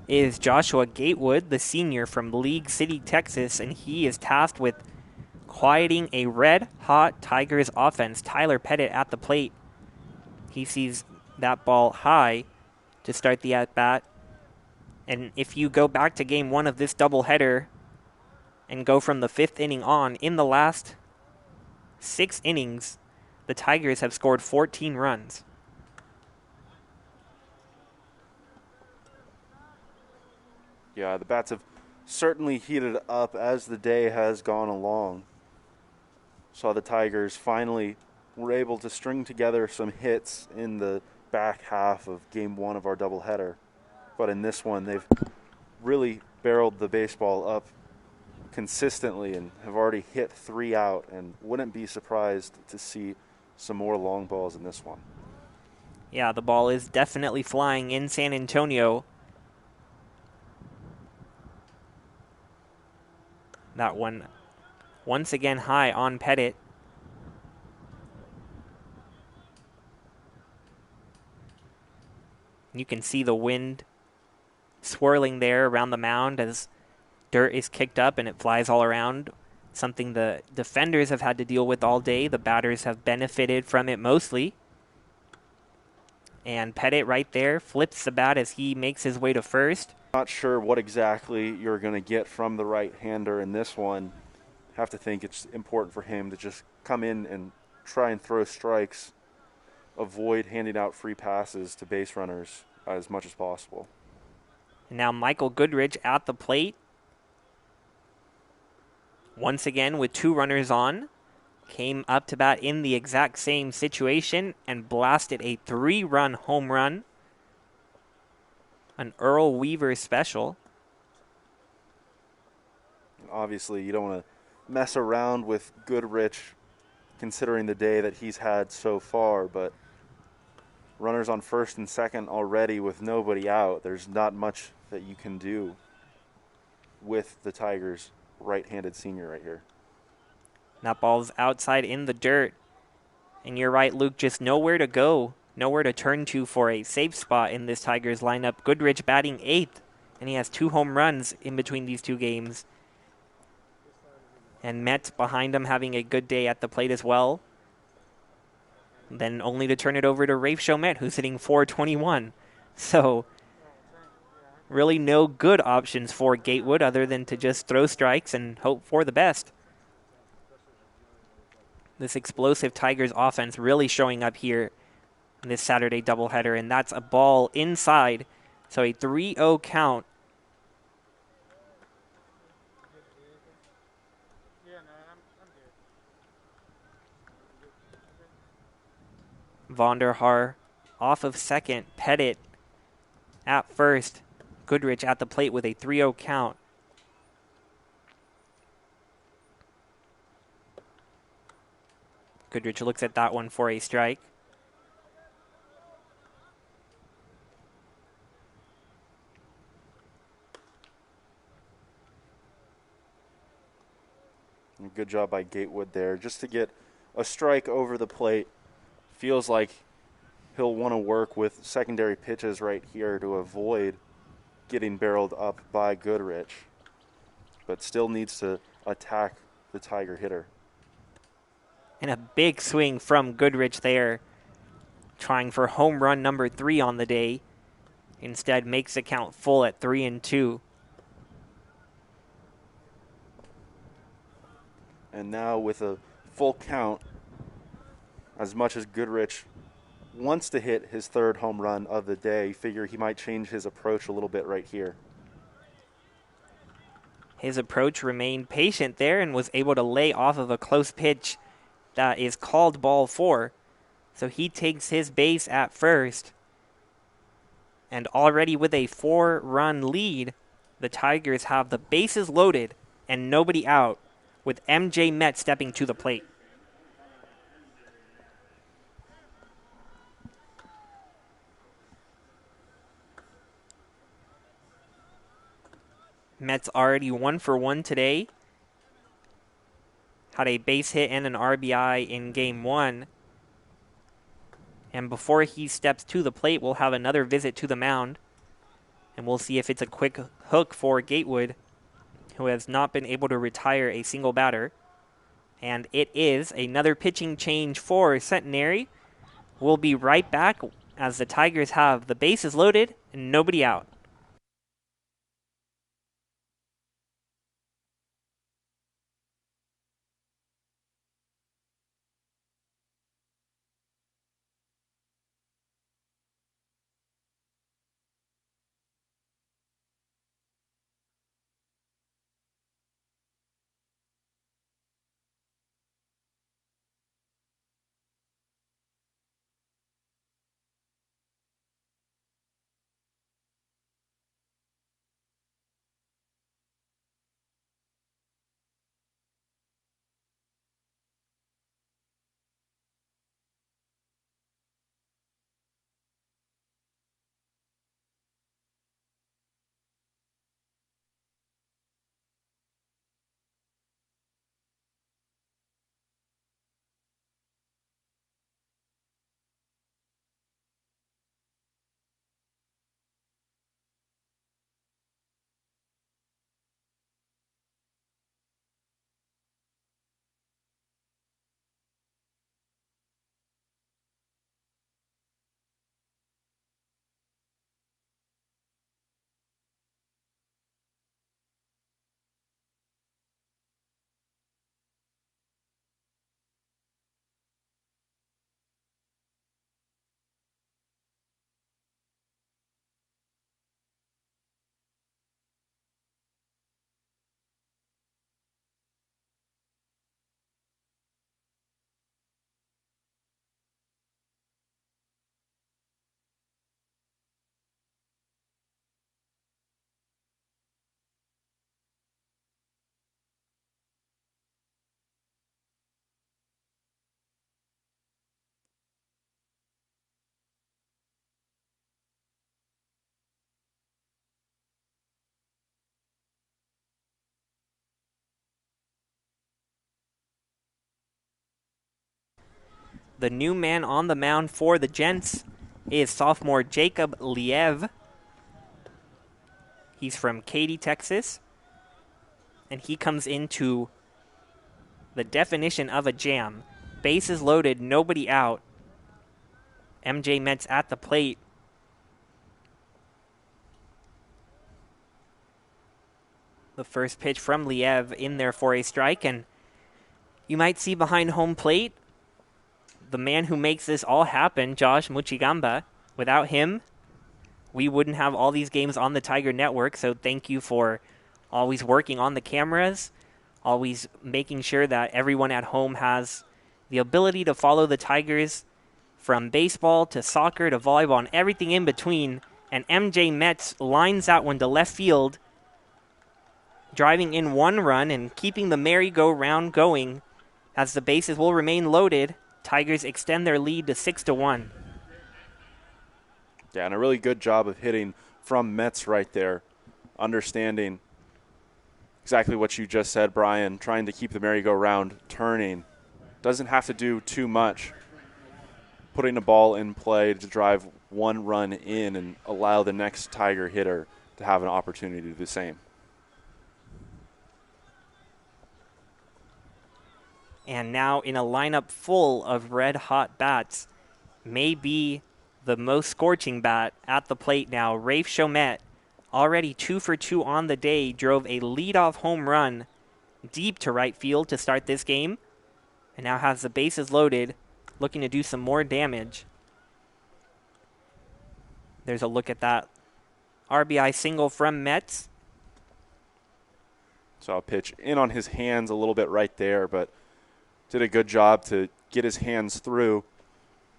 is Joshua Gatewood, the senior from League City, Texas, and he is tasked with quieting a red-hot Tigers offense. Tyler Pettit at the plate. He sees that ball high to start the at-bat. And if you go back to Game 1 of this doubleheader and go from the 5th inning on. In the last 6 innings, the Tigers have scored 14 runs.
Yeah, the bats have certainly heated up as the day has gone along. Saw the Tigers finally were able to string together some hits in the back half of Game 1 of our doubleheader. But in this one, they've really barreled the baseball up consistently and have already hit 3 out, and wouldn't be surprised to see some more long balls in this one.
Yeah, the ball is definitely flying in San Antonio. That one once again high on Pettit. You can see the wind swirling there around the mound as dirt is kicked up and it flies all around. Something the defenders have had to deal with all day. The batters have benefited from it mostly. And Pettit right there flips the bat as he makes his way to first.
Not sure what exactly you're going to get from the right-hander in this one. Have to think it's important for him to just come in and try and throw strikes, avoid handing out free passes to base runners as much as possible.
And now Michael Goodrich at the plate. Once again with 2 runners on. Came up to bat in the exact same situation and blasted a 3-run home run. An Earl Weaver special.
Obviously, you don't want to mess around with Goodrich considering the day that he's had so far, but runners on first and second already with nobody out. There's not much that you can do with the Tigers' right-handed senior right here.
That ball's outside in the dirt. And you're right, Luke, just nowhere to go, nowhere to turn to for a safe spot in this Tigers lineup. Goodrich batting 8th, and he has 2 home runs in between these 2 games. And Metz behind him having a good day at the plate as well. Then only to turn it over to Rafe Chomet, who's hitting .421. So really no good options for Gatewood other than to just throw strikes and hope for the best. This explosive Tigers offense really showing up here in this Saturday doubleheader, and that's a ball inside. So a 3-0 count. Vonderhaar off of second. Pettit at first. Goodrich at the plate with a 3-0 count. Goodrich looks at that one for a strike.
Good job by Gatewood there. Just to get a strike over the plate. Feels like he'll want to work with secondary pitches right here to avoid getting barreled up by Goodrich, but still needs to attack the Tiger hitter.
And a big swing from Goodrich there, trying for home run number 3 on the day. Instead makes the count full at 3-2.
And now with a full count, as much as Goodrich wants to hit his 3rd home run of the day, figure he might change his approach a little bit right here.
His approach remained patient there and was able to lay off of a close pitch that is called ball 4. So he takes his base at first. And already with a 4-run lead, the Tigers have the bases loaded and nobody out, with M.J. Metz stepping to the plate. Metz already 1 for 1 today. Had a base hit and an RBI in Game 1. And before he steps to the plate, we'll have another visit to the mound. And we'll see if it's a quick hook for Gatewood, who has not been able to retire a single batter. And it is another pitching change for Centenary. We'll be right back as the Tigers have the bases loaded and nobody out. The new man on the mound for the Gents is sophomore Jacob Liev. He's from Katy, Texas. And he comes into the definition of a jam. Bases loaded, nobody out. MJ Metz at the plate. The first pitch from Liev in there for a strike. And you might see behind home plate the man who makes this all happen, Josh Muchigamba. Without him, we wouldn't have all these games on the Tiger Network. So thank you for always working on the cameras, always making sure that everyone at home has the ability to follow the Tigers from baseball to soccer to volleyball and everything in between. And MJ Metz lines that one to left field, driving in 1 run and keeping the merry-go-round going as the bases will remain loaded. Tigers extend their lead to 6-1.
Yeah, and a really good job of hitting from Metz right there, understanding exactly what you just said, Brian, trying to keep the merry-go-round turning. Doesn't have to do too much. Putting a ball in play to drive 1 run in and allow the next Tiger hitter to have an opportunity to do the same.
And now in a lineup full of red-hot bats, may be the most scorching bat at the plate now. Rafe Chomet, already 2 for 2 on the day, drove a leadoff home run deep to right field to start this game, and now has the bases loaded, looking to do some more damage. There's a look at that RBI single from Metz.
Saw a pitch in on his hands a little bit right there, but did a good job to get his hands through,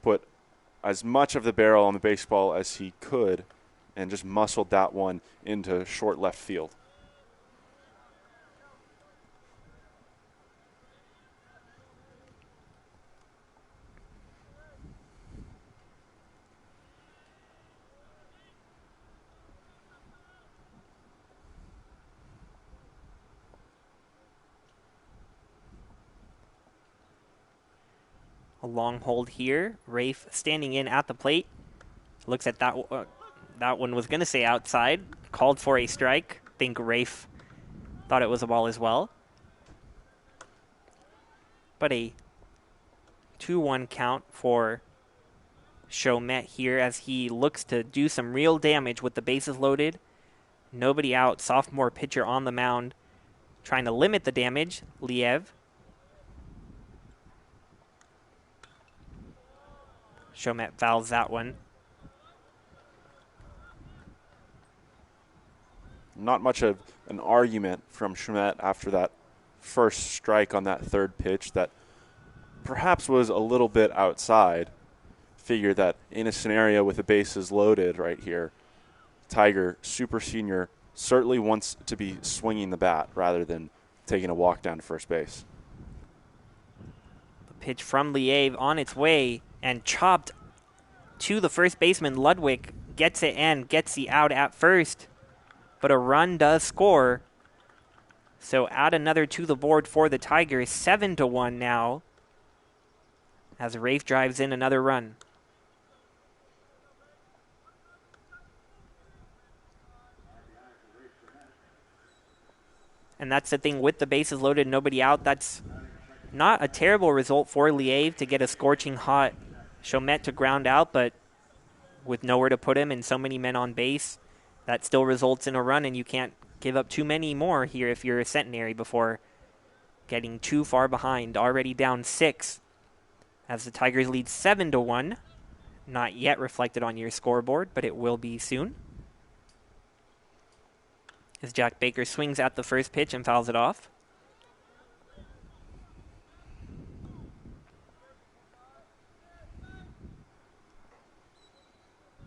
put as much of the barrel on the baseball as he could, and just muscled that one into short left field.
A long hold here. Rafe standing in at the plate. Looks at that. That one was going to say outside. Called for a strike. Think Rafe thought it was a ball as well. But a 2-1 count for Chomet here as he looks to do some real damage with the bases loaded. Nobody out. Sophomore pitcher on the mound trying to limit the damage. Liev. Chomet fouls that one.
Not much of an argument from Chomet after that first strike on that third pitch that perhaps was a little bit outside. Figure that in a scenario with the bases loaded right here, Tiger Super Senior certainly wants to be swinging the bat rather than taking a walk down to first base.
The pitch from Liev on its way and chopped to the first baseman. Ludwig gets it and gets the out at first. But a run does score. So add another to the board for the Tigers. 7-1 now. As Rafe drives in another run. And that's the thing with the bases loaded, nobody out. That's not a terrible result for Liev to get a scorching hot Chomet to ground out, but with nowhere to put him and so many men on base, that still results in a run, and you can't give up too many more here if you're a Centenary before getting too far behind. Already down 6 as the Tigers lead 7-1. Not yet reflected on your scoreboard, but it will be soon. As Jack Baker swings at the first pitch and fouls it off.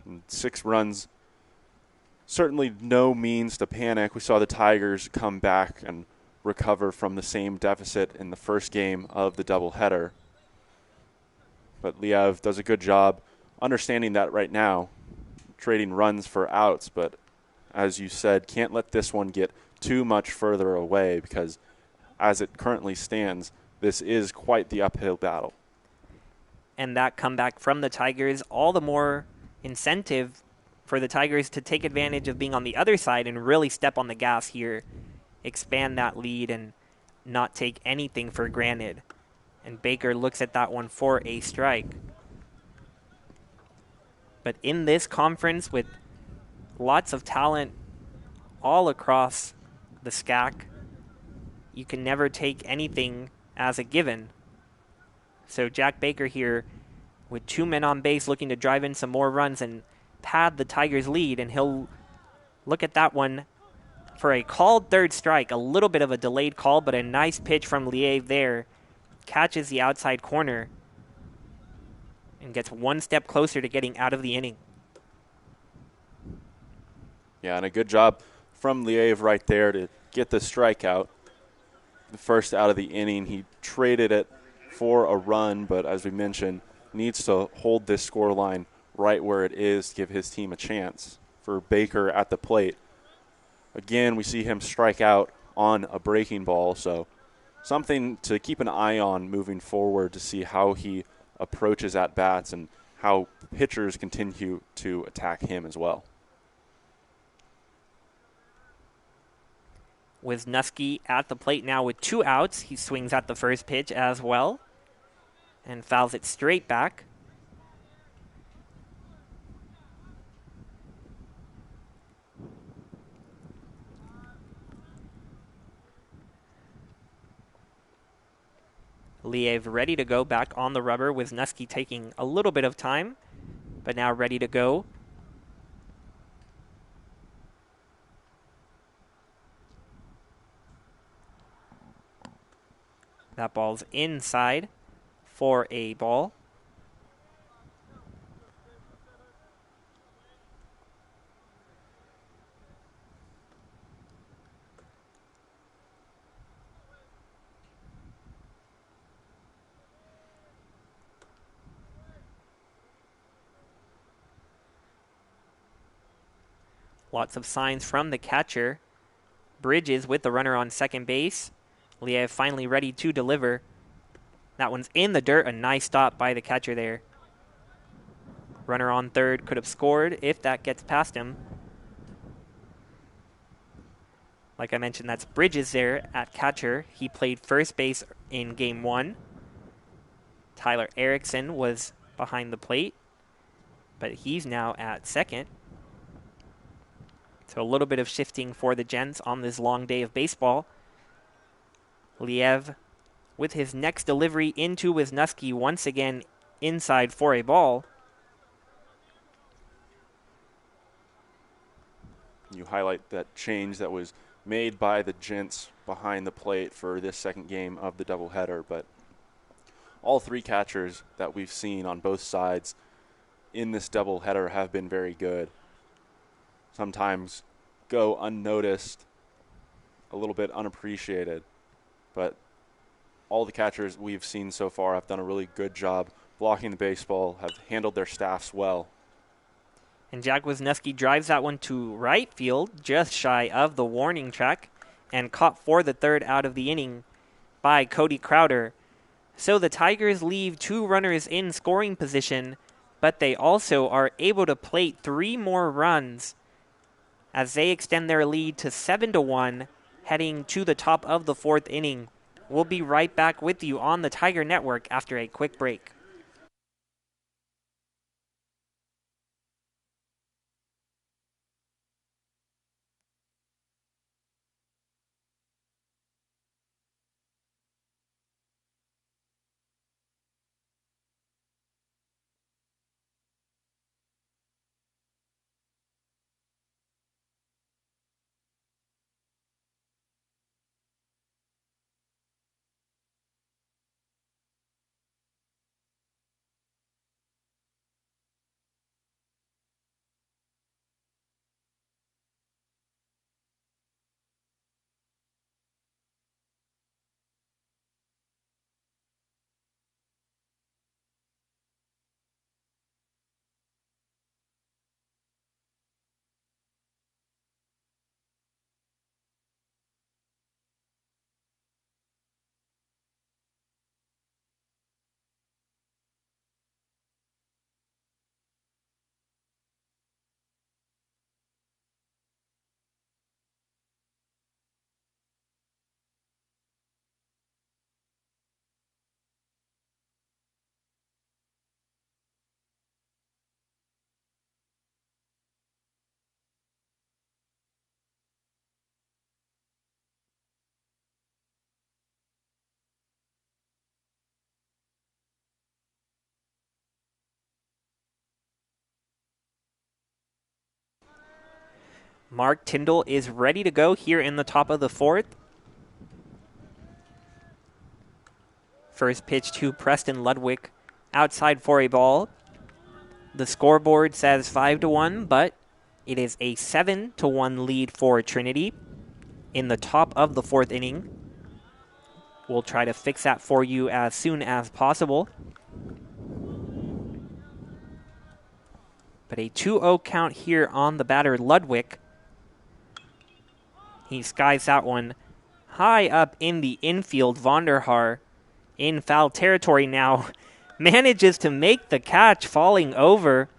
And 6 runs, certainly no means to panic. We saw the Tigers come back and recover from the same deficit in the first game of the doubleheader. But Liev does a good job understanding that right now, trading runs for outs. But as you said, can't let this one get too much further away because as it currently stands, this is quite the uphill battle.
and that comeback from the Tigers, all the more incentive for the Tigers to take advantage of being on the other side and really step on the gas here, expand that lead, and not take anything for granted. And Baker looks at that one for a strike. But in this conference with lots of talent all across the SCAC, you can never take anything as a given. So Jack Baker here with 2 men on base looking to drive in some more runs and pad the Tigers' lead, and he'll look at that one for a called third strike. A little bit of a delayed call, but a nice pitch from Liev there. Catches the outside corner and gets one step closer to getting out of the inning.
Yeah, and a good job from Liev right there to get the strikeout. The first out of the inning, he traded it for a run, but as we mentioned, needs to hold this score line right where it is to give his team a chance. For Baker at the plate, again, we see him strike out on a breaking ball, so something to keep an eye on moving forward to see how he approaches at-bats and how pitchers continue to attack him as well.
Wisniewski at the plate now with 2 outs. He swings at the first pitch as well and fouls it straight back. Liev ready to go back on the rubber. Wisniewski taking a little bit of time, but now ready to go. That ball's inside for a ball. Lots of signs from the catcher. Bridges with the runner on second base. Liev finally ready to deliver. That one's in the dirt. A nice stop by the catcher there. Runner on third could have scored if that gets past him. Like I mentioned, that's Bridges there at catcher. He played first base in game 1. Tyler Erickson was behind the plate, but he's now at second. So a little bit of shifting for the Gents on this long day of baseball. Liev with his next delivery into Wisniewski, once again inside for a ball.
You highlight that change that was made by the Gents behind the plate for this second game of the doubleheader, but all 3 catchers that we've seen on both sides in this doubleheader have been very good. Sometimes go unnoticed, a little bit unappreciated, but all the catchers we've seen so far have done a really good job blocking the baseball, have handled their staffs well.
And Jack Wisniewski drives that one to right field, just shy of the warning track, and caught for the third out of the inning by Cody Crowder. So the Tigers leave 2 runners in scoring position, but they also are able to plate 3 more runs as they extend their lead to 7-1, heading to the top of the 4th inning. We'll be right back with you on the Tiger Network after a quick break. Mark Tyndall is ready to go here in the top of the fourth. First pitch to Preston Ludwig, outside for a ball. The scoreboard says 5-1, but it is a 7-1 lead for Trinity in the top of the fourth inning. We'll try to fix that for you as soon as possible. But a 2-0 count here on the batter, Ludwig. He skies that one high up in the infield. Vonderhaar in foul territory now manages to make the catch, falling over.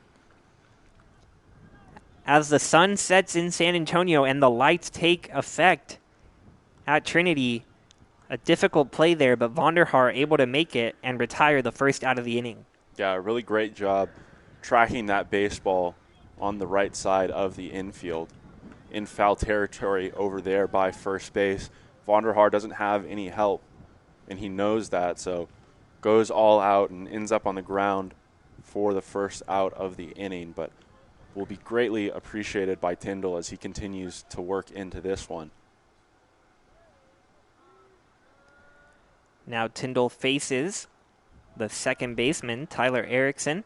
As the sun sets in San Antonio and the lights take effect at Trinity, a difficult play there, but Vonderhaar able to make it and retire the first out of the inning.
Yeah, really great job tracking that baseball on the right side of the infield. In foul territory over there by first base. Vonderhaar doesn't have any help, and he knows that, so goes all out and ends up on the ground for the first out of the inning, but will be greatly appreciated by Tyndall as he continues to work into this one.
Now Tyndall faces the second baseman, Tyler Erickson.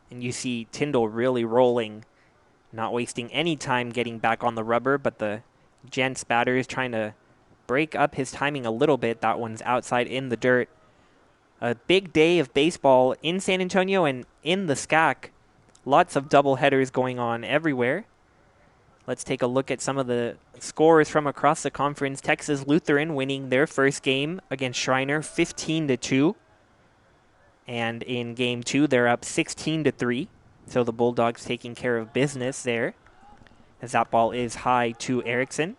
And you see Tyndall really rolling, not wasting any time getting back on the rubber, but the Gents batter is trying to break up his timing a little bit. That one's outside in the dirt. A big day of baseball in San Antonio and in the SCAC. Lots of doubleheaders going on everywhere. Let's take a look at some of the scores from across the conference. Texas Lutheran winning their first game against Schreiner 15-2. And in game 2, they're up 16-3. So the Bulldogs taking care of business there, as that ball is high to Erickson.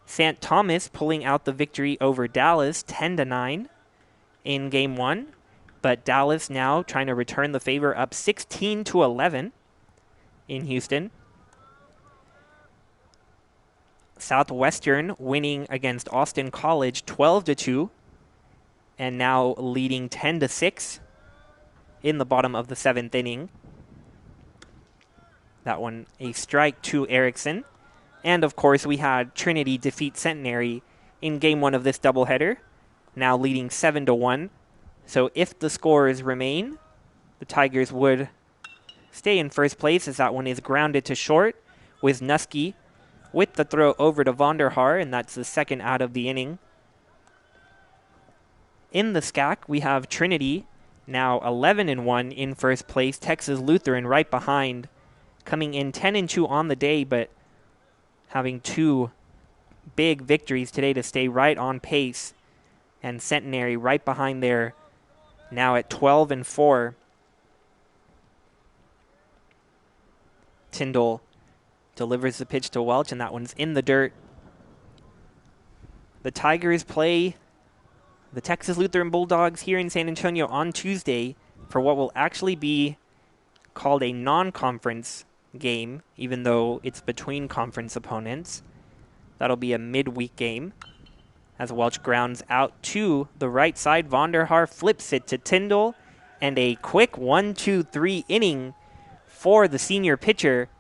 St. Thomas pulling out the victory over Dallas 10-9 in game 1. But Dallas now trying to return the favor, up 16-11 in Houston. Southwestern winning against Austin College 12-2. And now leading 10-6 in the bottom of the 7th inning. That one a strike to Erickson. And of course we had Trinity defeat Centenary in game 1 of this doubleheader, now leading 7-1. So if the scores remain, the Tigers would stay in first place, as that one is grounded to short. Wisniewski with the throw over to Vonderhaar, and that's the second out of the inning. In the SCAC, we have Trinity now 11-1 in first place. Texas Lutheran right behind, coming in 10-2 on the day, but having 2 big victories today to stay right on pace. And Centenary right behind there, now at 12-4. Tyndall delivers the pitch to Welch, and that one's in the dirt. The Tigers play the Texas Lutheran Bulldogs here in San Antonio on Tuesday for what will actually be called a non-conference game, even though it's between conference opponents. That'll be a midweek game, as Welch grounds out to the right side. Vonderhaar flips it to Tyndall, and a quick 1-2-3 inning for the senior pitcher.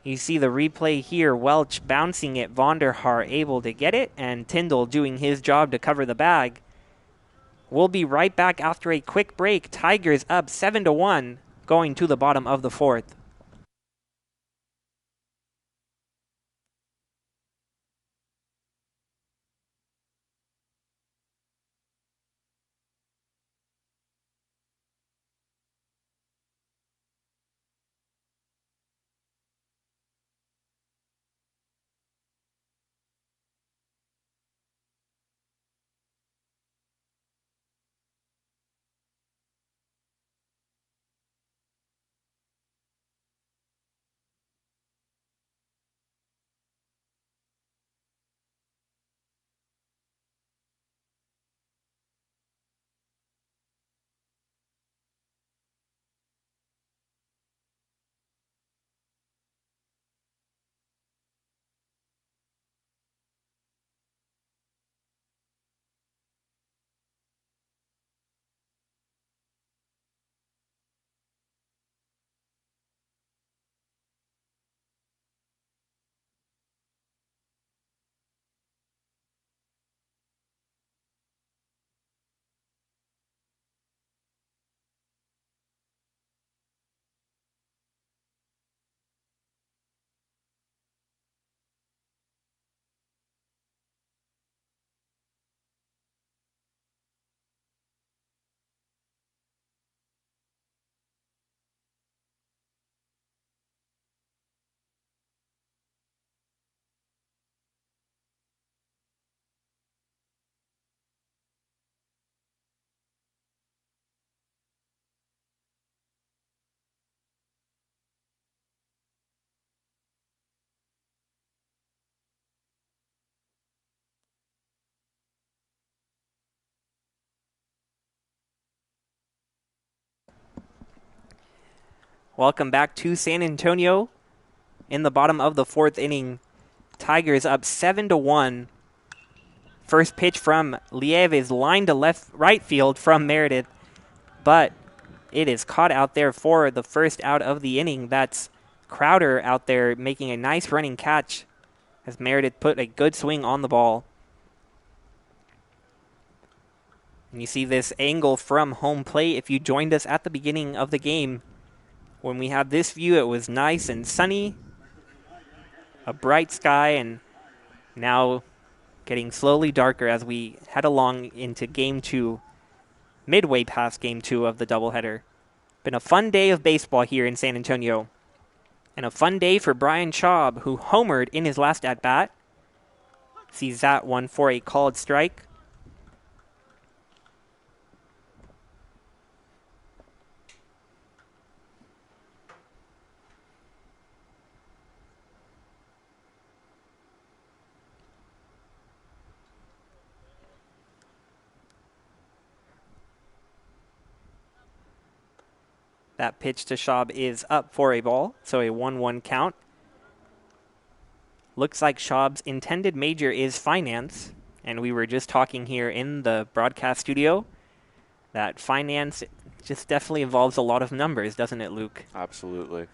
You see the replay here, Welch bouncing it, Vonderhaar able to get it, and Tyndall doing his job to cover the bag. We'll be right back after a quick break. Tigers up 7-1, going to the bottom of the 4th. Welcome back to San Antonio. In the bottom of the fourth inning, Tigers up 7-1. First pitch from Lieves, line to right field from Meredith, but it is caught out there for the first out of the inning. That's Crowder out there making a nice running catch as Meredith put a good swing on the ball. And you see this angle from home plate. If you joined us at the beginning of the game, when we had this view, it was nice and sunny, a bright sky, and now getting slowly darker as we head along into Game 2, midway past Game 2 of the doubleheader. Been a fun day of baseball here in San Antonio. And a fun day for Brian Schaub, who homered in his last at-bat. Sees that one for a called strike. That pitch to Schaub is up for a ball, so a 1-1 count. Looks like Schaub's intended major is finance, and we were just talking here in the broadcast studio that finance just definitely involves a lot of numbers, doesn't it, Luke?
Absolutely.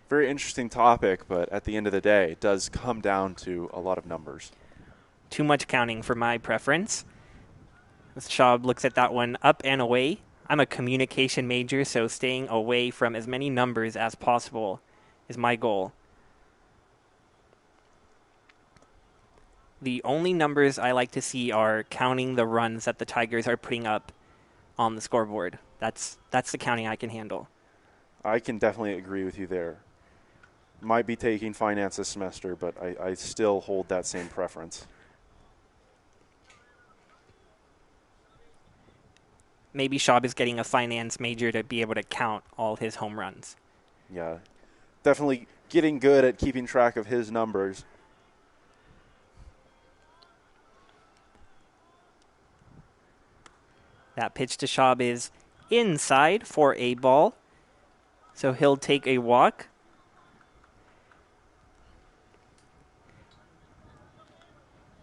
Very interesting topic, but at the end of the day, it does come down to a lot of numbers.
Too much counting for my preference. As Schaub looks at that one up and away. I'm a communication major, so staying away from as many numbers as possible is my goal. The only numbers I like to see are counting the runs that the Tigers are putting up on the scoreboard. That's the counting I can handle.
I can definitely agree with you there. Might be taking finance this semester, but I still hold that same preference.
Maybe Schaub is getting a finance major to be able to count all his home runs.
Yeah, definitely getting good at keeping track of his numbers.
That pitch to Schaub is inside for a ball, so he'll take a walk.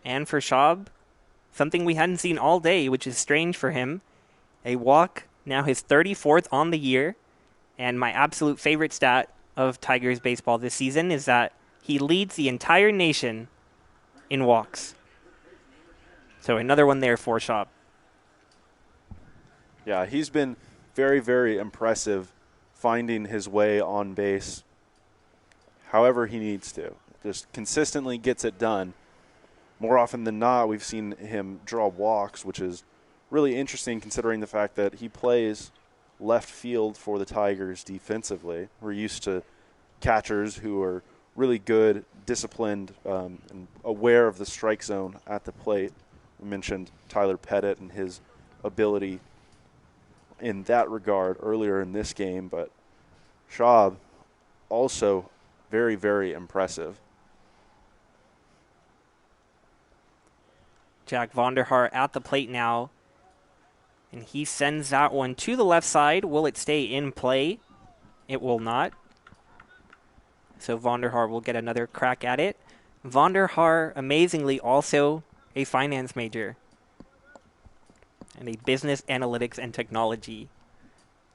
And for Schaub, something we hadn't seen all day, which is strange for him, a walk, now his 34th on the year. And my absolute favorite stat of Tigers baseball this season is that he leads the entire nation in walks. So another one there for Schaub.
Yeah, he's been very, very impressive finding his way on base however he needs to. Just consistently gets it done. More often than not, we've seen him draw walks, which is really interesting considering the fact that he plays left field for the Tigers defensively. We're used to catchers who are really good, disciplined, and aware of the strike zone at the plate. We mentioned Tyler Pettit and his ability in that regard earlier in this game, but Schaub also very, very impressive.
Jack Vonderhaar at the plate now, and he sends that one to the left side. Will it stay in play? It will not. So Vonderhaar will get another crack at it. Vonderhaar, amazingly, also a finance major and a business analytics and technology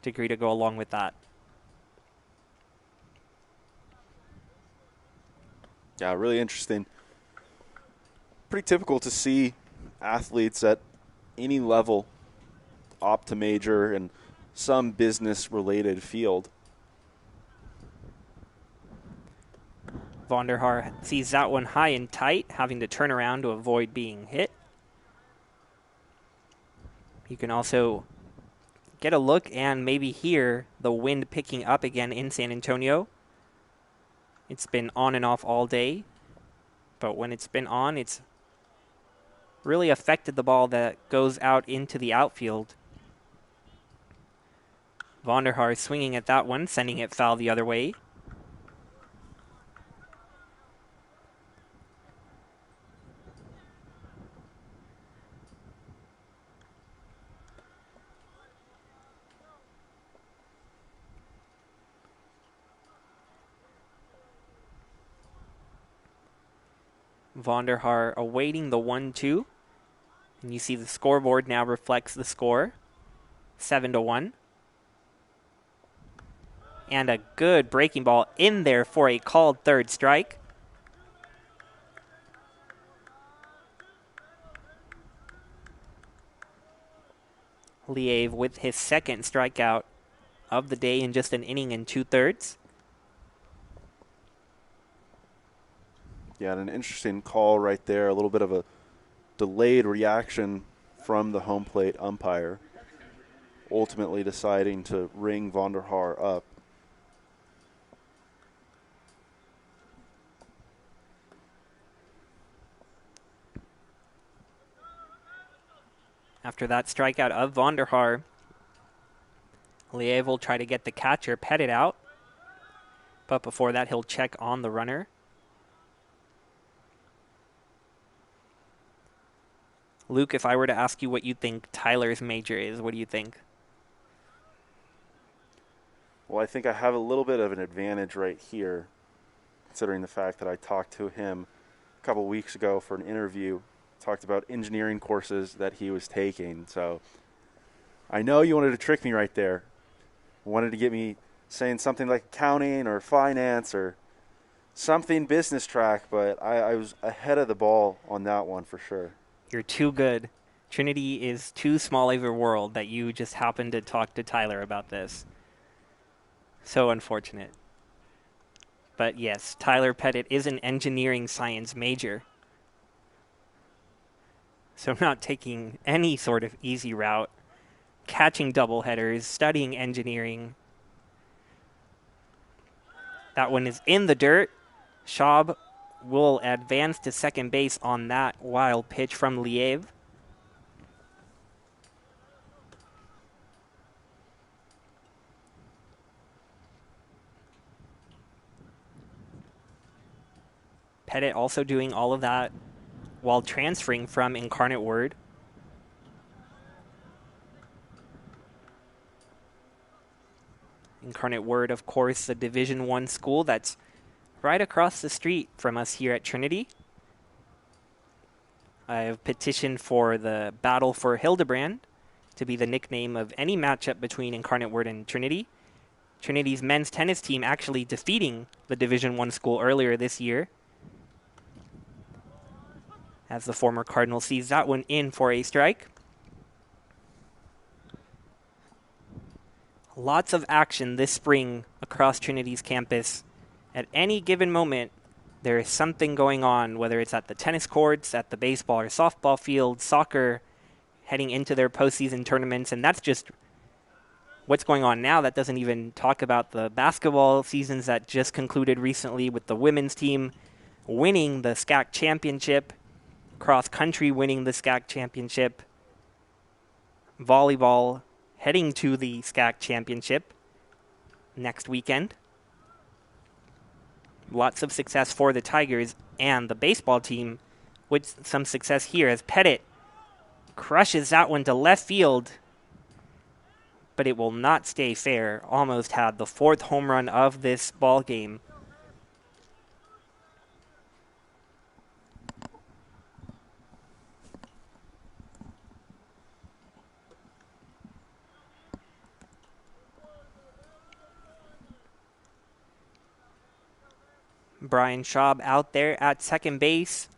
degree to go along with that.
Yeah, really interesting. Pretty typical to see athletes at any level opt to major in some business-related field.
Vonderhaar sees that one high and tight, having to turn around to avoid being hit. You can also get a look and maybe hear the wind picking up again in San Antonio. It's been on and off all day, but when it's been on, it's really affected the ball that goes out into the outfield. Vonderhaar swinging at that one, sending it foul the other way. Vonderhaar awaiting the 1-2. And you see the scoreboard now reflects the score. 7-1. And a good breaking ball in there for a called third strike. Liev with his second strikeout of the day in just an inning and 2/3.
Yeah, and an interesting call right there. A little bit of a delayed reaction from the home plate umpire, ultimately deciding to ring Vonderhaar up.
After that strikeout of Vonderhaar, Liev will try to get the catcher petted out. But before that, he'll check on the runner. Luke, if I were to ask you what you think Tyler's major is, what do you think?
Well, I think I have a little bit of an advantage right here, considering the fact that I talked to him a couple weeks ago for an interview, talked about engineering courses that he was taking. So I know you wanted to trick me right there. Wanted to get me saying something like accounting or finance or something business track, but I was ahead of the ball on that one for sure.
You're too good. Trinity is too small of a world that you just happened to talk to Tyler about this. So unfortunate. But yes, Tyler Pettit is an engineering science major. So not taking any sort of easy route, catching doubleheaders, studying engineering. That one is in the dirt. Schaub will advance to second base on that wild pitch from Liev. Pettit also doing all of that while transferring from Incarnate Word. Incarnate Word, of course, a Division I school that's right across the street from us here at Trinity. I have petitioned for the Battle for Hildebrand to be the nickname of any matchup between Incarnate Word and Trinity. Trinity's men's tennis team actually defeating the Division I school earlier this year, as the former Cardinal sees that one in for a strike. Lots of action this spring across Trinity's campus. At any given moment, there is something going on, whether it's at the tennis courts, at the baseball or softball field, soccer, heading into their postseason tournaments, and that's just what's going on now. That doesn't even talk about the basketball seasons that just concluded recently with the women's team winning the SCAC championship, cross country winning the SCAC championship, volleyball heading to the SCAC championship next weekend. Lots of success for the Tigers and the baseball team with some success here as Pettit crushes that one to left field, but it will not stay fair. Almost had the fourth home run of this ball game. Brian Schaub out there at second base.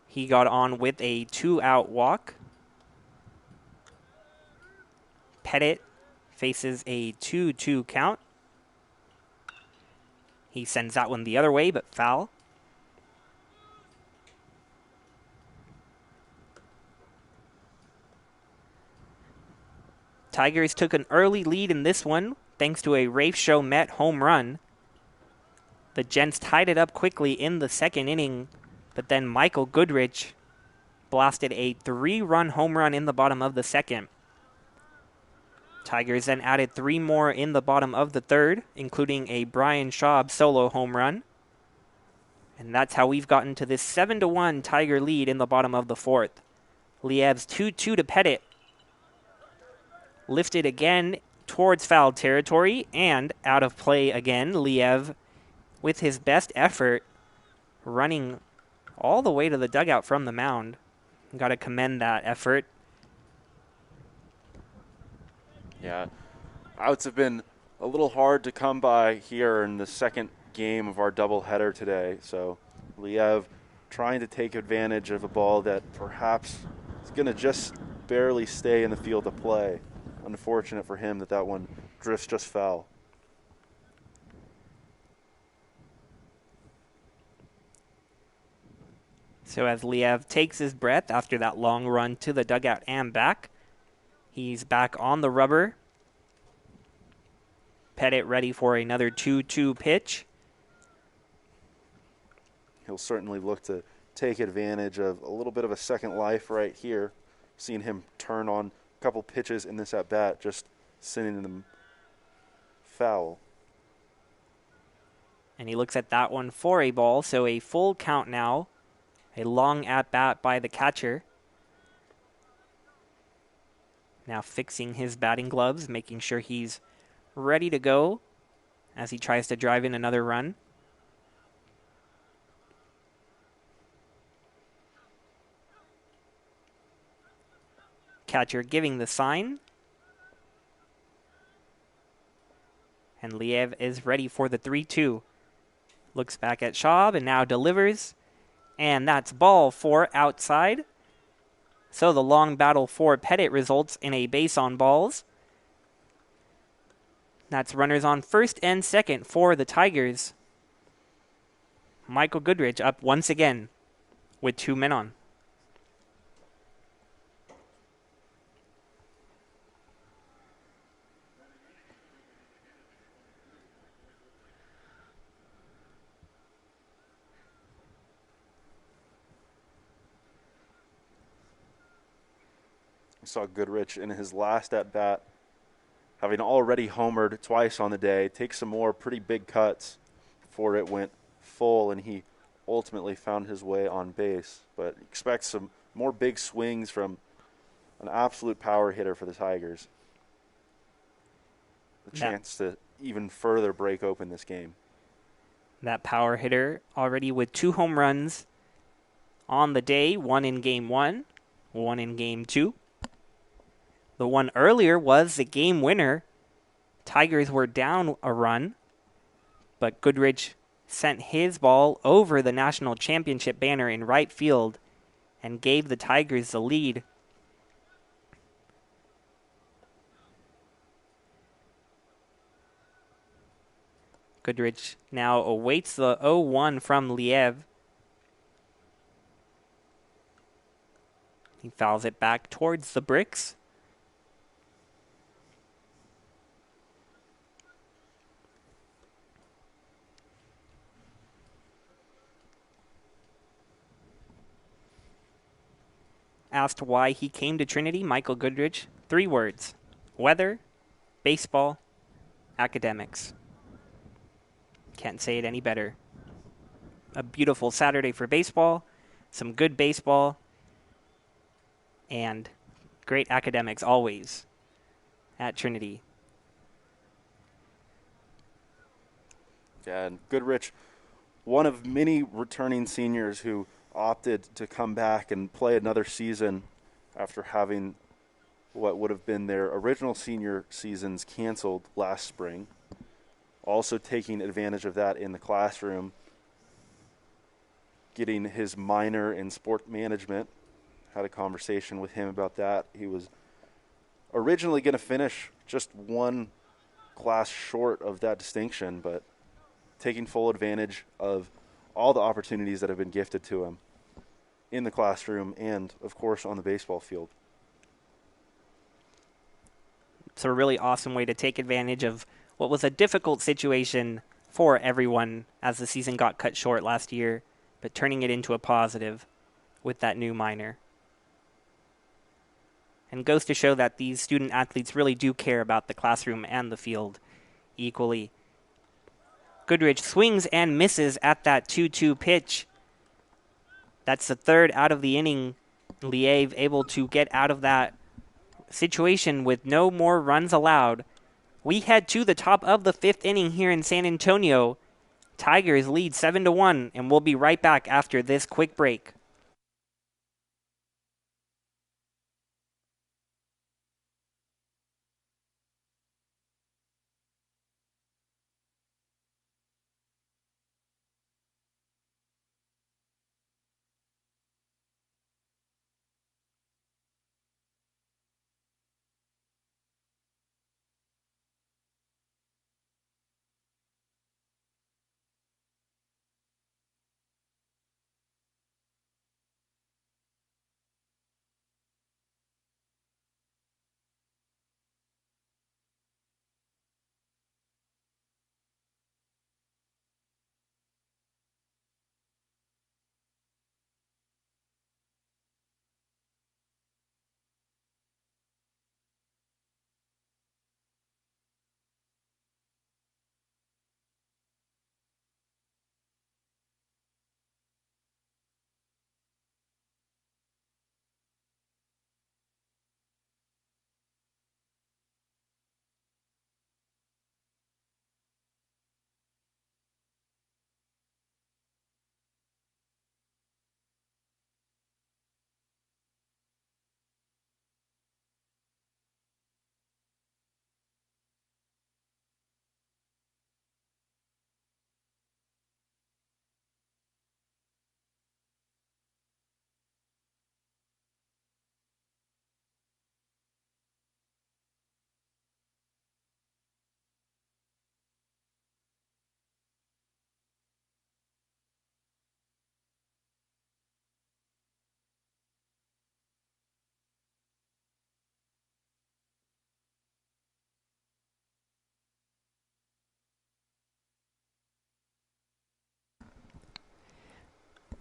He got on with a 2-out walk. Pettit faces a 2-2 count. He sends that one the other way, but foul. Tigers took an early lead in this one, thanks to a Rafe Show Met home run. The Gents tied it up quickly in the second inning, but then Michael Goodrich blasted a 3-run home run in the bottom of the second. Tigers then added 3 more in the bottom of the third, including a Brian Schaub solo home run. And that's how we've gotten to this 7-1 Tiger lead in the bottom of the fourth. Liev's 2-2 to Pettit. Lifted again towards foul territory and out of play again. Liev with his best effort running all the way to the dugout from the mound. Got to commend that effort.
Yeah, outs have been a little hard to come by here in the second game of our doubleheader today. So Liev trying to take advantage of a ball that perhaps is going to just barely stay in the field of play. Unfortunate for him that one drifts just foul.
So as Liev takes his breath after that long run to the dugout and back, he's back on the rubber. Pettit ready for another 2-2 pitch.
He'll certainly look to take advantage of a little bit of a second life right here. Seen him turn on a couple pitches in this at-bat, just sending them foul.
And he looks at that one for a ball, so a full count now. A long at-bat by the catcher. Now fixing his batting gloves, making sure he's ready to go as he tries to drive in another run. Catcher giving the sign. And Liev is ready for the 3-2. Looks back at Schaub and now delivers. And that's ball 4 outside. So the long battle for Pettit results in a base on balls. That's runners on first and second for the Tigers. Michael Goodrich up once again with 2 men on.
We saw Goodrich in his last at-bat, having already homered twice on the day, take some more pretty big cuts before it went full, and he ultimately found his way on base. But expect some more big swings from an absolute power hitter for the Tigers. The chance to even further break open this game.
That power hitter already with 2 home runs on the day, 1 in game 1, 1 in game 2. The one earlier was the game winner. Tigers were down a run, but Goodrich sent his ball over the national championship banner in right field and gave the Tigers the lead. Goodrich now awaits the 0-1 from Liev. He fouls it back towards the bricks. Asked why he came to Trinity, Michael Goodrich, 3 words: weather, baseball, academics. Can't say it any better. A beautiful Saturday for baseball, some good baseball, and great academics always at Trinity.
Yeah, and Goodrich, one of many returning seniors who opted to come back and play another season after having what would have been their original senior seasons canceled last spring. Also taking advantage of that in the classroom, getting his minor in sport management. Had a conversation with him about that. He was originally going to finish just 1 class short of that distinction, but taking full advantage of all the opportunities that have been gifted to him in the classroom and, of course, on the baseball field.
It's a really awesome way to take advantage of what was a difficult situation for everyone as the season got cut short last year, but turning it into a positive with that new minor. And goes to show that these student athletes really do care about the classroom and the field equally. Goodrich swings and misses at that 2-2 pitch. That's the 3rd out of the inning. Liev able to get out of that situation with no more runs allowed. We head to the top of the 5th inning here in San Antonio. Tigers lead 7-1, and we'll be right back after this quick break.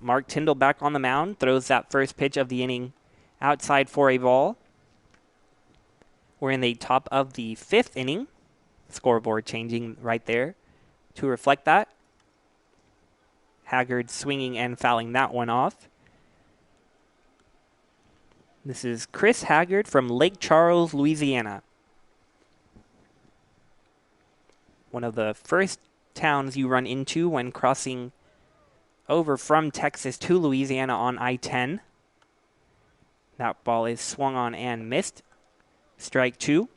Mark Tyndall back on the mound, throws that first pitch of the inning outside for a ball. We're in the top of the 5th inning. Scoreboard changing right there to reflect that. Haggard swinging and fouling that one off. This is Chris Haggard from Lake Charles, Louisiana. One of the first towns you run into when crossing over from Texas to Louisiana on I-10. That ball is swung on and missed. Strike 2.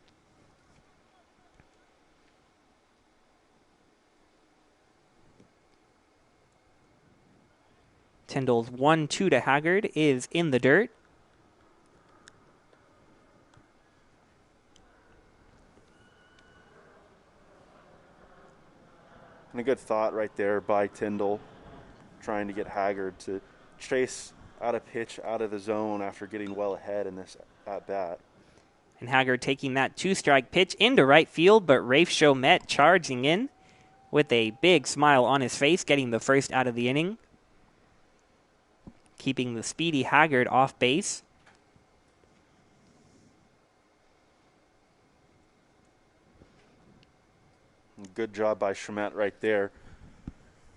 Tyndall's 1-2 to Haggard is in the dirt.
And a good thought right there by Tyndall, trying to get Haggard to chase out a pitch out of the zone after getting well ahead in this at-bat.
And Haggard taking that 2-strike pitch into right field, but Rafe Chomet charging in with a big smile on his face, getting the first out of the inning, keeping the speedy Haggard off base.
Good job by Chomet right there.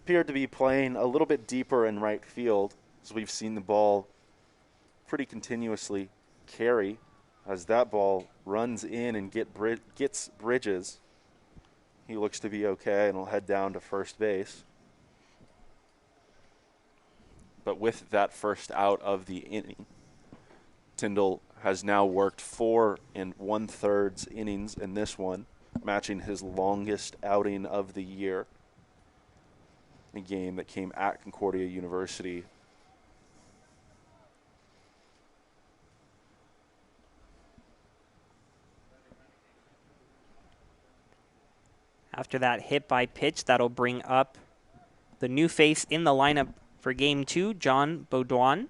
Appeared to be playing a little bit deeper in right field, as we've seen the ball pretty continuously carry as that ball runs in and gets Bridges. He looks to be okay and will head down to first base.
But with that first out of the inning, Tyndall has now worked 4 1/3 innings in this one, matching his longest outing of the year. A game that came at Concordia University.
After that hit by pitch, that'll bring up the new face in the lineup for Game 2, John Baudouin.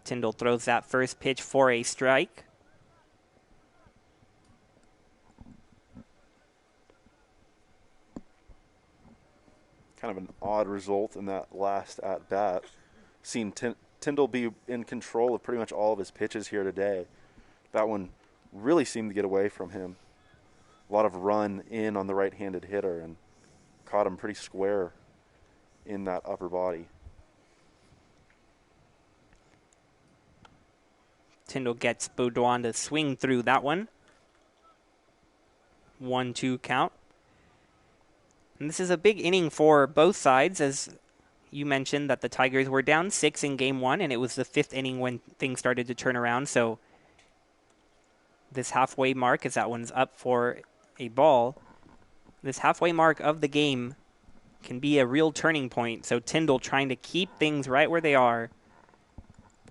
Tyndall throws that first pitch for a strike.
Kind of an odd result in that last at-bat. Seen Tyndall be in control of pretty much all of his pitches here today. That one really seemed to get away from him. A lot of run in on the right-handed hitter and caught him pretty square in that upper body.
Tyndall gets Baudouin to swing through that one. 1-2 count. And this is a big inning for both sides, as you mentioned that the Tigers were down 6 in game 1, and it was the 5th inning when things started to turn around. So this halfway mark, as that one's up for a ball, this halfway mark of the game can be a real turning point. So Tyndall trying to keep things right where they are.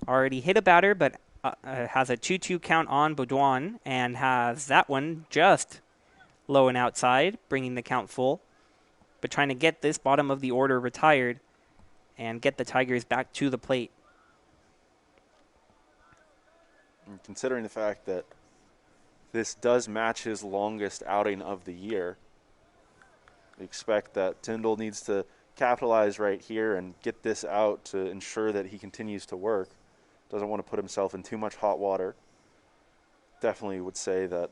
Already hit a batter, but has a 2-2 count on Baudouin, and has that one just low and outside, bringing the count full. But trying to get this bottom of the order retired and get the Tigers back to the plate.
And considering the fact that this does match his longest outing of the year, we expect that Tyndall needs to capitalize right here and get this out to ensure that he continues to work. Doesn't want to put himself in too much hot water. Definitely would say that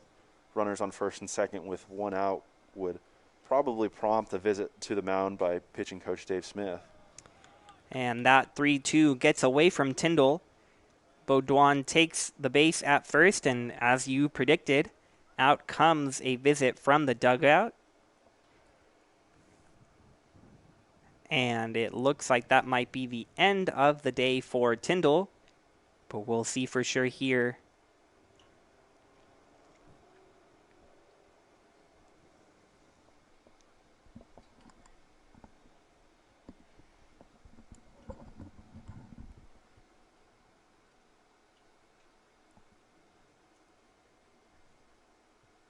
runners on first and second with one out would probably prompt a visit to the mound by pitching coach Dave Smith.
And that 3-2 gets away from Tyndall. Baudouin takes the base at first, and as you predicted, out comes a visit from the dugout. And it looks like that might be the end of the day for Tyndall, but we'll see for sure here.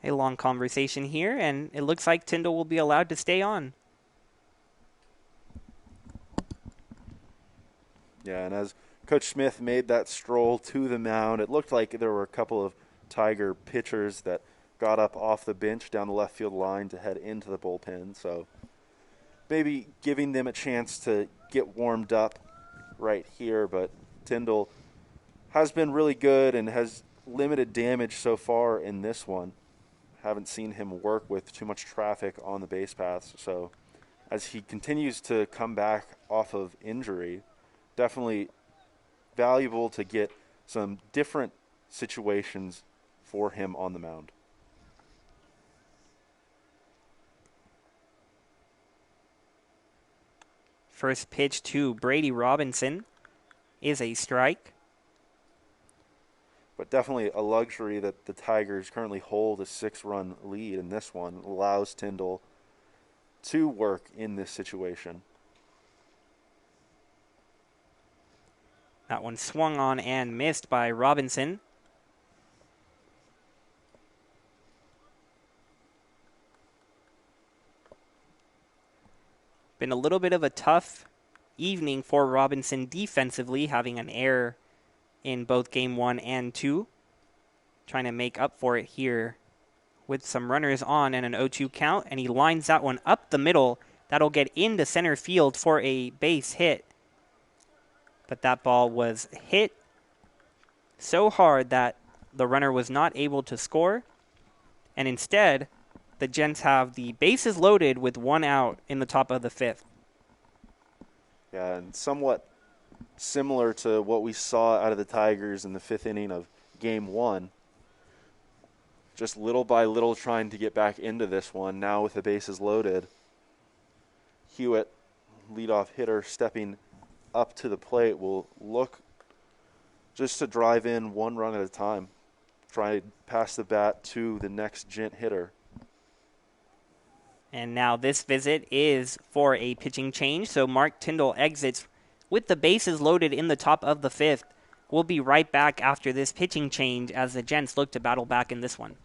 A long conversation here, and it looks like Tyndall will be allowed to stay on.
Yeah, and as Coach Smith made that stroll to the mound, it looked like there were a couple of Tiger pitchers that got up off the bench down the left field line to head into the bullpen. So maybe giving them a chance to get warmed up right here. But Tyndall has been really good and has limited damage so far in this one. Haven't seen him work with too much traffic on the base paths. So as he continues to come back off of injury, definitely valuable to get some different situations for him on the mound.
First pitch to Brady Robinson is a strike.
But definitely a luxury that the Tigers currently hold a 6-run lead in this one. Allows Tyndall to work in this situation.
That one swung on and missed by Robinson. Been a little bit of a tough evening for Robinson defensively, having an error in both game 1 and 2. Trying to make up for it here with some runners on and an 0-2 count, and he lines that one up the middle. That'll get into center field for a base hit. But that ball was hit so hard that the runner was not able to score. And instead, the Gents have the bases loaded with one out in the top of the 5th.
Yeah, and somewhat similar to what we saw out of the Tigers in the 5th inning of game 1. Just little by little trying to get back into this one. Now with the bases loaded, Hewitt, leadoff hitter, stepping up to the plate, will look just to drive in one run at a time. Try to pass the bat to the next Gent hitter.
And now this visit is for a pitching change. So Mark Tyndall exits with the bases loaded in the top of the 5th. We'll be right back after this pitching change as the Gents look to battle back in this one.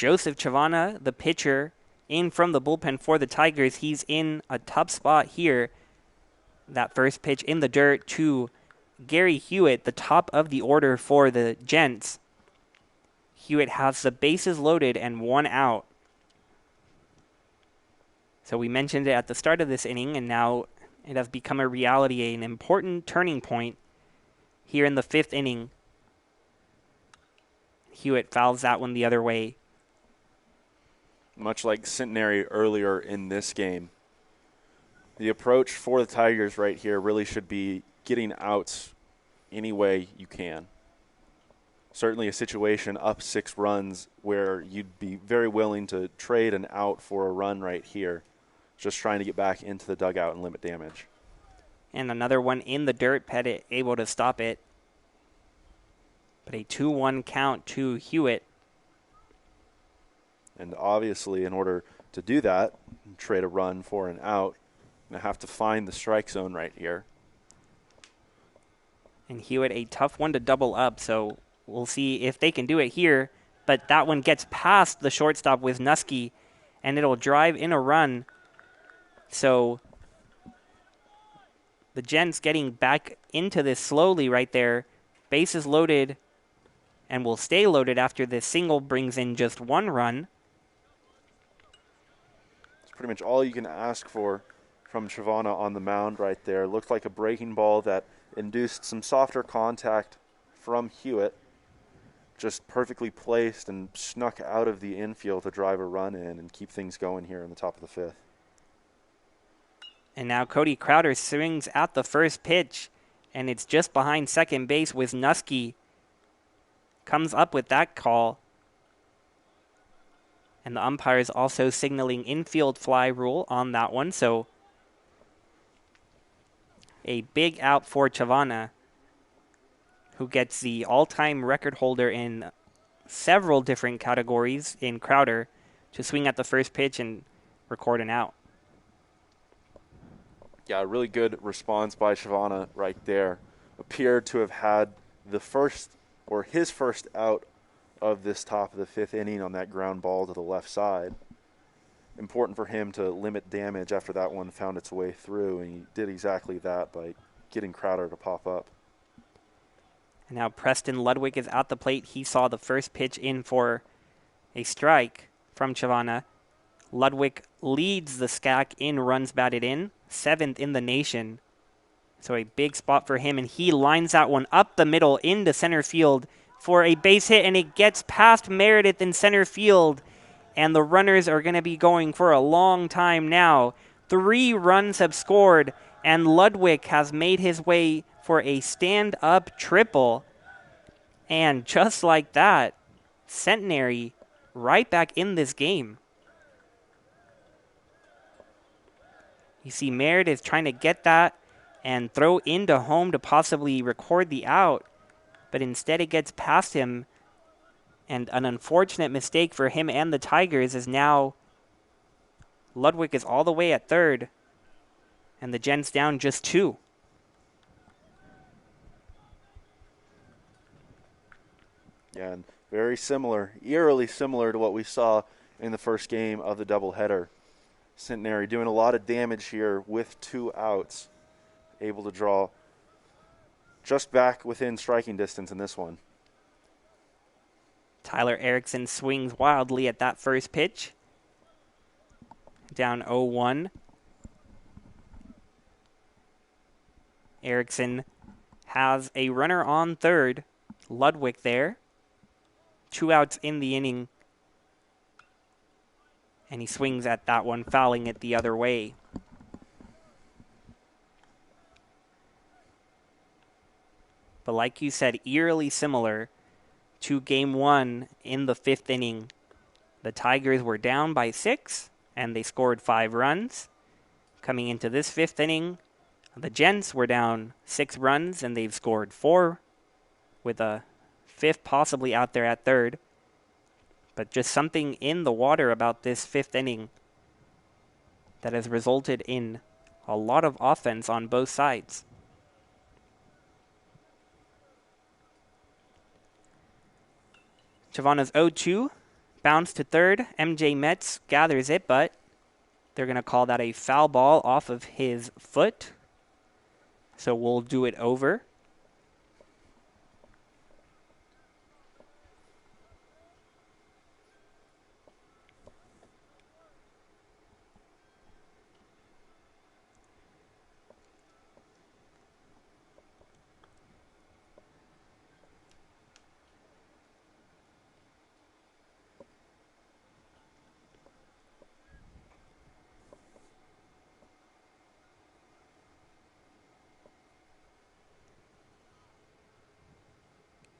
Joseph Chavana, the pitcher, in from the bullpen for the Tigers. He's in a tough spot here. That first pitch in the dirt to Gary Hewitt, the top of the order for the Gents. Hewitt has the bases loaded and 1 out. So we mentioned it at the start of this inning, and now it has become a reality, an important turning point here in the 5th inning. Hewitt fouls that one the other way.
Much like Centenary earlier in this game, the approach for the Tigers right here really should be getting outs any way you can. Certainly a situation up 6 runs where you'd be very willing to trade an out for a run right here. Just trying to get back into the dugout and limit damage.
And another one in the dirt, Pettit able to stop it. But a 2-1 count to Hewitt.
And obviously, in order to do that, trade a run for an out, you have to find the strike zone right here.
And Hewitt, a tough one to double up, so we'll see if they can do it here. But that one gets past the shortstop Wisniewski, and it'll drive in a run. So the Gents getting back into this slowly right there. Bases loaded and will stay loaded after this single brings in just 1 run.
It's pretty much all you can ask for from Chavana on the mound right there. Looked like a breaking ball that induced some softer contact from Hewitt. Just perfectly placed and snuck out of the infield to drive a run in and keep things going here in the top of the 5th.
And now Cody Crowder swings at the first pitch, and it's just behind second base. Wisniewski comes up with that call. And the umpire is also signaling infield fly rule on that one. So a big out for Chavana, who gets the all-time record holder in several different categories in Crowder, to swing at the first pitch and record an out.
Yeah, a really good response by Chavana right there. Appeared to have had his first out of this top of the 5th inning on that ground ball to the left side. Important for him to limit damage after that one found its way through, and he did exactly that by getting Crowder to pop up.
And now Preston Ludwig is at the plate. He saw the first pitch in for a strike from Chavana. Ludwig leads the SCAC in runs batted in, 7th in the nation. So a big spot for him, and he lines that one up the middle into center field for a base hit, and it gets past Meredith in center field, and the runners are going to be going for a long time now. 3 runs have scored, and Ludwig has made his way for a stand-up triple. And just like that, Centenary right back in this game. You see Meredith trying to get that and throw into home to possibly record the out, but instead it gets past him, and an unfortunate mistake for him and the Tigers is now Ludwig is all the way at third, and the Gents down just 2.
Yeah, and very similar, eerily similar to what we saw in the first game of the doubleheader. Centenary doing a lot of damage here with 2 outs, able to draw just back within striking distance in this one.
Tyler Erickson swings wildly at that first pitch. Down 0-1. Erickson has a runner on third. Ludwig there. 2 outs in the inning. And he swings at that one, fouling it the other way. But like you said, eerily similar to Game 1 in the 5th inning. The Tigers were down by 6, and they scored 5 runs. Coming into this 5th inning, the Gents were down 6 runs, and they've scored 4, with a 5th possibly out there at third. But just something in the water about this 5th inning that has resulted in a lot of offense on both sides. Chavana's 0-2 Bounce to third. MJ Metz gathers it, but they're going to call that a foul ball off of his foot. So we'll do it over.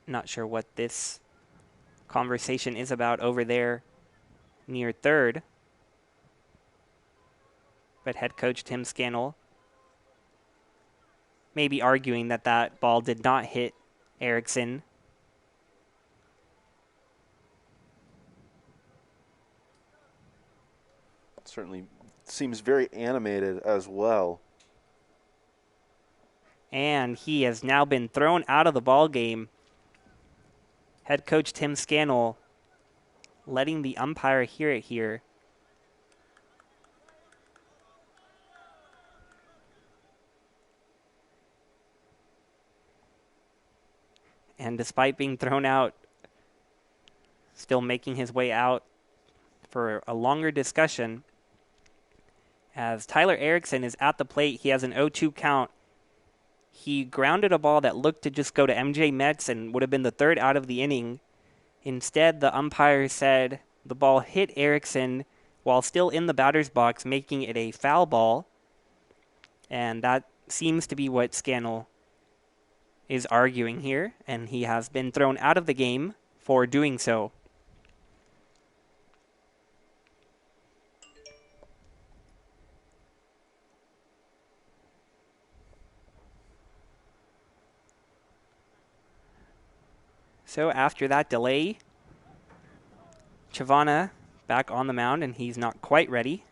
Not sure what this conversation is about over there near third. But head coach Tim Scannell maybe arguing that that ball did not hit Erickson.
Certainly seems very animated as well.
And he has now been thrown out of the ball game. Head coach Tim Scannell letting the umpire hear it here. And despite being thrown out, still making his way out for a longer discussion. As Tyler Erickson is at the plate, he has an 0-2 count. He grounded a ball that looked to just go to MJ Metz and would have been the third out of the inning. Instead, the umpire said the ball hit Erickson while still in the batter's box, making it a foul ball. And that seems to be what Scannell is arguing here, and he has been thrown out of the game for doing so. So after that delay, Chavana back on the mound, and he's not quite ready.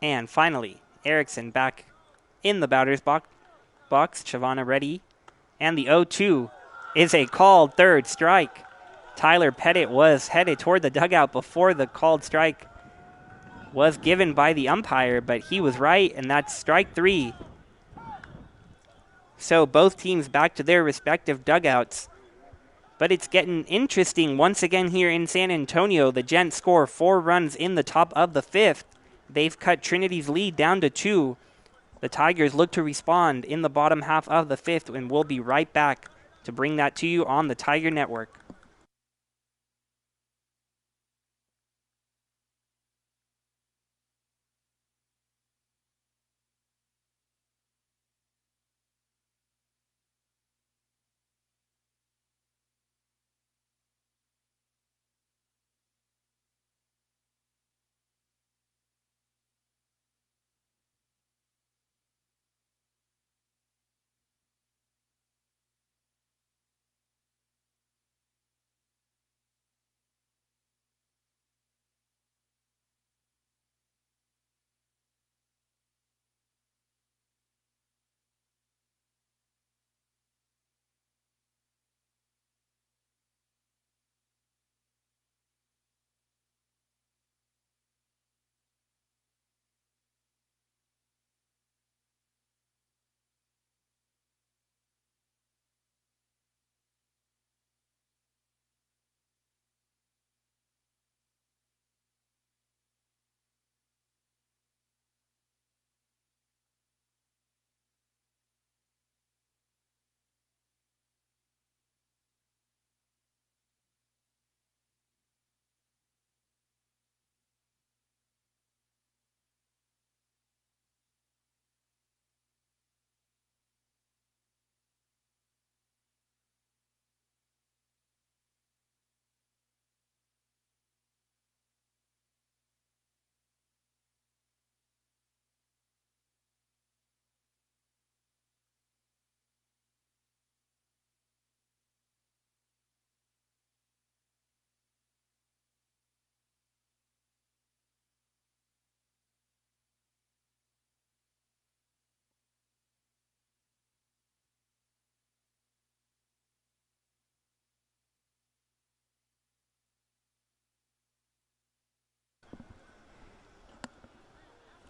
And finally, Erickson back in the batter's box. Chavana ready. And the 0-2 is a called third strike. Tyler Pettit was headed toward the dugout before the called strike was given by the umpire, but he was right, and that's strike three. So both teams back to their respective dugouts. But it's getting interesting once again here in San Antonio. The Gents score 4 runs in the top of the 5th. They've cut Trinity's lead down to 2. The Tigers look to respond in the bottom half of the 5th, and we'll be right back to bring that to you on the Tiger Network.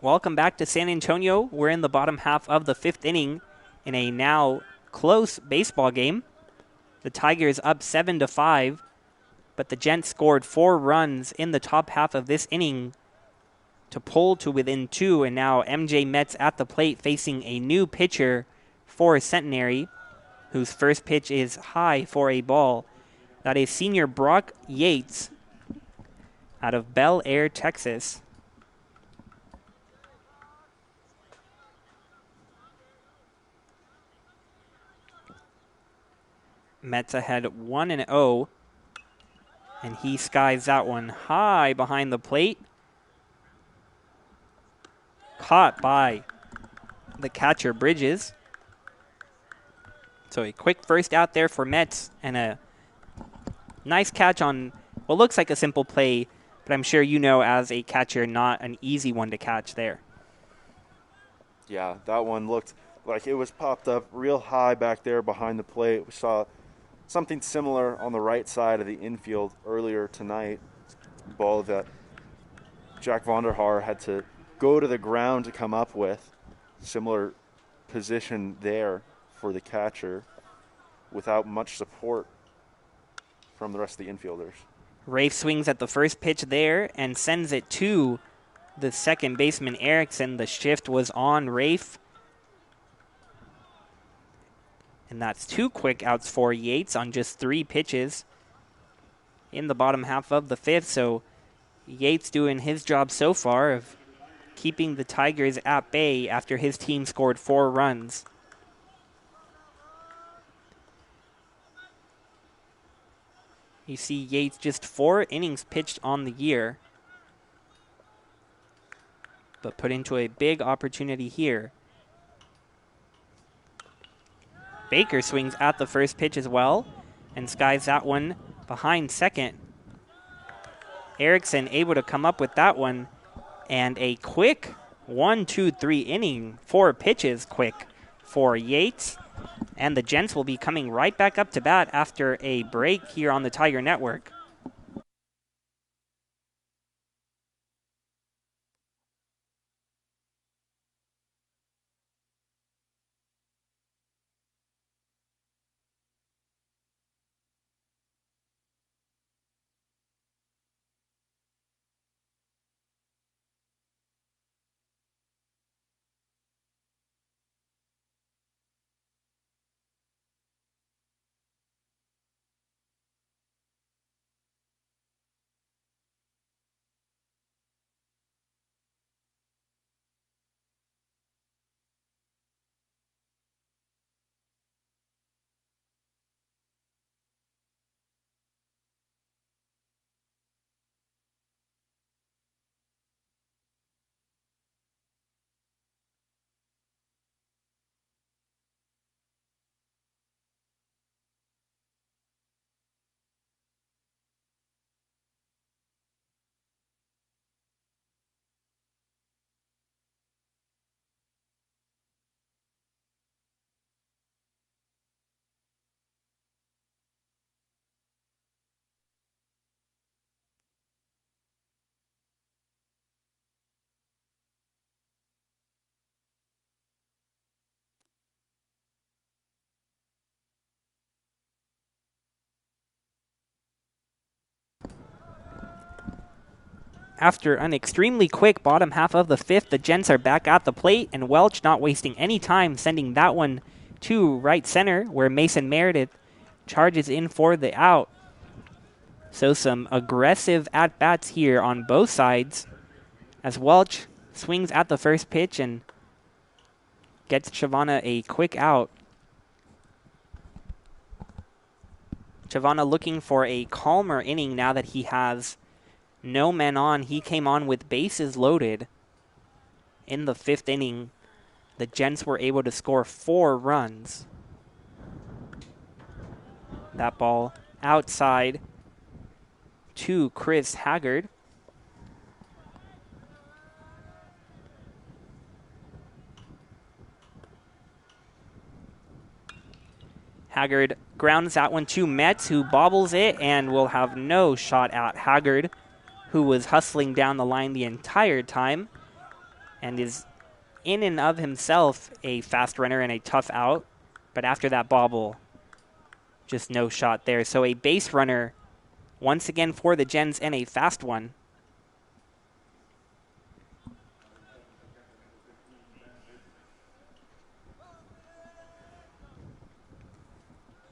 Welcome back to San Antonio. We're in the bottom half of the 5th inning in a now close baseball game. The Tigers up 7-5, but the Gents scored 4 runs in the top half of this inning to pull to within 2, and now MJ Metz at the plate facing a new pitcher for Centenary, whose first pitch is high for a ball. That is senior Brock Yates out of Bel Air, Texas. Metz ahead 1-0, and he skies that one high behind the plate. Caught by the catcher, Bridges. So a quick first out there for Metz, and a nice catch on what looks like a simple play, but I'm sure you know as a catcher, not an easy one to catch there.
Yeah, that one looked like it was popped up real high back there behind the plate. We saw something similar on the right side of the infield earlier tonight. Ball that Jack Vonderhaar had to go to the ground to come up with. Similar position there for the catcher without much support from the rest of the infielders.
Rafe swings at the first pitch there and sends it to the second baseman, Erickson. The shift was on Rafe. And that's 2 quick outs for Yates on just 3 pitches in the bottom half of the 5th. So Yates doing his job so far of keeping the Tigers at bay after his team scored 4 runs. You see Yates just 4 innings pitched on the year, but put into a big opportunity here. Baker swings at the first pitch as well and skies that one behind second. Erickson able to come up with that one, and a quick 1-2-3 inning, 4 pitches quick for Yates. And the Gents will be coming right back up to bat after a break here on the Tiger Network. After an extremely quick bottom half of the 5th, the Gents are back at the plate, and Welch not wasting any time, sending that one to right center, where Mason Meredith charges in for the out. So some aggressive at-bats here on both sides, as Welch swings at the first pitch and gets Chavana a quick out. Chavana looking for a calmer inning now that he has no men on. He came on with bases loaded in the 5th inning. The Gents were able to score 4 runs. That ball outside to Chris Haggard. Haggard grounds that one to Metz, who bobbles it and will have no shot at Haggard, who was hustling down the line the entire time. and is in and of himself a fast runner and a tough out. But after that bobble, just no shot there. So a base runner once again for the Gents and a fast one.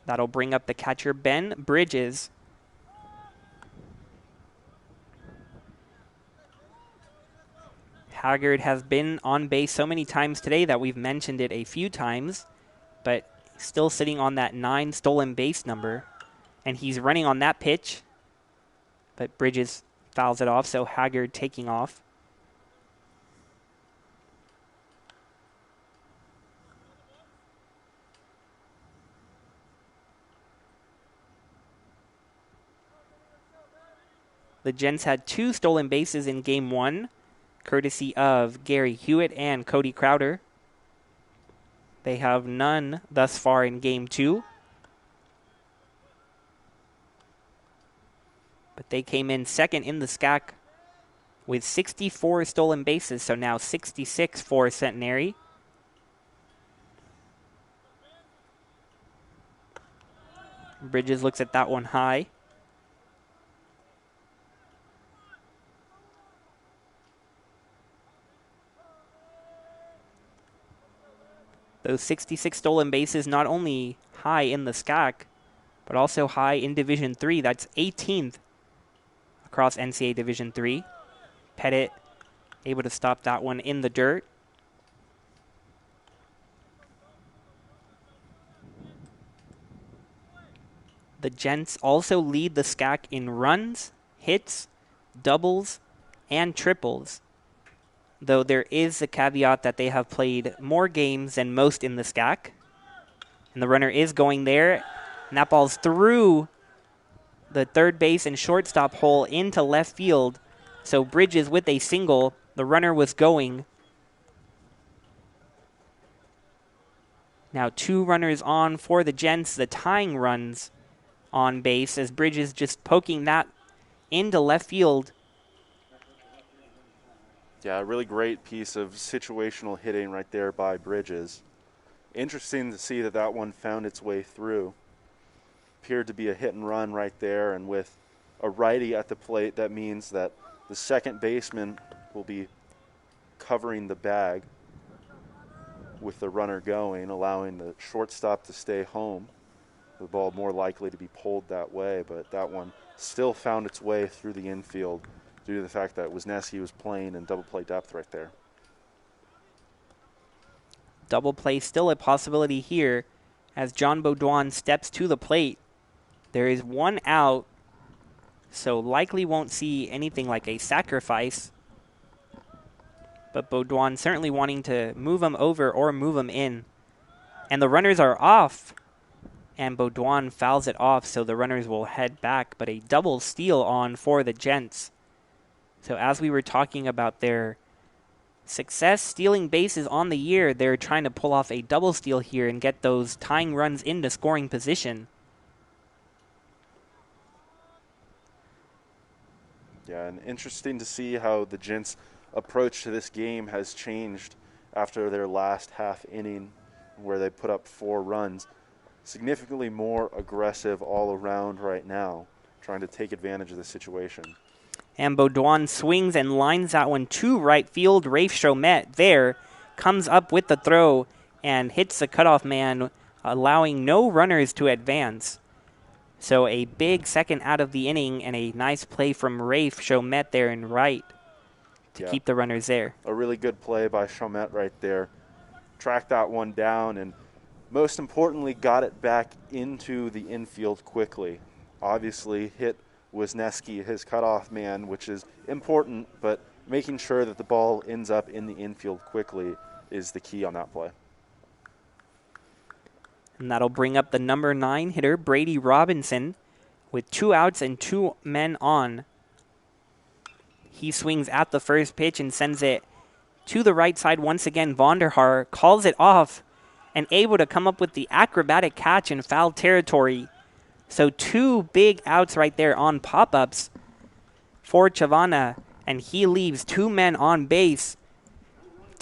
That'll bring up the catcher, Ben Bridges. Haggard has been on base so many times today that we've mentioned it a few times, but still sitting on that 9 stolen base number. And he's running on that pitch, but Bridges fouls it off, so Haggard taking off. The Gents had 2 stolen bases in Game 1, courtesy of Gary Hewitt and Cody Crowder. They have none thus far in Game 2. But they came in second in the SCAC with 64 stolen bases, so now 66 for Centenary. Bridges looks at that one high. Those 66 stolen bases not only high in the SCAC, but also high in Division III. That's 18th across NCAA Division III. Pettit able to stop that one in the dirt. The Gents also lead the SCAC in runs, hits, doubles, and triples, though there is a caveat that they have played more games than most in the SCAC. And the runner is going there, and that ball's through the third base and shortstop hole into left field. So Bridges with a single. The runner was going. Now 2 runners on for the Gents. The tying runs on base as Bridges just poking that into left field.
Yeah, a really great piece of situational hitting right there by Bridges. Interesting to see that that one found its way through. Appeared to be a hit and run right there, and with a righty at the plate, that means that the second baseman will be covering the bag with the runner going, allowing the shortstop to stay home. The ball more likely to be pulled that way, but that one still found its way through the infield due to the fact that Wisniewski was playing in double play depth right there.
Double play still a possibility here as John Baudouin steps to the plate. There is 1 out, so likely won't see anything like a sacrifice. But Baudouin certainly wanting to move him over or move him in. And the runners are off, and Baudouin fouls it off, so the runners will head back. But a double steal on for the Gents. So as we were talking about their success stealing bases on the year, they're trying to pull off a double steal here and get those tying runs into scoring position.
Yeah, and interesting to see how the Gents' approach to this game has changed after their last half inning where they put up 4 runs. Significantly more aggressive all around right now, trying to take advantage of the situation.
And Baudouin swings and lines that one to right field. Rafe Chomet there comes up with the throw and hits the cutoff man, allowing no runners to advance. So a big second out of the inning and a nice play from Rafe Chomet there in right to keep the runners there.
A really good play by Chomet right there. Tracked that one down and most importantly got it back into the infield quickly. Obviously hit Wisniewski, his cutoff man, which is important, but making sure that the ball ends up in the infield quickly is the key on that play.
And that'll bring up the number 9 hitter, Brady Robinson, with 2 outs and 2 men on. He swings at the first pitch and sends it to the right side once again. Vonderhaar calls it off and able to come up with the acrobatic catch in foul territory. So 2 big outs right there on pop-ups for Chavana, and he leaves 2 men on base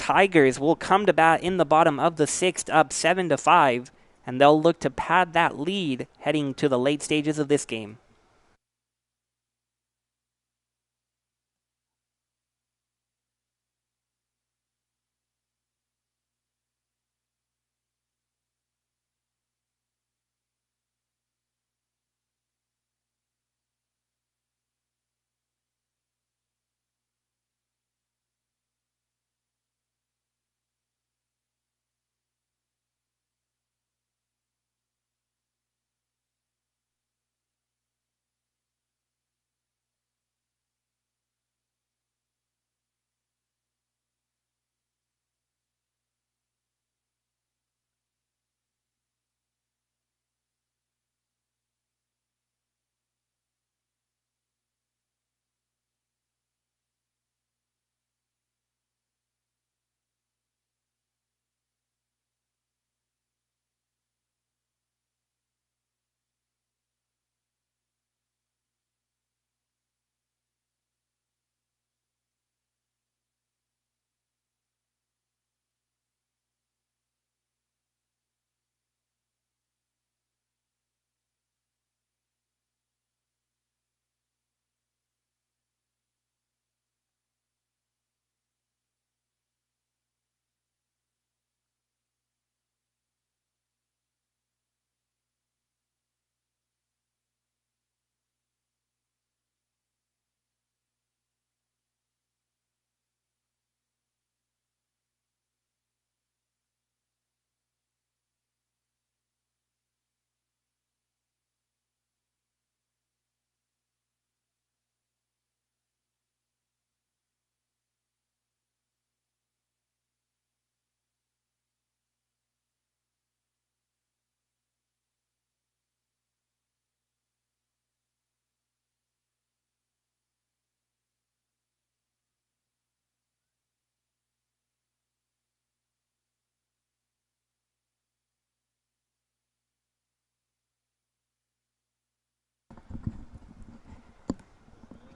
Tigers will come to bat in the bottom of the 6th, up 7-5, and they'll look to pad that lead heading to the late stages of this game.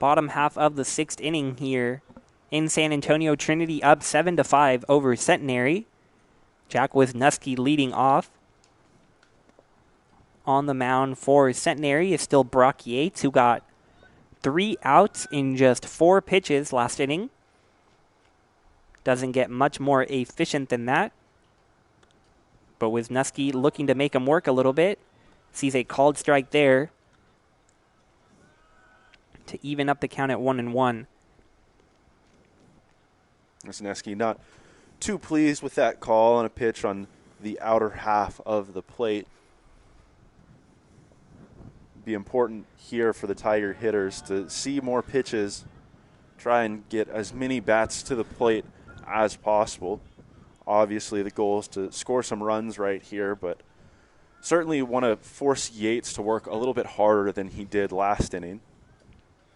Bottom half of the 6th inning here in San Antonio. Trinity up 7-5 over Centenary. Jack Wisniewski leading off. On the mound for Centenary is still Brock Yates, who got 3 outs in just 4 pitches last inning. Doesn't get much more efficient than that. But Wisniewski looking to make him work a little bit. Sees a called strike there to even up the count at 1-1.
Wisniewski not too pleased with that call on a pitch on the outer half of the plate. Be important here for the Tiger hitters to see more pitches, try and get as many bats to the plate as possible. Obviously, the goal is to score some runs right here, but certainly want to force Yates to work a little bit harder than he did last inning.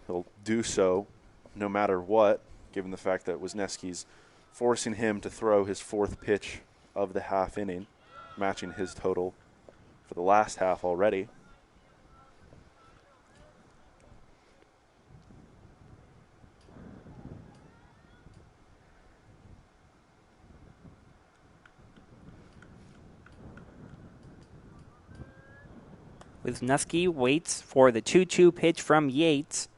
He'll do so no matter what, given the fact that Wisniewski's forcing him to throw his 4th pitch of the half inning, matching his total for the last half already.
Wisniewski waits for the 2-2 pitch from Yates.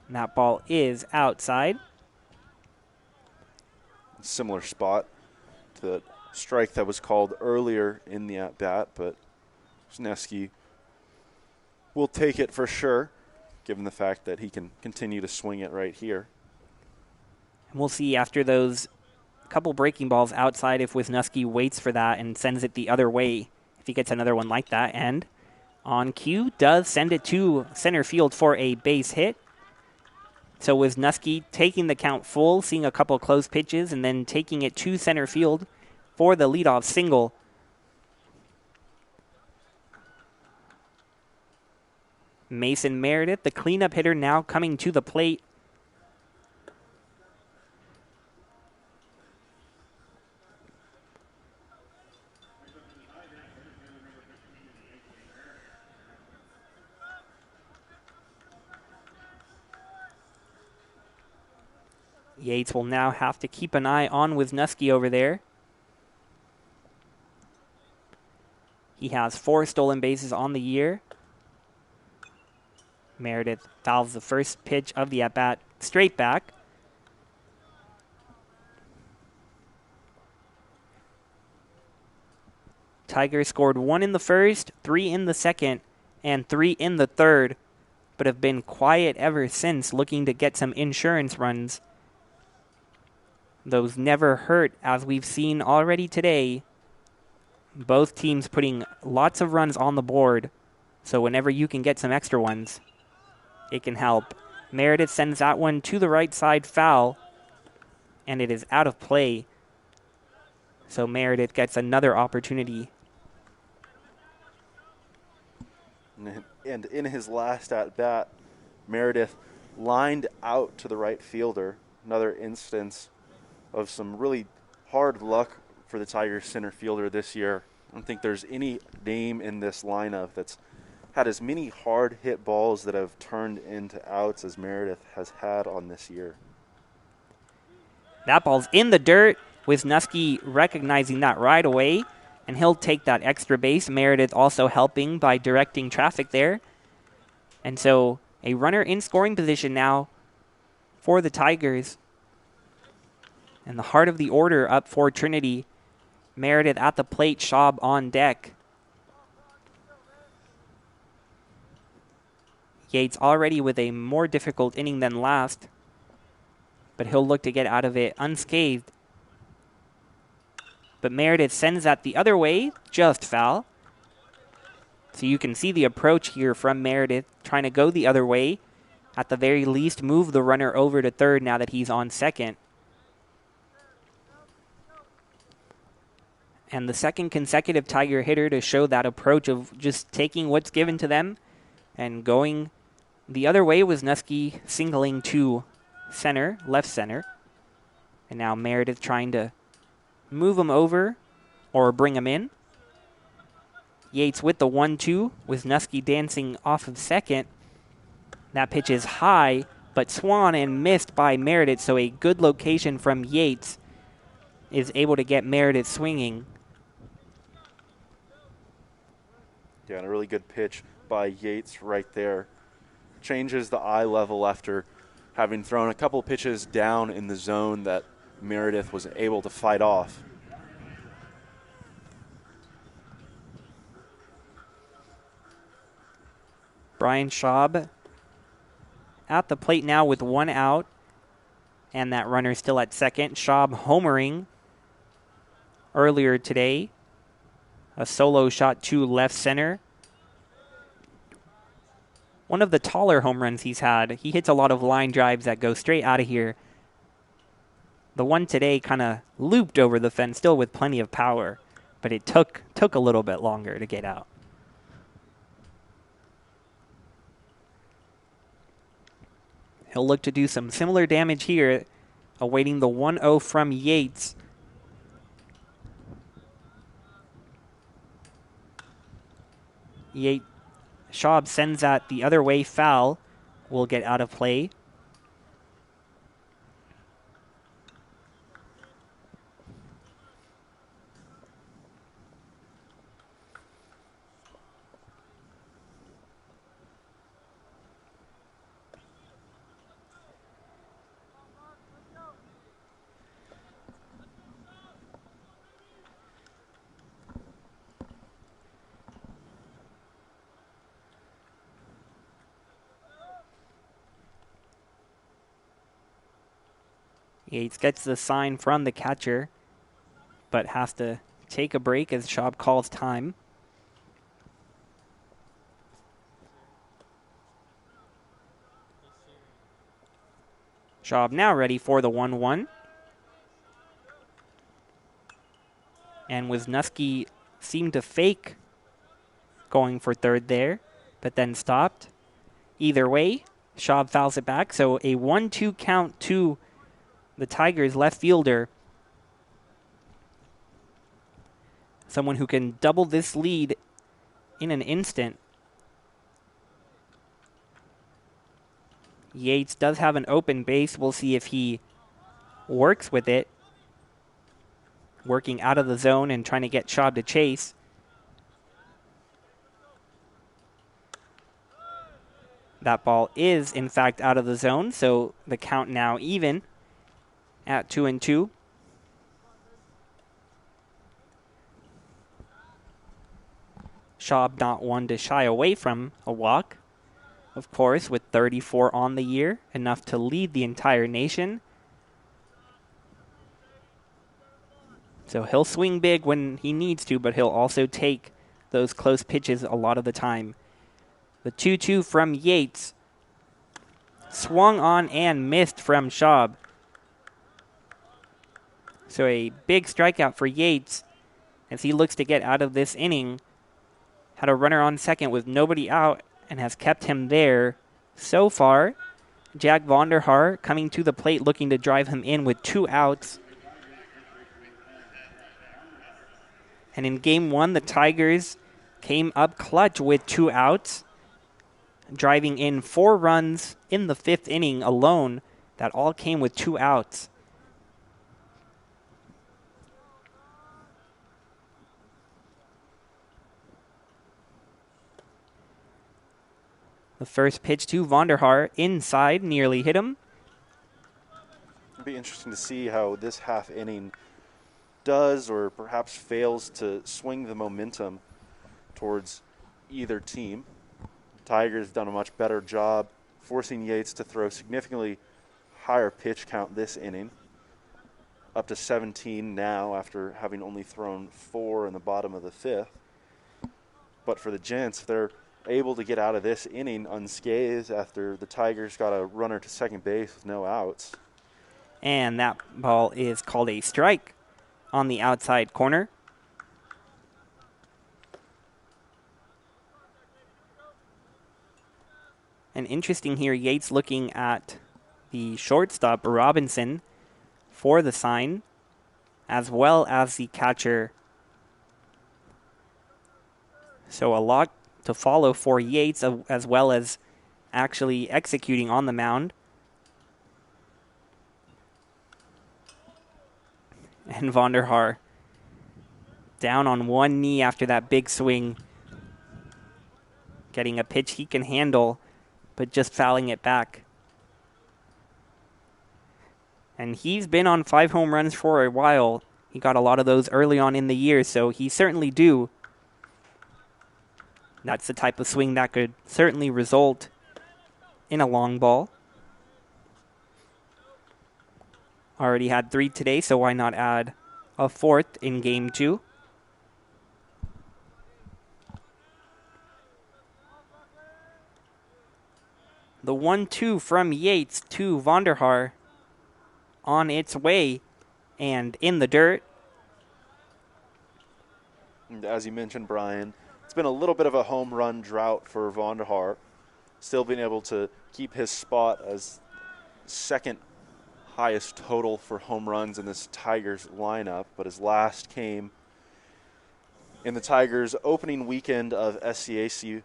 And that ball is outside.
Similar spot to the strike that was called earlier in the at-bat, but Wisniewski will take it for sure, given the fact that he can continue to swing it right here.
And we'll see after those couple breaking balls outside if Wisniewski waits for that and sends it the other way, if he gets another one like that. And on cue, does send it to center field for a base hit. So Wisniewski taking the count full, seeing a couple close pitches, and then taking it to center field for the leadoff single. Mason Meredith, the cleanup hitter, now coming to the plate. Yates will now have to keep an eye on Wisniewski over there. He has 4 stolen bases on the year. Meredith fouls the first pitch of the at-bat straight back. Tigers scored 1 in the first, 3 in the second, and 3 in the third, but have been quiet ever since, looking to get some insurance runs. Those never hurt, as we've seen already today. Both teams putting lots of runs on the board, so whenever you can get some extra ones, it can help. Meredith sends that one to the right side foul, and it is out of play. So Meredith gets another opportunity.
And in his last at-bat, Meredith lined out to the right fielder. Another instance of some really hard luck for the Tigers center fielder this year. I don't think there's any name in this lineup that's had as many hard hit balls that have turned into outs as Meredith has had on this year.
That ball's in the dirt. Wisniewski recognizing that right away, and he'll take that extra base. Meredith also helping by directing traffic there. And so a runner in scoring position now for the Tigers. And the heart of the order up for Trinity. Meredith at the plate, Schaub on deck. Yates already with a more difficult inning than last, but he'll look to get out of it unscathed. But Meredith sends that the other way, just foul. So you can see the approach here from Meredith, trying to go the other way. At the very least, move the runner over to third now that he's on second. And the second consecutive Tiger hitter to show that approach of just taking what's given to them and going the other way. Wisniewski singling to center, left center. And now Meredith trying to move him over or bring him in. Yates with the 1-2. Wisniewski dancing off of second. That pitch is high, but swung and missed by Meredith, so a good location from Yates is able to get Meredith swinging.
Yeah, and a really good pitch by Yates right there. Changes the eye level after having thrown a couple pitches down in the zone that Meredith was able to fight off.
Brian Schaub at the plate now with 1 out, and that runner still at second. Schaub homering earlier today. A solo shot to left center. One of the taller home runs he's had. He hits a lot of line drives that go straight out of here. The one today kind of looped over the fence, still with plenty of power, but it took a little bit longer to get out. He'll look to do some similar damage here, awaiting the 1-0 from Yates. Schaub sends that the other way foul. Will get out of play. Yates gets the sign from the catcher, but has to take a break as Schaub calls time. Schaub now ready for the 1-1. And Wisniewski seemed to fake going for third there, but then stopped. Either way, Schaub fouls it back, so a 1-2 count to the Tigers left fielder. Someone who can double this lead in an instant. Yates does have an open base. We'll see if he works with it, working out of the zone and trying to get Schaub to chase. That ball is, in fact, out of the zone, so the count now even at 2-2. Schaub not one to shy away from a walk. Of course, with 34 on the year, enough to lead the entire nation. So he'll swing big when he needs to, but he'll also take those close pitches a lot of the time. The 2-2 from Yates. Swung on and missed from Schaub. So a big strikeout for Yates as he looks to get out of this inning. Had a runner on second with nobody out and has kept him there so far. Jack Vonderhaar coming to the plate looking to drive him in with 2 outs. And in game 1, the Tigers came up clutch with 2 outs, driving in 4 runs in the 5th inning alone. That all came with 2 outs. The first pitch to Vonderhaar inside, nearly hit him.
It'll be interesting to see how this half inning does or perhaps fails to swing the momentum towards either team. Tigers done a much better job forcing Yates to throw significantly higher pitch count this inning, up to 17 now after having only thrown 4 in the bottom of the 5th. But for the Gents, they're able to get out of this inning unscathed after the Tigers got a runner to second base with no outs.
And that ball is called a strike on the outside corner. And interesting here, Yates looking at the shortstop, Robinson, for the sign, as well as the catcher. So a lot to follow for Yates, as well as actually executing on the mound. And Vonderhaar down on one knee after that big swing, getting a pitch he can handle, but just fouling it back. And he's been on 5 home runs for a while. He got a lot of those early on in the year, so he's certainly due. That's the type of swing that could certainly result in a long ball. Already had 3 today, so why not add a 4th in game 2? The 1-2 from Yates to Vonderhaar on its way and in the dirt.
And as you mentioned, Brian, it's been a little bit of a home run drought for Vonderhaar, still being able to keep his spot as second highest total for home runs in this Tigers lineup, but his last came in the Tigers' opening weekend of SCAC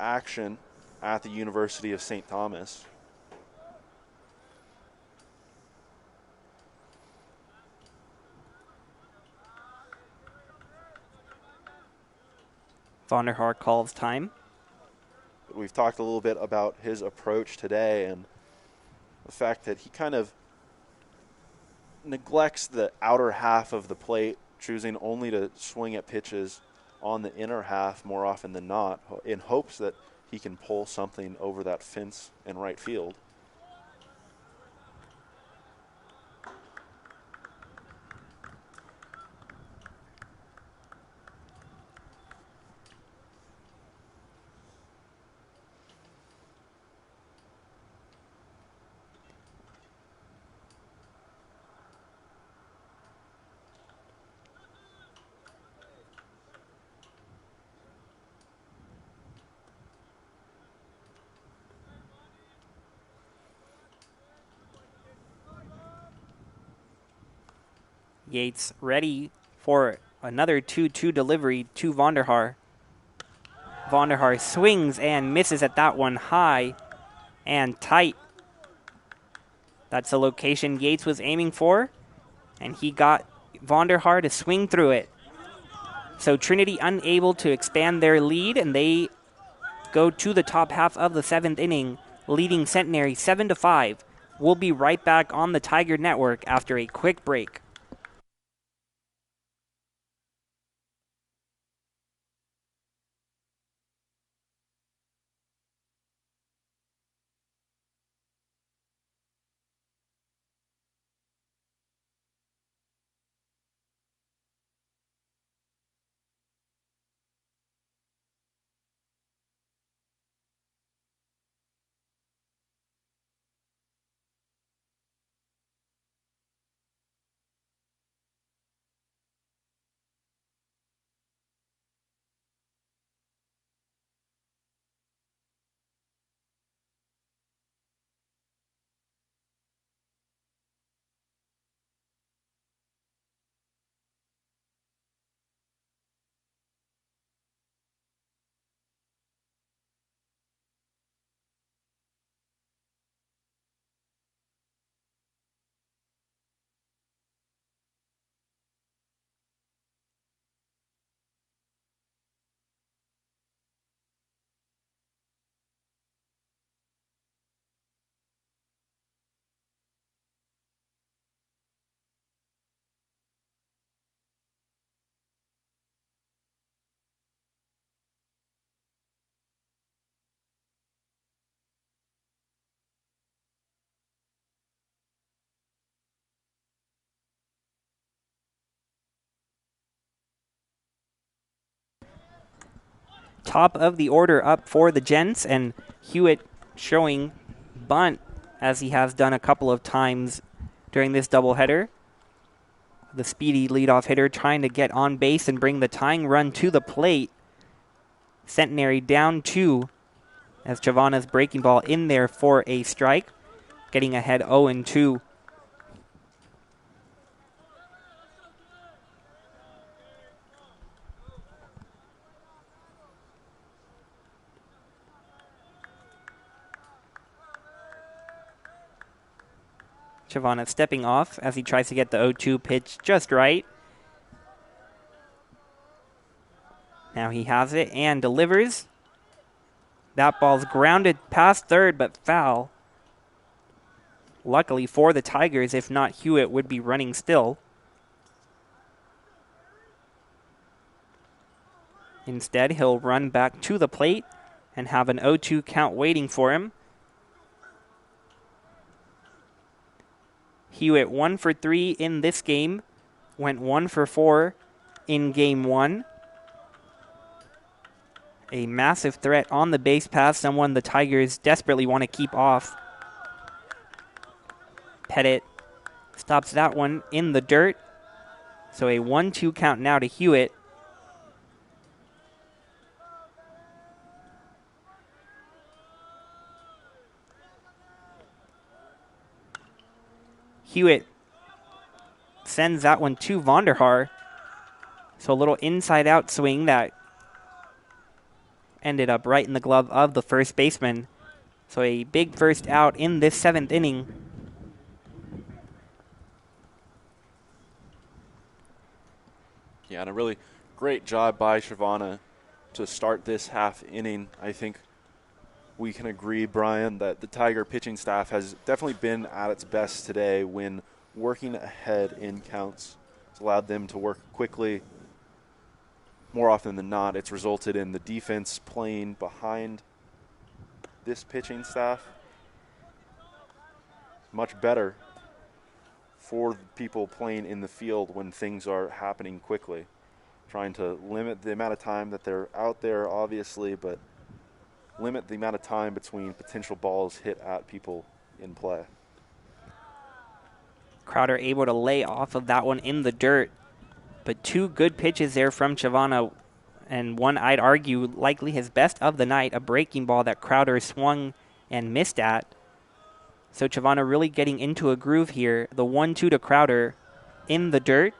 action at the University of St. Thomas.
Vonderhaar calls time.
We've talked a little bit about his approach today and the fact that he kind of neglects the outer half of the plate, choosing only to swing at pitches on the inner half more often than not, in hopes that he can pull something over that fence in right field.
Yates ready for another 2-2 delivery to Vonderhaar. Vonderhaar swings and misses at that one high and tight. That's the location Yates was aiming for, and he got Vonderhaar to swing through it. So Trinity unable to expand their lead, and they go to the top half of the 7th inning, leading Centenary 7-5. We'll be right back on the Tiger Network after a quick break. Top of the order up for the Gents, and Hewitt showing bunt as he has done a couple of times during this doubleheader. The speedy leadoff hitter trying to get on base and bring the tying run to the plate. Centenary down 2 as Chavana's breaking ball in there for a strike, getting ahead 0-2. Chavana stepping off as he tries to get the 0-2 pitch just right. Now he has it and delivers. That ball's grounded past third, but foul. Luckily for the Tigers, if not, Hewitt would be running still. Instead, he'll run back to the plate and have an 0-2 count waiting for him. Hewitt 1 for 3 in this game, went 1 for 4 in game 1. A massive threat on the base path, someone the Tigers desperately want to keep off. Pettit stops that one in the dirt. So a 1-2 count now to Hewitt. Hewitt sends that one to Vonderhaar. So a little inside-out swing that ended up right in the glove of the first baseman. So a big first out in this 7th inning.
Yeah, and a really great job by Chavana to start this half inning. I think we can agree, Brian, that the Tiger pitching staff has definitely been at its best today when working ahead in counts. It's allowed them to work quickly. More often than not, it's resulted in the defense playing behind this pitching staff. Much better for the people playing in the field when things are happening quickly. Trying to limit the amount of time that they're out there, obviously, but limit the amount of time between potential balls hit at people in play.
Crowder able to lay off of that one in the dirt. But 2 good pitches there from Chavana, and one I'd argue likely his best of the night, a breaking ball that Crowder swung and missed at. So Chavana really getting into a groove here. The 1-2 to Crowder in the dirt.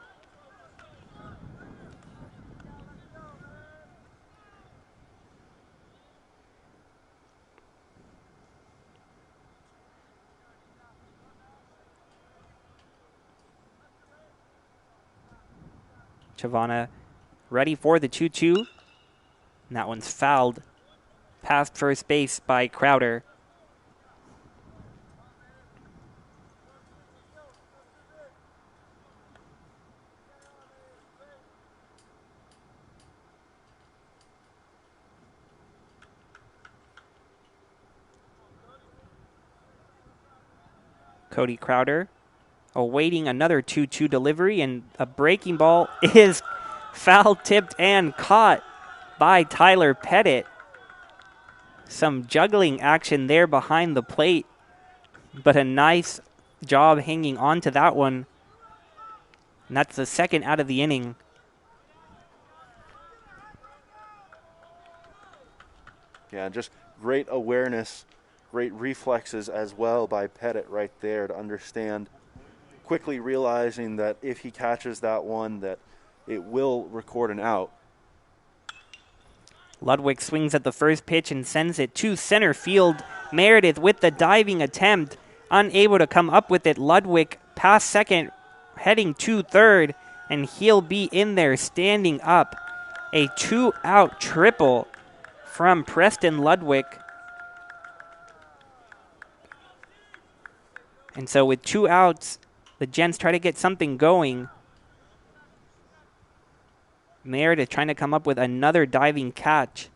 Chavana ready for the 2-2. And that one's fouled past first base by Crowder. Cody Crowder awaiting another 2-2 delivery, and a breaking ball is foul tipped and caught by Tyler Pettit. Some juggling action there behind the plate, but a nice job hanging on to that one. And that's the second out of the inning.
Yeah, just great awareness, great reflexes as well by Pettit right there to understand, quickly realizing that if he catches that one, that it will record an out.
Ludwig swings at the first pitch and sends it to center field. Meredith with the diving attempt, unable to come up with it. Ludwig past second, heading to third, and he'll be in there standing up. A 2-out triple from Preston Ludwig. And so with 2 outs, the Gents try to get something going. Meredith trying to come up with another diving catch.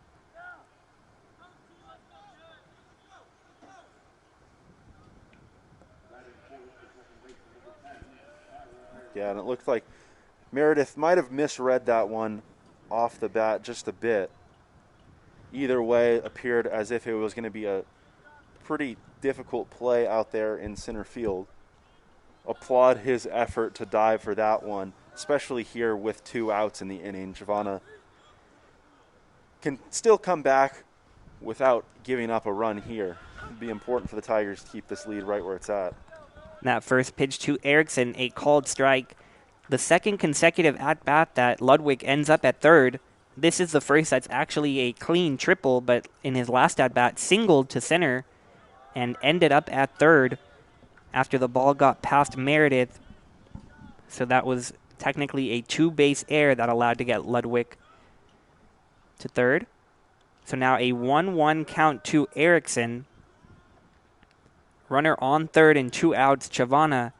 Yeah, and it looked like Meredith might have misread that one off the bat just a bit. Either way, it appeared as if it was going to be a pretty difficult play out there in center field. Applaud his effort to dive for that one, especially here with 2 outs in the inning. Chavana can still come back without giving up a run here. It'd be important for the Tigers to keep this lead right where it's at.
That first pitch to Erickson, a called strike. The second consecutive at-bat that Ludwig ends up at third. This is the first that's actually a clean triple, but in his last at-bat, singled to center and ended up at third after the ball got past Meredith. So that was technically a 2-base error that allowed to get Ludwig to third. So now a 1-1 count to Erickson. Runner on third and 2 outs. Chavana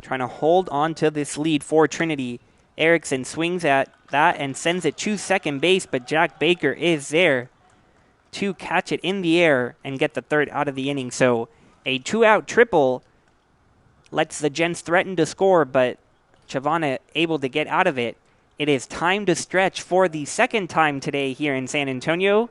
trying to hold on to this lead for Trinity. Erickson swings at that and sends it to second base, but Jack Baker is there to catch it in the air and get the third out of the inning. So a 2-out triple lets the Gents threaten to score, but Chavana able to get out of it. It is time to stretch for the second time today here in San Antonio.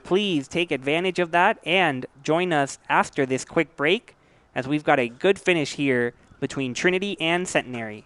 Please take advantage of that and join us after this quick break, as we've got a good finish here between Trinity and Centenary.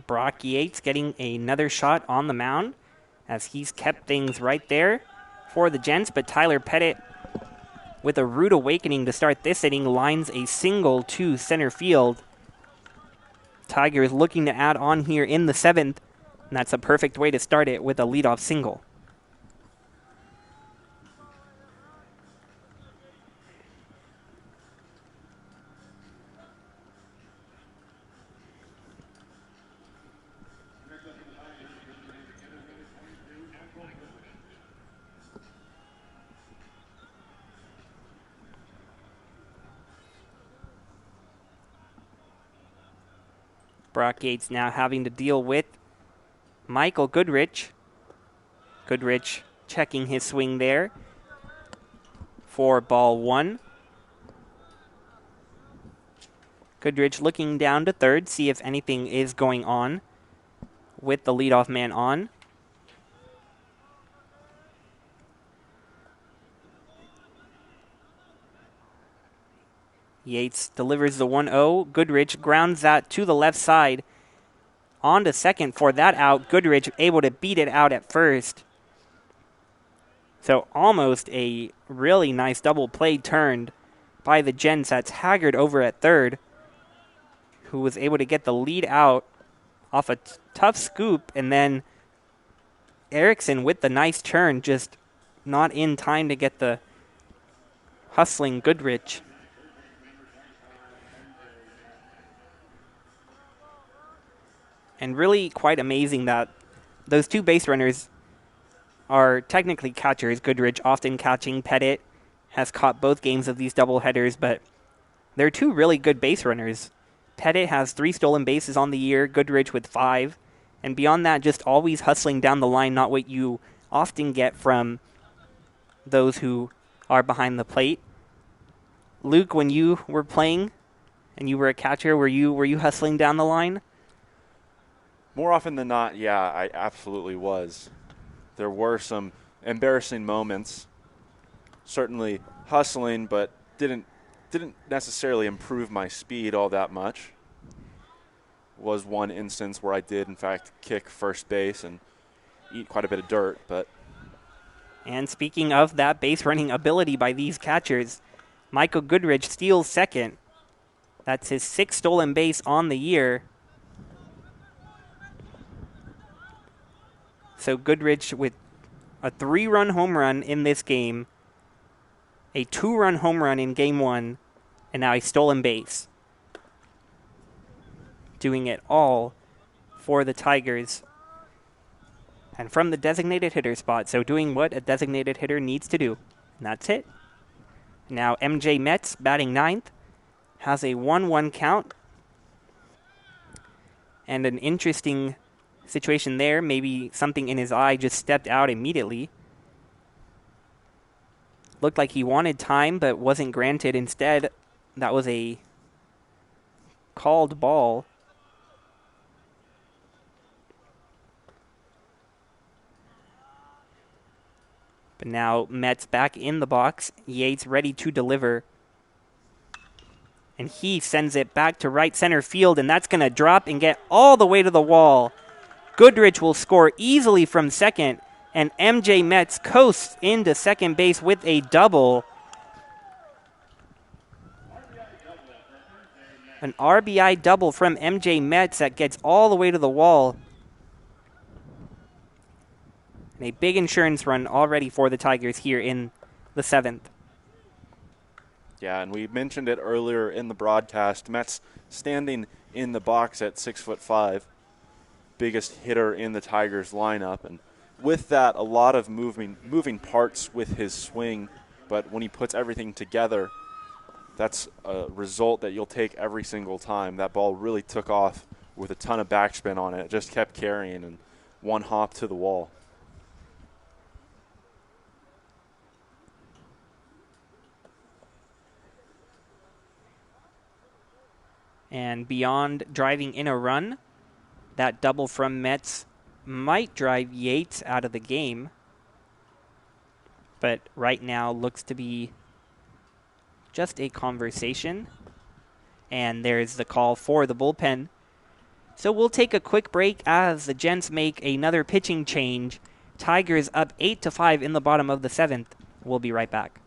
Brock Yates getting another shot on the mound as he's kept things right there for the Gents, but Tyler Pettit, with a rude awakening to start this inning, lines a single to center field. Tigers looking to add on here in the 7th, and that's a perfect way to start it with a leadoff single. Brock Yates now having to deal with Michael Goodrich. Goodrich checking his swing there for ball 1. Goodrich looking down to third, see if anything is going on with the leadoff man on. Yates delivers the 1-0. Goodrich grounds that to the left side. On to second for that out. Goodrich able to beat it out at first. So almost a really nice double play turned by the Gents. That's Haggard over at third, who was able to get the lead out off a tough scoop. And then Erickson with the nice turn, just not in time to get the hustling Goodrich. And really quite amazing that those two base runners are technically catchers. Goodrich often catching. Pettit has caught both games of these doubleheaders, but they're two really good base runners. Pettit has 3 stolen bases on the year, Goodrich with 5. And beyond that, just always hustling down the line, not what you often get from those who are behind the plate. Luke, when you were playing and you were a catcher, were you hustling down the line?
More often than not, yeah, I absolutely was. There were some embarrassing moments. Certainly hustling, but didn't necessarily improve my speed all that much. Was one instance where I did, in fact, kick first base and eat quite a bit of dirt.
And speaking of that base running ability by these catchers, Michael Goodrich steals second. That's his 6th stolen base on the year. So Goodrich with a 3-run home run in this game, a 2-run home run in game 1, and now a stolen base. Doing it all for the Tigers. And from the designated hitter spot, so doing what a designated hitter needs to do. And that's it. Now MJ Metz, batting 9th, has a 1-1 count. And an interesting situation there. Maybe something in his eye just stepped out immediately. Looked like he wanted time, but wasn't granted. Instead, that was a called ball. But now Metz back in the box. Yates ready to deliver. And he sends it back to right center field, and that's going to drop and get all the way to the wall. Goodrich will score easily from second, and MJ Metz coasts into second base with a double. An RBI double from MJ Metz that gets all the way to the wall. And a big insurance run already for the Tigers here in the 7th.
Yeah, and we mentioned it earlier in the broadcast. Metz standing in the box at 6'5", biggest hitter in the Tigers lineup, and with that, a lot of moving parts with his swing. But when he puts everything together, that's a result that you'll take every single time. That ball really took off with a ton of backspin on it. It just kept carrying and one hop to the wall.
And beyond driving in a run, that double from Metz might drive Yates out of the game. But right now looks to be just a conversation. And there's the call for the bullpen. So we'll take a quick break as the Gents make another pitching change. Tigers up 8-5 in the bottom of the 7th. We'll be right back.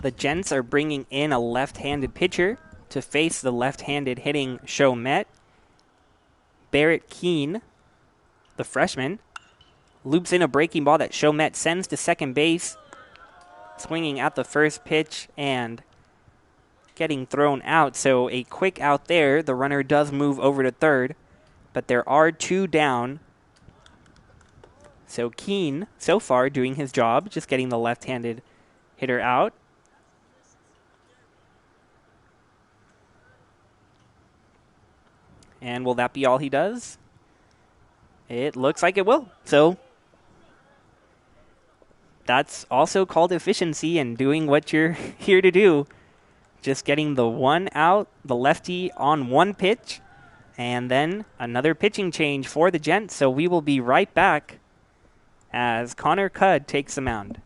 The Gents are bringing in a left-handed pitcher to face the left-handed hitting Chomet. Barrett Keene, the freshman, loops in a breaking ball that Chomet sends to second base, swinging at the first pitch and getting thrown out. So a quick out there. The runner does move over to third, but there are 2 down. So Keene, so far, doing his job, just getting the left-handed hitter out. And will that be all he does? It looks like it will. So that's also called efficiency and doing what you're here to do. Just getting the 1 out, the lefty on 1 pitch, and then another pitching change for the Gents. So we will be right back as Connor Cudd takes the mound.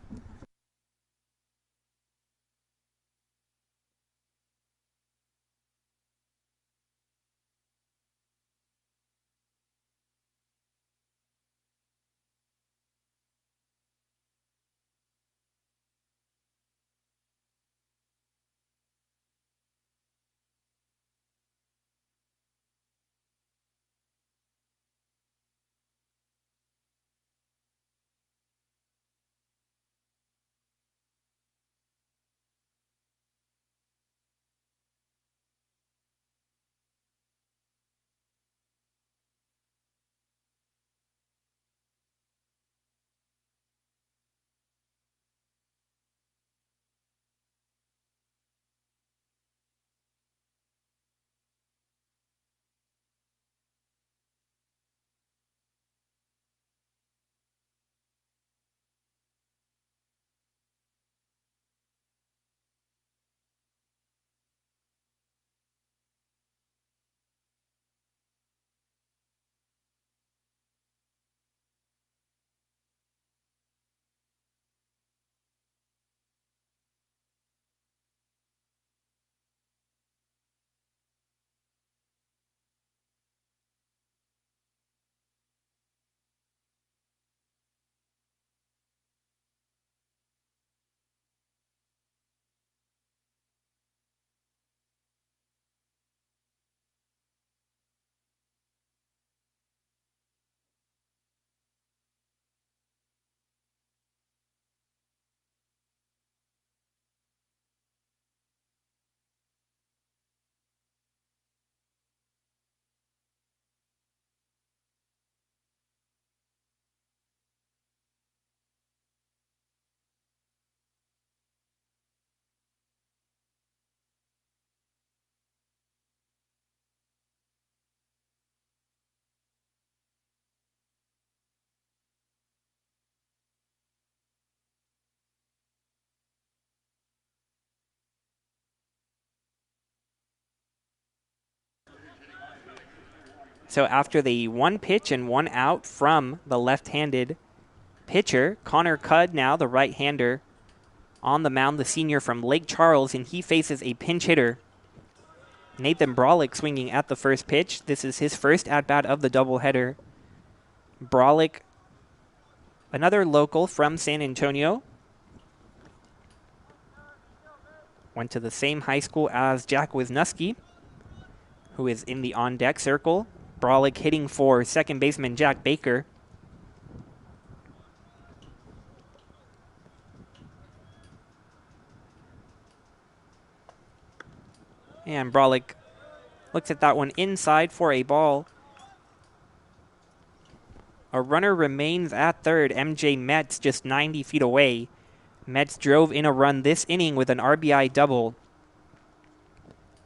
So after the 1 pitch and 1 out from the left-handed pitcher, Connor Cudd now, the right-hander, on the mound, the senior from Lake Charles, and he faces a pinch hitter, Nathan Brolick, swinging at the first pitch. This is his first at-bat of the doubleheader. Brolick, another local from San Antonio, went to the same high school as Jack Wisniewski, who is in the on-deck circle. Brolick hitting for second baseman Jack Baker. And Brolick looks at that one inside for a ball. A runner remains at third. MJ Metz just 90 feet away. Metz drove in a run this inning with an RBI double.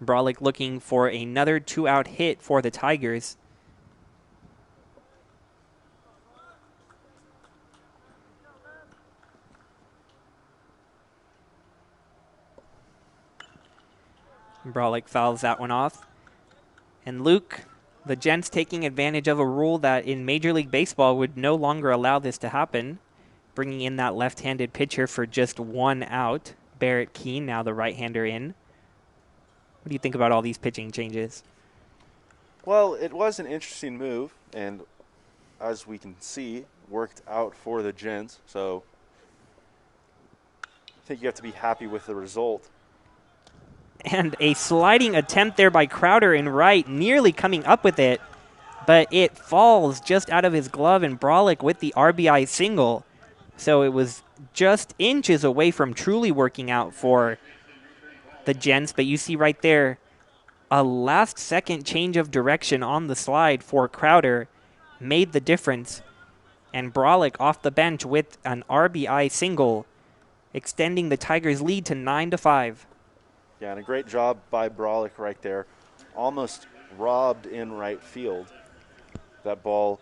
Brolick looking for another 2-out hit for the Tigers. Brolick fouls that one off. And Luke, the Gents taking advantage of a rule that in Major League Baseball would no longer allow this to happen, bringing in that left-handed pitcher for just 1 out. Barrett Keene, now the right-hander in. What do you think about all these pitching changes?
Well, it was an interesting move, and as we can see, worked out for the Gents. So I think you have to be happy with the result.
And a sliding attempt there by Crowder in right, nearly coming up with it, but it falls just out of his glove, and Brolick with the RBI single. So it was just inches away from truly working out for the Gents, but you see right there a last-second change of direction on the slide for Crowder made the difference, and Brolick off the bench with an RBI single, extending the Tigers' lead to 9-5.
Yeah, and a great job by Brolick right there. Almost robbed in right field. That ball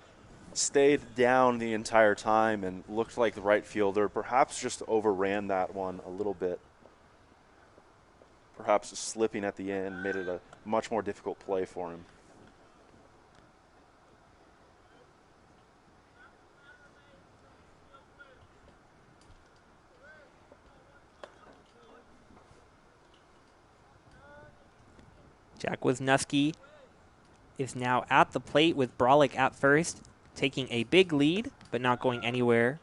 stayed down the entire time and looked like the right fielder perhaps just overran that one a little bit. Perhaps slipping at the end made it a much more difficult play for him.
Jack Wisniewski is now at the plate with Brolick at first, taking a big lead, but not going anywhere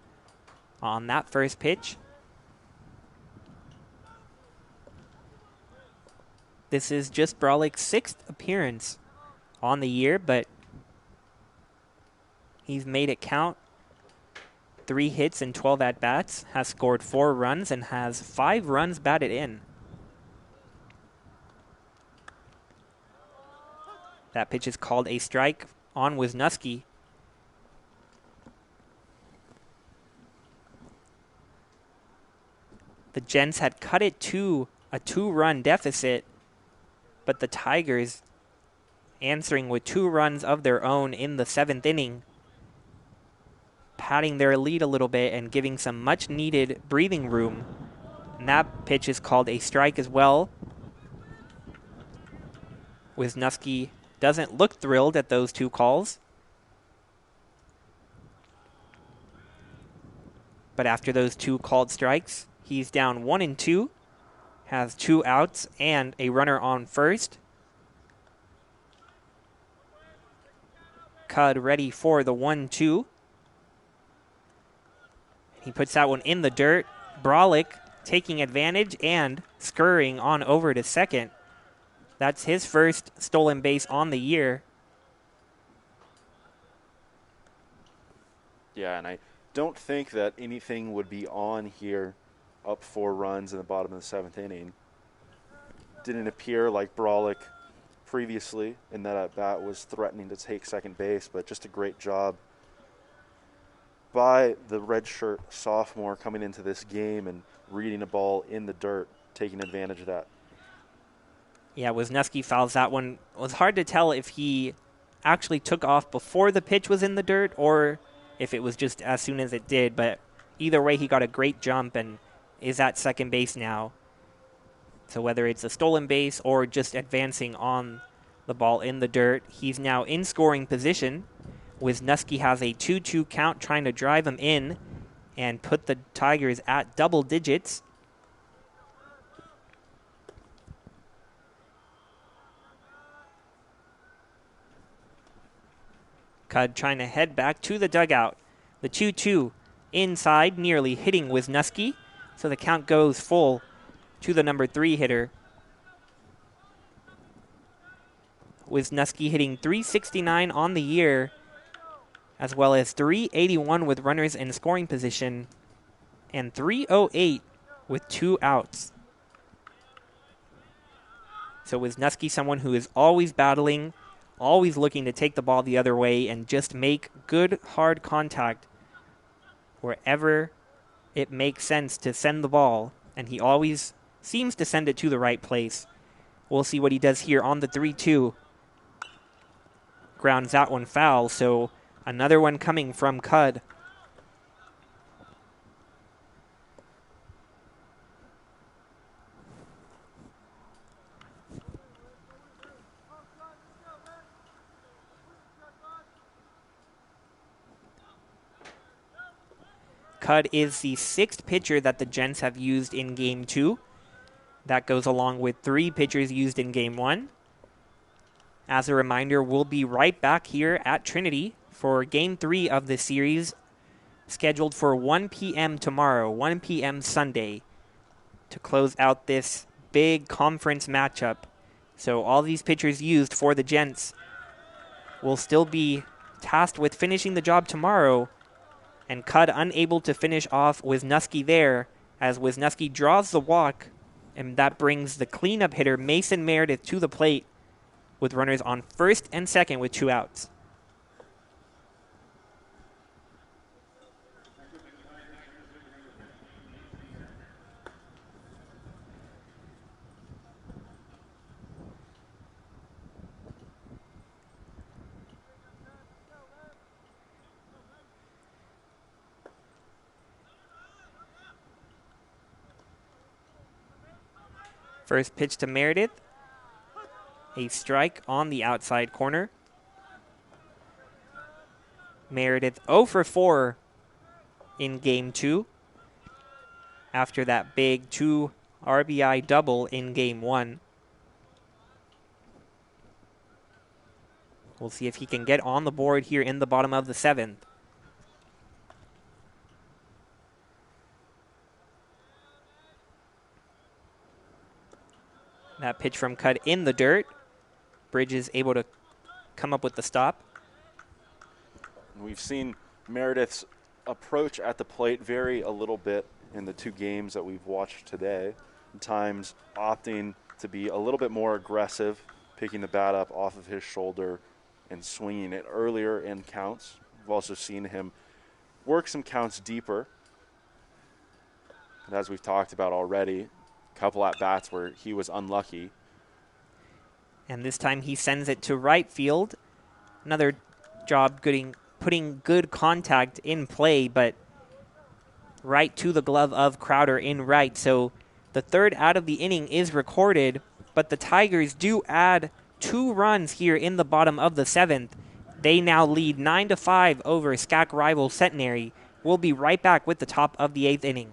on that first pitch. This is just Brolick's 6th appearance on the year, but he's made it count. 3 hits and 12 at-bats, has scored 4 runs, and has 5 runs batted in. That pitch is called a strike on Wisniewski. The Gents had cut it to a 2-run deficit, but the Tigers answering with 2 runs of their own in the 7th inning, padding their lead a little bit and giving some much-needed breathing room. And that pitch is called a strike as well. Wisniewski doesn't look thrilled at those 2 calls. But after those 2 called strikes, he's down 1-2, has 2 outs and a runner on first. Cudd ready for the 1-2. He puts that one in the dirt. Brolick taking advantage and scurrying on over to second. That's his first stolen base on the year.
Yeah, and I don't think that anything would be on here up 4 runs in the bottom of the 7th inning. Didn't appear like Brolick previously in that at-bat was threatening to take second base, but just a great job by the redshirt sophomore coming into this game and reading a ball in the dirt, taking advantage of that.
Yeah, Wisniewski fouls that one. It was hard to tell if he actually took off before the pitch was in the dirt or if it was just as soon as it did. But either way, he got a great jump and is at second base now. So whether it's a stolen base or just advancing on The ball in the dirt. He's now in scoring position. Wisniewski has a 2-2 count, trying to drive him in and put the Tigers at double digits. Cud trying to head back to the dugout. The 2-2 inside, nearly hitting Wisniewski. So the count goes full to the number 3 hitter. Wisniewski hitting .369 on the year, as well as .381 with runners in scoring position, and .308 with 2 outs. So Wisniewski, someone who is always battling, always looking to take the ball the other way and just make good, hard contact wherever it makes sense to send the ball, and he always seems to send it to the right place. We'll see what he does here on the 3-2. Grounds that one foul, so another one coming from Cud. Cud is the 6th pitcher that the Gents have used in Game 2. That goes along with 3 pitchers used in Game 1. As a reminder, we'll be right back here at Trinity for Game 3 of the series, scheduled for 1 p.m. tomorrow, 1 p.m. Sunday, to close out this big conference matchup. So all these pitchers used for the Gents will still be tasked with finishing the job tomorrow, and Cud unable to finish off Wisniewski there, as Wisniewski draws the walk, and that brings the cleanup hitter Mason Meredith to the plate with runners on first and second with 2 outs. First pitch to Meredith. A strike on the outside corner. Meredith 0 for 4 in Game 2 after that big 2 RBI double in Game 1. We'll see if he can get on the board here in the bottom of the 7th. That pitch from Cud in the dirt. Bridges able to come up with the stop.
We've seen Meredith's approach at the plate vary a little bit in the 2 games that we've watched today. At times opting to be a little bit more aggressive, picking the bat up off of his shoulder and swinging it earlier in counts. We've also seen him work some counts deeper. And as we've talked about already, a couple at-bats where he was unlucky.
And this time he sends it to right field. Another job putting good contact in play, but right to the glove of Crowder in right. So the 3rd out of the inning is recorded, but the Tigers do add 2 runs here in the bottom of the 7th. They now lead 9-5 over SCAC rival Centenary. We'll be right back with the top of the 8th inning.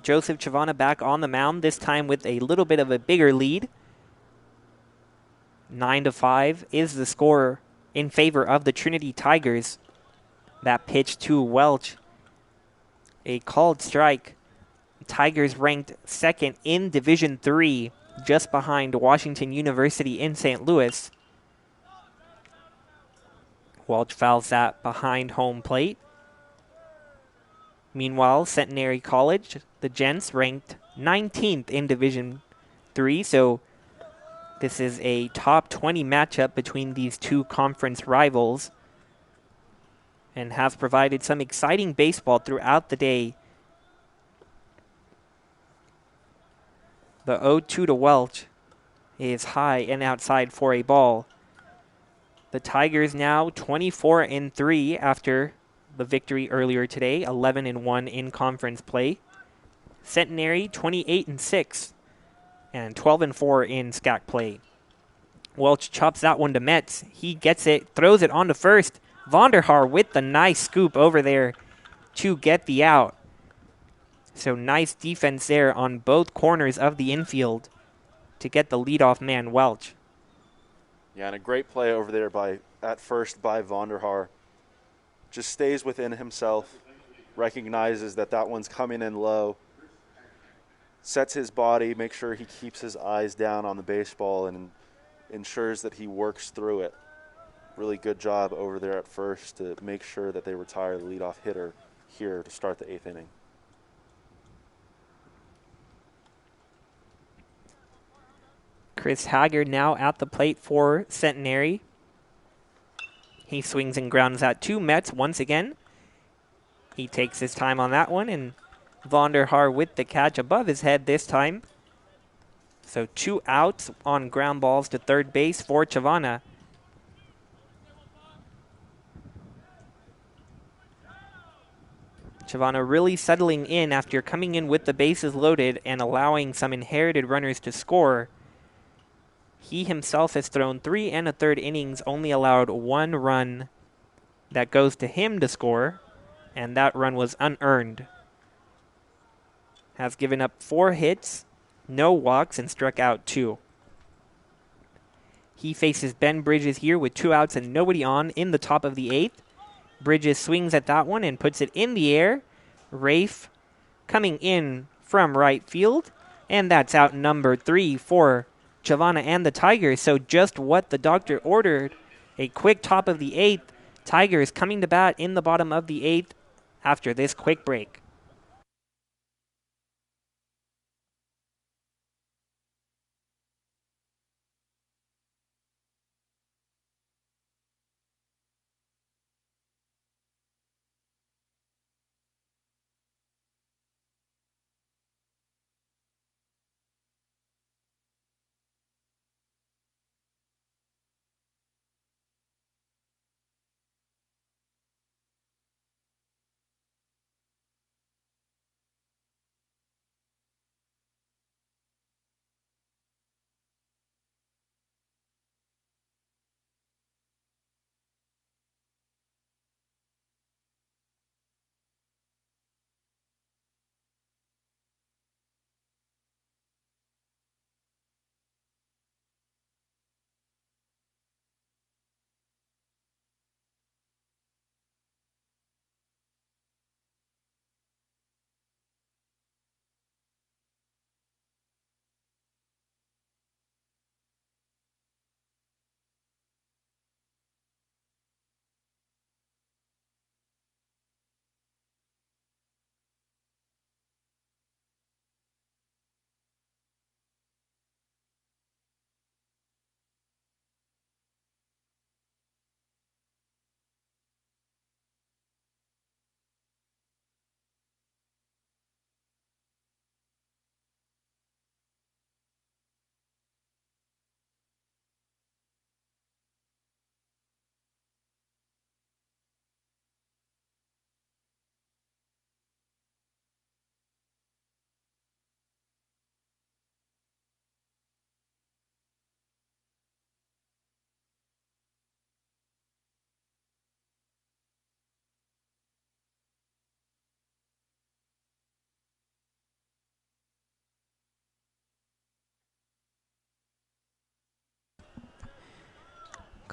Joseph Chavana back on the mound, this time with a little bit of a bigger lead. 9-5 is the score in favor of the Trinity Tigers. That pitch to Welch, a called strike. Tigers ranked second in Division III, just behind Washington University in St. Louis. Welch fouls that behind home plate. Meanwhile, Centenary College, the Gents, ranked 19th in Division III, so this is a top 20 matchup between these two conference rivals and has provided some exciting baseball throughout the day. The 0-2 to Welch is high and outside for a ball. The Tigers now 24-3 after the victory earlier today, 11-1 in conference play. Centenary 28-6 and 12-4 in SCAC play. Welch chops that one to Metz. He gets it, throws it on to first. Vonderhaar with the nice scoop over there to get the out. So nice defense there on both corners of the infield to get the leadoff man, Welch.
Yeah, and a great play over there at first by Vonderhaar. Just stays within himself, recognizes that one's coming in low, sets his body, makes sure he keeps his eyes down on the baseball, and ensures that he works through it. Really good job over there at first to make sure that they retire the leadoff hitter here to start the 8th inning.
Chris Haggard now at the plate for Centenary. He swings and grounds out to Metz once again. He takes his time on that one, and Vonderhaar with the catch above his head this time. So 2 outs on ground balls to third base for Chavana. Chavana really settling in after coming in with the bases loaded and allowing some inherited runners to score. He himself has thrown 3 1/3 innings, only allowed 1 run that goes to him to score, and that run was unearned. Has given up 4 hits, no walks, and struck out 2. He faces Ben Bridges here with 2 outs and nobody on in the top of the 8th. Bridges swings at that one and puts it in the air. Rafe coming in from right field, and that's out number 3 for Chavana and the Tigers. So just what the doctor ordered, a quick top of the 8th. Tigers coming to bat in the bottom of the 8th after this quick break.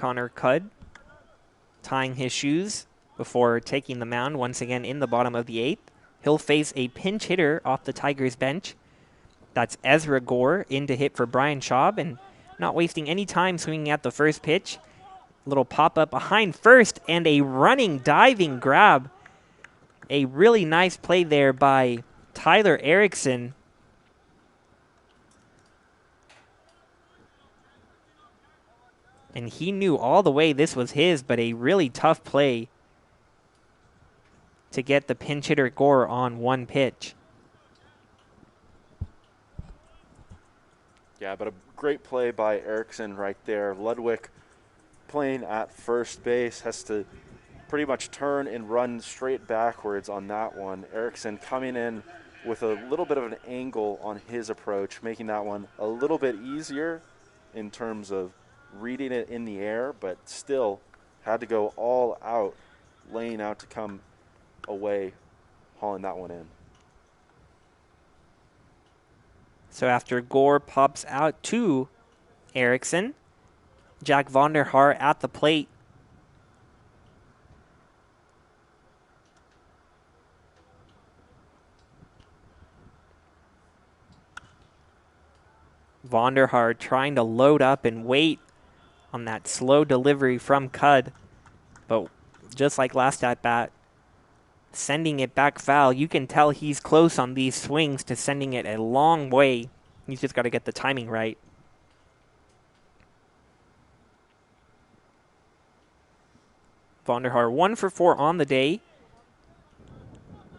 Connor Cudd tying his shoes before taking the mound once again in the bottom of the 8th. He'll face a pinch hitter off the Tigers bench. That's Ezra Gore in to hit for Brian Schaub, and not wasting any time swinging at the first pitch. Little pop-up behind first and a running, diving grab. A really nice play there by Tyler Erickson. And he knew all the way this was his, but a really tough play to get the pinch hitter Gore on one pitch.
Yeah, but a great play by Erickson right there. Ludwig playing at first base has to pretty much turn and run straight backwards on that one. Erickson coming in with a little bit of an angle on his approach, making that one a little bit easier in terms of reading it in the air, but still had to go all out, laying out to come away, hauling that one in.
So after Gore pops out to Erickson, Jack Vonderhaar at the plate. Vonderhaar trying to load up and wait on that slow delivery from Cudd. But just like last at-bat, sending it back foul. You can tell he's close on these swings to sending it a long way. He's just got to get the timing right. Vonderhaar 1 for 4 on the day.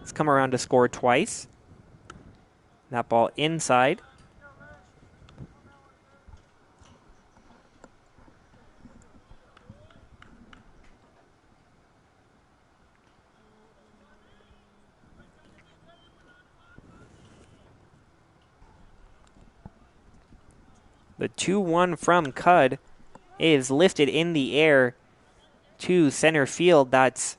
He's come around to score twice. That ball inside. The 2-1 from Cudd is lifted in the air to center field. That's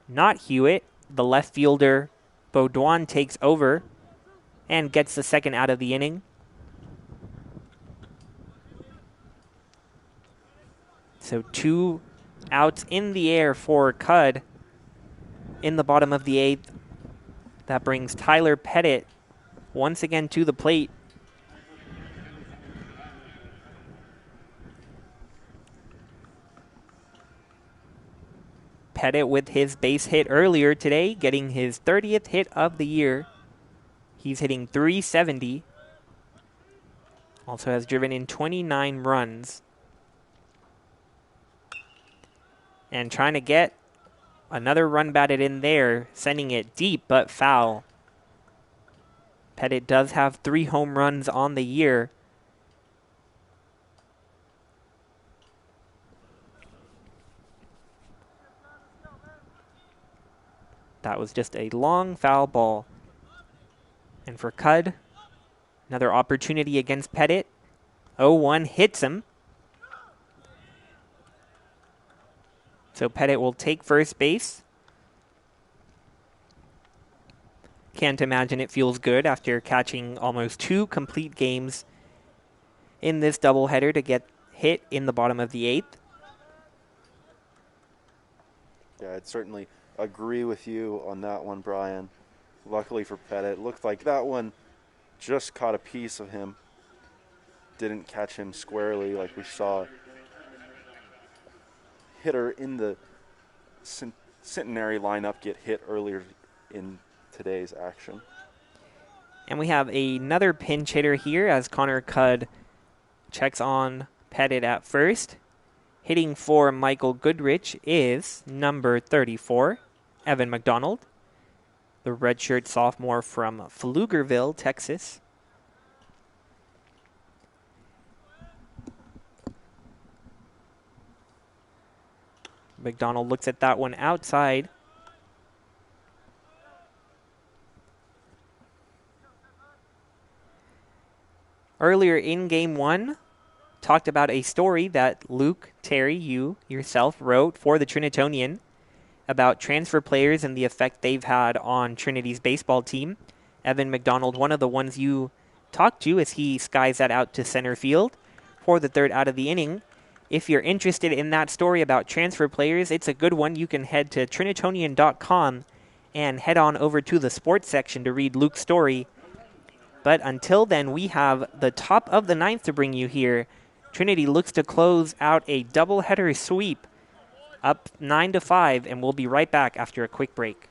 not Hewitt. The left fielder, Baudouin, takes over and gets the second out of the inning. So 2 outs in the air for Cudd in the bottom of the 8th. That brings Tyler Pettit once again to the plate. Pettit with his base hit earlier today, getting his 30th hit of the year. He's hitting .370. Also has driven in 29 runs. And trying to get another run batted in there, sending it deep but foul. Pettit does have 3 home runs on the year. That was just a long foul ball. And for Cudd, another opportunity against Pettit. 0-1 hits him. So Pettit will take first base. Can't imagine it feels good after catching almost 2 complete games in this doubleheader to get hit in the bottom of the 8th.
Yeah, I'd certainly agree with you on that one, Brian. Luckily for Pettit, looked like that one just caught a piece of him. Didn't catch him squarely like we saw hitter in the Centenary lineup get hit earlier in today's action.
And we have another pinch hitter here as Connor Cudd checks on Pettit at first. Hitting for Michael Goodrich is number 34, Evan McDonald, the redshirt sophomore from Pflugerville, Texas. McDonald looks at that one outside. Earlier in Game 1, talked about a story that Luke, Terry, you yourself wrote for the Trinitonian about transfer players and the effect they've had on Trinity's baseball team. Evan McDonald, one of the ones you talked to as he skies that out to center field for the third out of the inning. If you're interested in that story about transfer players, it's a good one. You can head to Trinitonian.com and head on over to the sports section to read Luke's story. But until then, we have the top of the ninth to bring you here. Trinity looks to close out a doubleheader sweep, up 9-5, and we'll be right back after a quick break.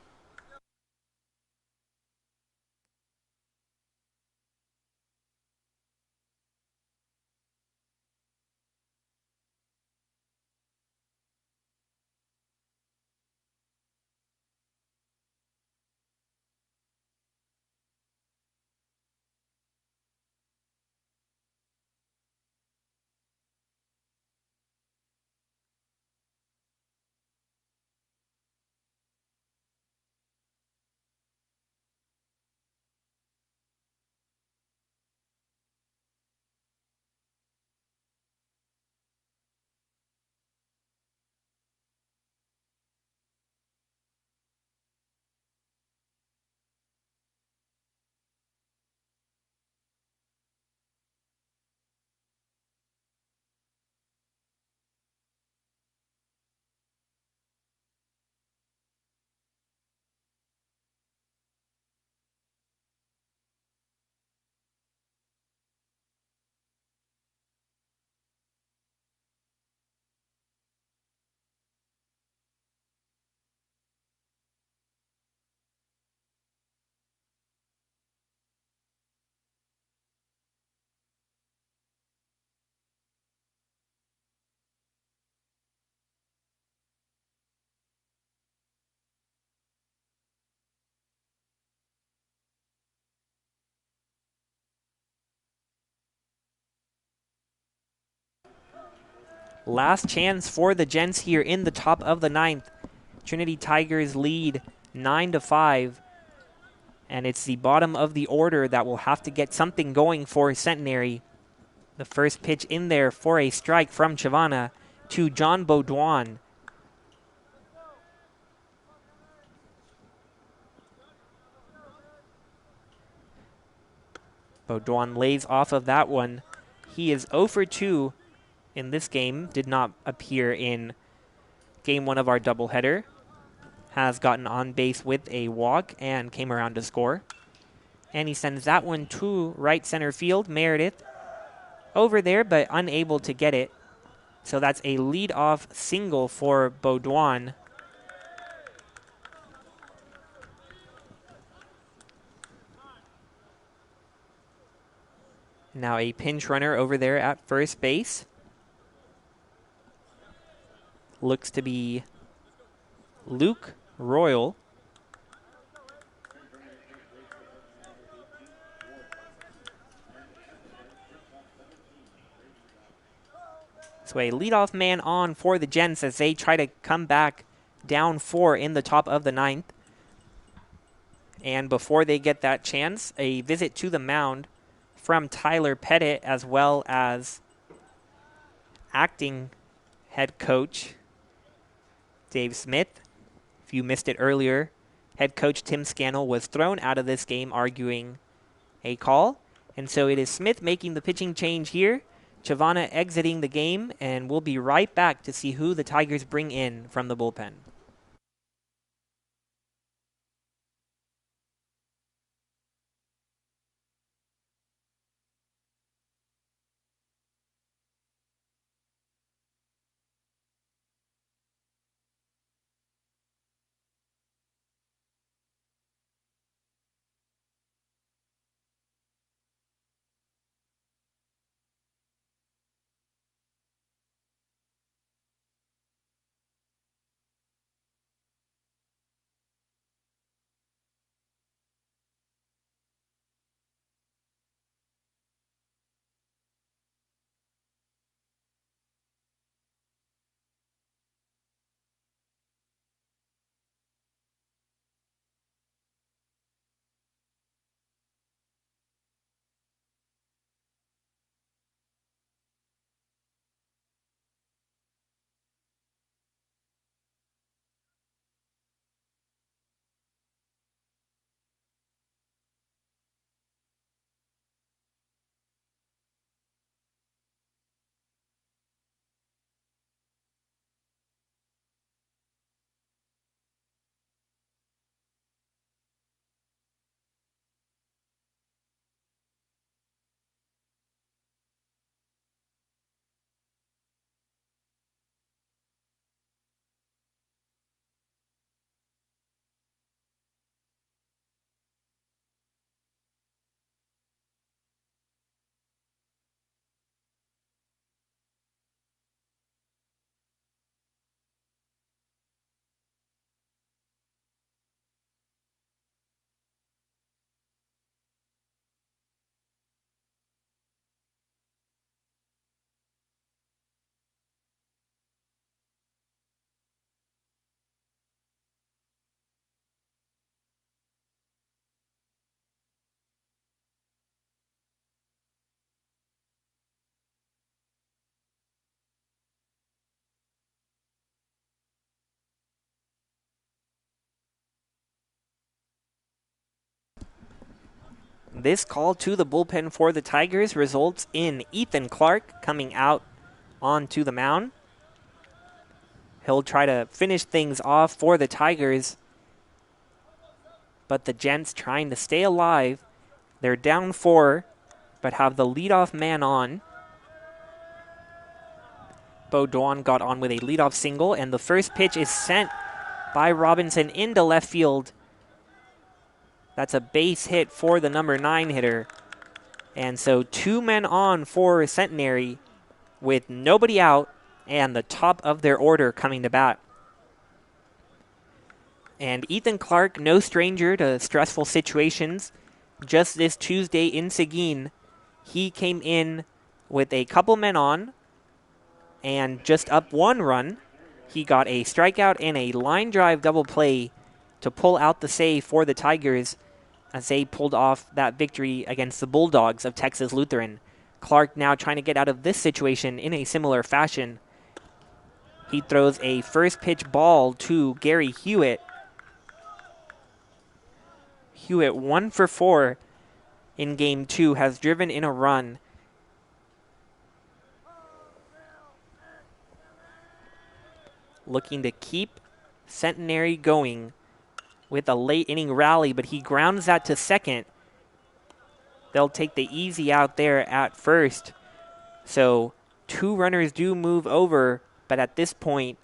Last chance for the Gents here in the top of the ninth. Trinity Tigers lead 9-5. And it's the bottom of the order that will have to get something going for Centenary. The first pitch in there for a strike from Chavana to John Baudouin. Baudouin lays off of that one. He is 0 for 2 in this game. Did not appear in game one of our doubleheader. Has gotten on base with a walk and came around to score. And he sends that one to right center field. Meredith over there, but unable to get it. So that's a lead-off single for Baudouin. Now a pinch runner over there at first base. Looks to be Luke Royal. So a leadoff man on for the Gents as they try to come back down 4 in the top of the ninth. And before they get that chance, a visit to the mound from Tyler Pettit, as well as acting head coach Dave Smith. If you missed it earlier, head coach Tim Scannell was thrown out of this game arguing a call. And so it is Smith making the pitching change here. Chavana exiting the game, and we'll be right back to see who the Tigers bring in from the bullpen. This call to the bullpen for the Tigers results in Ethan Clark coming out onto the mound. He'll try to finish things off for the Tigers, but the Gents trying to stay alive. They're down 4, but have the leadoff man on. Bo Dwan got on with a leadoff single, and the first pitch is sent by Robinson into left field. That's a base hit for the number 9 hitter. And so 2 men on for Centenary with nobody out and the top of their order coming to bat. And Ethan Clark, no stranger to stressful situations. Just this Tuesday in Seguin, he came in with a couple men on and just up 1 run. He got a strikeout and a line drive double play to pull out the save for the Tigers as they pulled off that victory against the Bulldogs of Texas Lutheran. Clark now trying to get out of this situation in a similar fashion. He throws a first pitch ball to Gary Hewitt. Hewitt 1 for 4 in Game 2, has driven in a run. Looking to keep Centenary going with a late inning rally, but he grounds that to second. They'll take the easy out there at first. So 2 runners do move over, but at this point,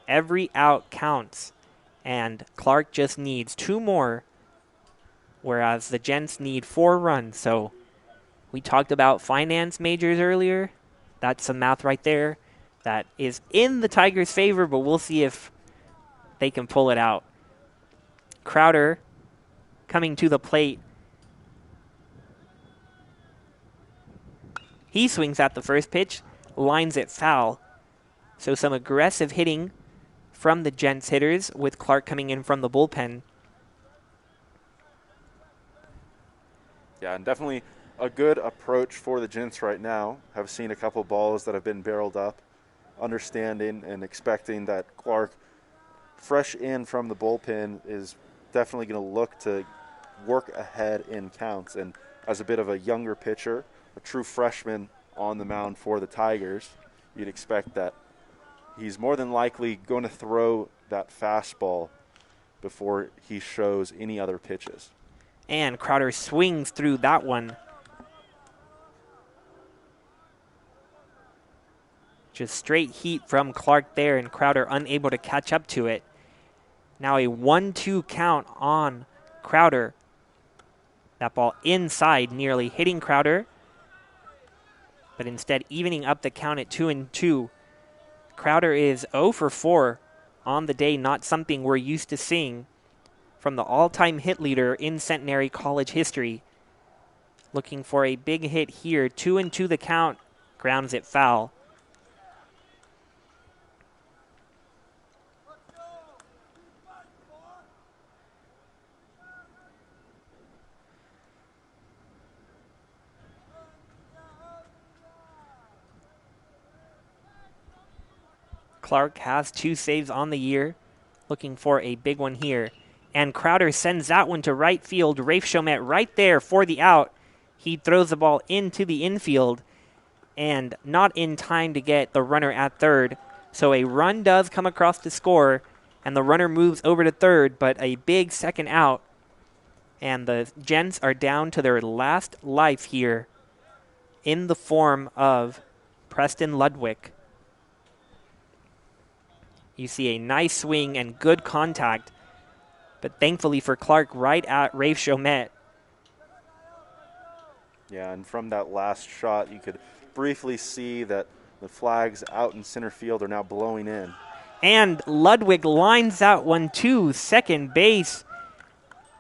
every out counts. And Clark just needs 2 more, whereas the Gents need 4 runs. So we talked about finance majors earlier. That's some math right there. That is in the Tigers' favor, but we'll see if they can pull it out. Crowder coming to the plate. He swings at the first pitch, lines it foul. So some aggressive hitting from the Gents hitters with Clark coming in from the bullpen.
Yeah, and definitely a good approach for the Gents right now. Have seen a couple balls that have been barreled up, understanding and expecting that Clark, fresh in from the bullpen, is definitely going to look to work ahead in counts. And as a bit of a younger pitcher, a true freshman on the mound for the Tigers, you'd expect that he's more than likely going to throw that fastball before he shows any other pitches.
And Crowder swings through that one. Just straight heat from Clark there, and Crowder unable to catch up to it. Now a 1-2 count on Crowder. That ball inside, nearly hitting Crowder, but instead evening up the count at 2-2. Crowder is 0 for 4 on the day, not something we're used to seeing from the all-time hit leader in Centenary College history. Looking for a big hit here. 2-2 the count, grounds it foul. Clark has 2 saves on the year, looking for a big one here. And Crowder sends that one to right field. Rafe Chomet right there for the out. He throws the ball into the infield and not in time to get the runner at third. So a run does come across to score, and the runner moves over to third, but a big second out. And the Gents are down to their last life here in the form of Preston Ludwig. You see a nice swing and good contact, but thankfully for Clark, right at Rafe Chomet.
Yeah, and from that last shot, you could briefly see that the flags out in center field are now blowing in.
And Ludwig lines that one to second base.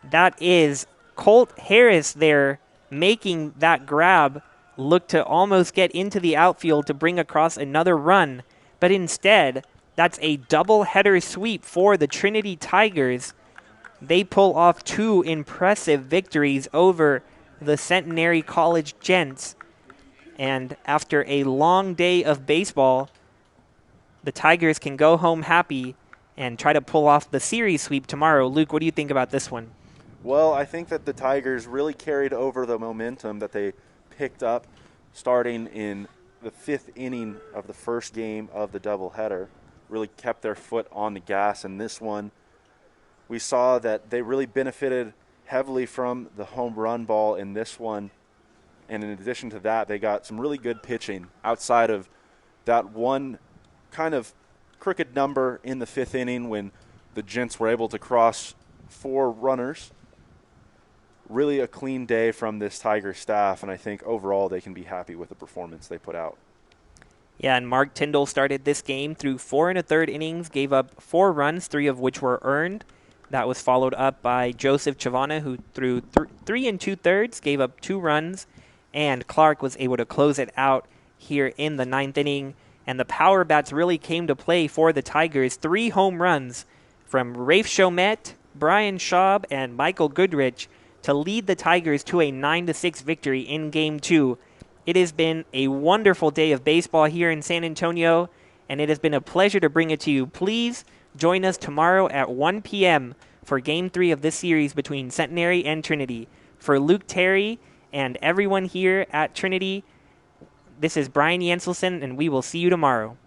That is Colt Harris there making that grab, look to almost get into the outfield to bring across another run, but instead, that's a double-header sweep for the Trinity Tigers. They pull off 2 impressive victories over the Centenary College Gents. And after a long day of baseball, the Tigers can go home happy and try to pull off the series sweep tomorrow. Luke, what do you think about this one?
Well, I think that the Tigers really carried over the momentum that they picked up starting in the 5th inning of the first game of the doubleheader. Really kept their foot on the gas in this one. We saw that they really benefited heavily from the home run ball in this one. And in addition to that, they got some really good pitching outside of that one kind of crooked number in the 5th inning when the Gents were able to cross 4 runners. Really a clean day from this Tiger staff, and I think overall they can be happy with the performance they put out.
Yeah, and Mark Tyndall started this game through 4 1/3 innings, gave up 4 runs, 3 of which were earned. That was followed up by Joseph Chavana, who threw 3 2/3, gave up 2 runs, and Clark was able to close it out here in the 9th inning. And the power bats really came to play for the Tigers. 3 home runs from Rafe Chomet, Brian Schaub, and Michael Goodrich to lead the Tigers to a 9-6 victory in Game 2. It has been a wonderful day of baseball here in San Antonio, and it has been a pleasure to bring it to you. Please join us tomorrow at 1 p.m. for Game 3 of this series between Centenary and Trinity. For Luke Terry and everyone here at Trinity, this is Brian Jenselson, and we will see you tomorrow.